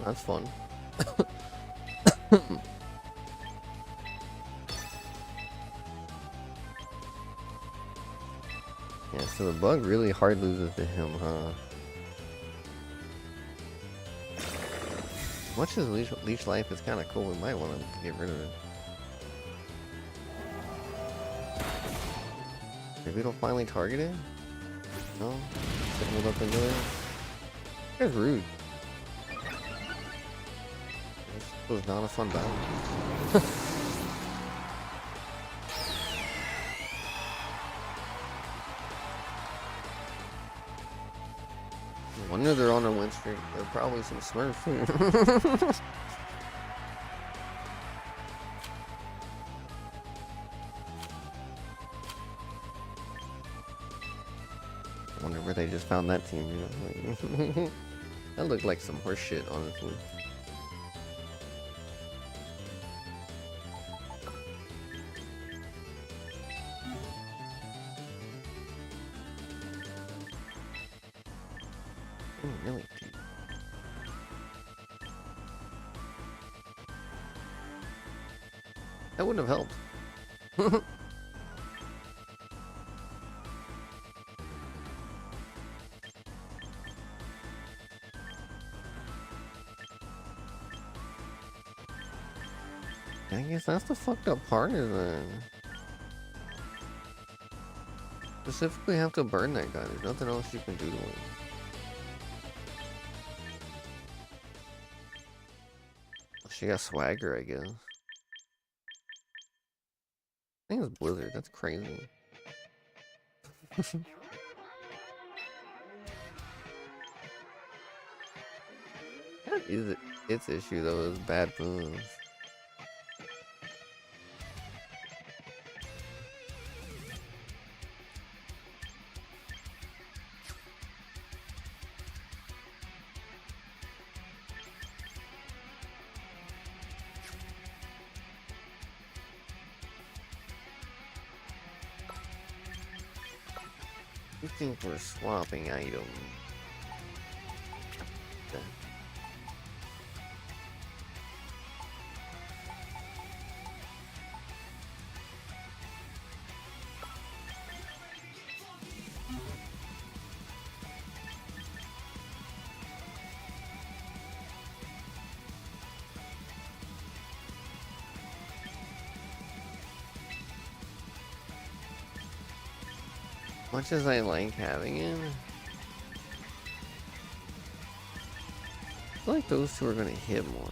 That's fun. Yeah, so the bug really hard loses to him, huh? Much as leech life is kind of cool, we might want to get rid of it. Maybe it'll finally target it? No? Hold up into it? That's rude. This was not a fun battle. No wonder they're on a win streak. They're probably some Smurfs. I wonder where they just found that team, you know? Like, that looked like some horse shit, honestly. Oh, really deep. That wouldn't have helped. I guess that's the fucked up part, is it? Specifically have to burn that guy. There's nothing else you can do to him. She got swagger, I guess. I think it's Blizzard. That's crazy. That is its issue though, is bad moves. I think we're swapping items. Okay. Much as I like having it, I feel like those two are gonna hit more.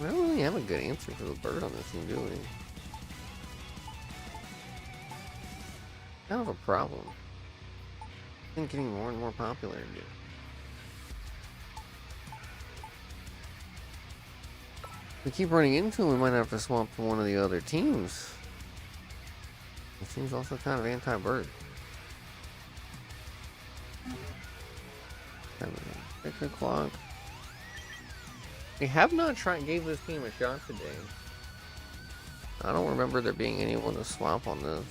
I don't really have a good answer for the bird on this thing, do we? Kind of a problem. been getting more and more popular again. We keep running into him, we might have to swap to one of the other teams. It seems also kind of anti-bird. 6 o'clock. We have not gave this team a shot today. I don't remember there being anyone to swap on this.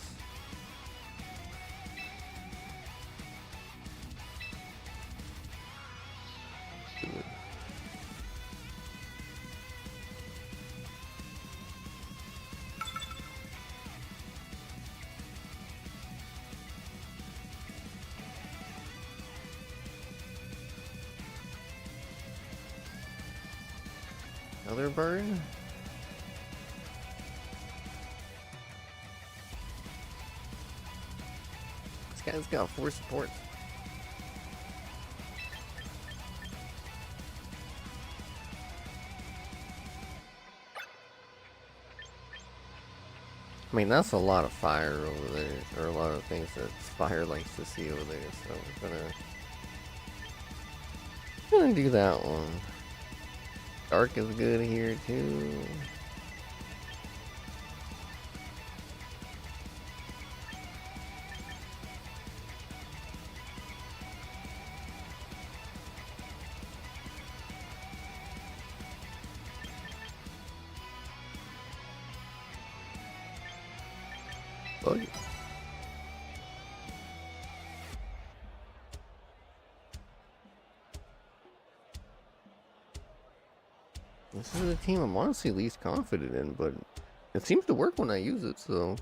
Another bird? This guy's got 4 supports. I mean, that's a lot of fire over there, or a lot of things that fire likes to see over there, so I'm gonna do that one. Dark is good here too. Buggy. This is the team I'm honestly least confident in, but it seems to work when I use it, so.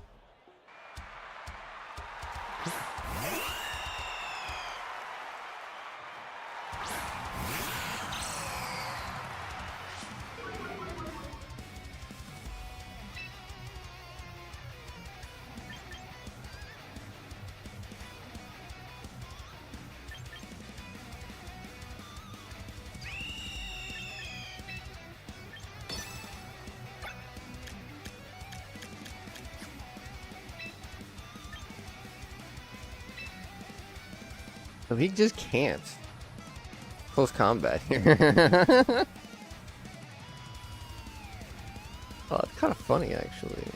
So he just can't. Close combat here. Oh, it's kind of funny actually.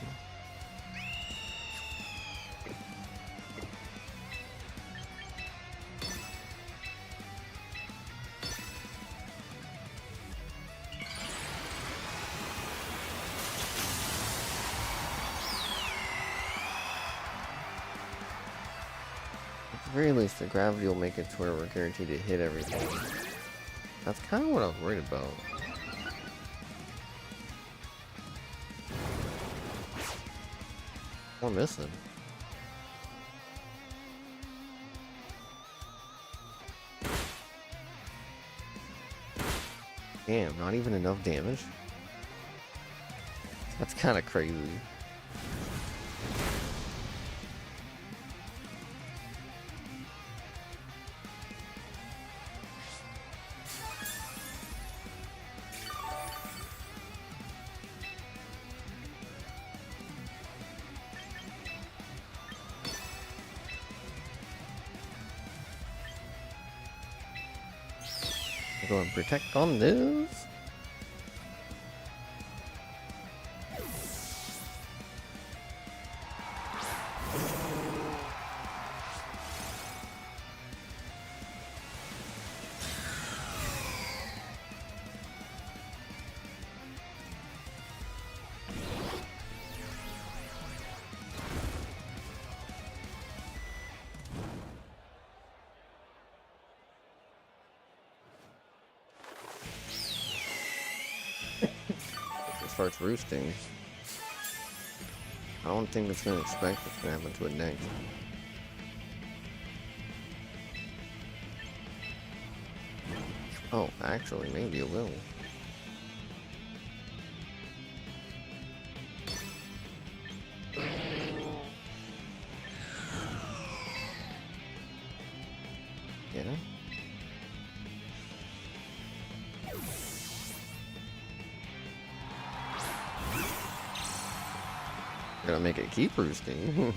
At the very least, the gravity will make it to where we're guaranteed to hit everything. That's kind of what I was worried about. We're missing. Damn, not even enough damage. That's kind of crazy. Go and protect on this. Starts roosting. I don't think it's gonna expect what's gonna happen to it next. Oh, actually, maybe it will. Yeah. Gonna make it keep roosting.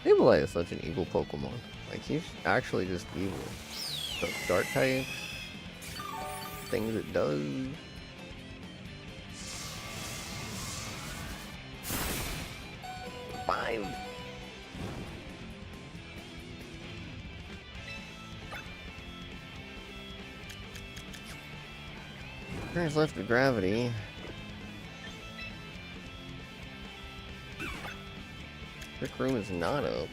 Sableye is such an evil Pokemon. Like, he's actually just evil. The dark type, things it does. Fine. Turns left to gravity. Trick Room is not up.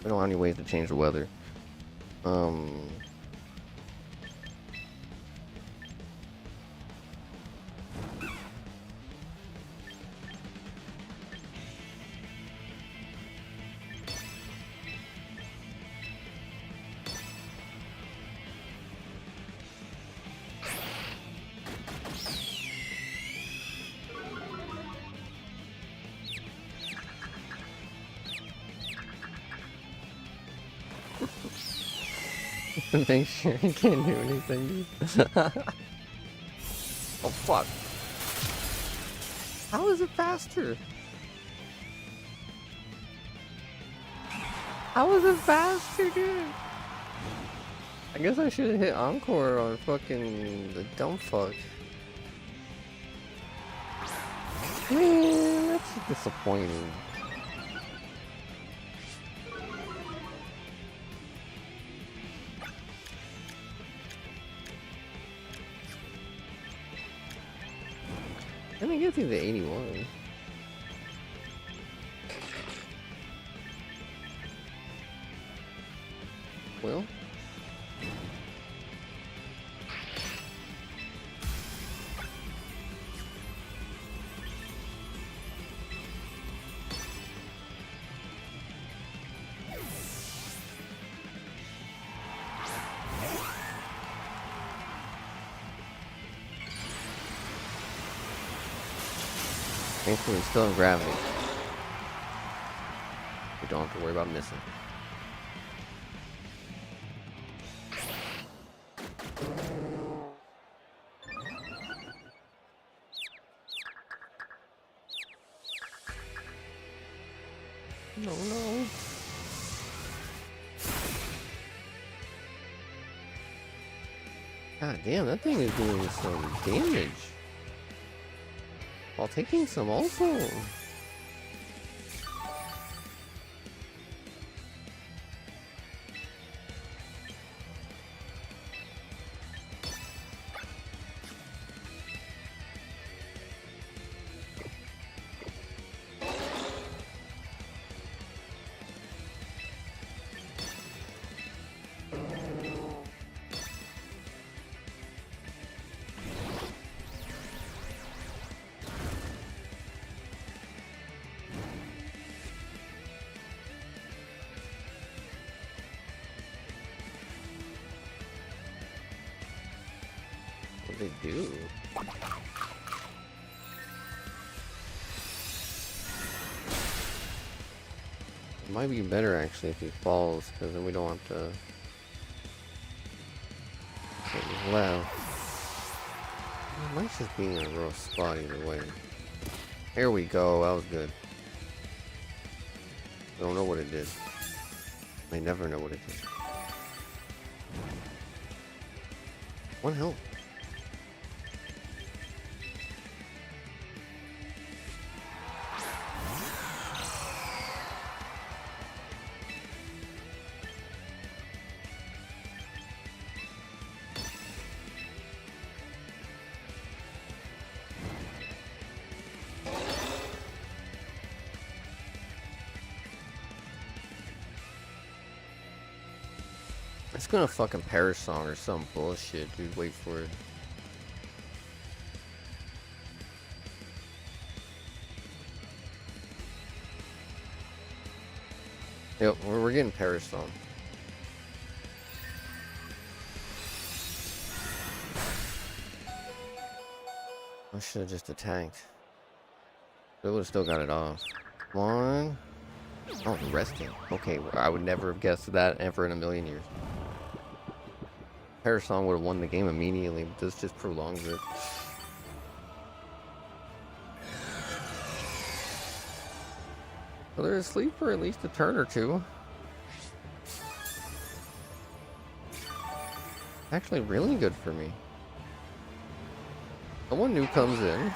We don't have any ways to change the weather. Make sure he can't do anything. Oh fuck. How is it faster? How is it faster, dude? I guess I should have hit Encore on fucking the dumb fuck. Man, that's disappointing. Let me get through the 81. Well. Thankfully, still in gravity. We don't have to worry about missing. No, no. God damn, that thing is doing some damage. While taking some also. What did they do? It might be better actually if he falls, because then we don't have to get his left. It might just be in a rough spot either way. Here we go, that was good. I don't know what it did. I never know what it did. One health. It's gonna fucking perish song or some bullshit, dude. Wait for it. Yep, we're getting perish song. I should have just attacked. They would have still got it off. Come on. Oh, resting. Okay, well, I would never have guessed that ever in a million years. Parasong would have won the game immediately, but this just prolongs it. Well, they're asleep for at least a turn or two. Actually, really good for me. Someone new comes in.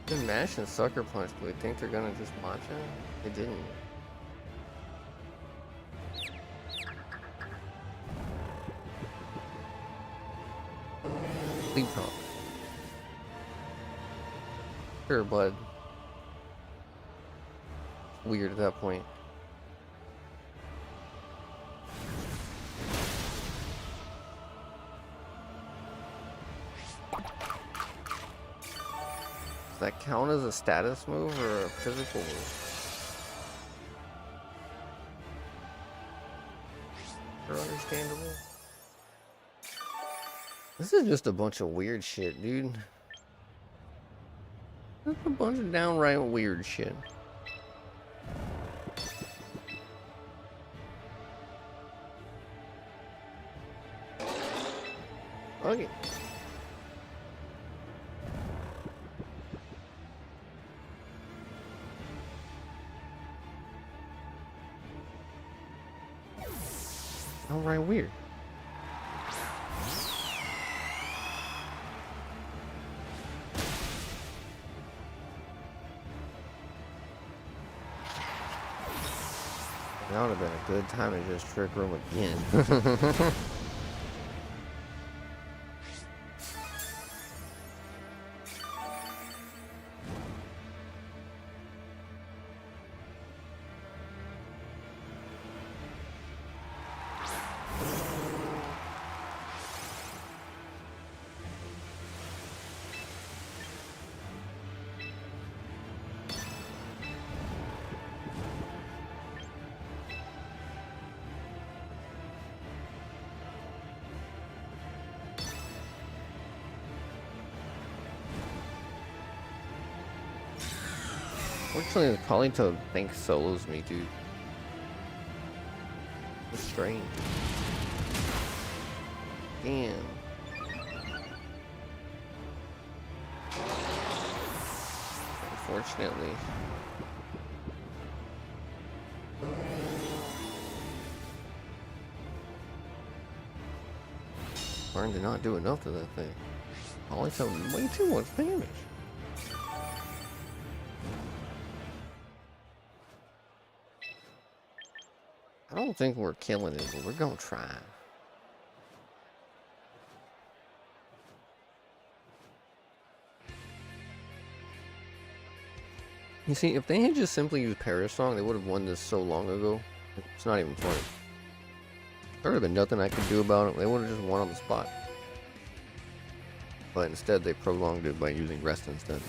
Been mash and sucker punch. Do we think they're gonna just matcha? They didn't. Sleep talk. Sure, but weird at that point. Does that count as a status move or a physical move? They're understandable. This is just a bunch of weird shit, dude. Just a bunch of downright weird shit. Okay. Downright weird. That would have been a good time to just trick room again. Fortunately, the Polytoad thinks solos me, dude. It's strange. Damn. Unfortunately. Learned to not do enough to that thing. Polytoad way too much damage. I don't think we're killing it, but we're gonna try. You see, if they had just simply used Parasong, they would have won this so long ago. It's not even funny. There would have been nothing I could do about it. They would have just won on the spot. But instead, they prolonged it by using Rest instead.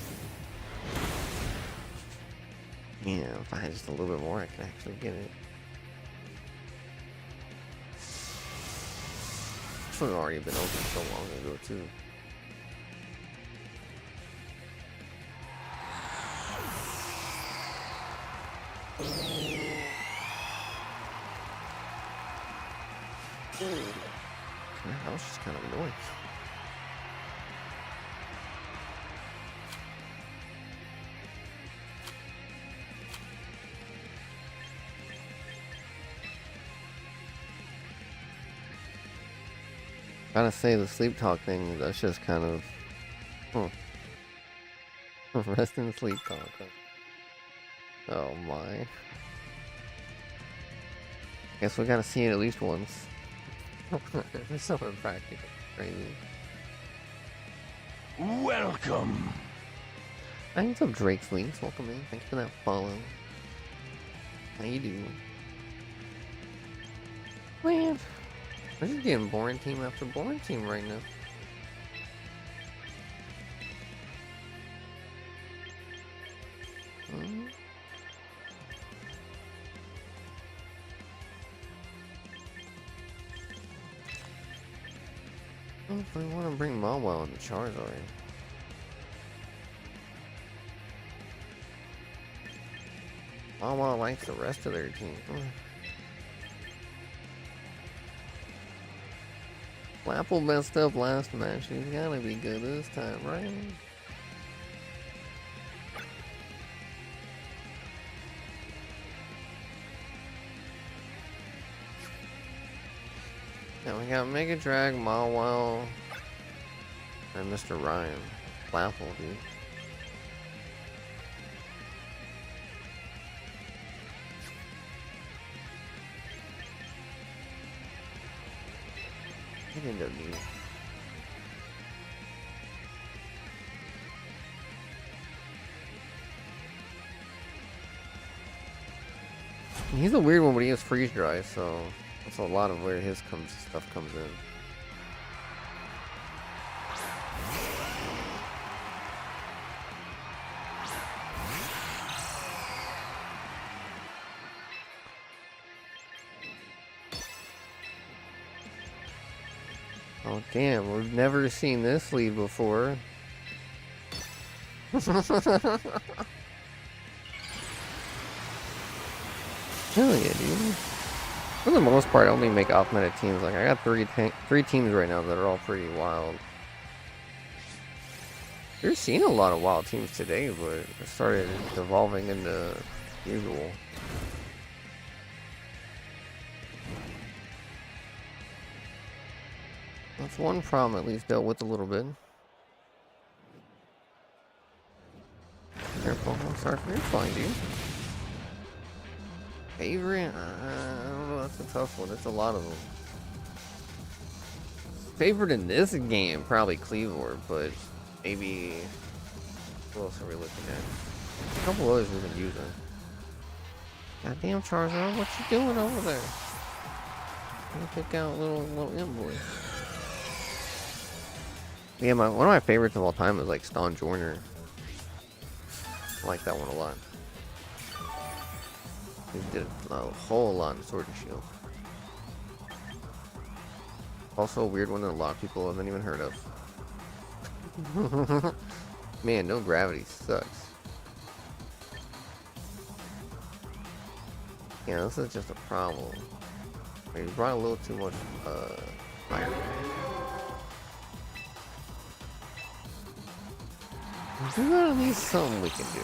Yeah, if I had just a little bit more, I could actually get it. This one had already been open so long ago, too. That was just kind of annoying. Gotta say, the sleep talk thing, that's just kind of... Rest and sleep talk. Oh my. Guess we gotta see it at least once. It's so impractical. Crazy. Welcome. Hey, what's up, Drake's Links? Welcome in. Thanks for that follow. How you doing? Man, this is getting boring team after boring team right now. If we want to bring Malwell and Charizard. Malwell likes the rest of their team. Flapple messed up last match. He's gotta be good this time, right? Now we got Mega Drag, Malwell, and Mr. Ryan. Flapple, dude. Get into me. He's a weird one, but he has freeze dry, so that's a lot of where his stuff comes in. Oh damn, we've never seen this lead before. Hell yeah, dude. For the most part, I only make off-meta teams. Like, I got three teams right now that are all pretty wild. You're seeing a lot of wild teams today, but it started evolving into usual. That's one problem at least dealt with a little bit. Careful, I'm sorry for your flying, dude. Favorite? I don't know, that's a tough one. It's a lot of them. Favorite in this game, probably Cleavor, but maybe... What else are we looking at? A couple others we've been using. Goddamn Charizard, what you doing over there? Let me pick out little imp boy. Yeah, one of my favorites of all time is like Ston Joyner. I like that one a lot. He did a whole lot in Sword and Shield. Also a weird one that a lot of people haven't even heard of. Man, no gravity sucks. Yeah, this is just a problem. He brought a little too much fire. There's at least something we can do.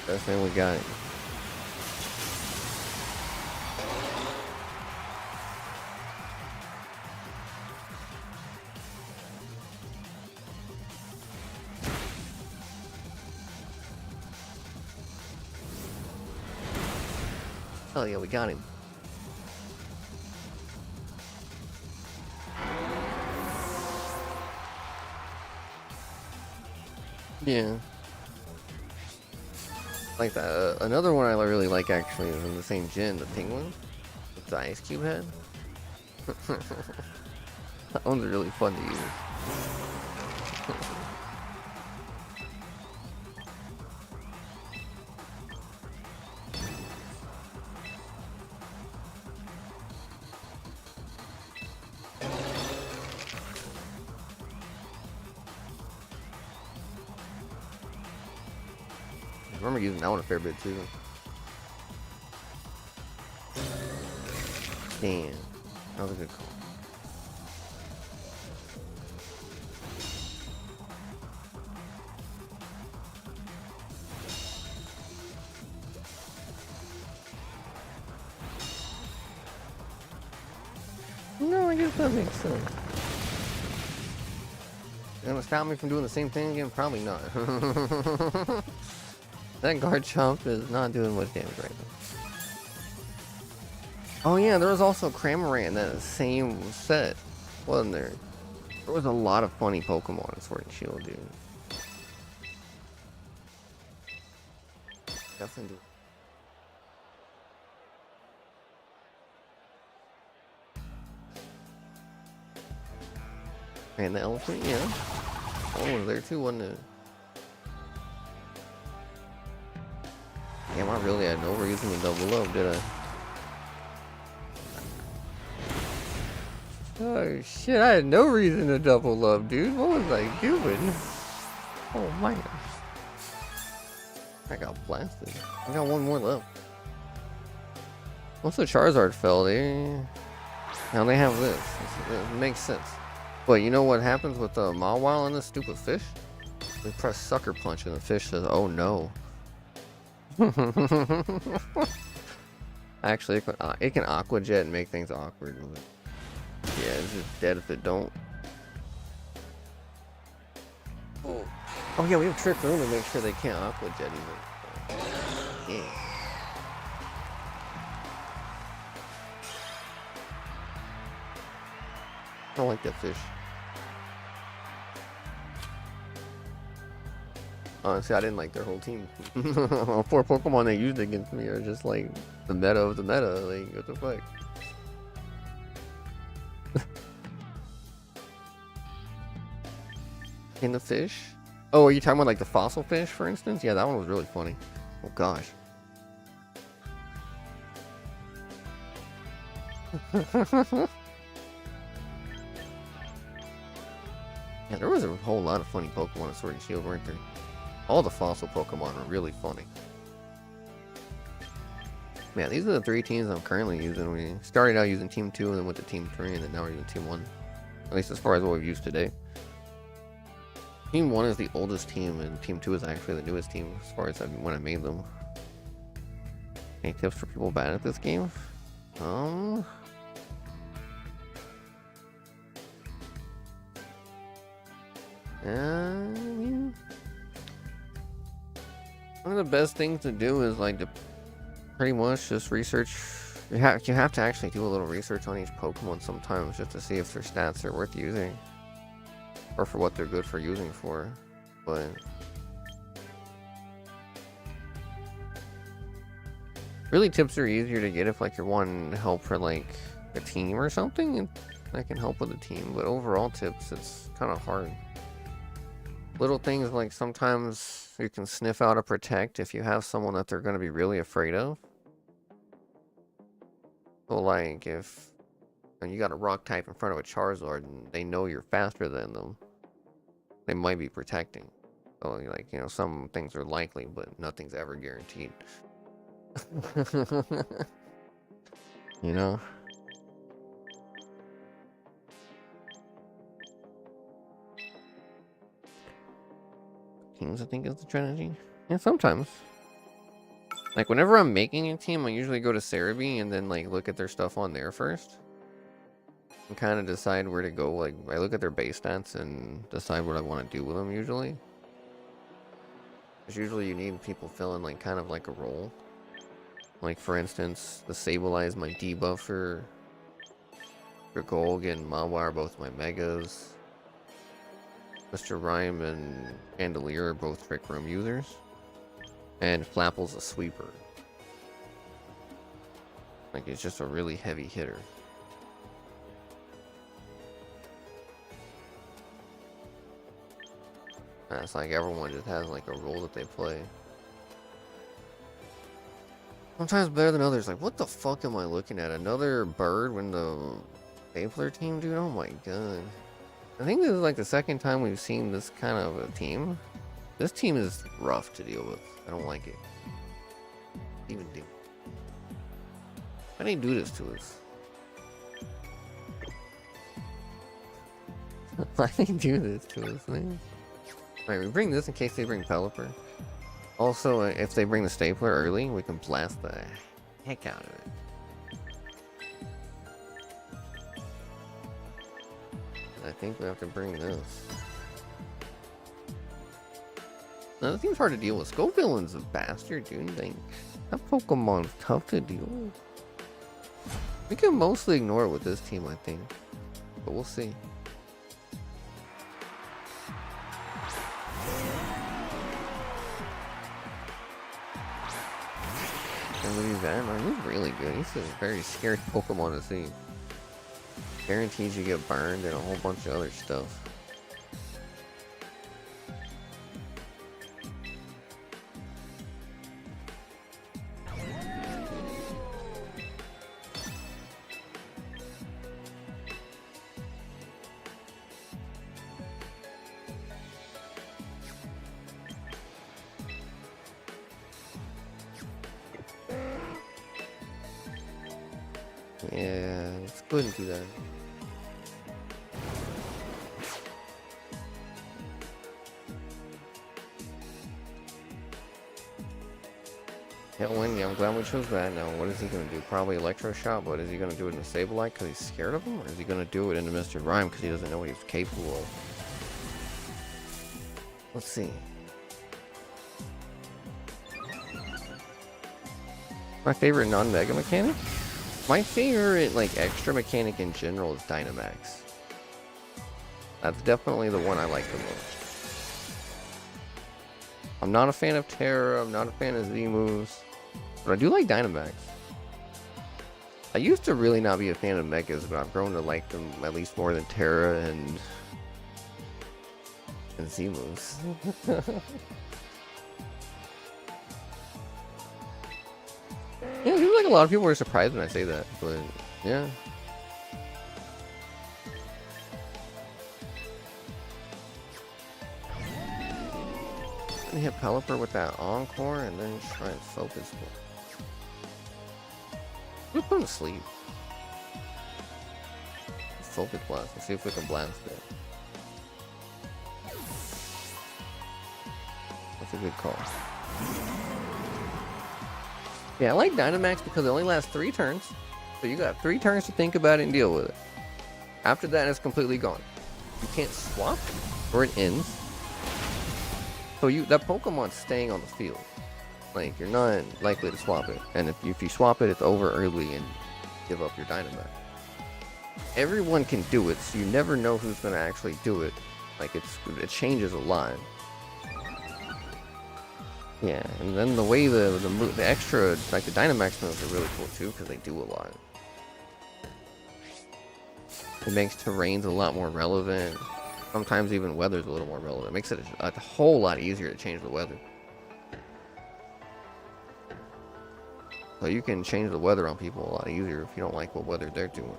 Best thing we got. Oh yeah, we got him. Yeah. Like that. Another one I really like actually is in the same gen, the penguin with the ice cube head. That one's really fun to use. I remember using that one a fair bit too. Damn, that was a good call. No, I guess that makes sense. Gonna stop me from doing the same thing again? Probably not. That guard chomp is not doing much damage right now. Oh yeah, there was also Cramorant in that same set, wasn't there? There was a lot of funny Pokemon in Sword and Shield, dude. Definitely. And the elephant, yeah. Oh, was there too, wasn't it? Damn, I really had no reason to double up, did I? Oh shit, I had no reason to double up, dude. What was I doing? Oh my gosh. I got blasted. I got one more left. Once the Charizard fell, now they have this. It makes sense. But you know what happens with the Mawile and this stupid fish? They press Sucker Punch and the fish says, oh no. Actually, it can Aqua Jet and make things awkward. But yeah, it's just dead if it don't. Oh yeah, we have Trick Room to make sure they can't Aqua Jet either. Yeah. I don't like that fish. Honestly, I didn't like their whole team. 4 Pokemon they used against me are just like the meta of the meta. Like, what the fuck? In the fish? Oh, are you talking about like the fossil fish, for instance? Yeah, that one was really funny. Oh gosh. Yeah, there was a whole lot of funny Pokemon in Sword and Shield, weren't there? All the fossil Pokemon are really funny. Man, these are the 3 teams I'm currently using. We started out using Team 2 and then went to Team 3 and then now we're using Team 1. At least as far as what we've used today. Team 1 is the oldest team and Team 2 is actually the newest team as far as when I made them. Any tips for people bad at this game? One of the best things to do is like to pretty much just research. You have to actually do a little research on each Pokemon sometimes just to see if their stats are worth using or for what they're good for using for. But really, tips are easier to get if like you're wanting help for like a team or something, and that can help with a team. But overall tips, it's kind of hard. Little things like sometimes you can sniff out a Protect if you have someone that they're going to be really afraid of. So like if you got a rock type in front of a Charizard and they know you're faster than them, they might be protecting. So like, you know, some things are likely, but nothing's ever guaranteed. You know? Teams, I think, is the strategy. Yeah, sometimes. Like, whenever I'm making a team, I usually go to Cerebi and then, like, look at their stuff on there first. And kind of decide where to go. Like, I look at their base stats and decide what I want to do with them, usually. Because usually you need people filling, like, kind of like a role. Like, for instance, the Sableye, my debuff for Golg and Mawile are both my megas. Mr. Rhyme and Chandelier are both Trick Room users. And Flapple's a sweeper. Like, it's just a really heavy hitter. And it's like everyone just has like a role that they play. Sometimes better than others. Like, what the fuck am I looking at? Another bird when the Stapler team, dude? Oh my god. I think this is like the second time we've seen this kind of a team. This team is rough to deal with. I don't like it. Even do. Why do they do this to us? Why do they do this to us, man? Alright, we bring this in case they bring Pelipper. Also, if they bring the Stapler early, we can blast the heck out of it. I think we have to bring this. Now, this seems hard to deal with. Scovillain's a bastard, dude. Like, that Pokemon's tough to deal with. We can mostly ignore it with this team, I think. But we'll see. And Louis Van, he's really good. He's a very scary Pokemon to see. Guarantees you get burned and a whole bunch of other stuff. Yeah, let's go ahead and do that. Yeah, Wendy, I'm glad we chose that. Now, what is he going to do? Probably Electro Shot, but is he going to do it in a Sableye because he's scared of him? Or is he going to do it into Mr. Rhyme because he doesn't know what he's capable of? Let's see. My favorite non-mega mechanic? My favorite, like, extra mechanic in general is Dynamax. That's definitely the one I like the most. I'm not a fan of Terra, I'm not a fan of Z moves, but I do like Dynamax. I used to really not be a fan of Megas, but I've grown to like them at least more than Terra and Z moves. Yeah, it seems like a lot of people are surprised when I say that, but yeah. And hit Pelipper with that Encore and then try and focus. We'll put him to sleep. Focus Blast. Let's see if we can blast it. That's a good call. Yeah, I like Dynamax because it only lasts 3 turns. So you got 3 turns to think about it and deal with it. After that, it's completely gone. You can't swap or it ends. So that Pokemon's staying on the field. Like, you're not likely to swap it. And if you swap it, it's over early and give up your Dynamax. Everyone can do it, so you never know who's going to actually do it. Like, it changes a lot. Yeah, and then the way the extra, like the Dynamax moves are really cool too, because they do a lot. It makes terrains a lot more relevant. Sometimes even weather's a little more relevant. It makes it a whole lot easier to change the weather. So you can change the weather on people a lot easier if you don't like what weather they're doing.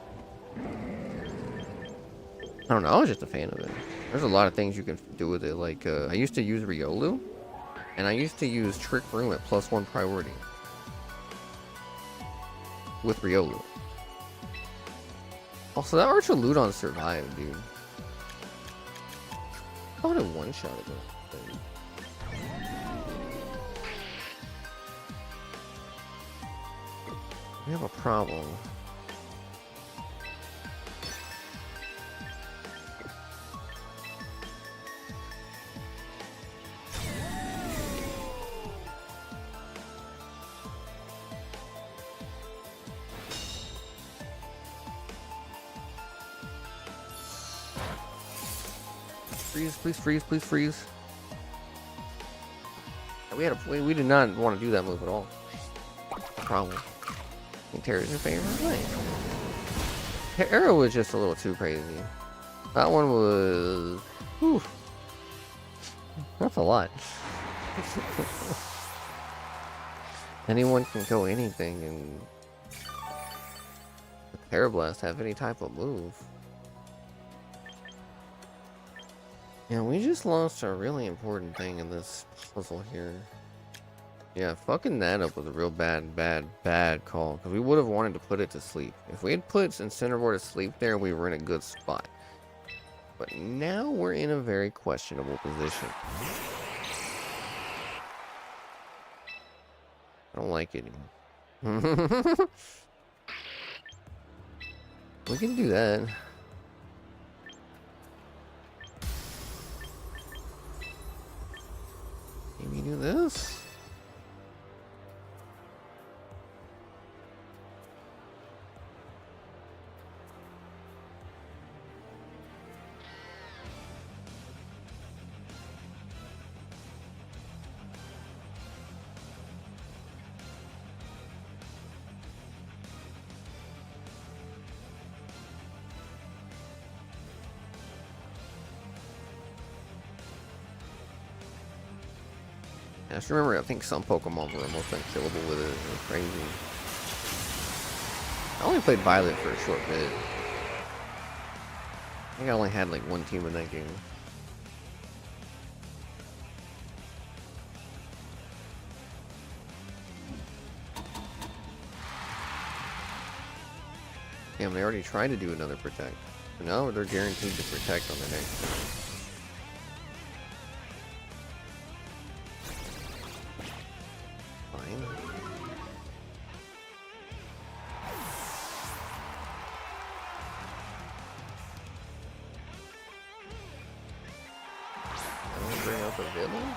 I don't know, I was just a fan of it. There's a lot of things you can do with it, like, I used to use Riolu. And I used to use Trick Room at +1 priority with Riolu. Also, that Archaludon survived, dude. I thought it one-shotted it. We have a problem. Freeze, please freeze, please freeze. We did not want to do that move at all. Problem. I think Terra's your favorite. Nice. Terra was just a little too crazy. That one was... Whew. That's a lot. Anyone can go anything and... Terra Blast have any type of move. Yeah, we just lost a really important thing in this puzzle here. Yeah, fucking that up was a real bad call. Because we would have wanted to put it to sleep. If we had put Incineroar to sleep there, we were in a good spot. But now we're in a very questionable position. I don't like it anymore. We can do that. Maybe do this. I just remember, I think some Pokemon were almost unkillable with it. It was crazy. I only played Violet for a short bit. I think I only had like one team in that game. Damn, they already tried to do another Protect. So now they're guaranteed to Protect on the next turn. Fine. I'm gonna bring out the villain?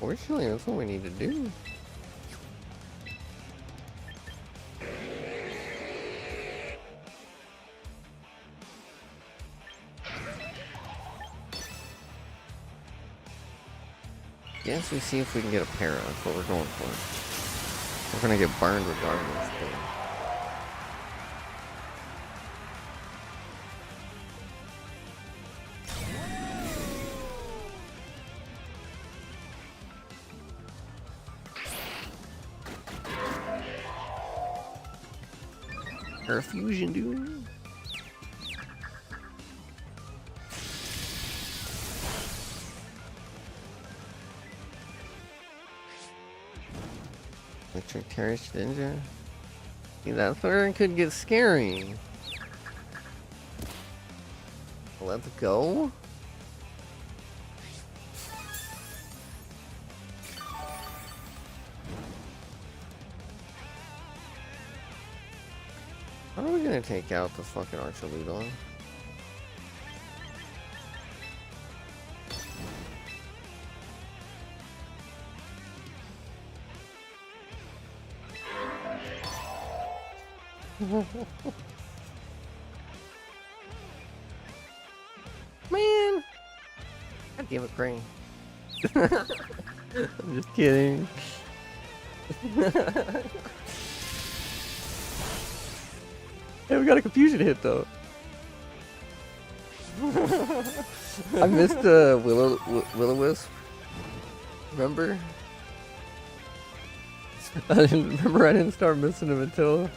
Unfortunately, that's what we need to do. Yes, we see if we can get a para. That's what we're going for. We're gonna get burned regardless. But... Or a fusion, dude. Electric Terrace Ninja. See, that's where it could get scary. Let's go. How are we gonna take out the fucking Archaludon? Man! God damn it, Crane. I'm just kidding. Hey, we got a confusion hit though. I missed Will-O-Wisp. Remember? I didn't start missing him until...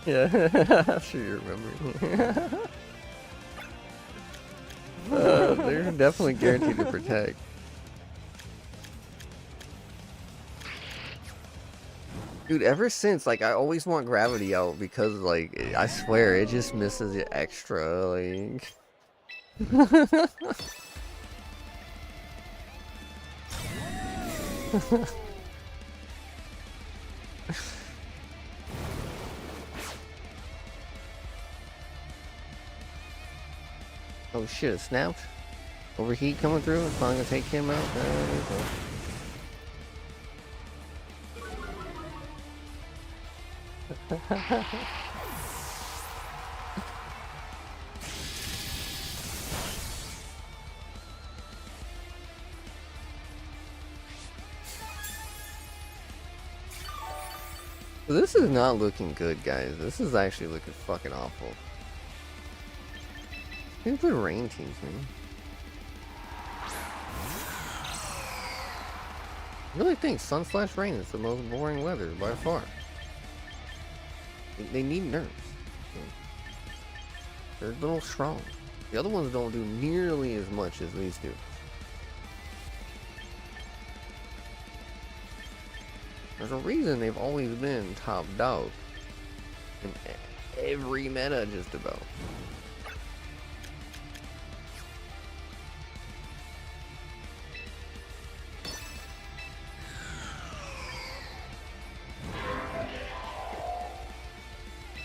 Yeah, I'm sure you remember. They're definitely guaranteed to Protect. Dude, ever since, like, I always want Gravity out because, like, I swear, it just misses it extra, like... Oh shit, it snapped. Overheat coming through, it's probably gonna take him out. This is not looking good, guys. This is actually looking fucking awful. Who's the rain teams, man? I really think Sun/Rain is the most boring weather by far. They need nerfs. They're a little strong. The other ones don't do nearly as much as these do. There's a reason they've always been top dog in every meta, just about.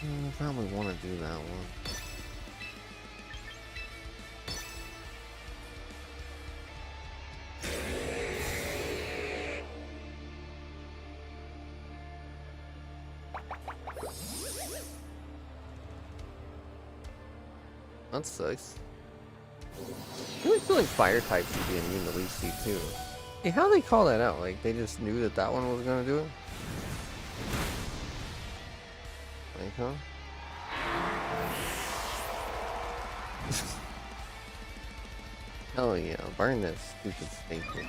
I probably want to do that one. That sucks. I really feel like fire types should be immune to leech seed too. Hey, how do they call that out? Like they just knew that that one was gonna do it? Like, huh? Hell yeah, burn that stupid staple.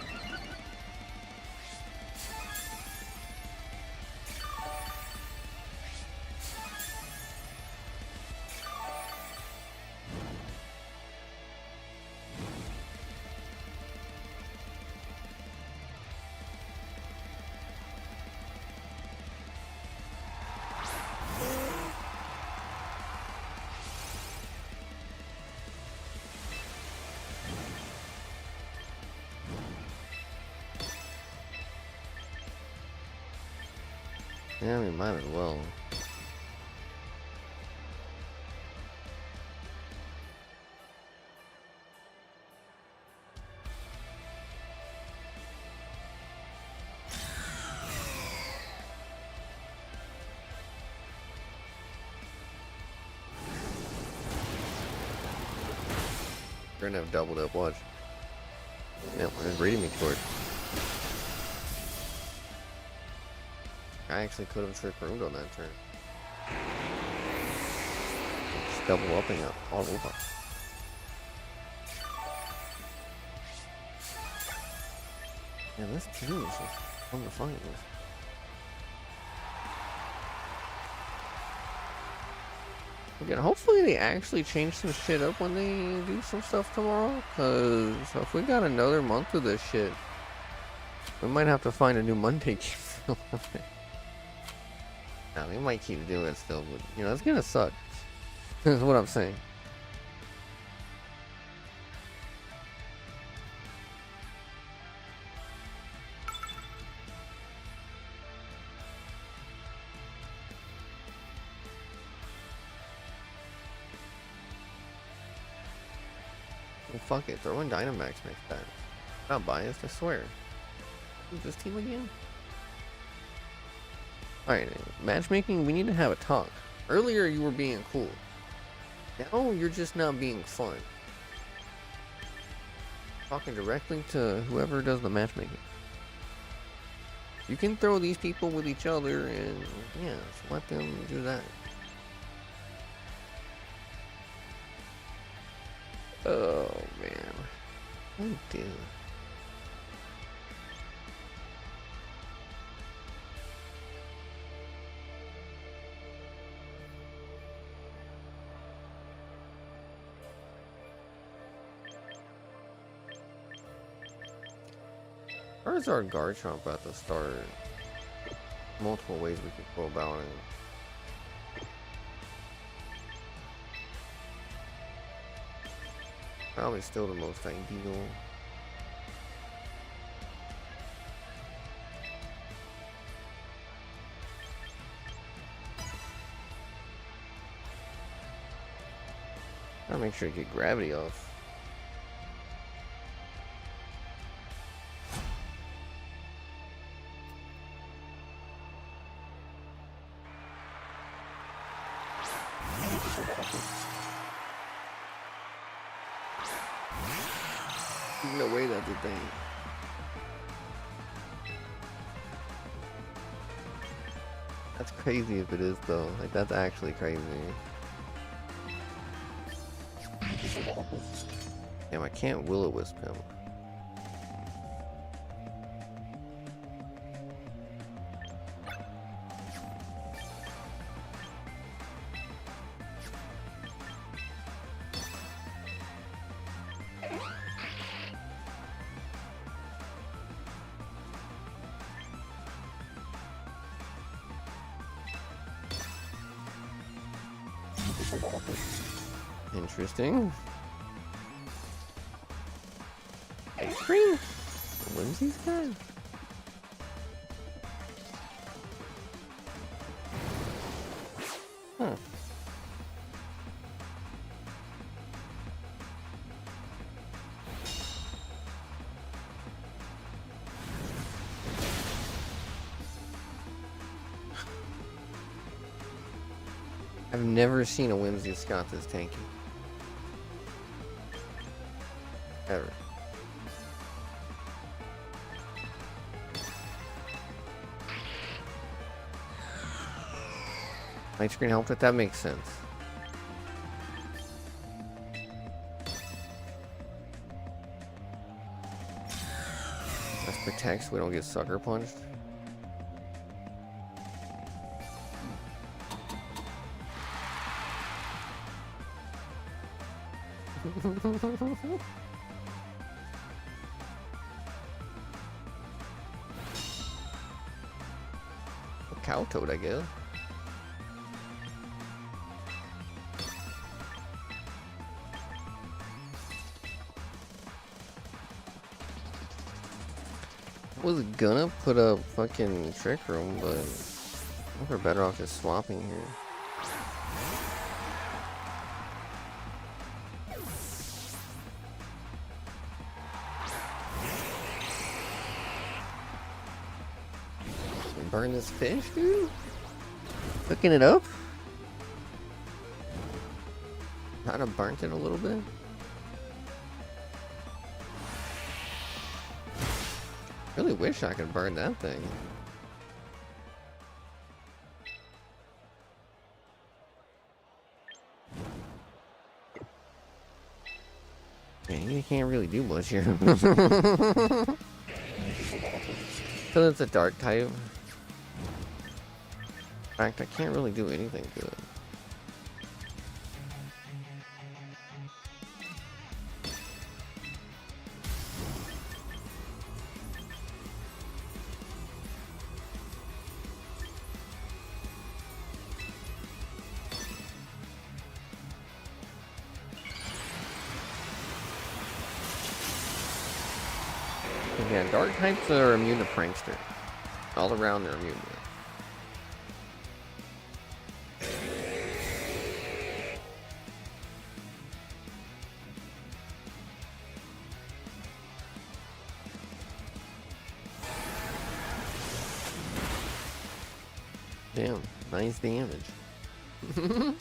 Yeah, we might as well. We're gonna have doubled up, watch. Yeah, it's reading me toward. I actually could have tricked roomed on that turn. Just double upping it all over. Yeah, this team is just fun to fight with. Again, hopefully they actually change some shit up when they do some stuff tomorrow, cause if we got another month of this shit, we might have to find a new Monday game. Nah, we might keep doing it still, but you know, it's gonna suck. That's what I'm saying. Well, fuck it, throw in Dynamax next time. Not biased, I swear. Who's this team again? Alright, matchmaking, we need to have a talk. Earlier you were being cool. Now you're just not being fun. Talking directly to whoever does the matchmaking. You can throw these people with each other and, yeah, just let them do that. Oh, man. Oh, dear. Where's our Garchomp at the start? Multiple ways we could go about it. Probably still the most ideal. Gotta make sure to get gravity off. No way that's a thing. That's crazy if it is though. Like that's actually crazy. Damn, I can't Will-O-Wisp him. Interesting. Ice cream? Whimsy's guy? Huh. I've never seen a Whimsy Scott this tanky. Ever. Light screen helped with that, makes sense. Let's protect so we don't get sucker punched. A cow toad, I guess. Was gonna put a fucking trick room, but I think we're better off just swapping here. Burn this fish, dude? Cooking it up? Kind of burnt it a little bit. Really wish I could burn that thing. Man, you can't really do much here. So it's a dark type. In fact, I can't really do anything to it. Yeah, dark types are immune to Prankster. All around they're immune to it. Damn, nice damage. I'm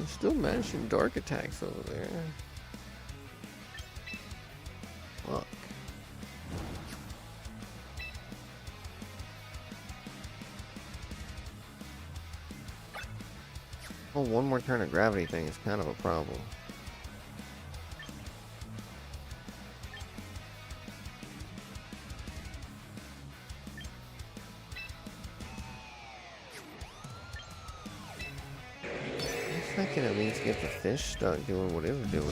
still managing dark attacks over there. Fuck. Oh, one more turn of gravity thing is kind of a problem. I can at least get the fish stuck doing what it's doing.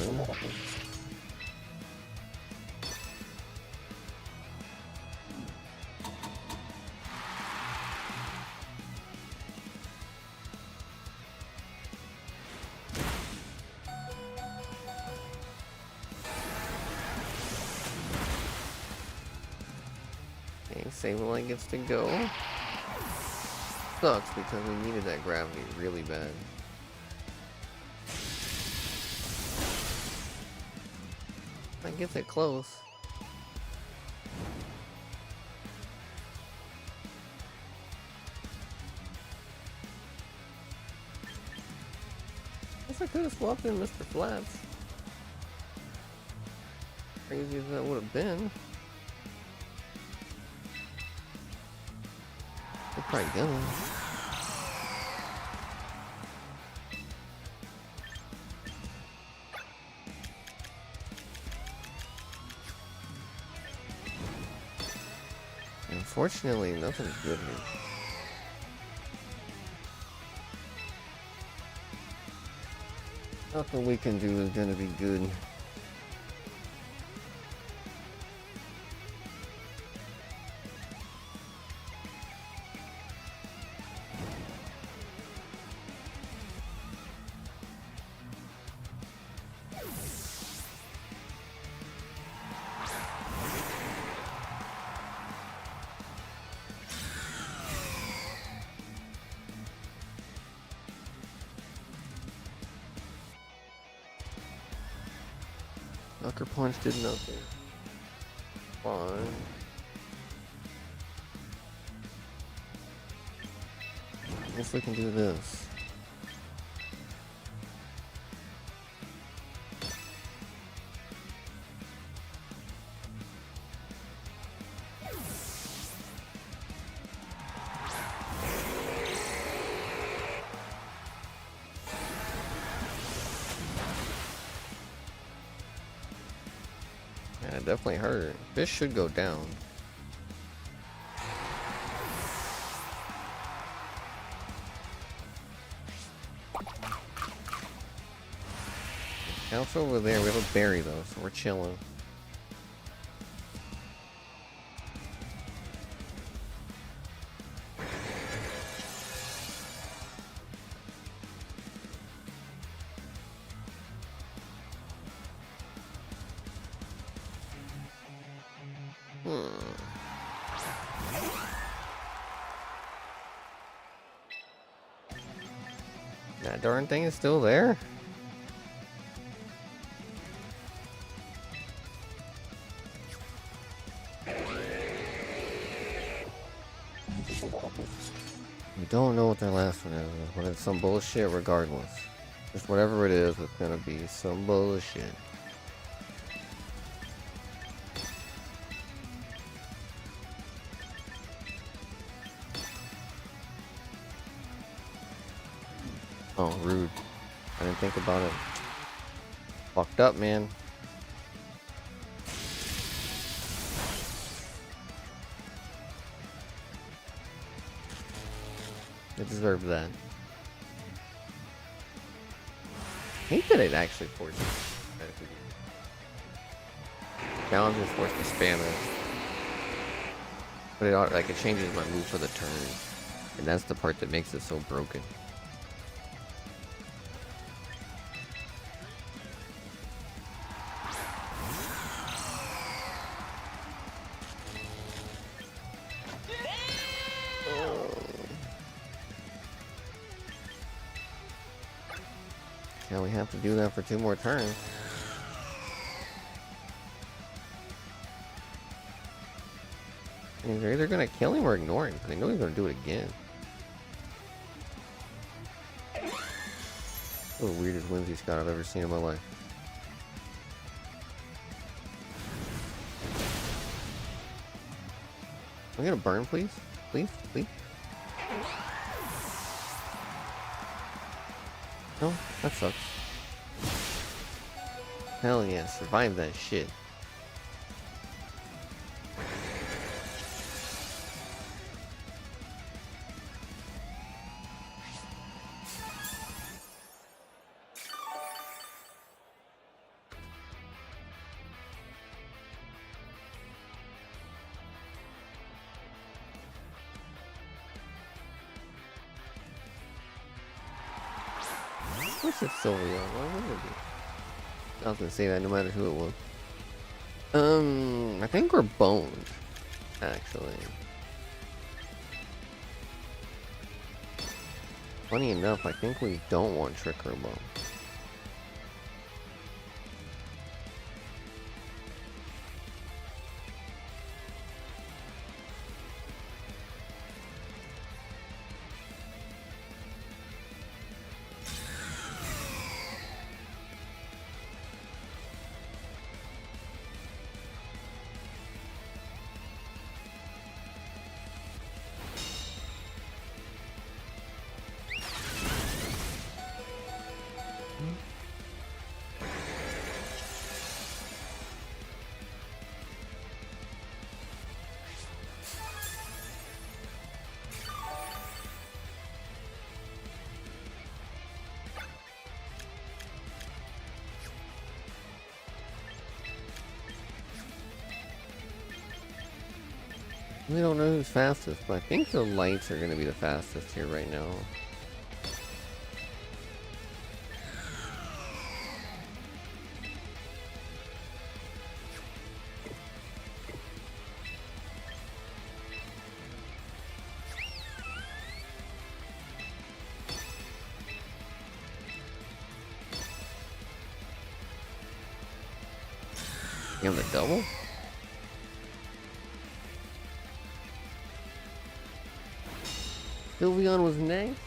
Okay, Sableye gets to go. Sucks because we needed that gravity really bad. I gets it close. Guess I could have swapped in Mr. Flats. Crazy as that would have been. We're probably gonna. Unfortunately, nothing's good here. Nothing we can do is gonna be good. Sucker Punch did nothing. Fine. Guess we can do this. it definitely hurt. Fish should go down. Counts over there. We have a berry though, so we're chilling. That darn thing is still there. We don't know what their last one is, but it's some bullshit regardless. Just whatever it is, it's gonna be some bullshit. Oh, rude. I didn't think about it. Fucked up, man. It deserves that. I hate that it actually forces it. Now I'm just forced to spam it. But it changes my move for the turn. And that's the part that makes it so broken. Now we have to do that for 2 more turns. And they're either gonna kill him or ignore him, because they know he's gonna do it again. One of the weirdest Whimsy Scout I've ever seen in my life. Can I get a burn, please? Please? Please? No? That sucks. Hell yeah, survive that shit. What's it Sylvia? What would it be? I was gonna say that no matter who it was. I think we're boned, actually. Funny enough, I think we don't want Trick or Bone. We don't know who's fastest, but I think the lights are going to be the fastest here right now. You have the double? Sylveon was next.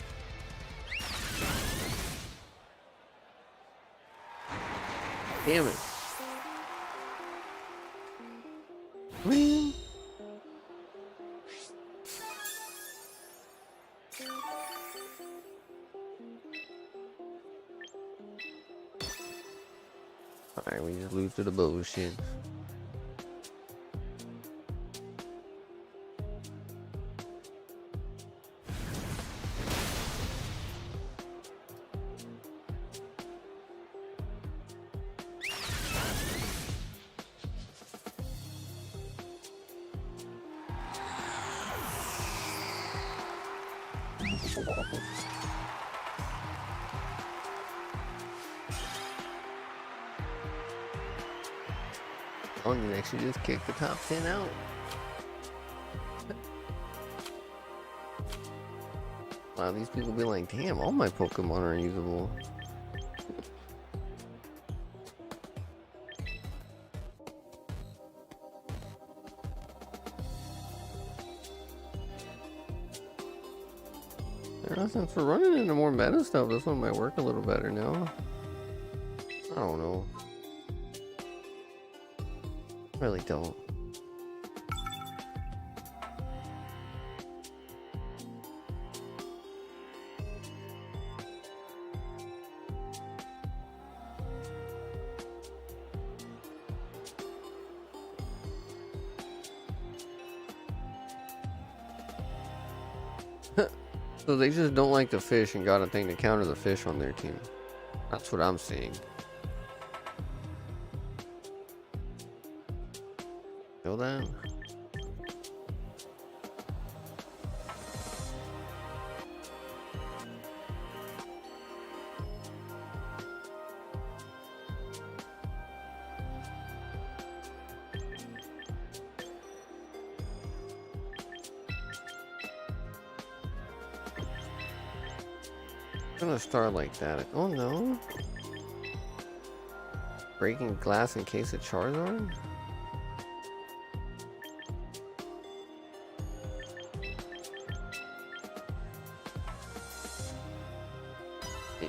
Damn it. Man. Alright, we just lose to the bullshit. Oh, you actually just kicked the top 10 out. Wow, these people be like, damn, all my Pokemon are usable. Since we're running into more meta stuff, this one might work a little better now. I don't know. Really don't. So they just don't like the fish and got a thing to counter the fish on their team. That's what I'm seeing. Feel that? I'm gonna start like that. Oh no. Breaking glass in case of Charizard? Yeah.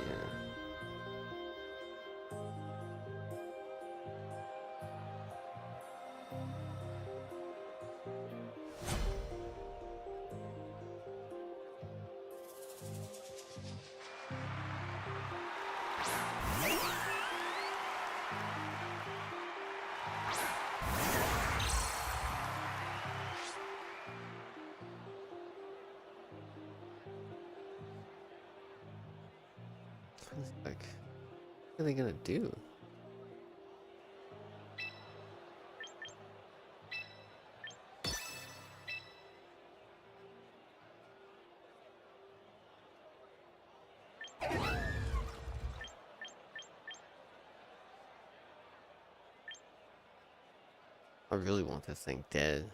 Like, what are they gonna do? I really want this thing dead.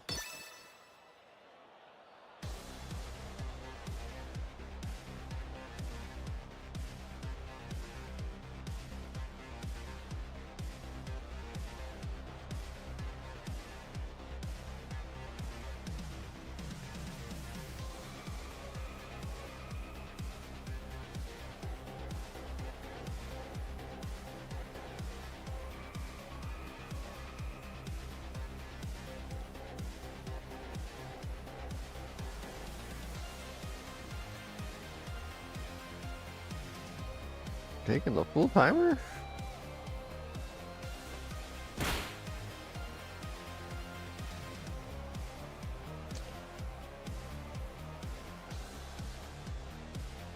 Taking the full timer?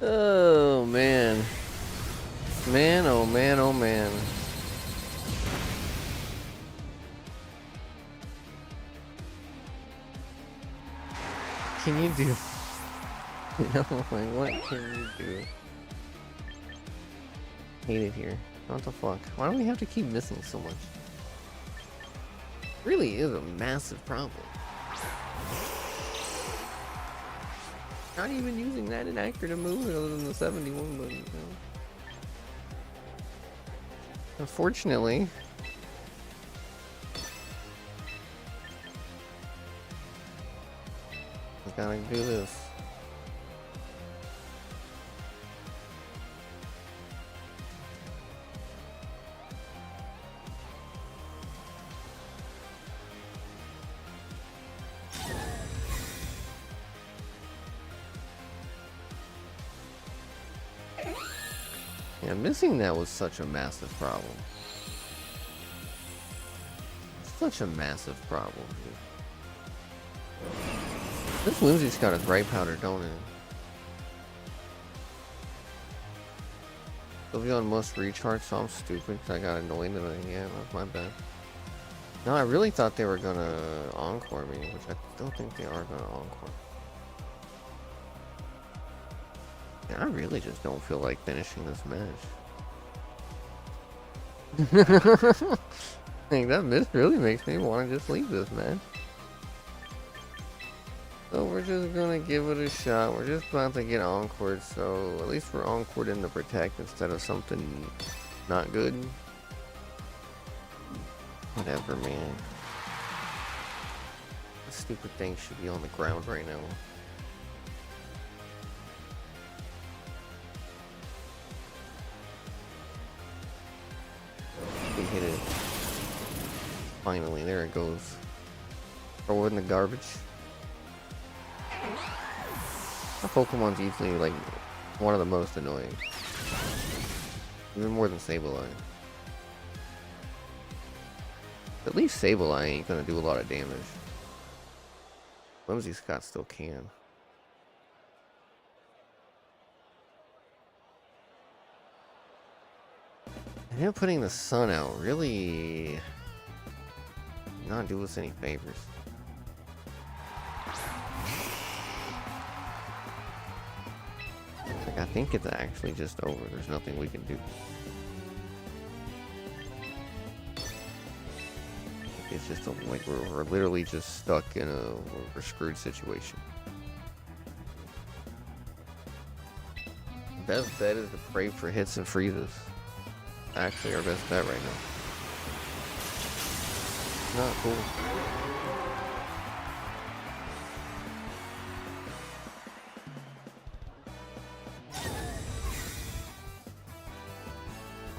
Oh man. Man, oh man, oh man. Can you do? You know, like, what can you do? Hate it here. What the fuck? Why do we have to keep missing so much? Really is a massive problem. Not even using that inaccurate move other than the 71 button. Unfortunately. I gotta do this. Yeah, missing that was such a massive problem. Such a massive problem, dude. This Whimsy's got a bright powder, don't it? Sylveon must recharge, so I'm stupid because I got annoyed that yeah, that's my bad. No, I really thought they were gonna encore me, which I don't think they are gonna encore. I really just don't feel like finishing this match. Like, that miss really makes me want to just leave this match. So we're just gonna give it a shot. We're just about to get encored, so at least we're encored in the protect instead of something not good. Whatever, man. This stupid thing should be on the ground right now. We hit it. Finally, there it goes. Throw it in the garbage. That Pokemon's easily like one of the most annoying. Even more than Sableye. At least Sableye ain't gonna do a lot of damage. Whimsy Scott still can. And him putting the sun out really not do us any favors. Like, I think it's actually just over. There's nothing we can do. It's just like we're literally just stuck in we're screwed situation. Best bet is to pray for hits and freezes. Actually, our best bet right now. Not cool.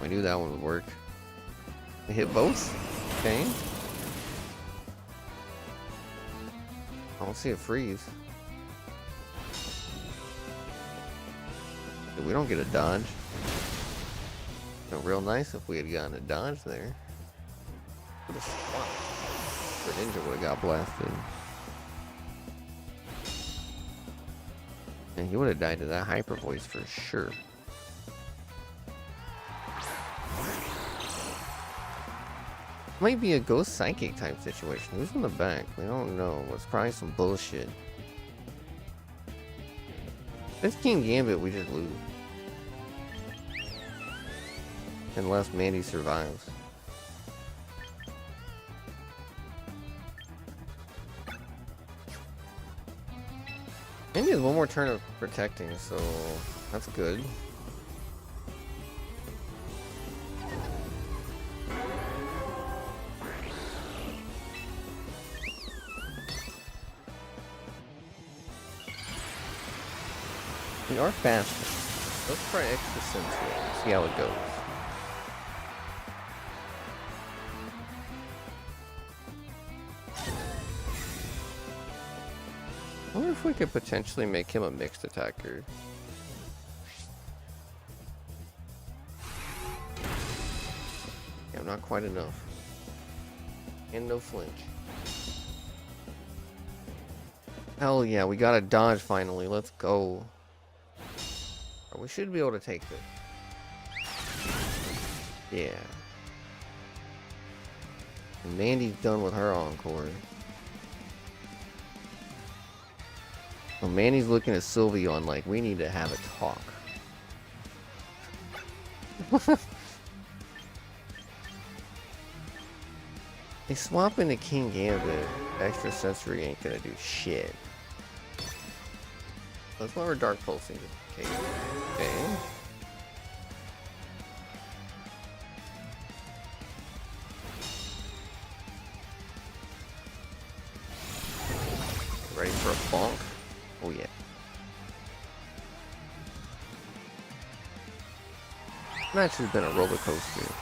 I knew that one would work. We hit both? Okay. I don't see a freeze. We don't get a dodge. Real nice if we had gotten a dodge there. The ninja would have got blasted. And he would have died to that hyper voice for sure. Might be a ghost psychic type situation. Who's in the back? We don't know. It's probably some bullshit. 15 Gambit, we just lose. Unless Mandy survives. Mandy has one more turn of protecting, so that's good. We are faster. Let's try extra sense. See how it goes. I wonder if we could potentially make him a mixed attacker. Yeah, not quite enough. And no flinch. Hell yeah, we got a dodge finally. Let's go. We should be able to take this. Yeah. And Mandy's done with her encore. Well, Manny's looking at Sylveon like, we need to have a talk. They swap into King Gambit. Extra sensory ain't gonna do shit. That's why we're Dark Pulsing. Okay. Okay. Ready for a bonk? Oh yeah. Match has been a roller coaster.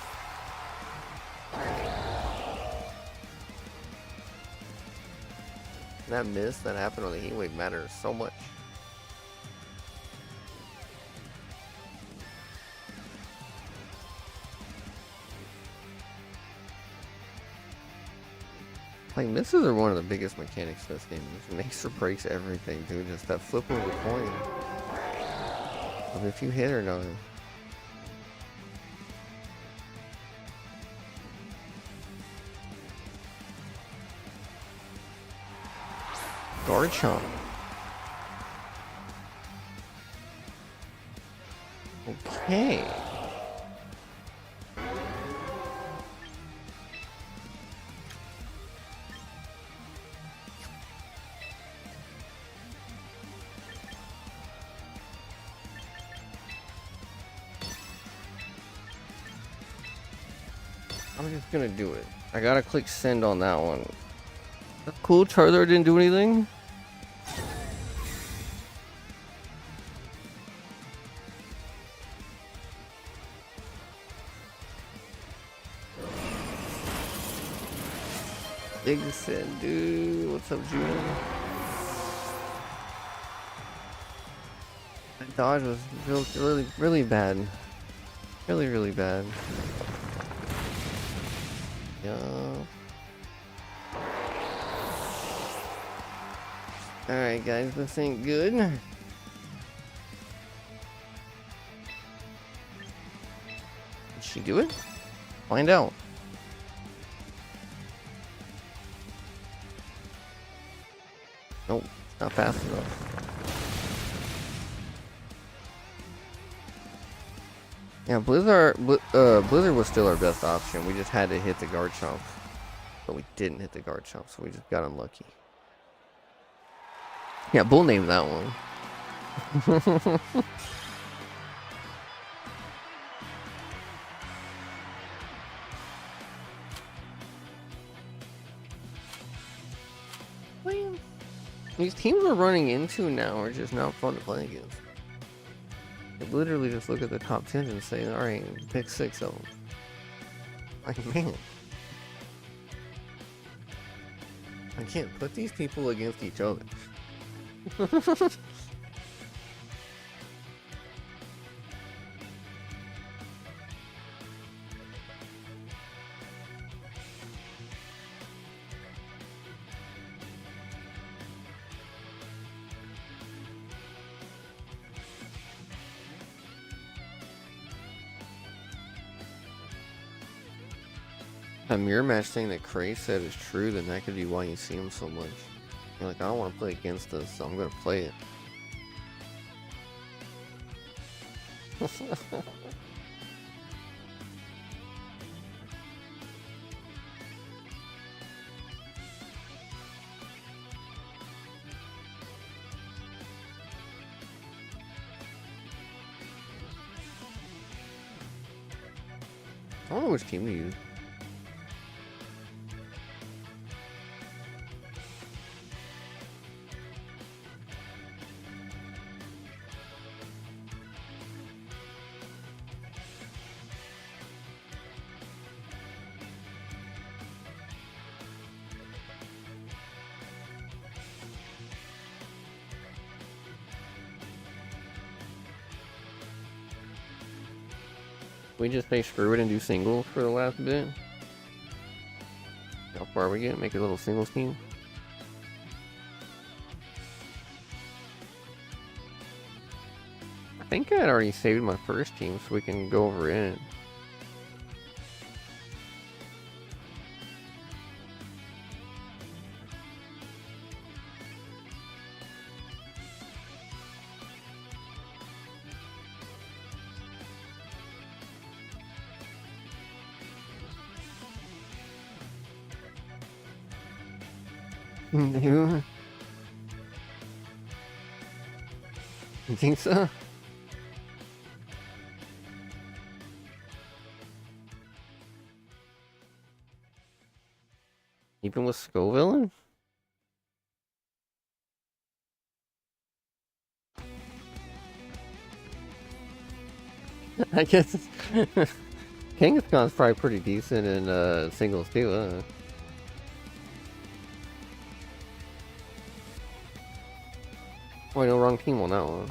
That miss that happened on the heat wave matters so much. Like, misses are one of the biggest mechanics of this game. It makes or breaks everything, dude. Just that flip of the coin. Of if you hit or not. Garchomp. Hey. I'm just gonna do it. I gotta click send on that one. That's cool. Charizard didn't do anything. Big send, dude. What's up, Juno? That dodge was really bad. Really bad. Yeah. Alright, guys, this ain't good. Did she do it? Find out. Nope, not fast enough. Yeah, Blizzard was still our best option. We just had to hit the guard chomp. But we didn't hit the guard chomp, so we just got unlucky. Yeah, Bull named that one. These teams we're running into now are just not fun to play against. You literally just look at the top 10s and say, alright, pick 6 of them. Like, man. I can't put these people against each other. A mirror match thing that Cray said is true, then that could be why you see him so much. You're like, I don't want to play against this, so I'm going to play it. I don't know which team to use. We just say screw it and do singles for the last bit. How far we get? Make a little singles team. I think I had already saved my first team so we can go over it. You think so? Even with Scoville? I guess Kangaskhan's probably pretty decent in singles too, huh? Wait, no, wrong team on that one.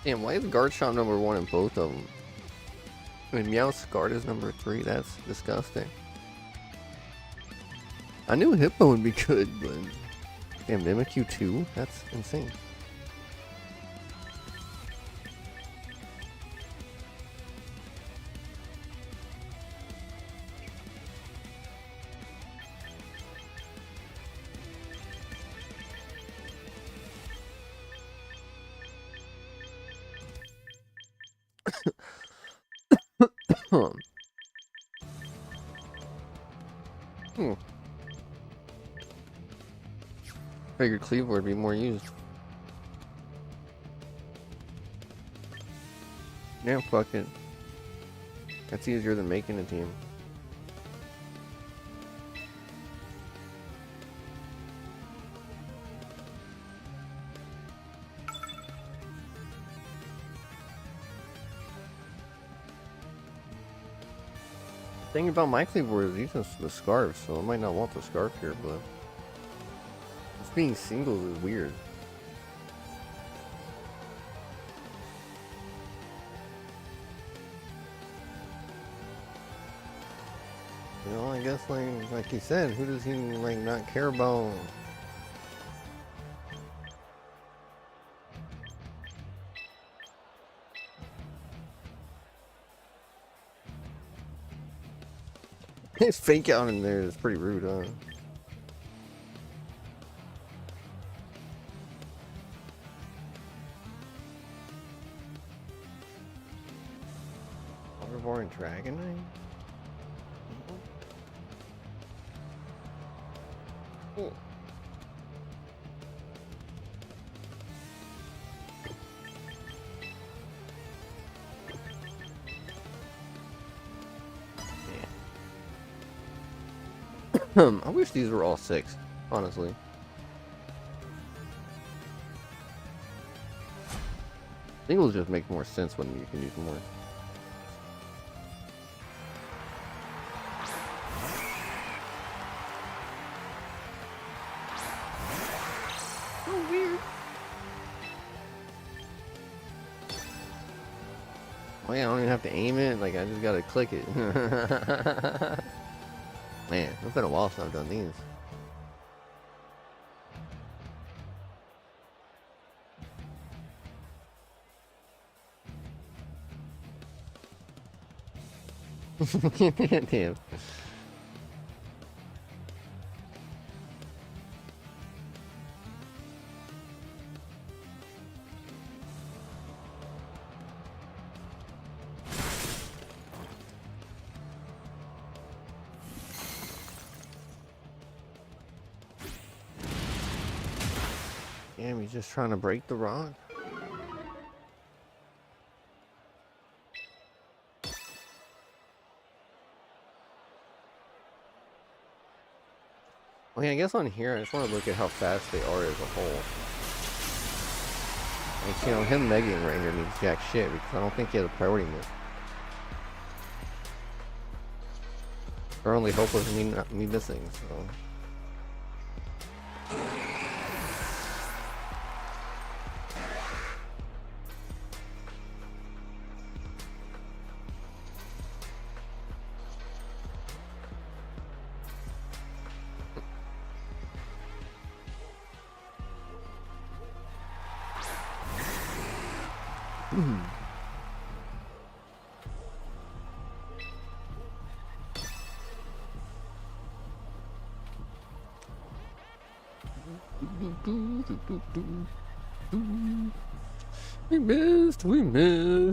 Damn, why is Guard Shot number 1 in both of them? I mean, Meowth's Guard is number 3. That's disgusting. I knew Hippo would be good, but damn, Mimikyu 2? That's insane. Figured Cleaver would be more used. Yeah, fuck it. That's easier than making a team. Thing about my Cleaver is he's the scarf, so I might not want the scarf here, but just being singles is weird. You know, I guess like he said, who does he like not care about? His fake out in there is pretty rude, huh? Waterborne and Dragonite? Oh. I wish these were all 6, honestly. Singles just make more sense when you can use more. So weird. Oh yeah, I don't even have to aim it, like I just gotta click it. Man, it's been a while since I've done these. Damn. Damn, he's just trying to break the rock. Oh yeah, I guess on here, I just want to look at how fast they are as a whole. Like, you know, him Megan right here means jack shit because I don't think he has a priority move. Our only hope was me missing, so.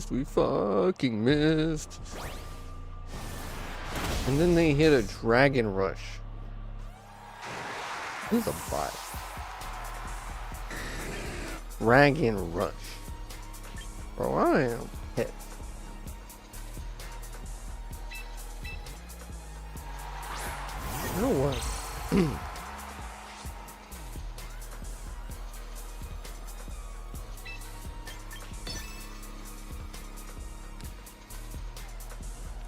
We fucking missed. And then they hit a Dragon Rush. Who's a bot? Dragon Rush. Bro, I am pissed. You know what?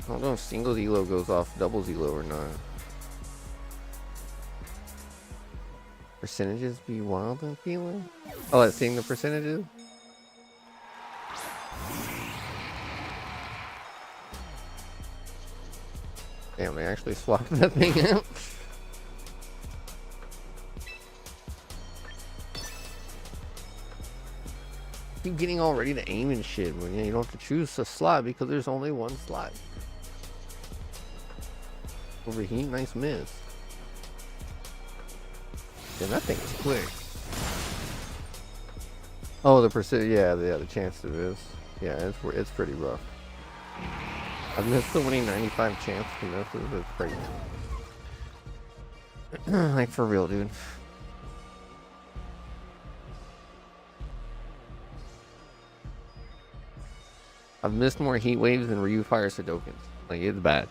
I don't know if single elo goes off double elo or not. Percentages be wild and feeling? Oh, let's seeing the percentages? Damn, they actually swapped that thing out. Keep getting all ready to aim and shit when you don't have to choose a slot because there's only one slot. Overheat, nice miss. Damn, that thing is quick. Oh, the percent, yeah, the chance to miss. Yeah, it's pretty rough. I've missed so many 95 chance to misses, it's crazy. Like, for real, dude. I've missed more heat waves than Ryu fire Sudokens. Like, it's bad.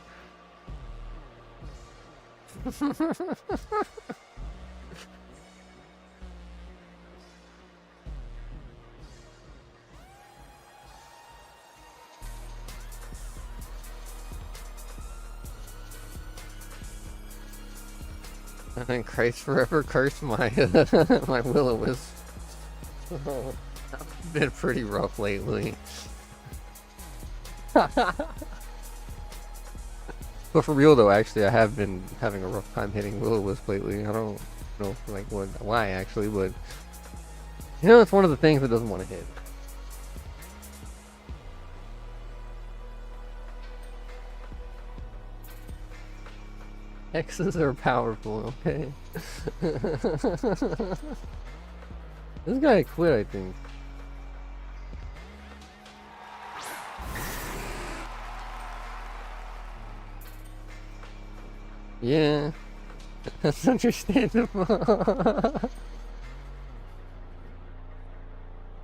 And then Christ forever curse my my will-o-wisp. That's been pretty rough lately. But for real though, actually, I have been having a rough time hitting will-o-wisp lately. I don't know like why actually, but you know, it's one of the things that doesn't want to hit. Hexes are powerful, okay? This guy quit, I think. Yeah, that's understandable.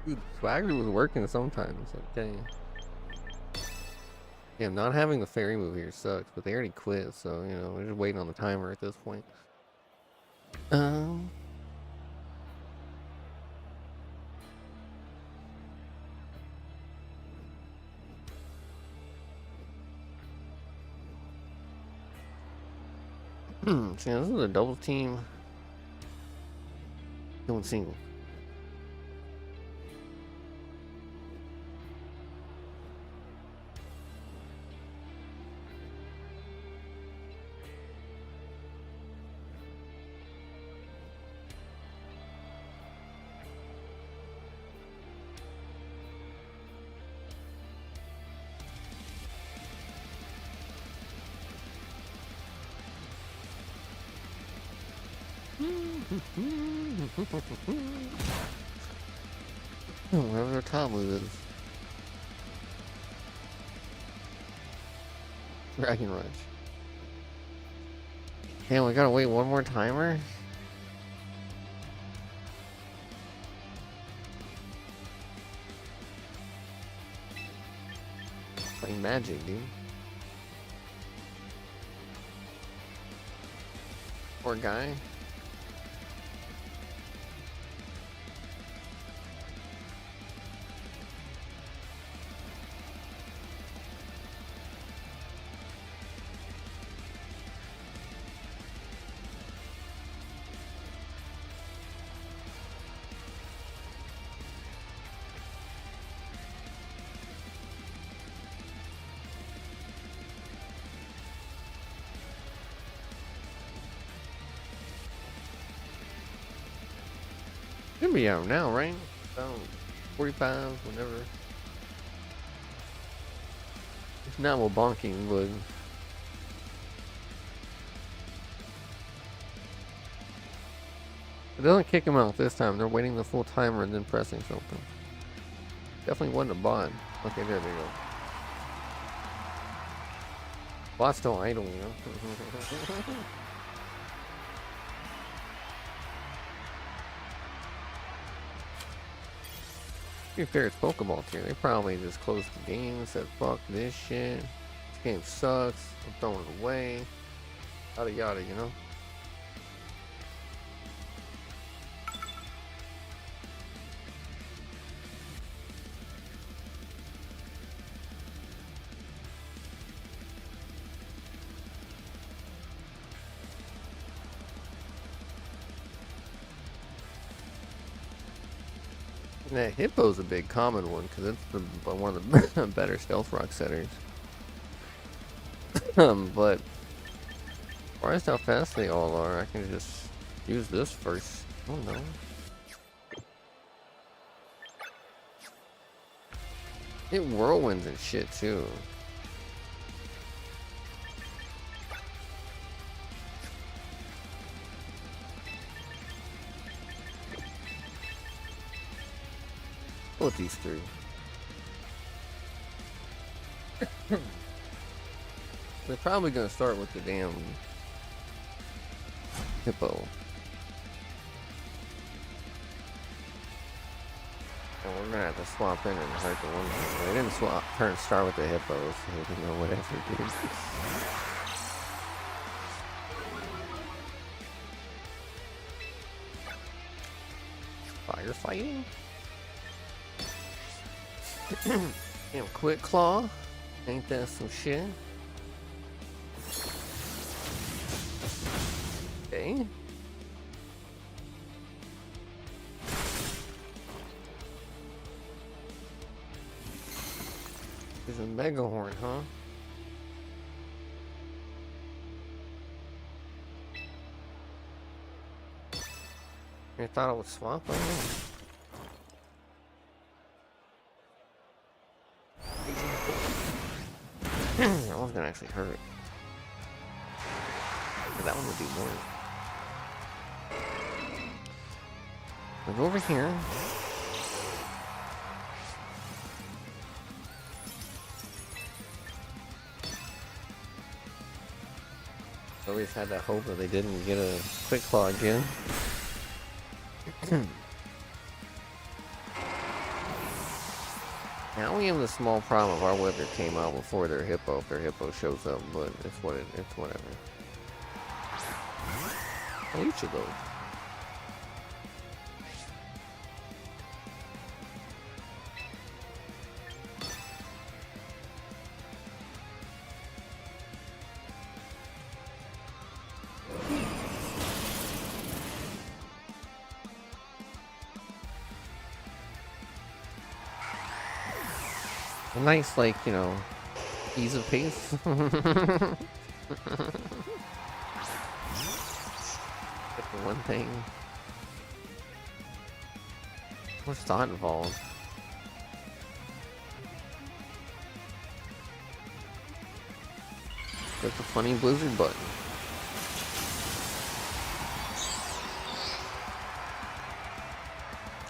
Dude, Swagger was working sometimes, okay? Yeah, not having the fairy move here sucks, but they already quit, so, you know, we're just waiting on the timer at this point. So yeah, this is a double team. Going single. Wherever their top move is. Dragon Rush. Damn, we gotta wait one more timer? Playing Magic, dude. Poor guy. Should be out now, right? About 45, whenever. It's not well bonking, but it doesn't kick him out this time. They're waiting the full timer and then pressing something. Definitely wasn't a bot. Okay, there they go. Bot's still idle, you know? be fair, it's Pokeball tier. They probably just closed the game and said, fuck this shit. This game sucks. I'm throwing it away. Yada yada, you know? Yeah, Hippo's a big common one because it's one of the better stealth rock setters. But as far as how fast they all are, I can just use this first. Oh no. It whirlwinds and shit too. With these three. They're probably gonna start with the damn Hippo. And we're gonna have to swap in and hurt the one. They didn't start with the Hippo, so you know whatever, dude. Firefighting? Damn, Quick Claw. Ain't that some shit? Okay. There's a Mega Horn, huh? I thought it would swap. I don't know. That one's gonna actually hurt. But that one would do more. We'll go over here. Always had that hope that they didn't get a Quick Claw again. Now we have the small problem of our weather came out before their Hippo, if their Hippo shows up, but it's whatever. I'll eat you though. A nice, like, you know, ease of pace. Pick the one thing. What's thought involved? Click the funny blizzard button.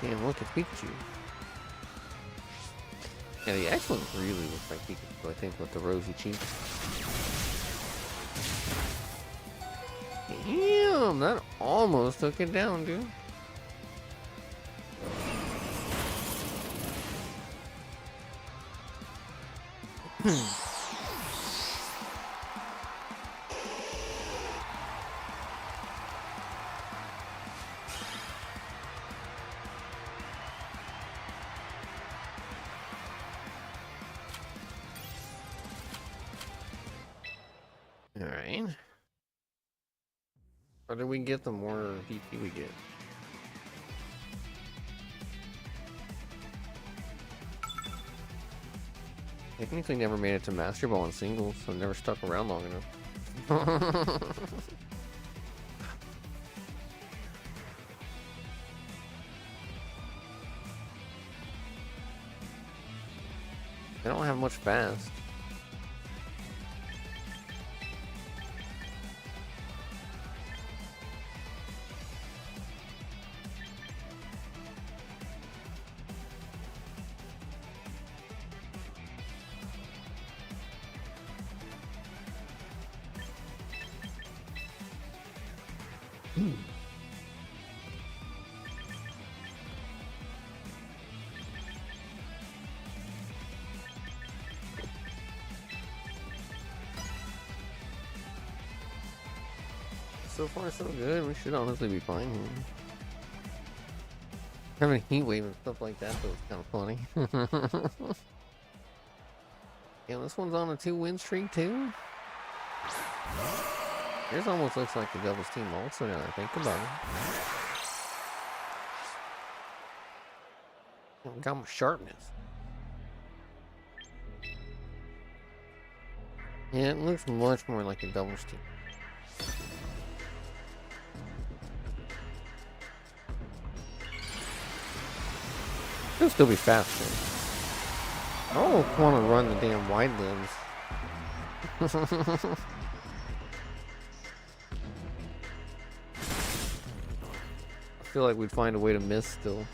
Damn, look at Pikachu. Yeah, the excellent really looks like Pikachu, I think, with the rosy cheeks. Damn, that almost took it down, dude. Alright. Or do we get the more PP we get? Technically never made it to Master Ball in singles, so never stuck around long enough. They don't have much fast. so far so good. We should honestly be fine here. Having a heat wave and stuff like that, though, is kind of funny. Yeah, this one's on a 2-win streak, too. This almost looks like the doubles team also, now that I think about it. Got my sharpness. Yeah, it looks much more like a doubles team. It'll still be faster. I don't want to run the damn wide limbs. I feel like we'd find a way to miss still.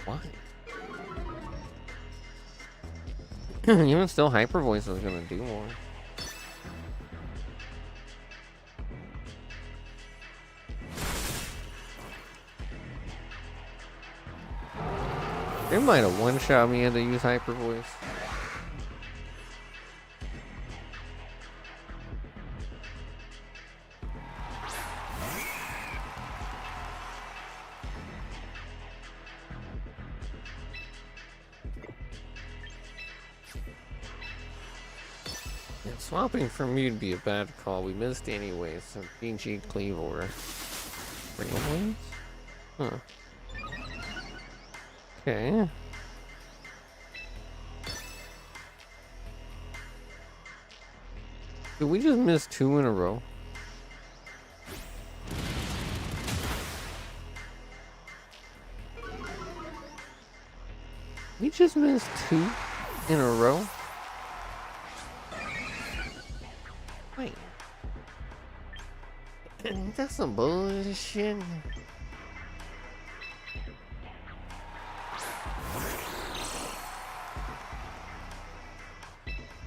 Why? Even still, Hyper Voice is gonna do more. They might have one-shot me had to use Hyper Voice. Yeah, swapping from you would be a bad call. We missed anyways. So PG Cleavor. Railways? Huh. Okay. Did we just miss 2 in a row? We just missed 2 in a row? Wait. That's some bullshit.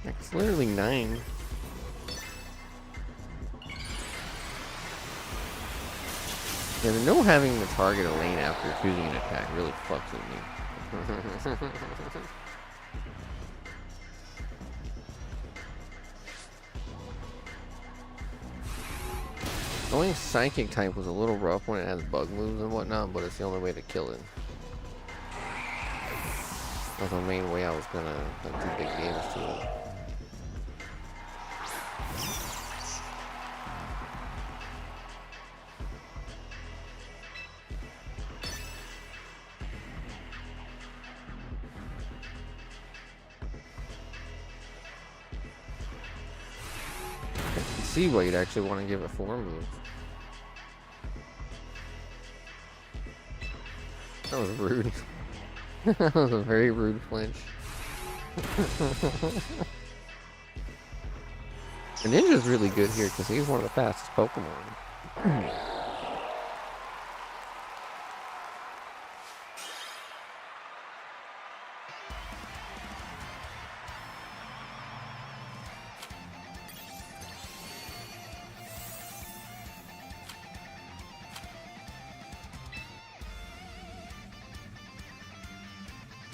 It's literally 9. Yeah, the no having the target a lane after choosing an attack really fucks with me. Going psychic type was a little rough when it has bug moves and whatnot, but it's the only way to kill it. That's the main way I was gonna do big games to it. See why you'd actually want to give it 4 moves. That was rude. That was a very rude flinch. The Ninja's really good here because he's one of the fastest Pokemon.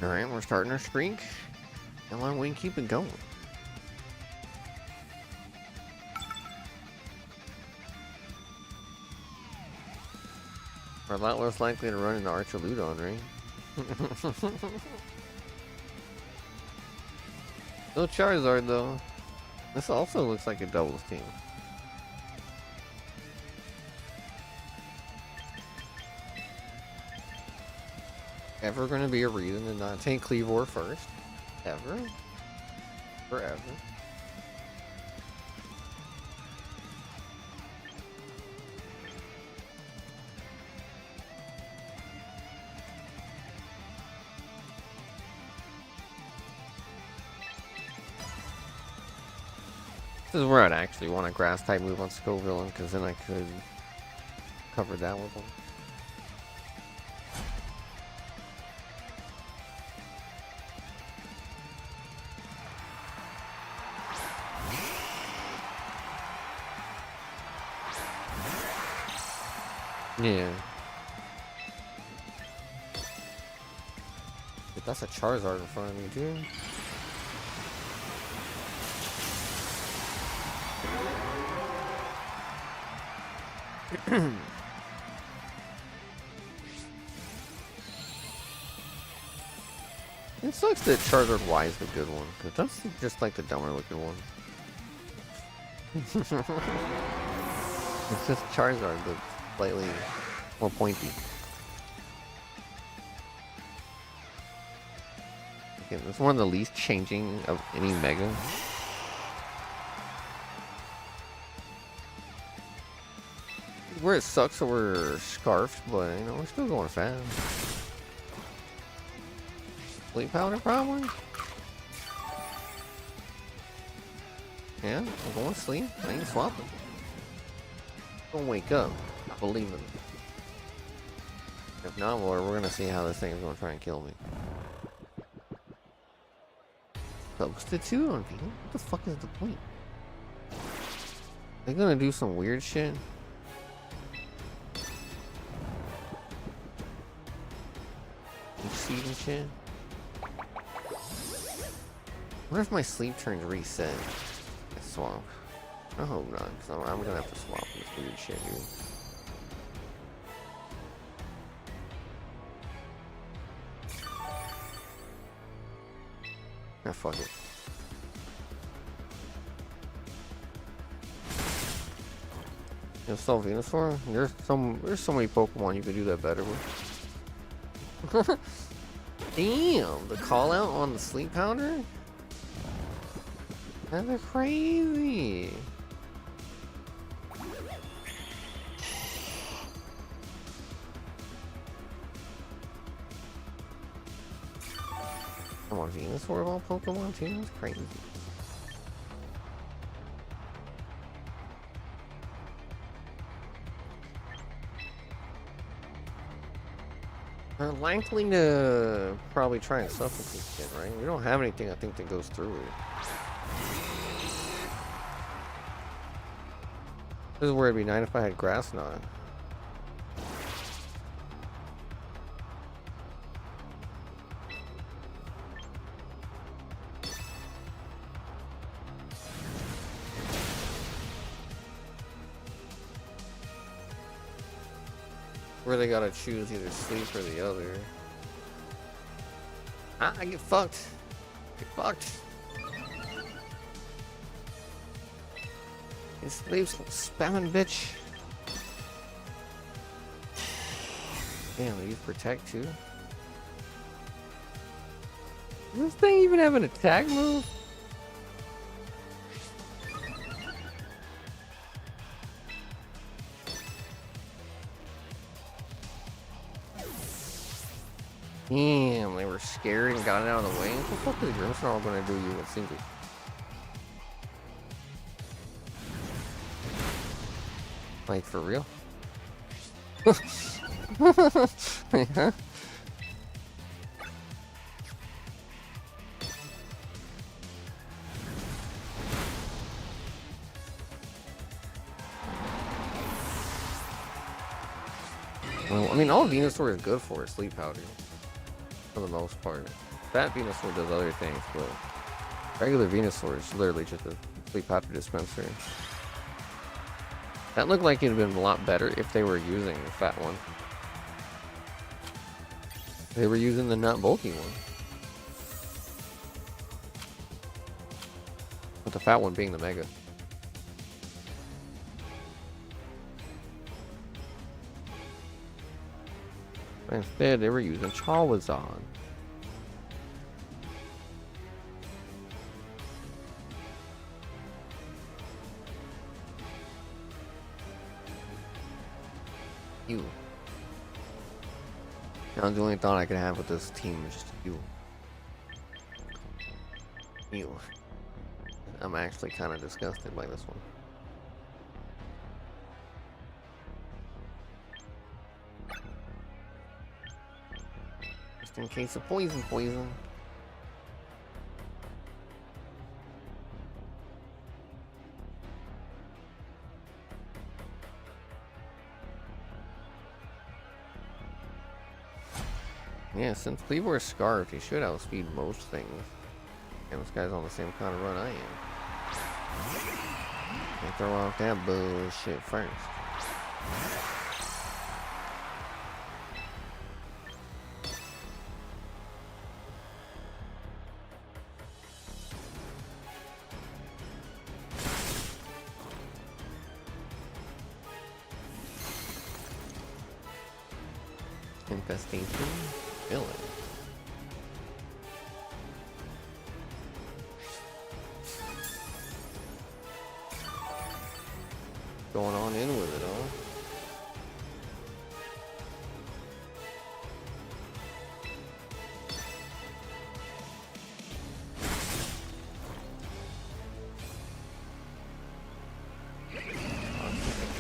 Alright, we're starting our streak. How long we can keep it going? We're a lot less likely to run into Archaludon, right? No Charizard though. This also looks like a doubles team. Ever gonna be a reason to not take Cleavor first? Ever? Forever. This is where I'd actually want a grass type move on Scoville, because then I could cover that with him. Yeah. But that's a Charizard in front of me, dude. It sucks that Charizard Y is the good one, because that's just like the dumber looking one. It's just Charizard that's slightly more pointy. Okay, it's one of the least changing of any Mega. Where it sucks that we're scarfed, but you know, we're still going fast. Sleep powder, probably? Yeah, I'm going to sleep. I ain't swapping. Don't wake up. I believe in it. If not, well, we're gonna see how this thing is gonna try and kill me. Substitute on people? What the fuck is the point? They're gonna do some weird shit. Seed and shit. What if my sleep turns reset? I swap. I hope not, because I'm gonna have to swap this weird shit here. Ah, fuck it. You know, still Venusaur? There's so many Pokemon you could do that better with. Damn, the call out on the sleep powder? That's crazy. I want Venusaur of all Pokemon too? That's crazy. Likely to probably try and suffocate shit, right? We don't have anything I think that goes through it. This is where it'd be nice if I had Grass Knot. Where they gotta choose either sleep or the other. Ah, I get fucked. Get fucked. It sleeps spamming bitch. Damn, they use protect too. Does this thing even have an attack move? Damn, they were scared and got it out of the way. What the fuck is Grimmsnarl gonna do you with single? Like, for real? Yeah. Well, I mean, all Venusaur is good for is sleep powder. For the most part. Fat Venusaur does other things, but regular Venusaur is literally just a sleep powder dispenser. That looked like it'd been a lot better if they were using the fat one. They were using the not bulky one. With the fat one being the mega. Instead, they were using Charizard. You. Now, the only thought I could have with this team is just you. You. I'm actually kind of disgusted by this one. Just in case of poison. Yeah, since Cleaver is scarfed, he should outspeed most things. And this guy's on the same kind of run I am. Can't throw off that bullshit first. Infestation. Villain. Going on in with it, huh?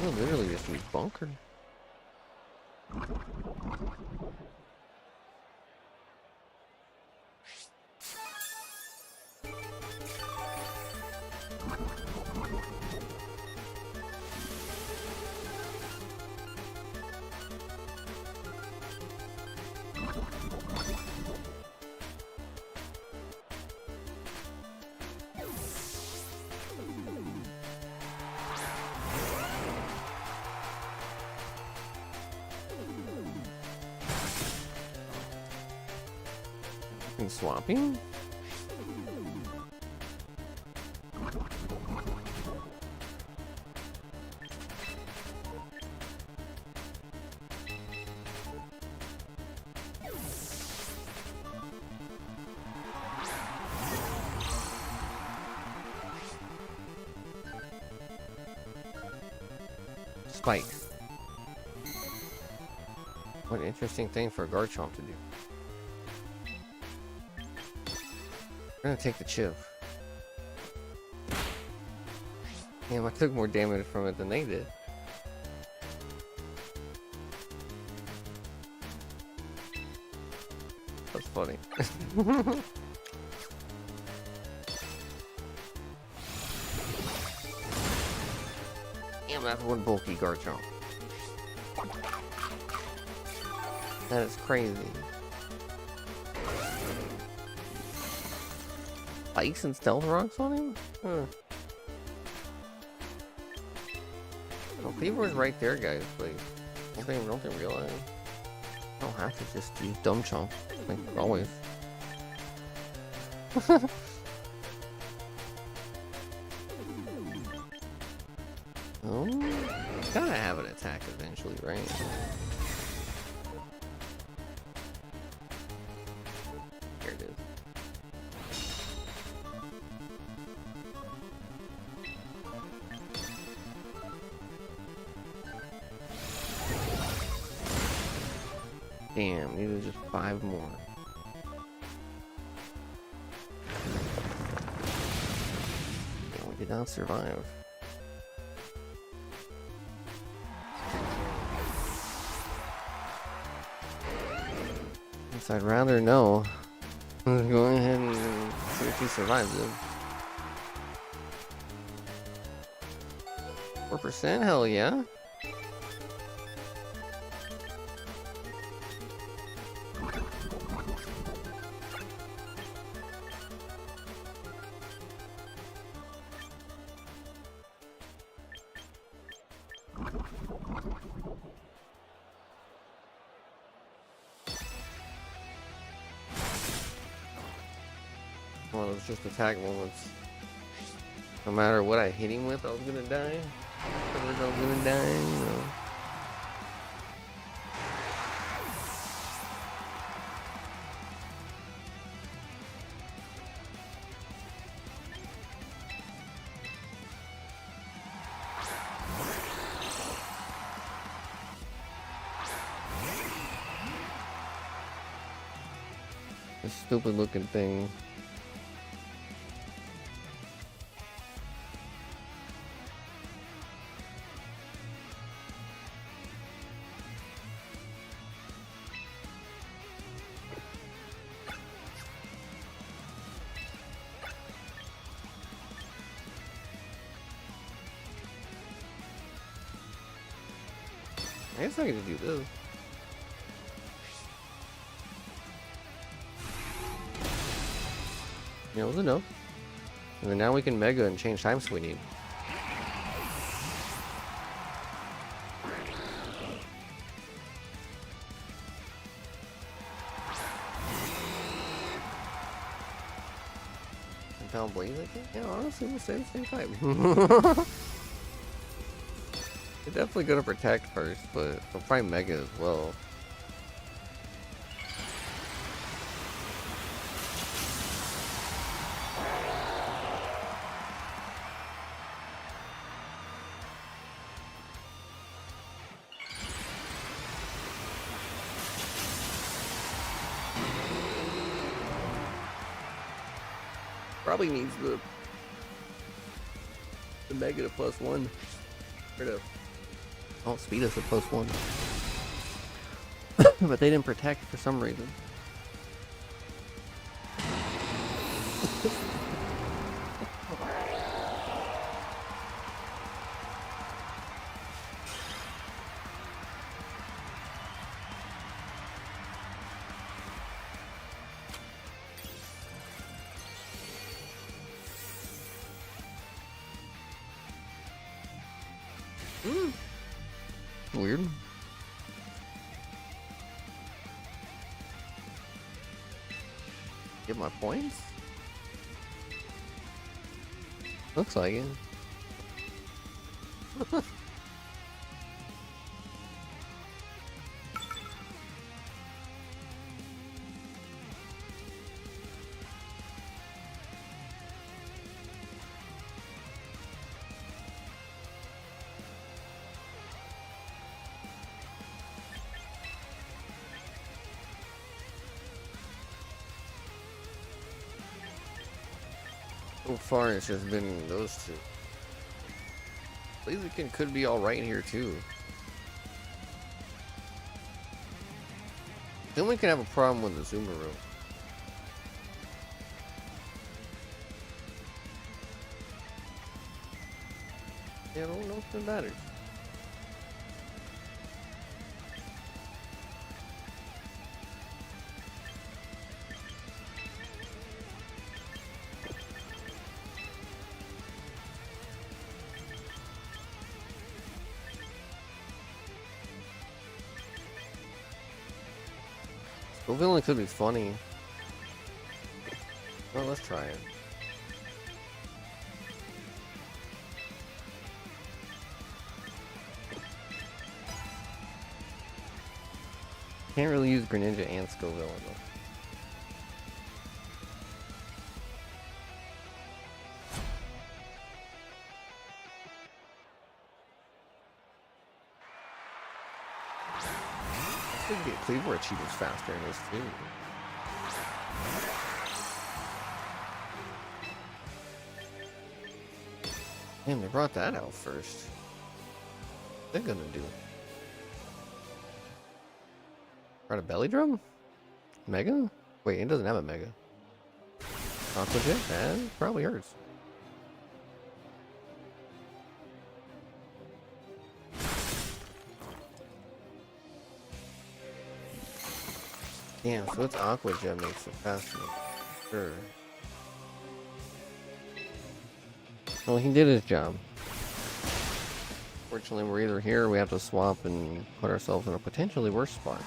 Oh, literally just use bunker. Swapping? Spike. What an interesting thing for a Garchomp to do. I'm gonna take the chip. Damn, I took more damage from it than they did. That's funny. Damn, that's one bulky Garchomp. That is crazy. Spikes and stealth rocks on him? Huh. Oh, Cleaver's right there, guys. Like, don't they realize? I don't have to just use Dumb Chomp, like always. Oh, it's gotta have an attack eventually, right? Here it is. Damn, needed just 5 more. And we did not survive. Yes, I'd rather know. Go ahead and see if he survives it. 4%? Hell yeah. Well, it's just attack moments. No matter what I hit him with, I was gonna die. I was gonna die, you know. This stupid looking thing. I guess I get to do this. Yeah, it was enough. And then now we can mega and change times if we need. pound Blaziken? Yeah, honestly, we'll say the same type. It's definitely gonna protect first, but we'll probably Mega as well. Probably needs the Mega to +1. Or to, oh, speed us at +1. But they didn't protect for some reason. Weird. Get my points? Looks like it. So far, it's just been those two. Blaziken could be alright here, too. Then we can have a problem with the Sumeru. Yeah, I don't know if it matters. Villain could be funny. Well, let's try it. Can't really use Greninja and Scoville though. Get Cleaver achievements faster in this too. Damn, they brought that out first. What are they gonna do? Brought a belly drum? Mega? Wait, it doesn't have a Mega. Aqua Jet? That probably hurts. Damn, so it's Aqua Jet makes it faster. Sure. Well, he did his job. Fortunately, we're either here or we have to swap and put ourselves in a potentially worse spot.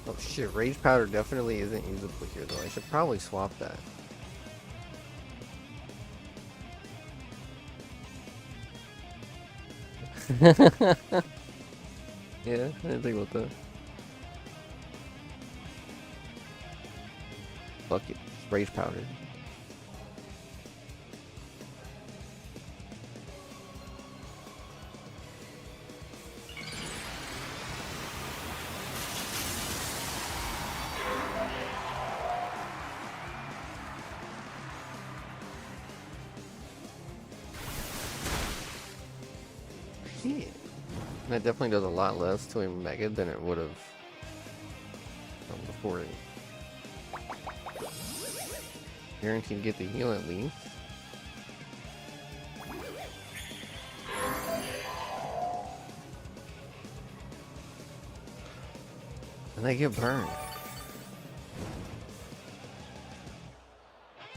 Oh shit, Rage Powder definitely isn't usable here though. I should probably swap that. Yeah, I didn't think about that. Fuck it, Rage Powder. Shit. That definitely does a lot less to a Mega than it would have before it. Guaranteed to get the heal at least. And they get burned.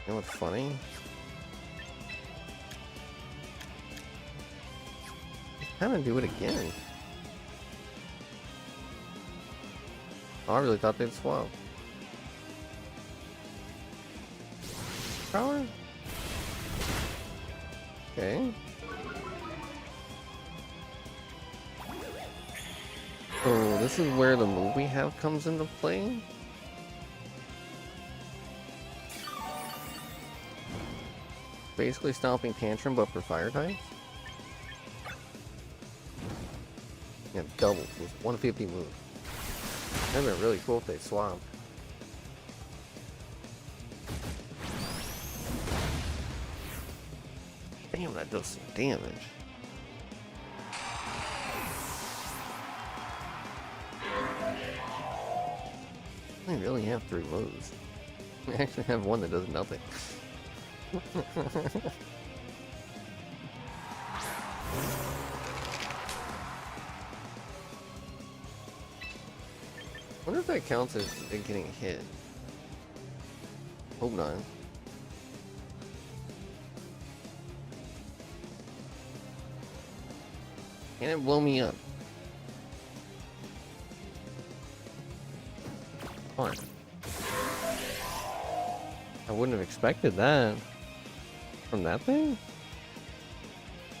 You know what's funny? Kind of do it again. Oh, I really thought they'd swap. Power? Okay. So this is where the move we have comes into play. Basically stomping Tantrum, but for fire types. Yeah, double with 150 move. That'd been really cool if they swapped. Damn, that does some damage. I really have 3 moves. I actually have one that does nothing. I wonder if that counts as it getting hit. Hope not. Can it blow me up? Fine. I wouldn't have expected that. From that thing?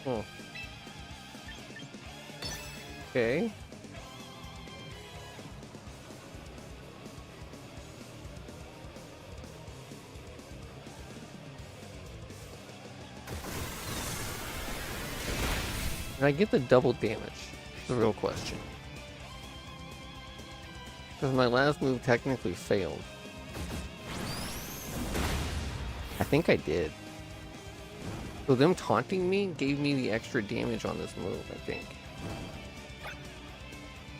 Oh. Okay. Did I get the double damage? The real question. Because my last move technically failed. I think I did. So them taunting me gave me the extra damage on this move, I think.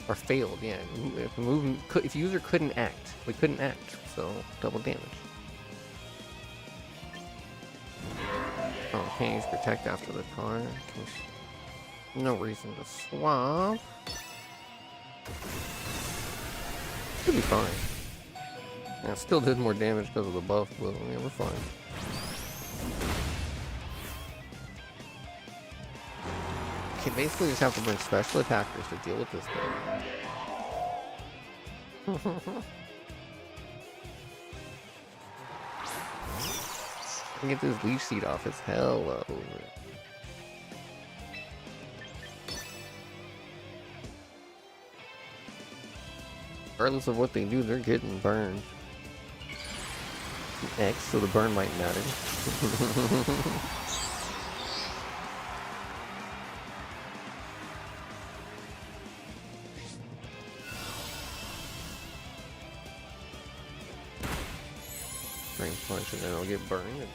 Or failed, yeah. If the move, if the user couldn't act, we couldn't act, so double damage. Oh, can't use protect after the taunt. No reason to swap. Should be fine. Yeah, still did more damage because of the buff, but yeah, we're fine. Okay, basically just have to bring special attackers to deal with this thing. I can get this leech seed off his hell over it. Regardless of what they do, they're getting burned. X, so the burn might matter. Brain punch and then I'll get burned.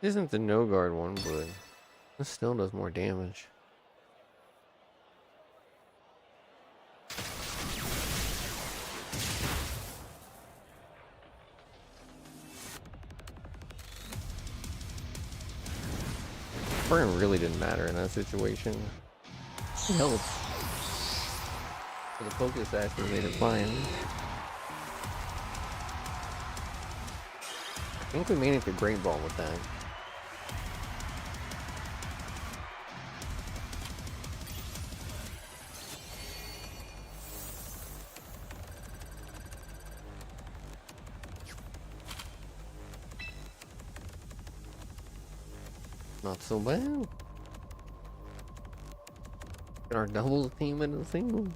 Isn't the no guard one, but this still does more damage. Burn really didn't matter in that situation. It helped. So the focus actually made it fine. I think we made it to Great Ball with that. Not so bad. Get our doubles team into the single.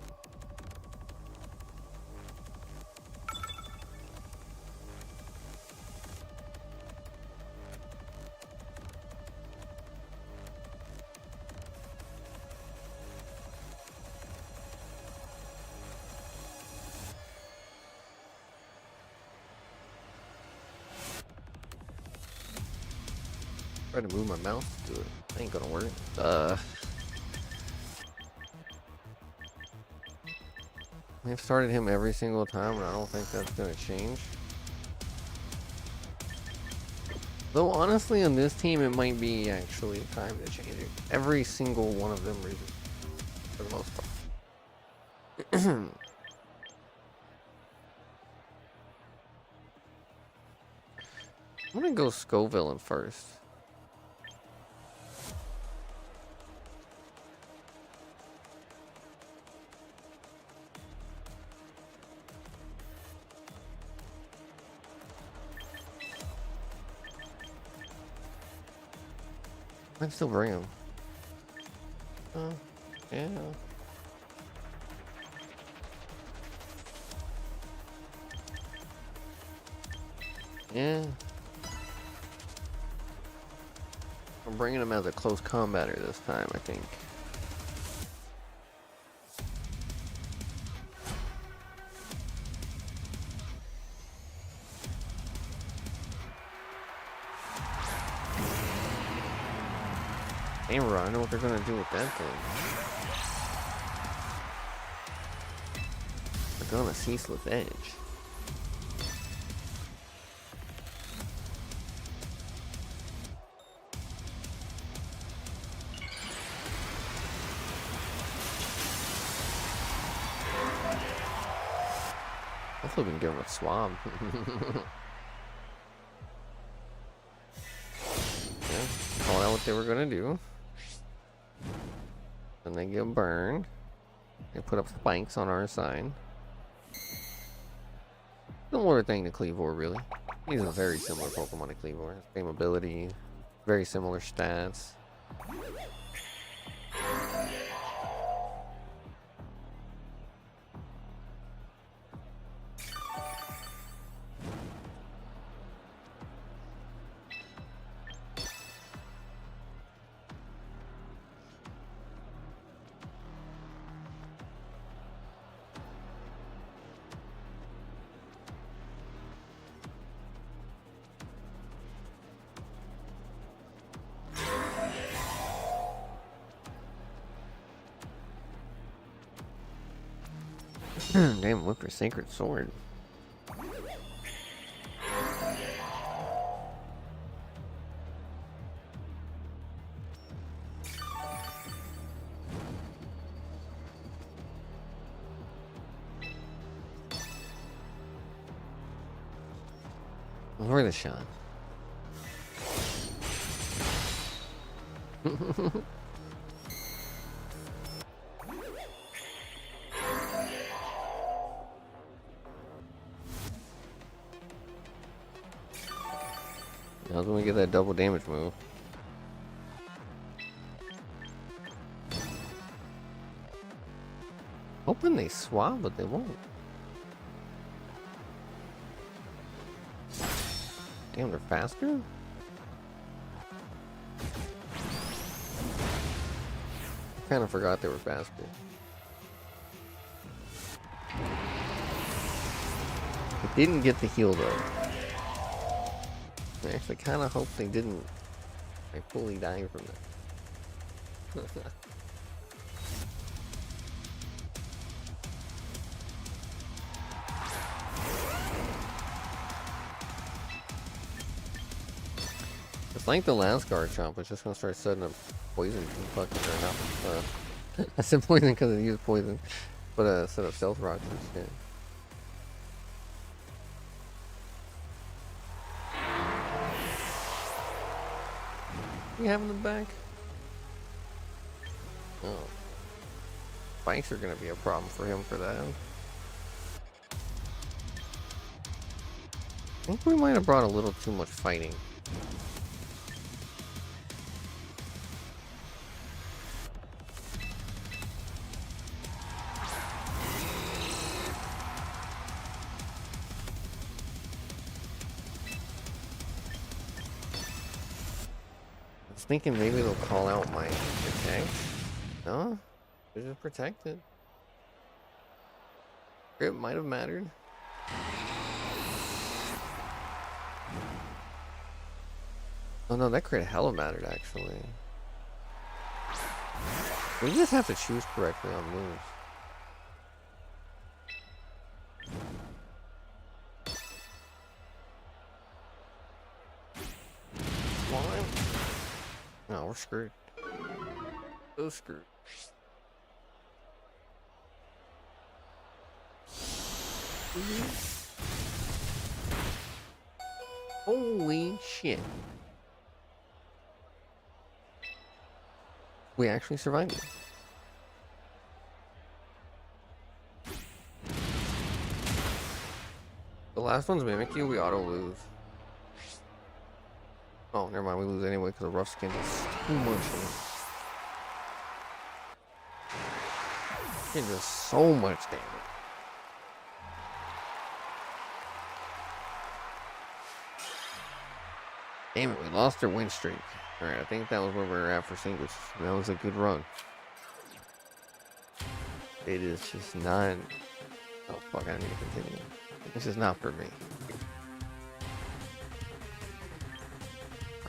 Try to move my mouse to do it. Ain't gonna work. They've started him every single time, and I don't think that's going to change. Though honestly, on this team, it might be actually time to change it. Every single one of them reasons, for the most part. I'm gonna go Scoville first. I'd still bring him. Yeah. Yeah. I'm bringing him as a close combatter this time, I think. Camera, I know what they're gonna do with that thing. They're gonna ceaseless edge. Hopefully we can give him a swab. Yeah, call out what they were gonna do. Then they get burned. They put up spikes on our side. Similar thing to Cleavor, really. He's a very similar Pokemon to Cleavor. Same ability, very similar stats. Damn, look for Sacred Sword. Where the shot? I was gonna get that double damage move. Hoping they swap, but they won't. Damn, they're faster? Kind of forgot they were faster. They didn't get the heal though. I actually kind of hope they didn't fully die from that. It's like the last guard chomp, it's just gonna start setting up poison and fucking or not. I said poison because it used poison, but set up stealth rocks and shit. You have in the back? Oh. Spikes are gonna be a problem for him for that. I think we might have brought a little too much fighting. Thinking maybe they'll call out my protect. No, they're just protected. It might have mattered. Oh no, that crit hella mattered actually. We just have to choose correctly on moves. No, we're screwed. So screwed. Holy shit. We actually survived it. The last one's Mimikyu, we auto lose. Oh, never mind, we lose anyway because the rough skin is too much. It does so much damage. Damn it, we lost our win streak. Alright, I think that was where we were at for singles. That was a good run. It is just not... Oh fuck, I need to continue. This is not for me.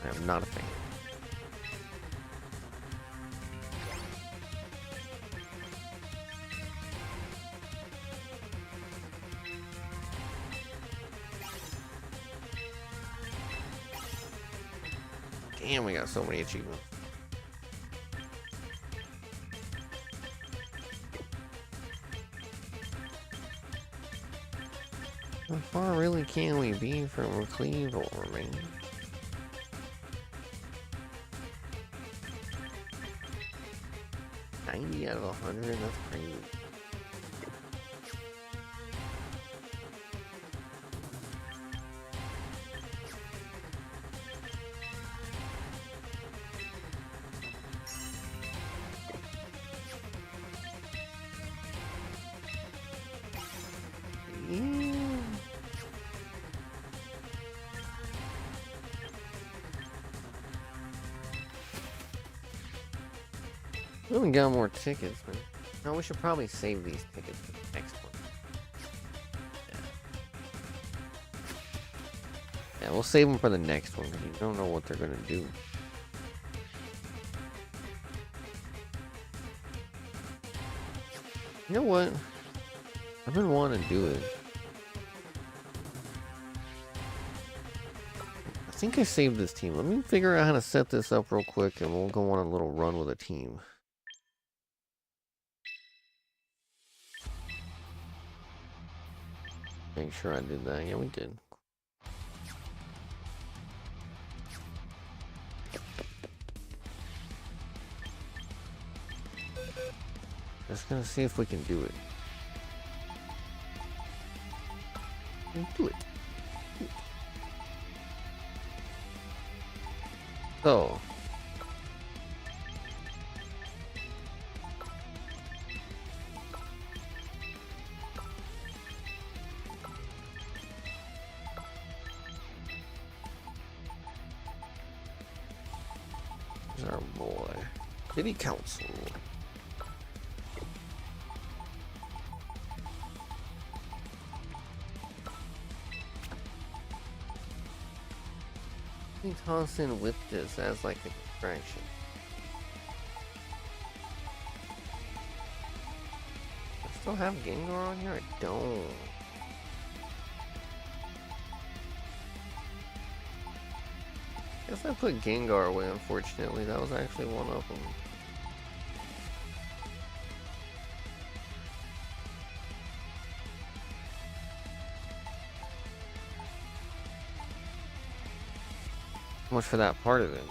I am not a fan. Damn, we got so many achievements. How far really can we be from Cleveland, man? $90 out of 100, that's crazy. We haven't got more tickets, man. No, we should probably save these tickets for the next one. Yeah, we'll save them for the next one because you don't know what they're gonna do. You know what? I've been wanting to do it. I think I saved this team. Let me figure out how to set this up real quick and we'll go on a little run with a team. Make sure I did that. Yeah, we did. Just gonna see if we can do it. Do it. So. There's our boy. City Council. Toss in with this as like a distraction. I still have Gengar on here? I don't. Guess I put Gengar away, unfortunately. That was actually one of them. How much for that part of it?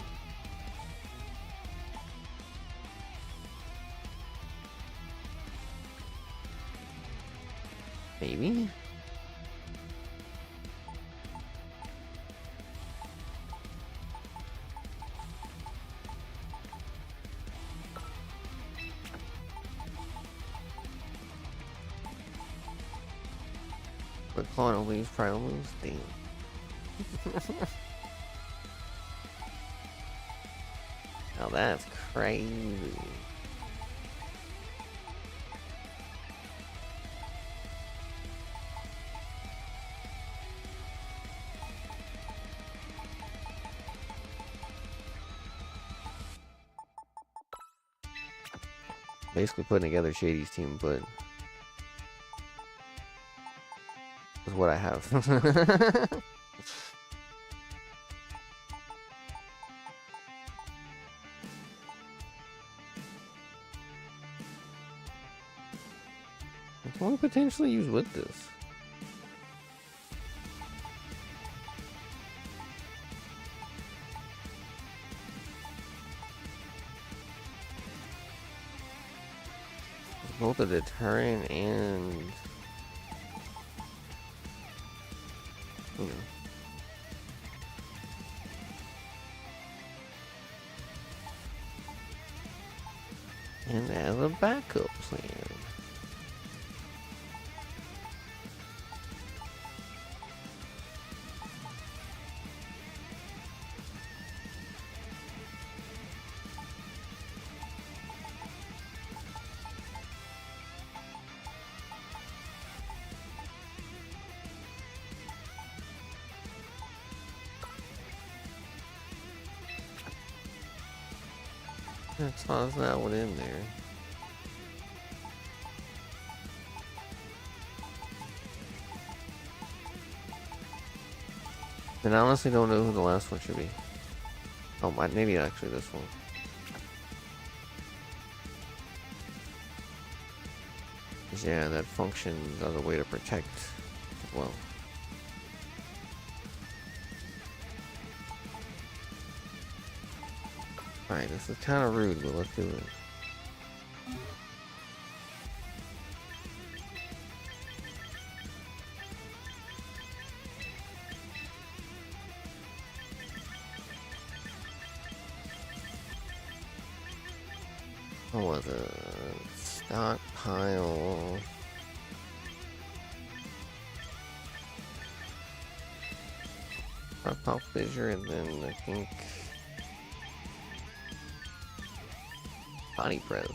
Maybe? But Claw leaves probably moves. Damn. Now that's crazy. Basically putting together Shady's team, but is what I have. What can we potentially use with this? Both a deterrent and... And as a backup plan. Let's toss that one in there. And I honestly don't know who the last one should be. Oh, maybe actually this one. Yeah, that functions as a way to protect as well. Alright, this is kind of rude, but let's do it. What was it? Stockpile. Stockpile fissure, and then I think body press.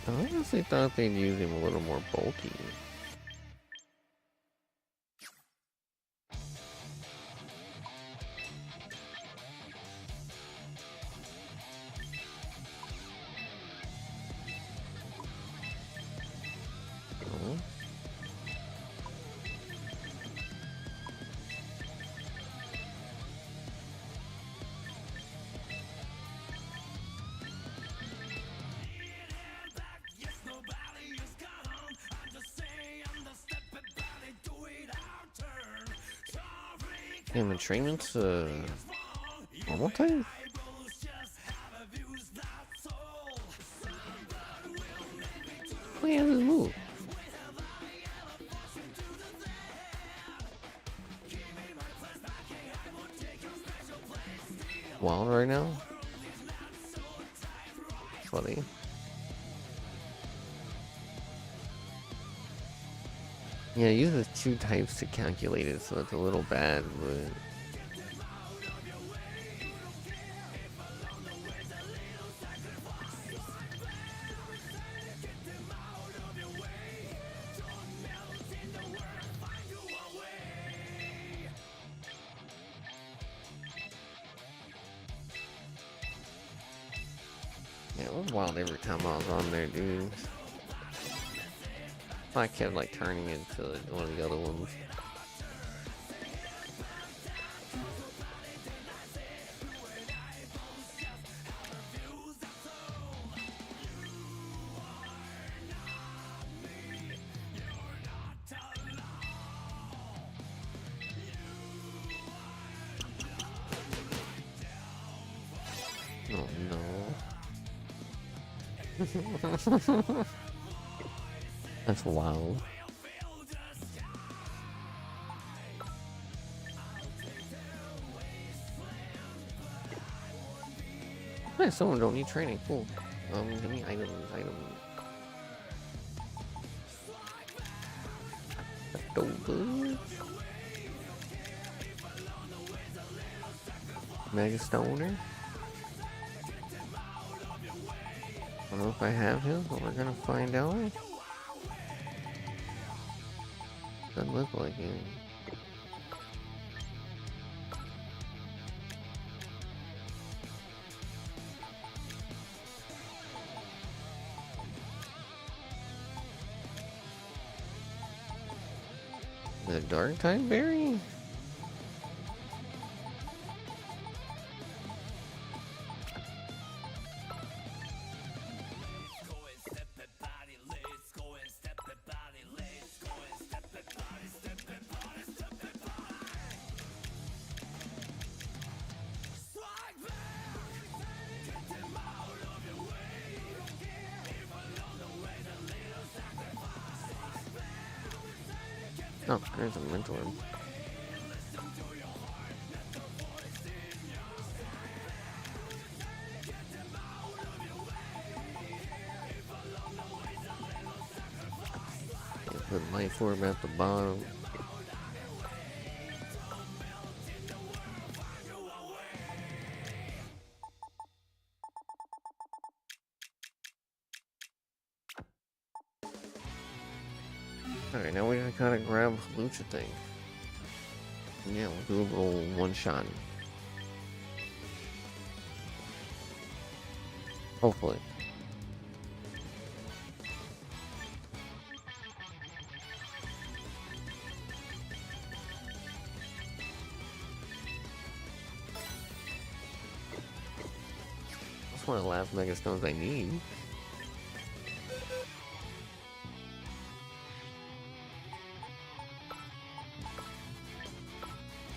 I honestly thought they'd use him a little more bulky. Oh. Damn, entrainment's normal time? Look at this move. Wild right now? Funny. Yeah, it uses two types to calculate it, so it's a little bad, but... Yeah, it was wild every time I was on there, dude. I kept like turning into one of the other ones. Oh no. That's wild. Hey, someone don't need training. Cool. Give me items. Leftovers. Mega Stoner. don't know if I have his, but we're gonna find out. Doesn't look like it. The dark type berry? Oh, there's a mentor. Put life orb at the bottom. Alright, now we gotta grab Lucha thing. Yeah, we'll do a little one shot. Hopefully. That's one of the last Mega Stones I need.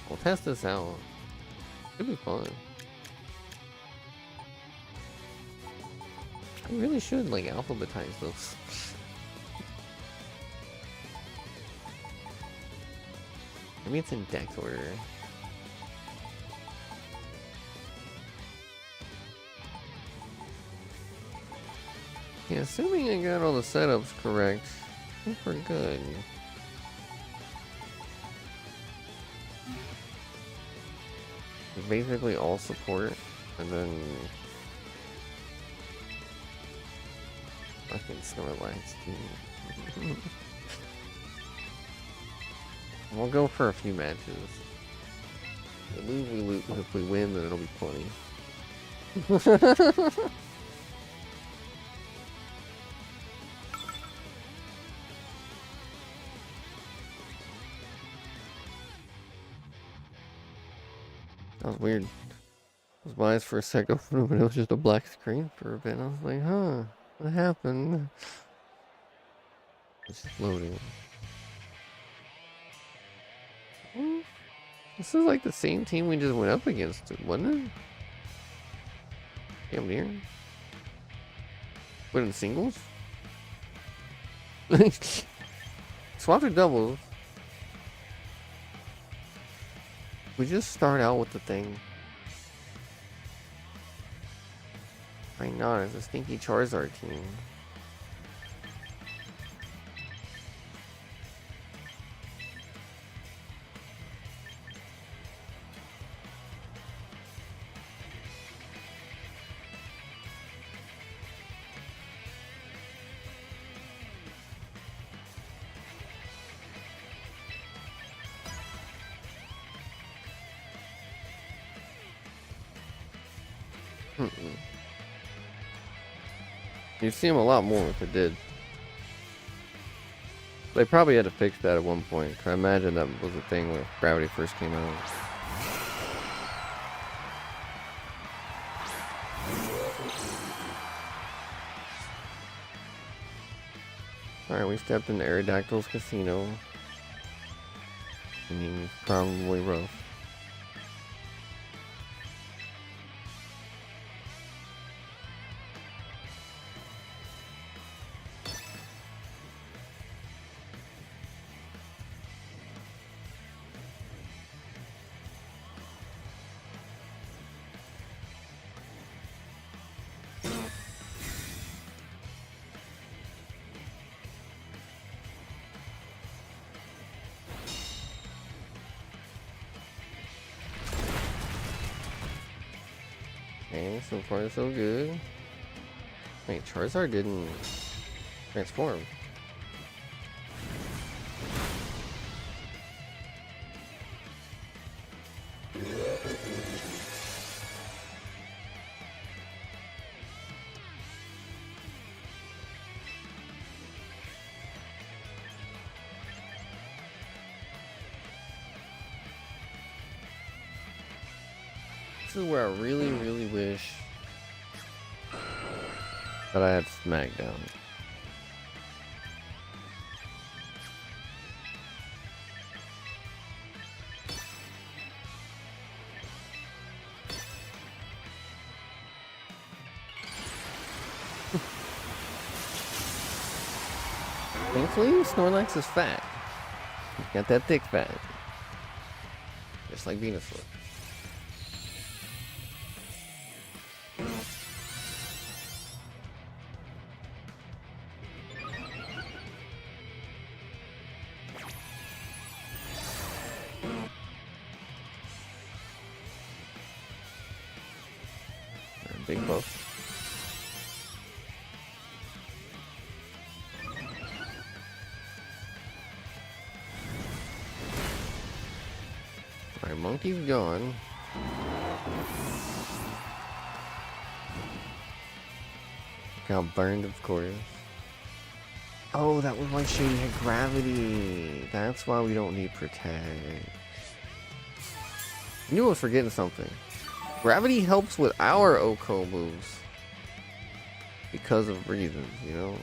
We'll test this out. Should be fun. I really should like alphabetize those. Maybe it's in deck order. Yeah, assuming I got all the setups correct, I think we're good. It's basically all support, and then fucking Snorlax, dude. We'll go for a few matches. If we lose, if we win, then it'll be funny. That was weird. I was biased for a second, but it was just a black screen for a bit. I was like, huh, what happened? It's just loading. This is like the same team we just went up against, wasn't it? Damn near. But in singles? Swapped to doubles. We just start out with the thing. I know, it's a stinky Charizard team. You'd see them a lot more if it did. They probably had to fix that at one point. I imagine that was the thing when Gravity first came out. Alright, we stepped into Aerodactyl's casino. And he was probably rough. Okay, so far so good. Wait, Charizard didn't transform. This is where I really, really wish that I had SmackDown. Thankfully, Snorlax is fat. He's got that thick fat. Just like Venusaur. Big buff. Alright, Monkey's gone. Got burned, of course. Oh, that was why Shady had gravity. That's why we don't need Protect. I knew I was forgetting something. Gravity helps with our Oko moves. Because of reasons, you know?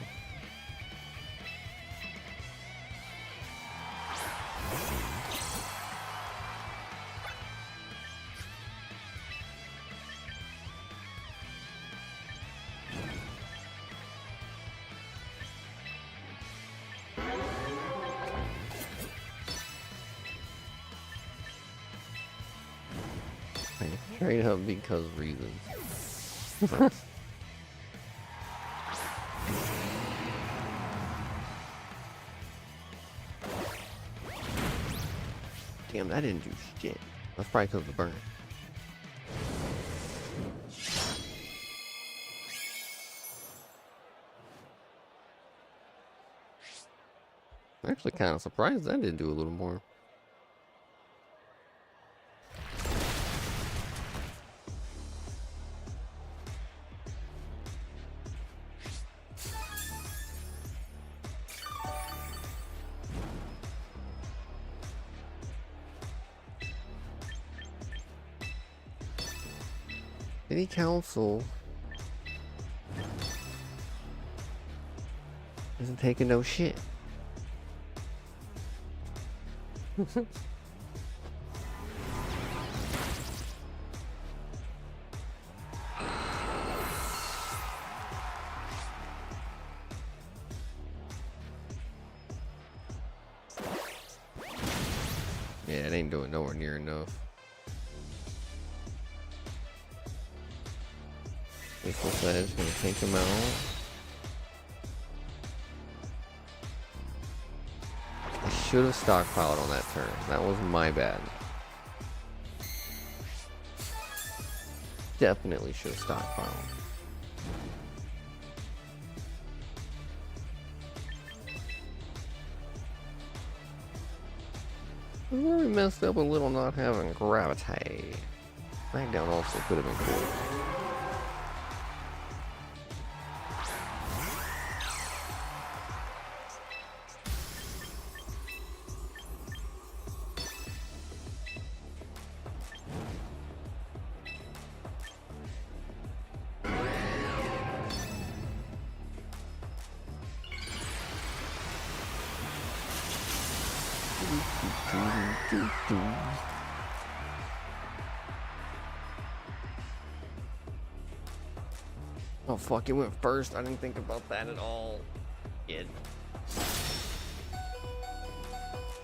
Straight up because reasons. Damn, that didn't do shit. That's probably because of the burn. I'm actually kind of surprised that didn't do a little more. City Council isn't taking no shit. Yeah, it ain't doing nowhere near enough. Faithful says gonna take him out. I should have stockpiled on that turn. That was my bad. Definitely should have stockpiled. I really messed up a little not having gravity. SmackDown also could have been cool. Oh fuck, it went first. I didn't think about that at all. Kid.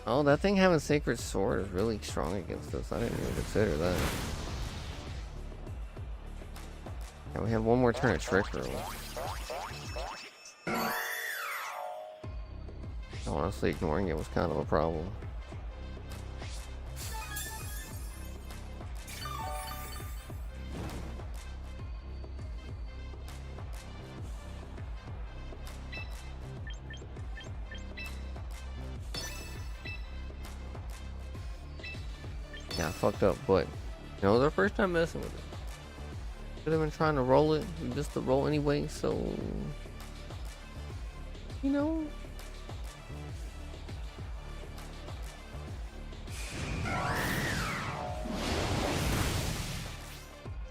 Oh, that thing having Sacred Sword is really strong against us. I didn't even consider that. Yeah, we have one more turn of Trick Room. Honestly, ignoring it was kind of a problem. Yeah, I fucked up, but you know, it was our first time messing with it. Could have been trying to roll it, just to roll anyway, so you know.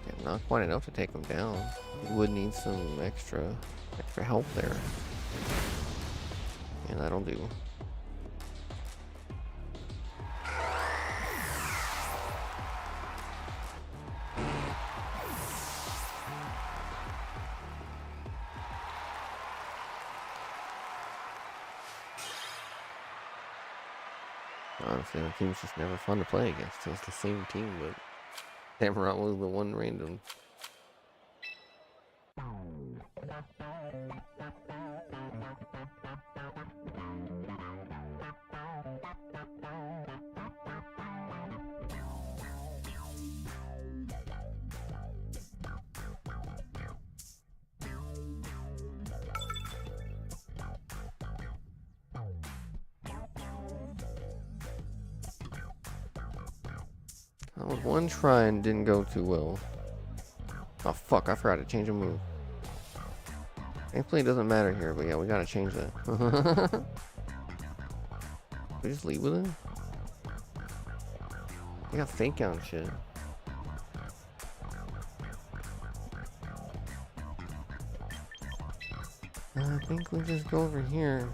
Yeah, not quite enough to take him down. We would need some extra help there. And that'll do. Honestly, the team's just never fun to play against. It's the same team, but Samurott was the one random. That was one try and didn't go too well. Oh fuck, I forgot to change a move. Thankfully it doesn't matter here, but yeah, we gotta change that. We just leave with him? We got fake out and shit. I think we just go over here.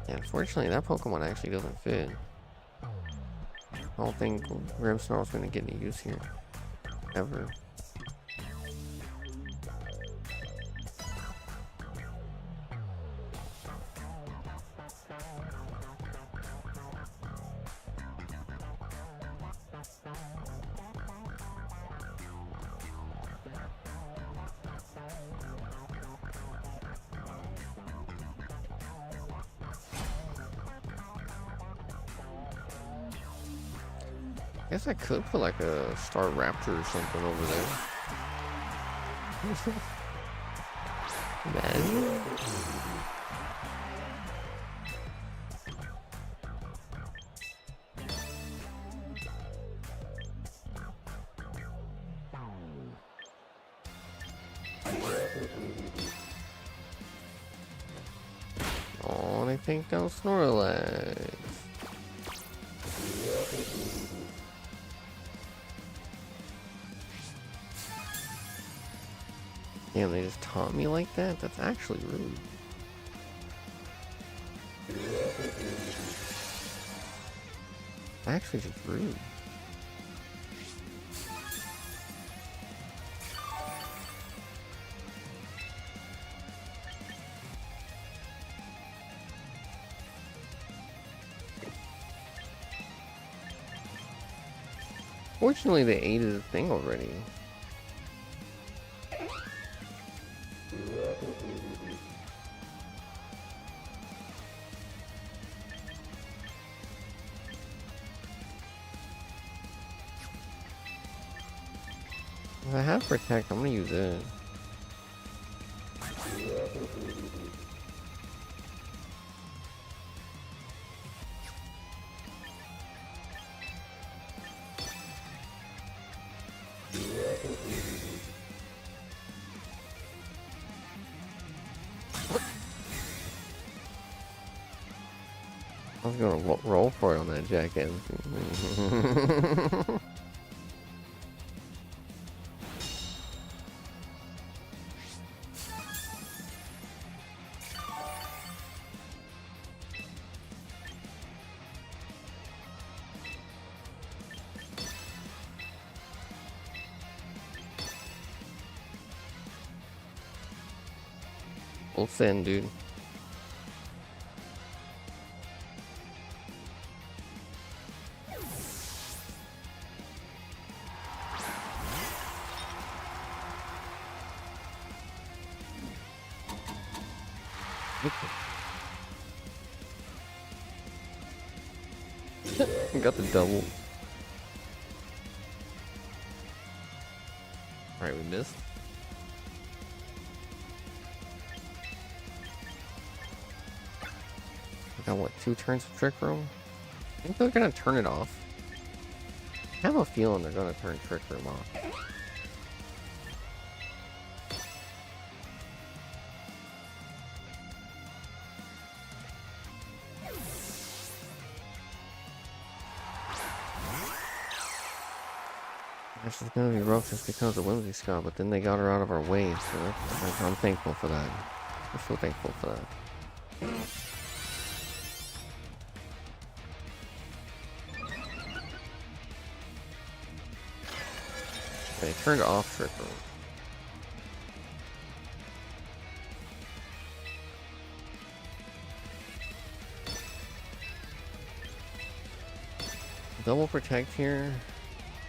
Yeah, unfortunately, that Pokemon actually doesn't fit. I don't think Grimmsnarl's gonna get any use here. Ever. I guess I could put like a Star Raptor or something over there. Imagine. Oh, they think that was Snorlax. Damn, they just taunt me like that? That's actually rude. Actually just rude. Fortunately, they ate the thing already. If I have Protect, I'm gonna use it. I was gonna roll for it on that jackass. Full send, dude. Got the double. Alright, we missed. I got what, 2 turns of Trick Room? I think they're gonna turn it off. I have a feeling they're gonna turn Trick Room off. This is gonna be rough just because of Whimsy Scott, but then they got her out of our way, so I'm thankful for that. I'm so thankful for that. They turned off Trick Room. Double protect here.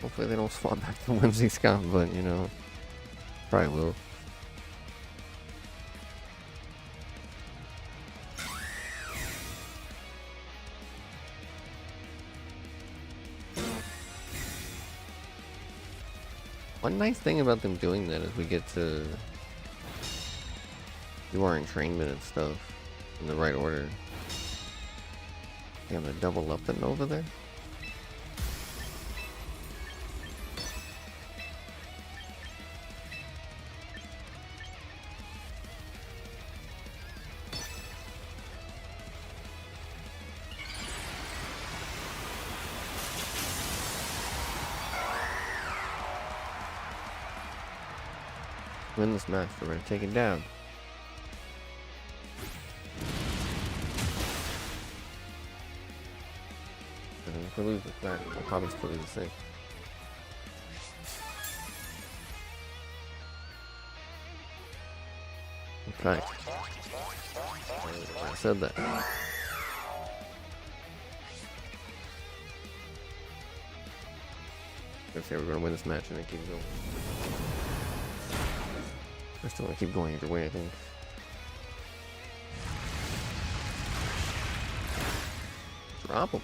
Hopefully they don't swap back to Whimsy Scott, but you know, probably will. One nice thing about them doing that is we get to do our entrainment and stuff in the right order. You have to double up the Nova there. Win this match, we're gonna take it down. And if we lose this match, we'll probably still do the same. Okay. I said that. I say we're gonna win this match and then keep going. I still want to keep going either way, I think. Drop him.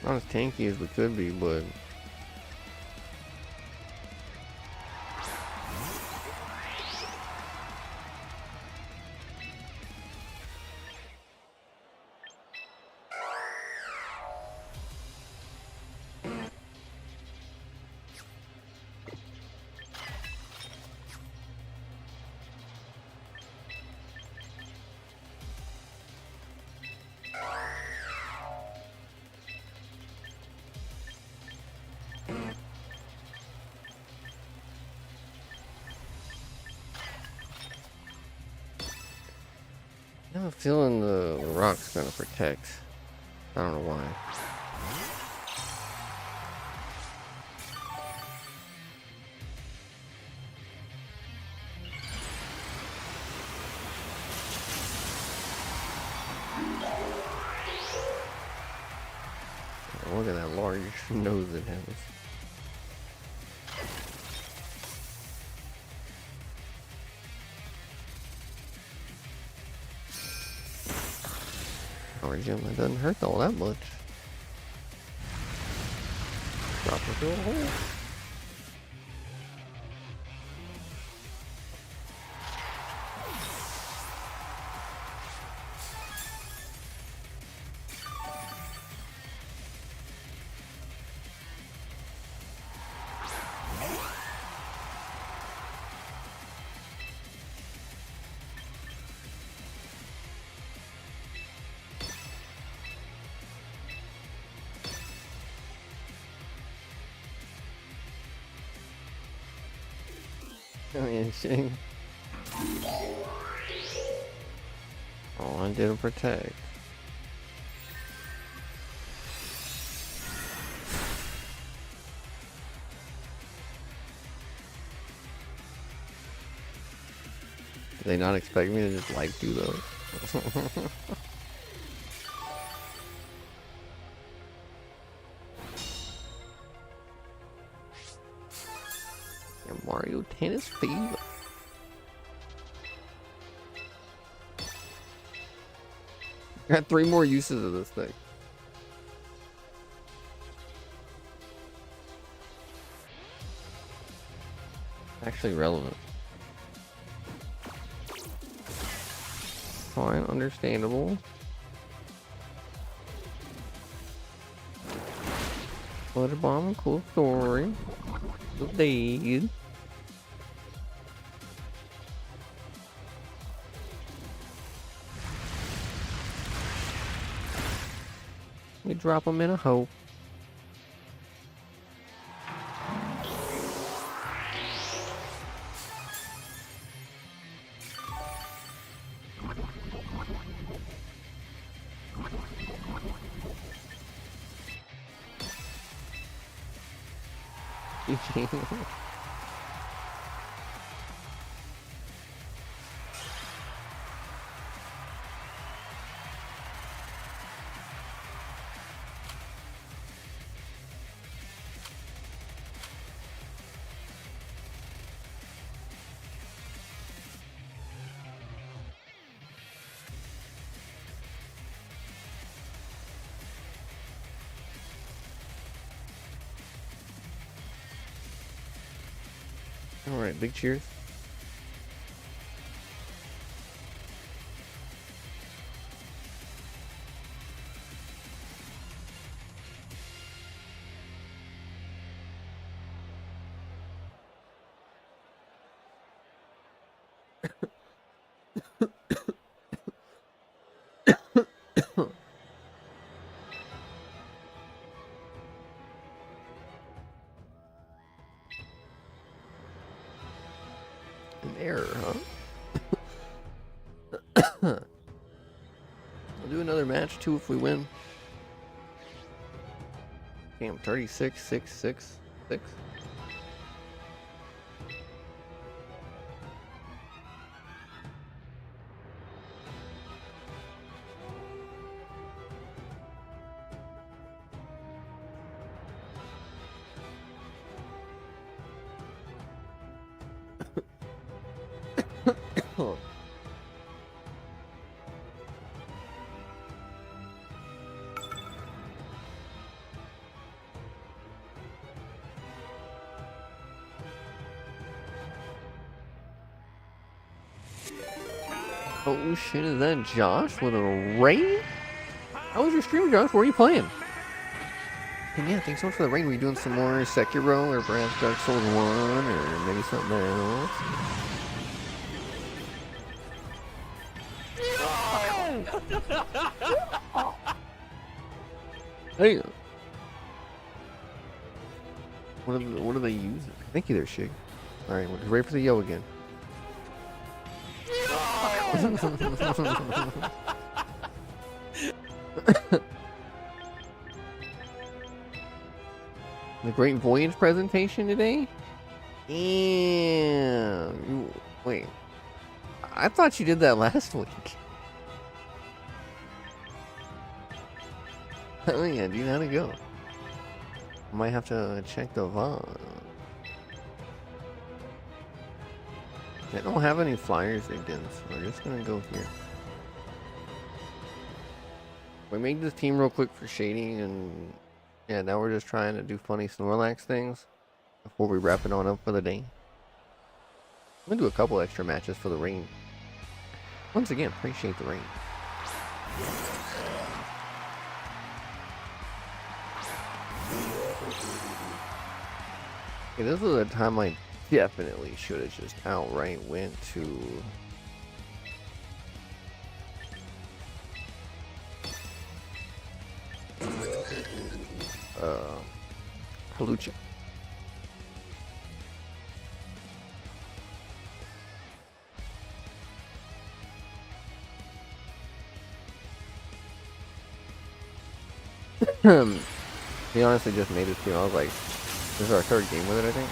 Not as tanky as we could be, but I have a feeling the rock's gonna protect. I don't know why. Oh, look at that large nose it has. Power gem, that doesn't hurt all that much. Drop it through a hole. Oh yeah, shit. Oh, I didn't protect. Did they not expect me to just like do those? Mario Tennis Fever. Got 3 more uses of this thing. Actually relevant. Fine, understandable. Flutter bomb, cool story. Still dead. We drop them in a hole. Alright, big cheers. An error, huh? We'll do another match too if we win. Damn, 36, 6, 6, 6. Oh shit, is that Josh with a raid? How was your stream, Josh? Where are you playing? And yeah, thanks so much for the raid. Were you doing some more Sekiro or perhaps Dark Souls 1 or maybe something else? Hey! What are they using? Thank you there, Shig. Alright, we're ready for the yo again. The Great Voyage presentation today? Damn. Wait. I thought you did that last week. Oh yeah, dude, how'd it go? I might have to check the VOD. I don't have any flyers they did, so we're just gonna go here. We made this team real quick for shading, and yeah, now we're just trying to do funny Snorlax things before we wrap it on up for the day. I'm gonna do a couple extra matches for the rain. Once again, appreciate the rain. Okay, this was a time I definitely should have just outright went to Halucha. We honestly just made it to, I was like, this is our third game with it, I think.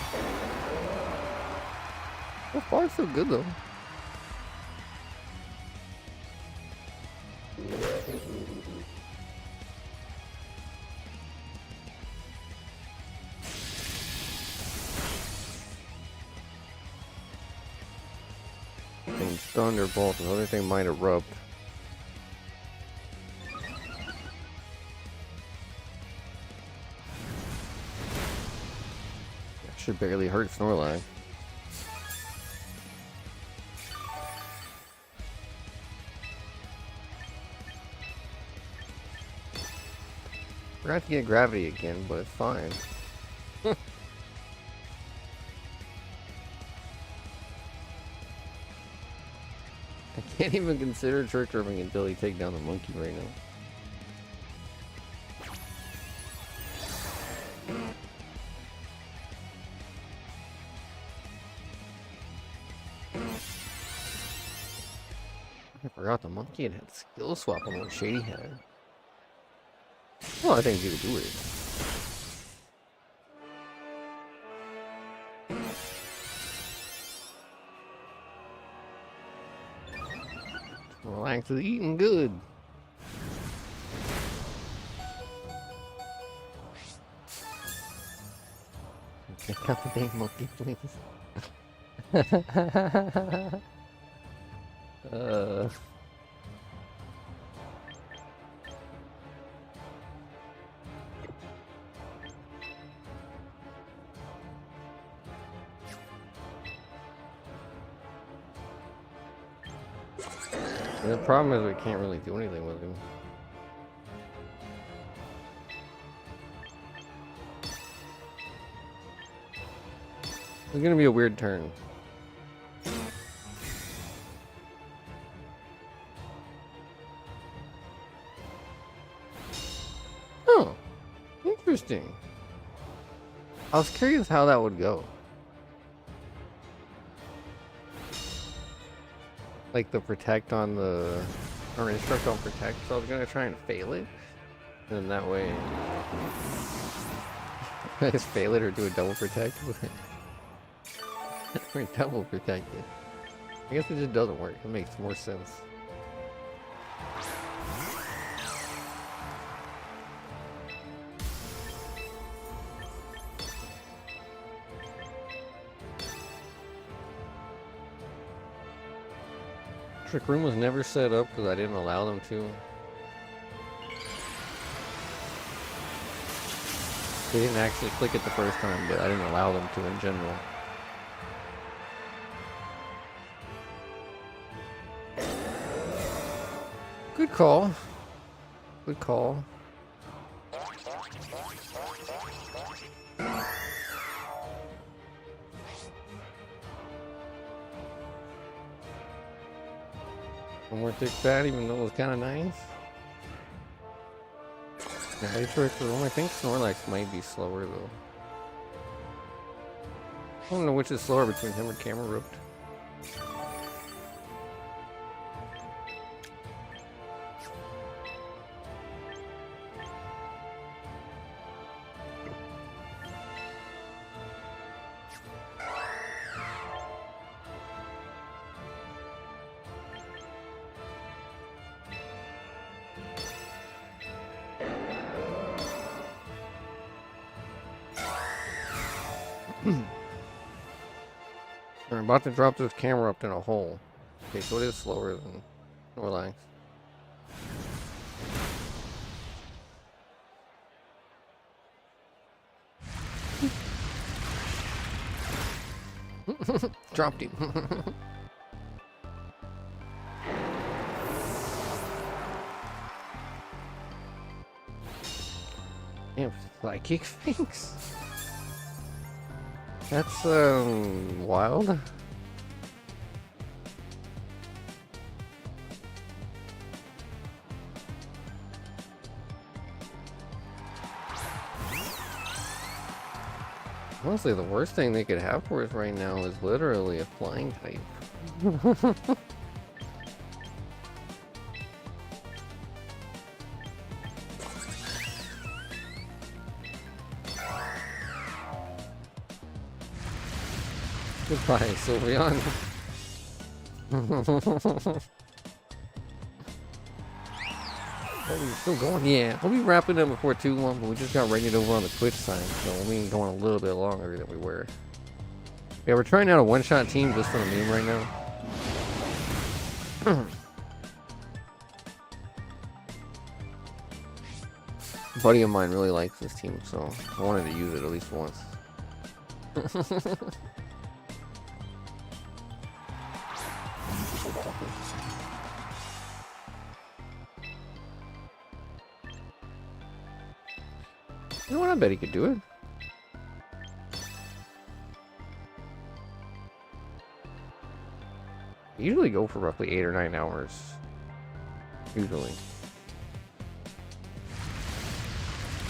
So far, so good though. And Thunderbolt, the other thing might erupt. Should barely hurt Snorlax. Forgot to get gravity again, but it's fine. I can't even consider trick ripping until he take down the monkey right now. I forgot the monkey had skill swap on what Shady had. Well, I think you could do it. Relax is eating good. Check out the dang monkey, please. The problem is we can't really do anything with him. It's gonna be a weird turn. Oh, interesting. I was curious how that would go. Like the protect on the, or instruct on protect, so I was gonna try and fail it, and that way I just fail it or do a double protect with it. Or double protect it. I guess it just doesn't work. It makes more sense. Trick Room was never set up because I didn't allow them to. They didn't actually click it the first time, but I didn't allow them to in general. Good call. Good call. One more thick fat, even though it was kind of nice. Yeah, I think Snorlax might be slower though. I don't know which is slower between him or Camera Ripped. I'm about to drop this camera up in a hole. Okay, so it is slower than Snorlax. Dropped him. Damn, psychic Sphinx. That's wild. Honestly, the worst thing they could have for us right now is literally a flying type. Goodbye, Sylveon. Oh, we're still going? Yeah, we'll be wrapping up before too long, but we just got rated over on the Twitch side, so we'll be going a little bit longer than we were. Yeah, we're trying out a one-shot team just for the meme right now. A buddy of mine really likes this team, so I wanted to use it at least once. You know what? I bet he could do it. I usually go for roughly 8 or 9 hours. Usually.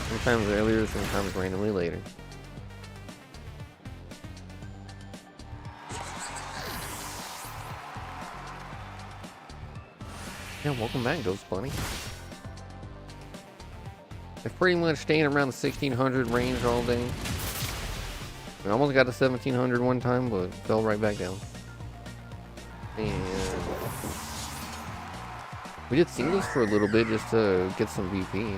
Sometimes earlier, sometimes randomly later. Yeah, welcome back, Ghost Bunny. They're pretty much staying around the 1600 range all day. We almost got to 1700 one time, but fell right back down. And we did singles for a little bit just to get some VP.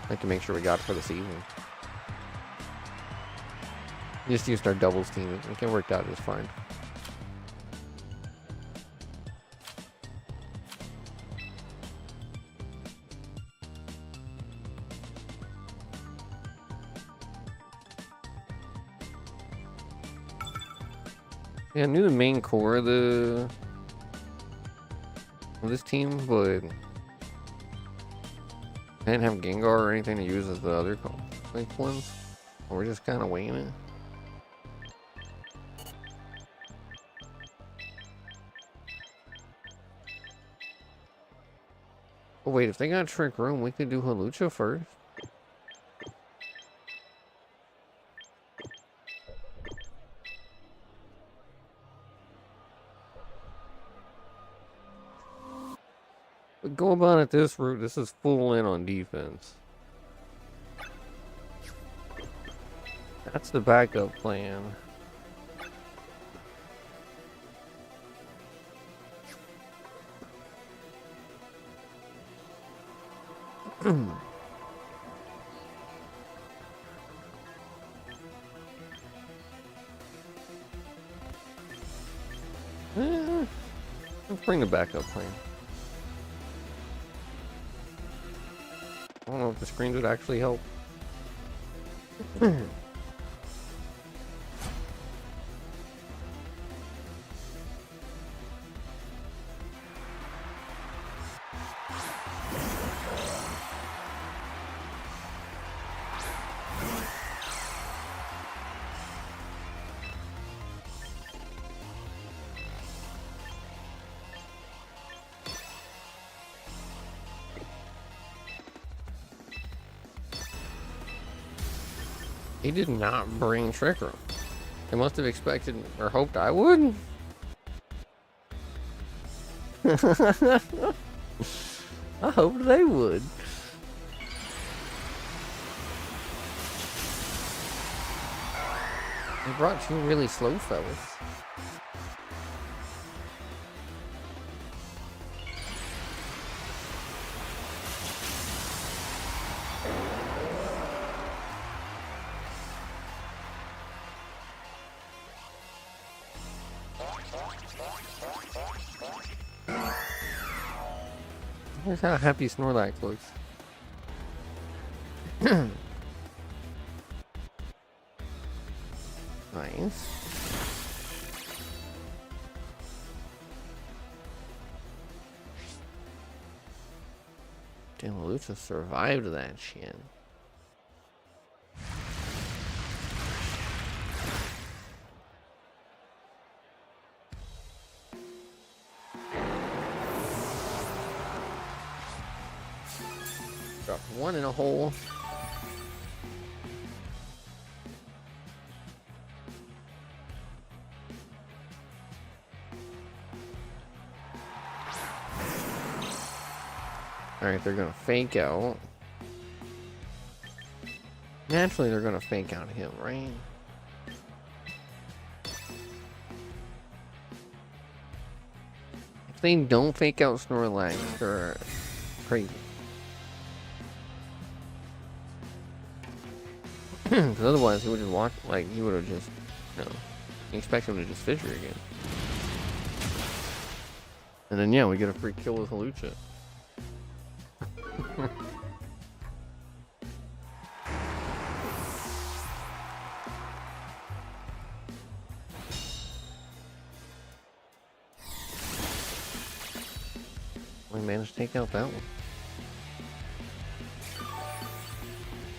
Like to make sure we got it for the season. Just used our doubles team. It worked out just fine. Yeah, I knew the main core of this team, but I didn't have Gengar or anything to use as the other ones. We're just kind of winging it. Oh wait, if they got Trick Room, we could do Hawlucha first. But go about it this route. This is full in on defense. That's the backup plan. Let's bring the backup plan. I don't know if the screens would actually help. He did not bring Trick Room. They must have expected or hoped I would. I hoped they would. They brought two really slow fellas. Here's how happy Snorlax looks. Nice. Damn, Lucha survived that shit. Dropped one in a hole. Alright, they're gonna fake out. Naturally, they're gonna fake out him, right? If they don't fake out Snorlax, they're crazy. Because otherwise, he would just watch, like, he would have just, you know, you expect him to just Fisher again. And then, yeah, we get a free kill with Hawlucha. We managed to take out that one.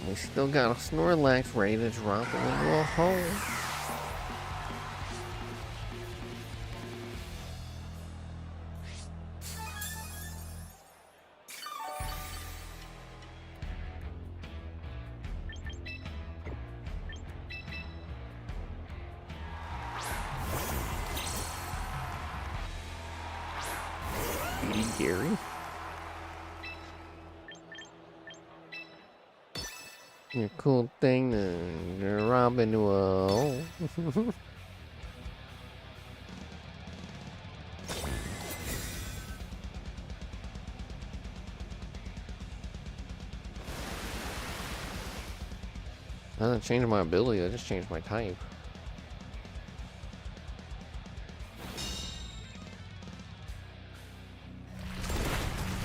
We still got a Snorlax ready to drop him into a hole. Gary. Your cool thing to drop into a hole. I didn't change my ability, I just changed my type.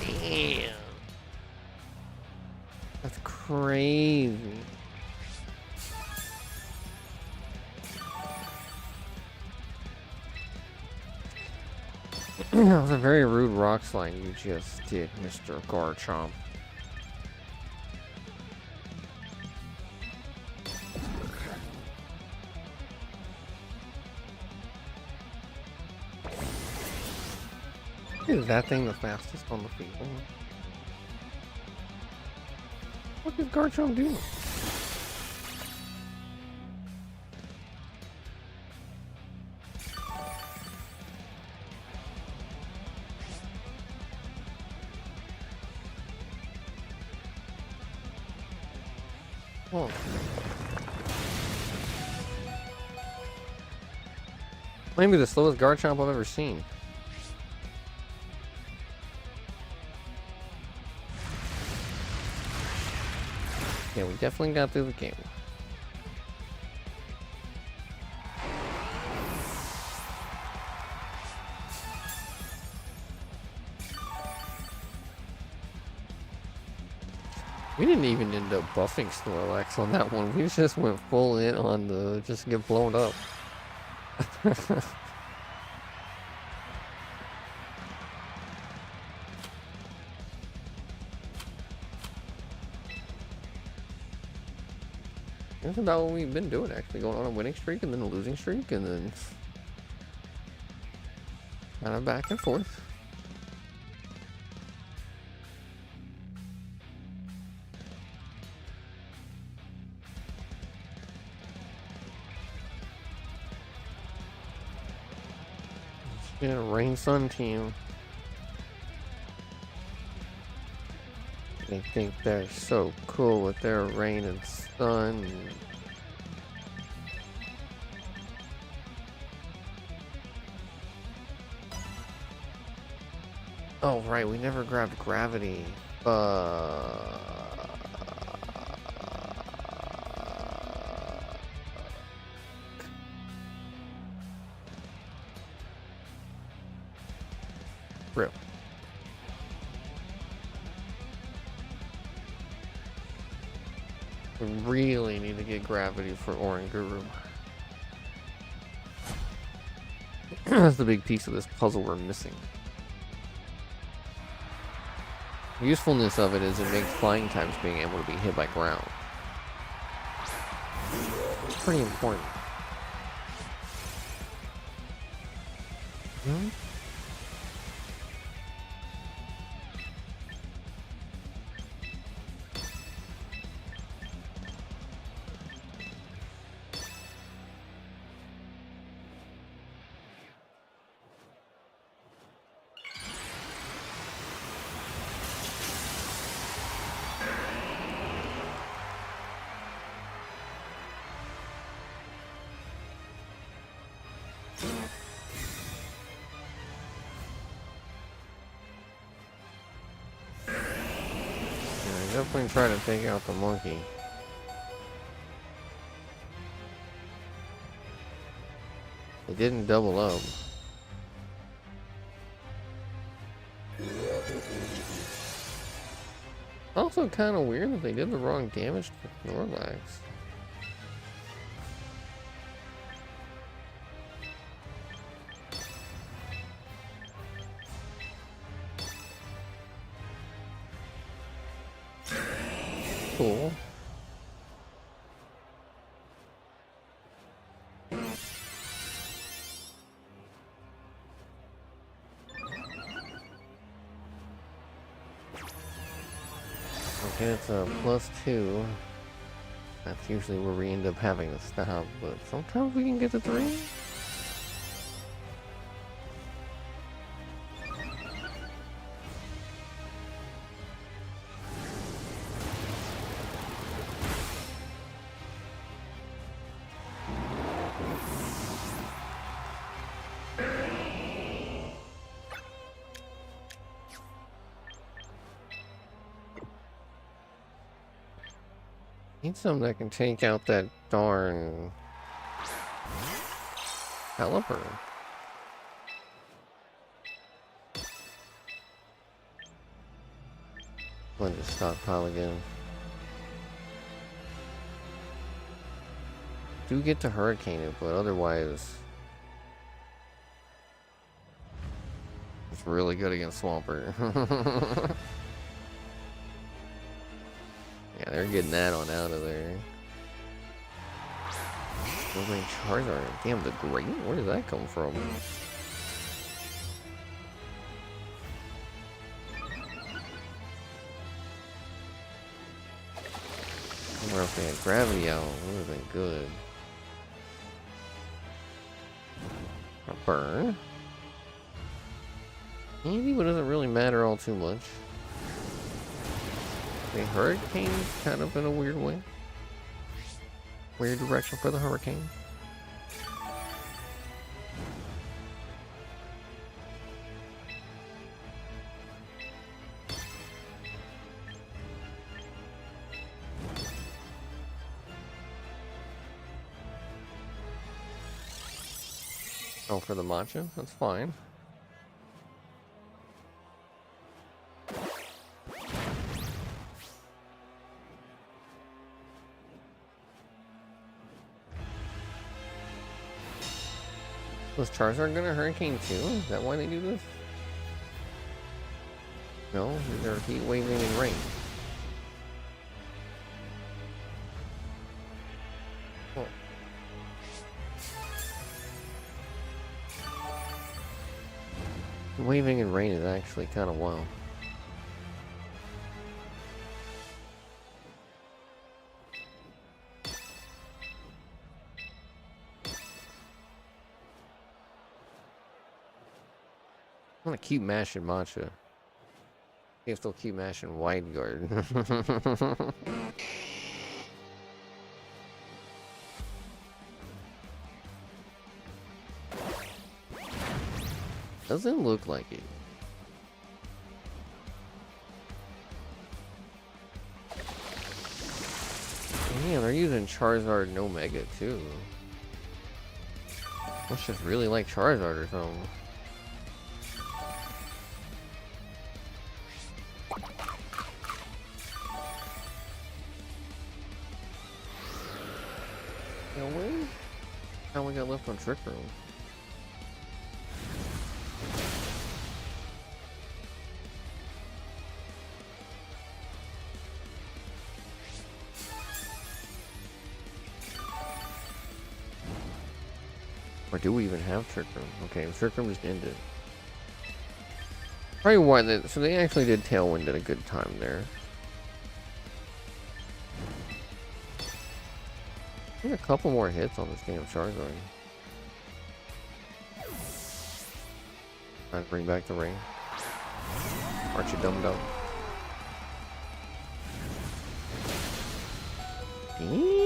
Damn. That's crazy. That was a very rude rock slide you just did, Mr. Garchomp. Is that thing the fastest on the field? What did Garchomp do? Oh. Maybe the slowest Garchomp I've ever seen. Yeah, we definitely got through the game. We didn't even end up buffing Snorlax on that one. We just went full in on the just get blown up. That's about what we've been doing, actually. Going on a winning streak and then a losing streak and then kind of back and forth. It's been a Rain Sun team. They think they're so cool with their rain and sun. Oh, right, we never grabbed gravity. Real. We really need to get gravity for Oranguru. That's the big piece of this puzzle we're missing. The usefulness of it is it makes flying types being able to be hit by ground. It's pretty important. Hmm? Definitely try to take out the monkey. They didn't double up. Also kind of weird that they did the wrong damage to Snorlax. cool. Okay, it's a +2. That's usually where we end up having to stop, but sometimes we can get to 3. Need something that can take out that darn caliper. Let it stockpile again. Do get to hurricane it, but otherwise it's really good against Swampert. Yeah, they're getting that on out of there. Building Charizard. Damn, the Great? Where did that come from? Where if they had Gravity out, it would have been good. A burn. Maybe, but it doesn't really matter all too much. The Hurricane's kind of in a weird way. Weird direction for the Hurricane. Oh, for the matcha? That's fine. Was Charizard gonna Hurricane too? Is that why they do this? No, they're Heat Waving and Rain. Oh. Waving and Rain is actually kind of wild. I'm gonna keep mashing matcha. I can still keep mashing Wide Guard. Doesn't look like it. Yeah, they're using Charizard no Mega too. Must just really like Charizard or something. How we got left on Trick Room? Or do we even have Trick Room? Okay, Trick Room just ended. Probably why they, so they actually did Tailwind at a good time there. I think a couple more hits on this damn Charizard. I'd bring back the ring. Aren't you dumb dumb? Damn.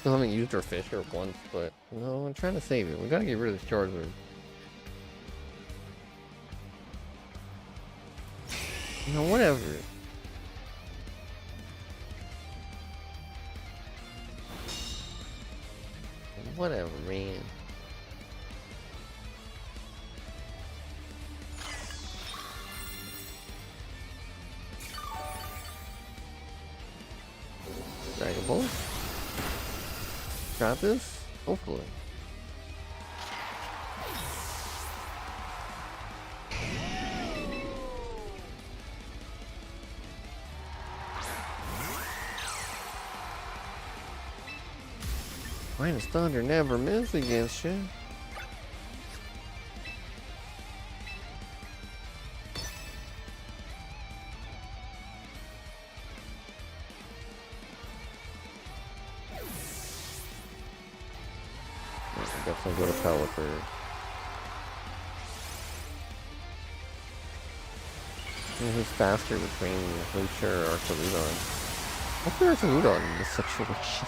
Still haven't used our Fisher once, but no, I'm trying to save it. We gotta get rid of this Charizard. No, whatever. Whatever, man. Dragon Ball. Got this? Hopefully. Minus Thunder never miss against you. I guess I'll go to Pelipper. Who's faster between Lucha or Archeludon? What's Archeludon in this situation?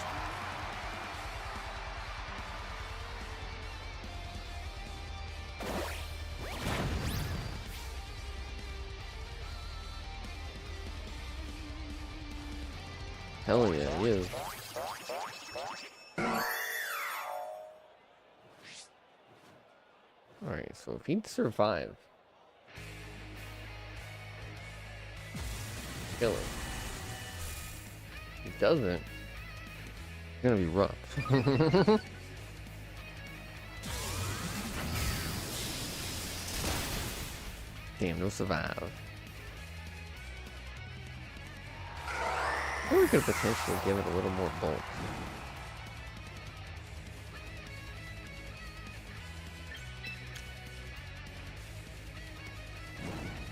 Hell yeah, he is. Alright, so if he'd survive, kill him. If he doesn't, it's gonna be rough. Damn, no survive. Or we could potentially give it a little more bulk.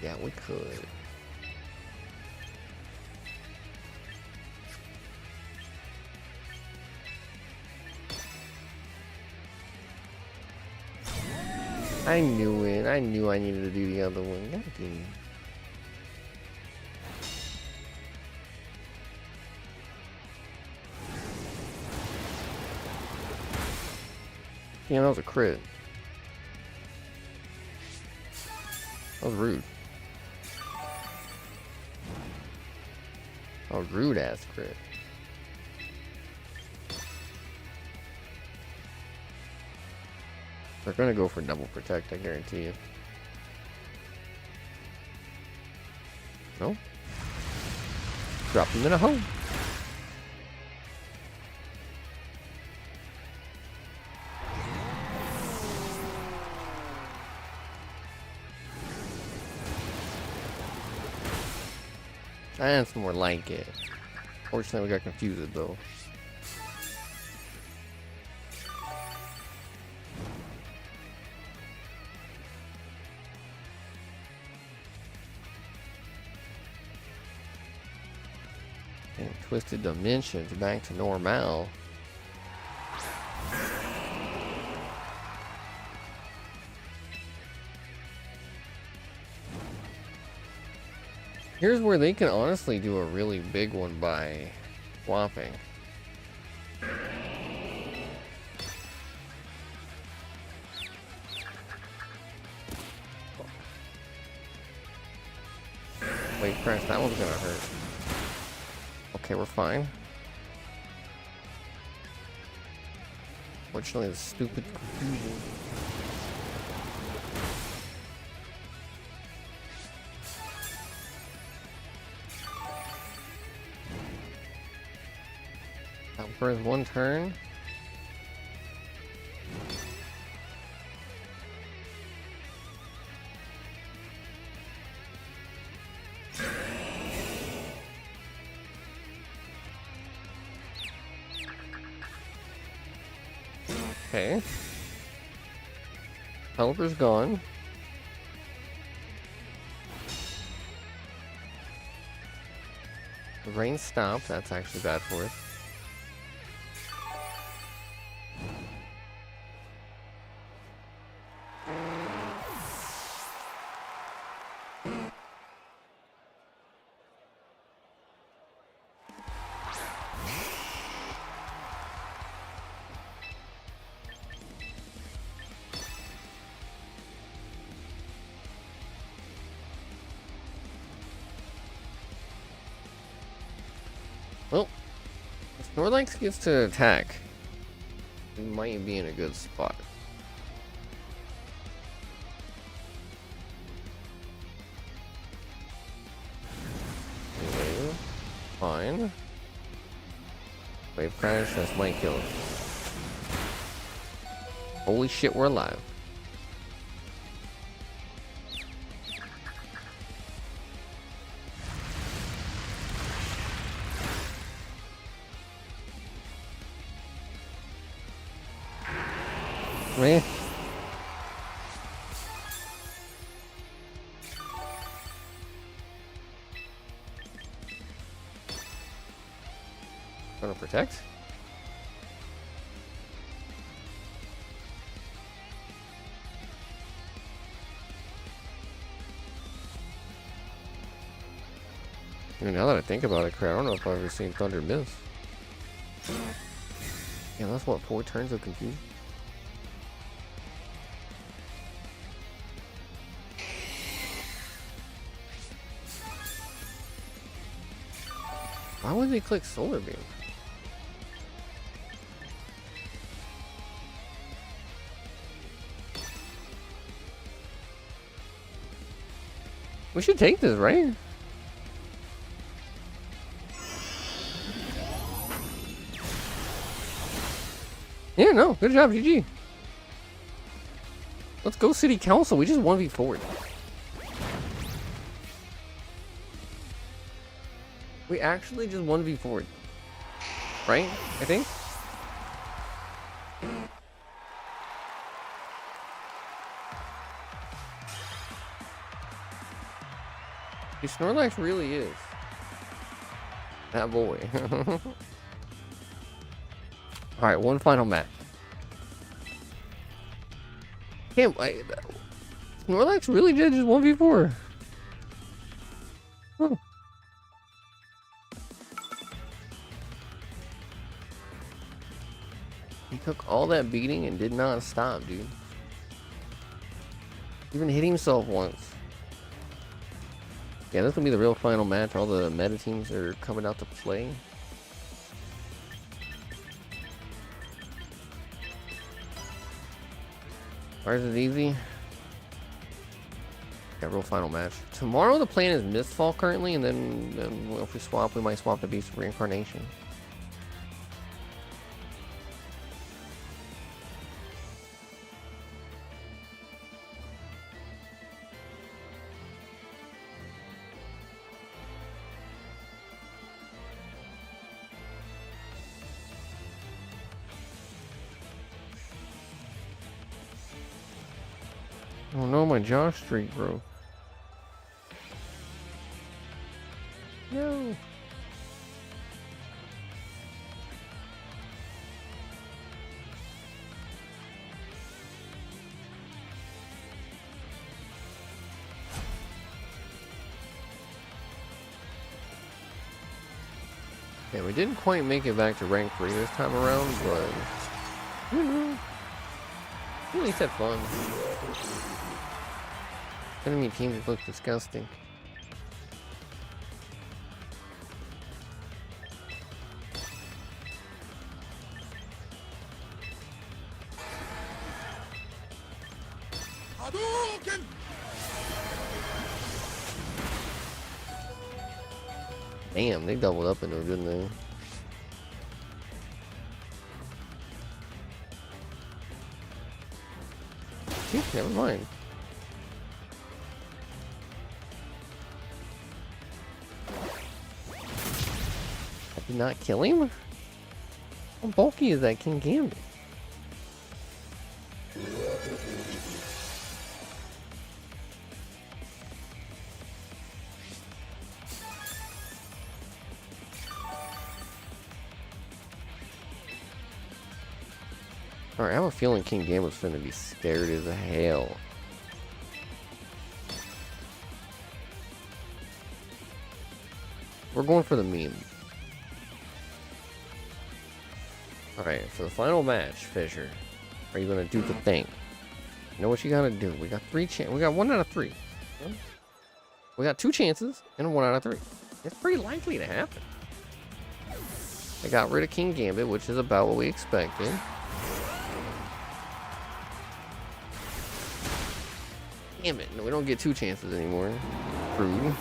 Yeah, we could. I knew it. I knew I needed to do the other one. God damn. Damn, that was a crit. That was rude. A rude ass crit. They're gonna go for double protect, I guarantee you. No? Drop them in a hole. That's more like it. Fortunately, we got confused though. And twisted dimensions back to normal. Here's where they can honestly do a really big one by swapping. Wait, press, that one's gonna hurt. Okay, we're fine. Fortunately, the stupid confusion. For his one turn. Okay. Pelipper's gone. The rain stopped. That's actually bad for us. Well, Snorlax gets to attack. We might be in a good spot. Okay, fine. Wave crash, that's might kill us. Holy shit, we're alive. Man. Gonna protect? Now that I think about it, crap, I don't know if I've ever seen Thunder miss. Yeah, that's what, 4 turns of confusion? Why would they click Solar Beam? We should take this, right? Yeah, no, good job, GG. Let's go City Council, we just 1v4'd. We actually just 1v4'd. Right? I think? Hey, Snorlax really is that boy. Alright, one final match. Can't wait. Snorlax really did just 1v4. Huh. He took all that beating and did not stop, dude. Even hit himself once. Yeah, this is gonna be the real final match. All the meta teams are coming out to play. Ours is easy. Yeah, real final match. Tomorrow the plan is Mistfall currently, and then if we swap, we might swap the Beast of Reincarnation. Oh no, my jaw streak broke. No. Yeah, we didn't quite make it back to rank 3 this time around, but at least had fun. Enemy teams look disgusting. Damn, they doubled up into a good name. Never mind. I did not kill him? How bulky is that King Gambit? Alright, I have a feeling King Gambit's finna be scared as hell. We're going for the meme. Alright, for the final match, Fisher, are you gonna do the thing? You know what you gotta do. We got 3 chances. We got 1 out of 3. We got 2 chances and 1 out of 3. It's pretty likely to happen. I got rid of King Gambit, which is about what we expected. Damn it. No, we don't get 2 chances anymore. Rude.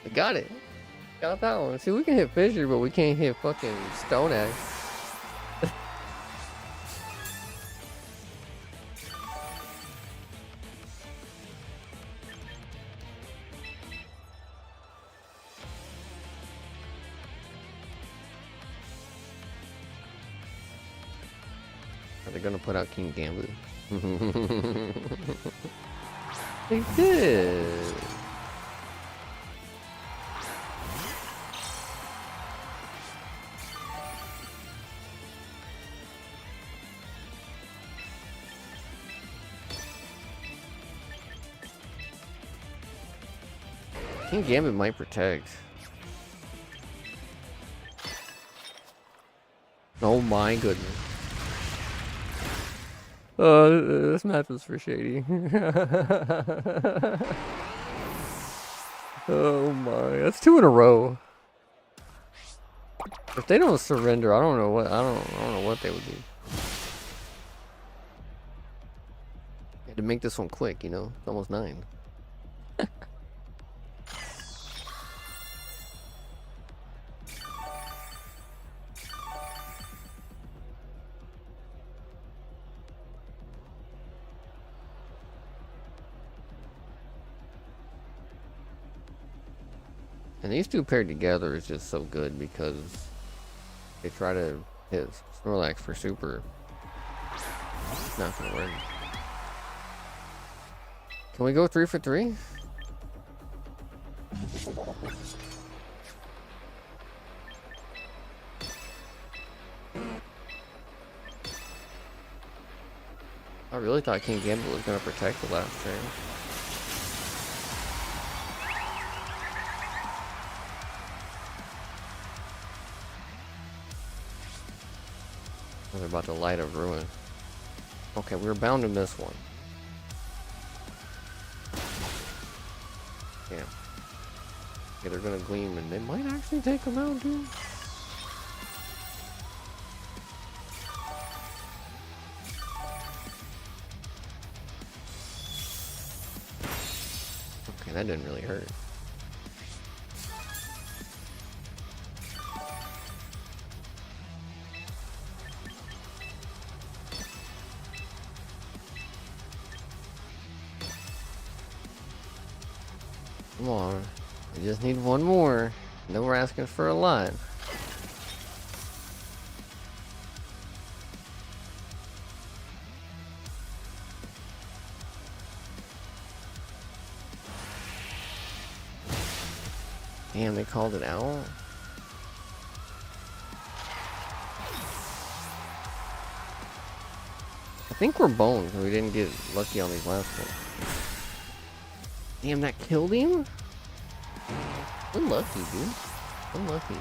I got it. Got that one. See, we can hit Fissure, but we can't hit fucking Stone Axe. Are they gonna put out King Gambit? They did. King Gambit might protect. Oh my goodness. This map is for shady. Oh my, that's 2 in a row. If they don't surrender, I don't know what they would do. Had to make this one quick, you know. It's almost 9. And these 2 paired together is just so good because they try to hit Snorlax for super. It's not gonna work. Can we go 3 for 3? I really thought King Gambit was gonna protect the last turn. They're about to light a ruin. Okay, we were bound to miss one. Yeah. Okay, they're gonna gleam and they might actually take them out, dude. Okay, that didn't really hurt. Come on. We just need one more. No, we're asking for a lot. Damn, they called it out. I think we're boned because we didn't get lucky on these last ones. Damn, that killed him? Unlucky, dude. Unlucky.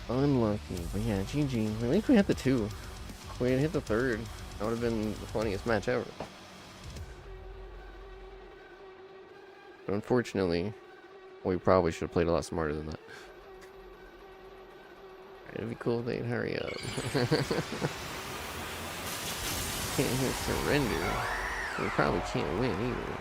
Unlucky. But yeah, GG. At least we hit the 2. If we had hit the 3rd, that would have been the funniest match ever. But unfortunately, we probably should have played a lot smarter than that. It'd be cool if they'd hurry up. Can't hit surrender. We probably can't win either.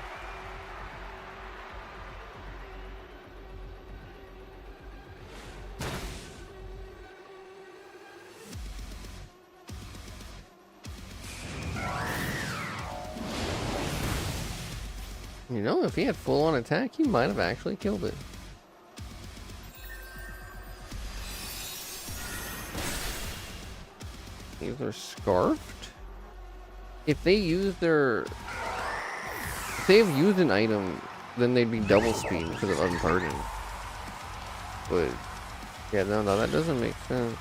You know, if he had full-on attack, he might have actually killed it. These are scarfed? If they use their... If they've used an item, then they'd be double speed because of Unburdened. But... yeah, no, that doesn't make sense.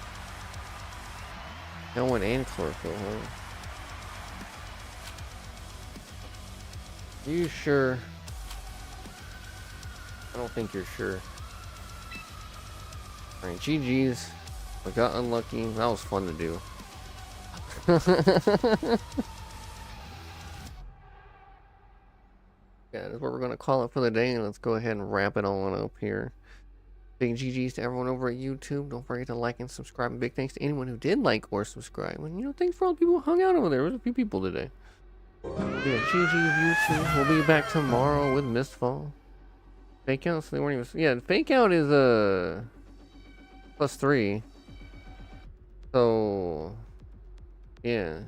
No one and chlorophyll, huh? You sure? I don't think you're sure. Alright, GG's. I got unlucky. That was fun to do. Yeah, that's what we're gonna call it for the day, and let's go ahead and wrap it on up here. Big GGs to everyone over at YouTube. Don't forget to like and subscribe. And big thanks to anyone who did like or subscribe. And you know, thanks for all the people who hung out over there. There was a few people today. Yeah, GG YouTube. We'll be back tomorrow with Mistfall. Fake out, so they weren't even. Yeah, fake out is +3. So yeah.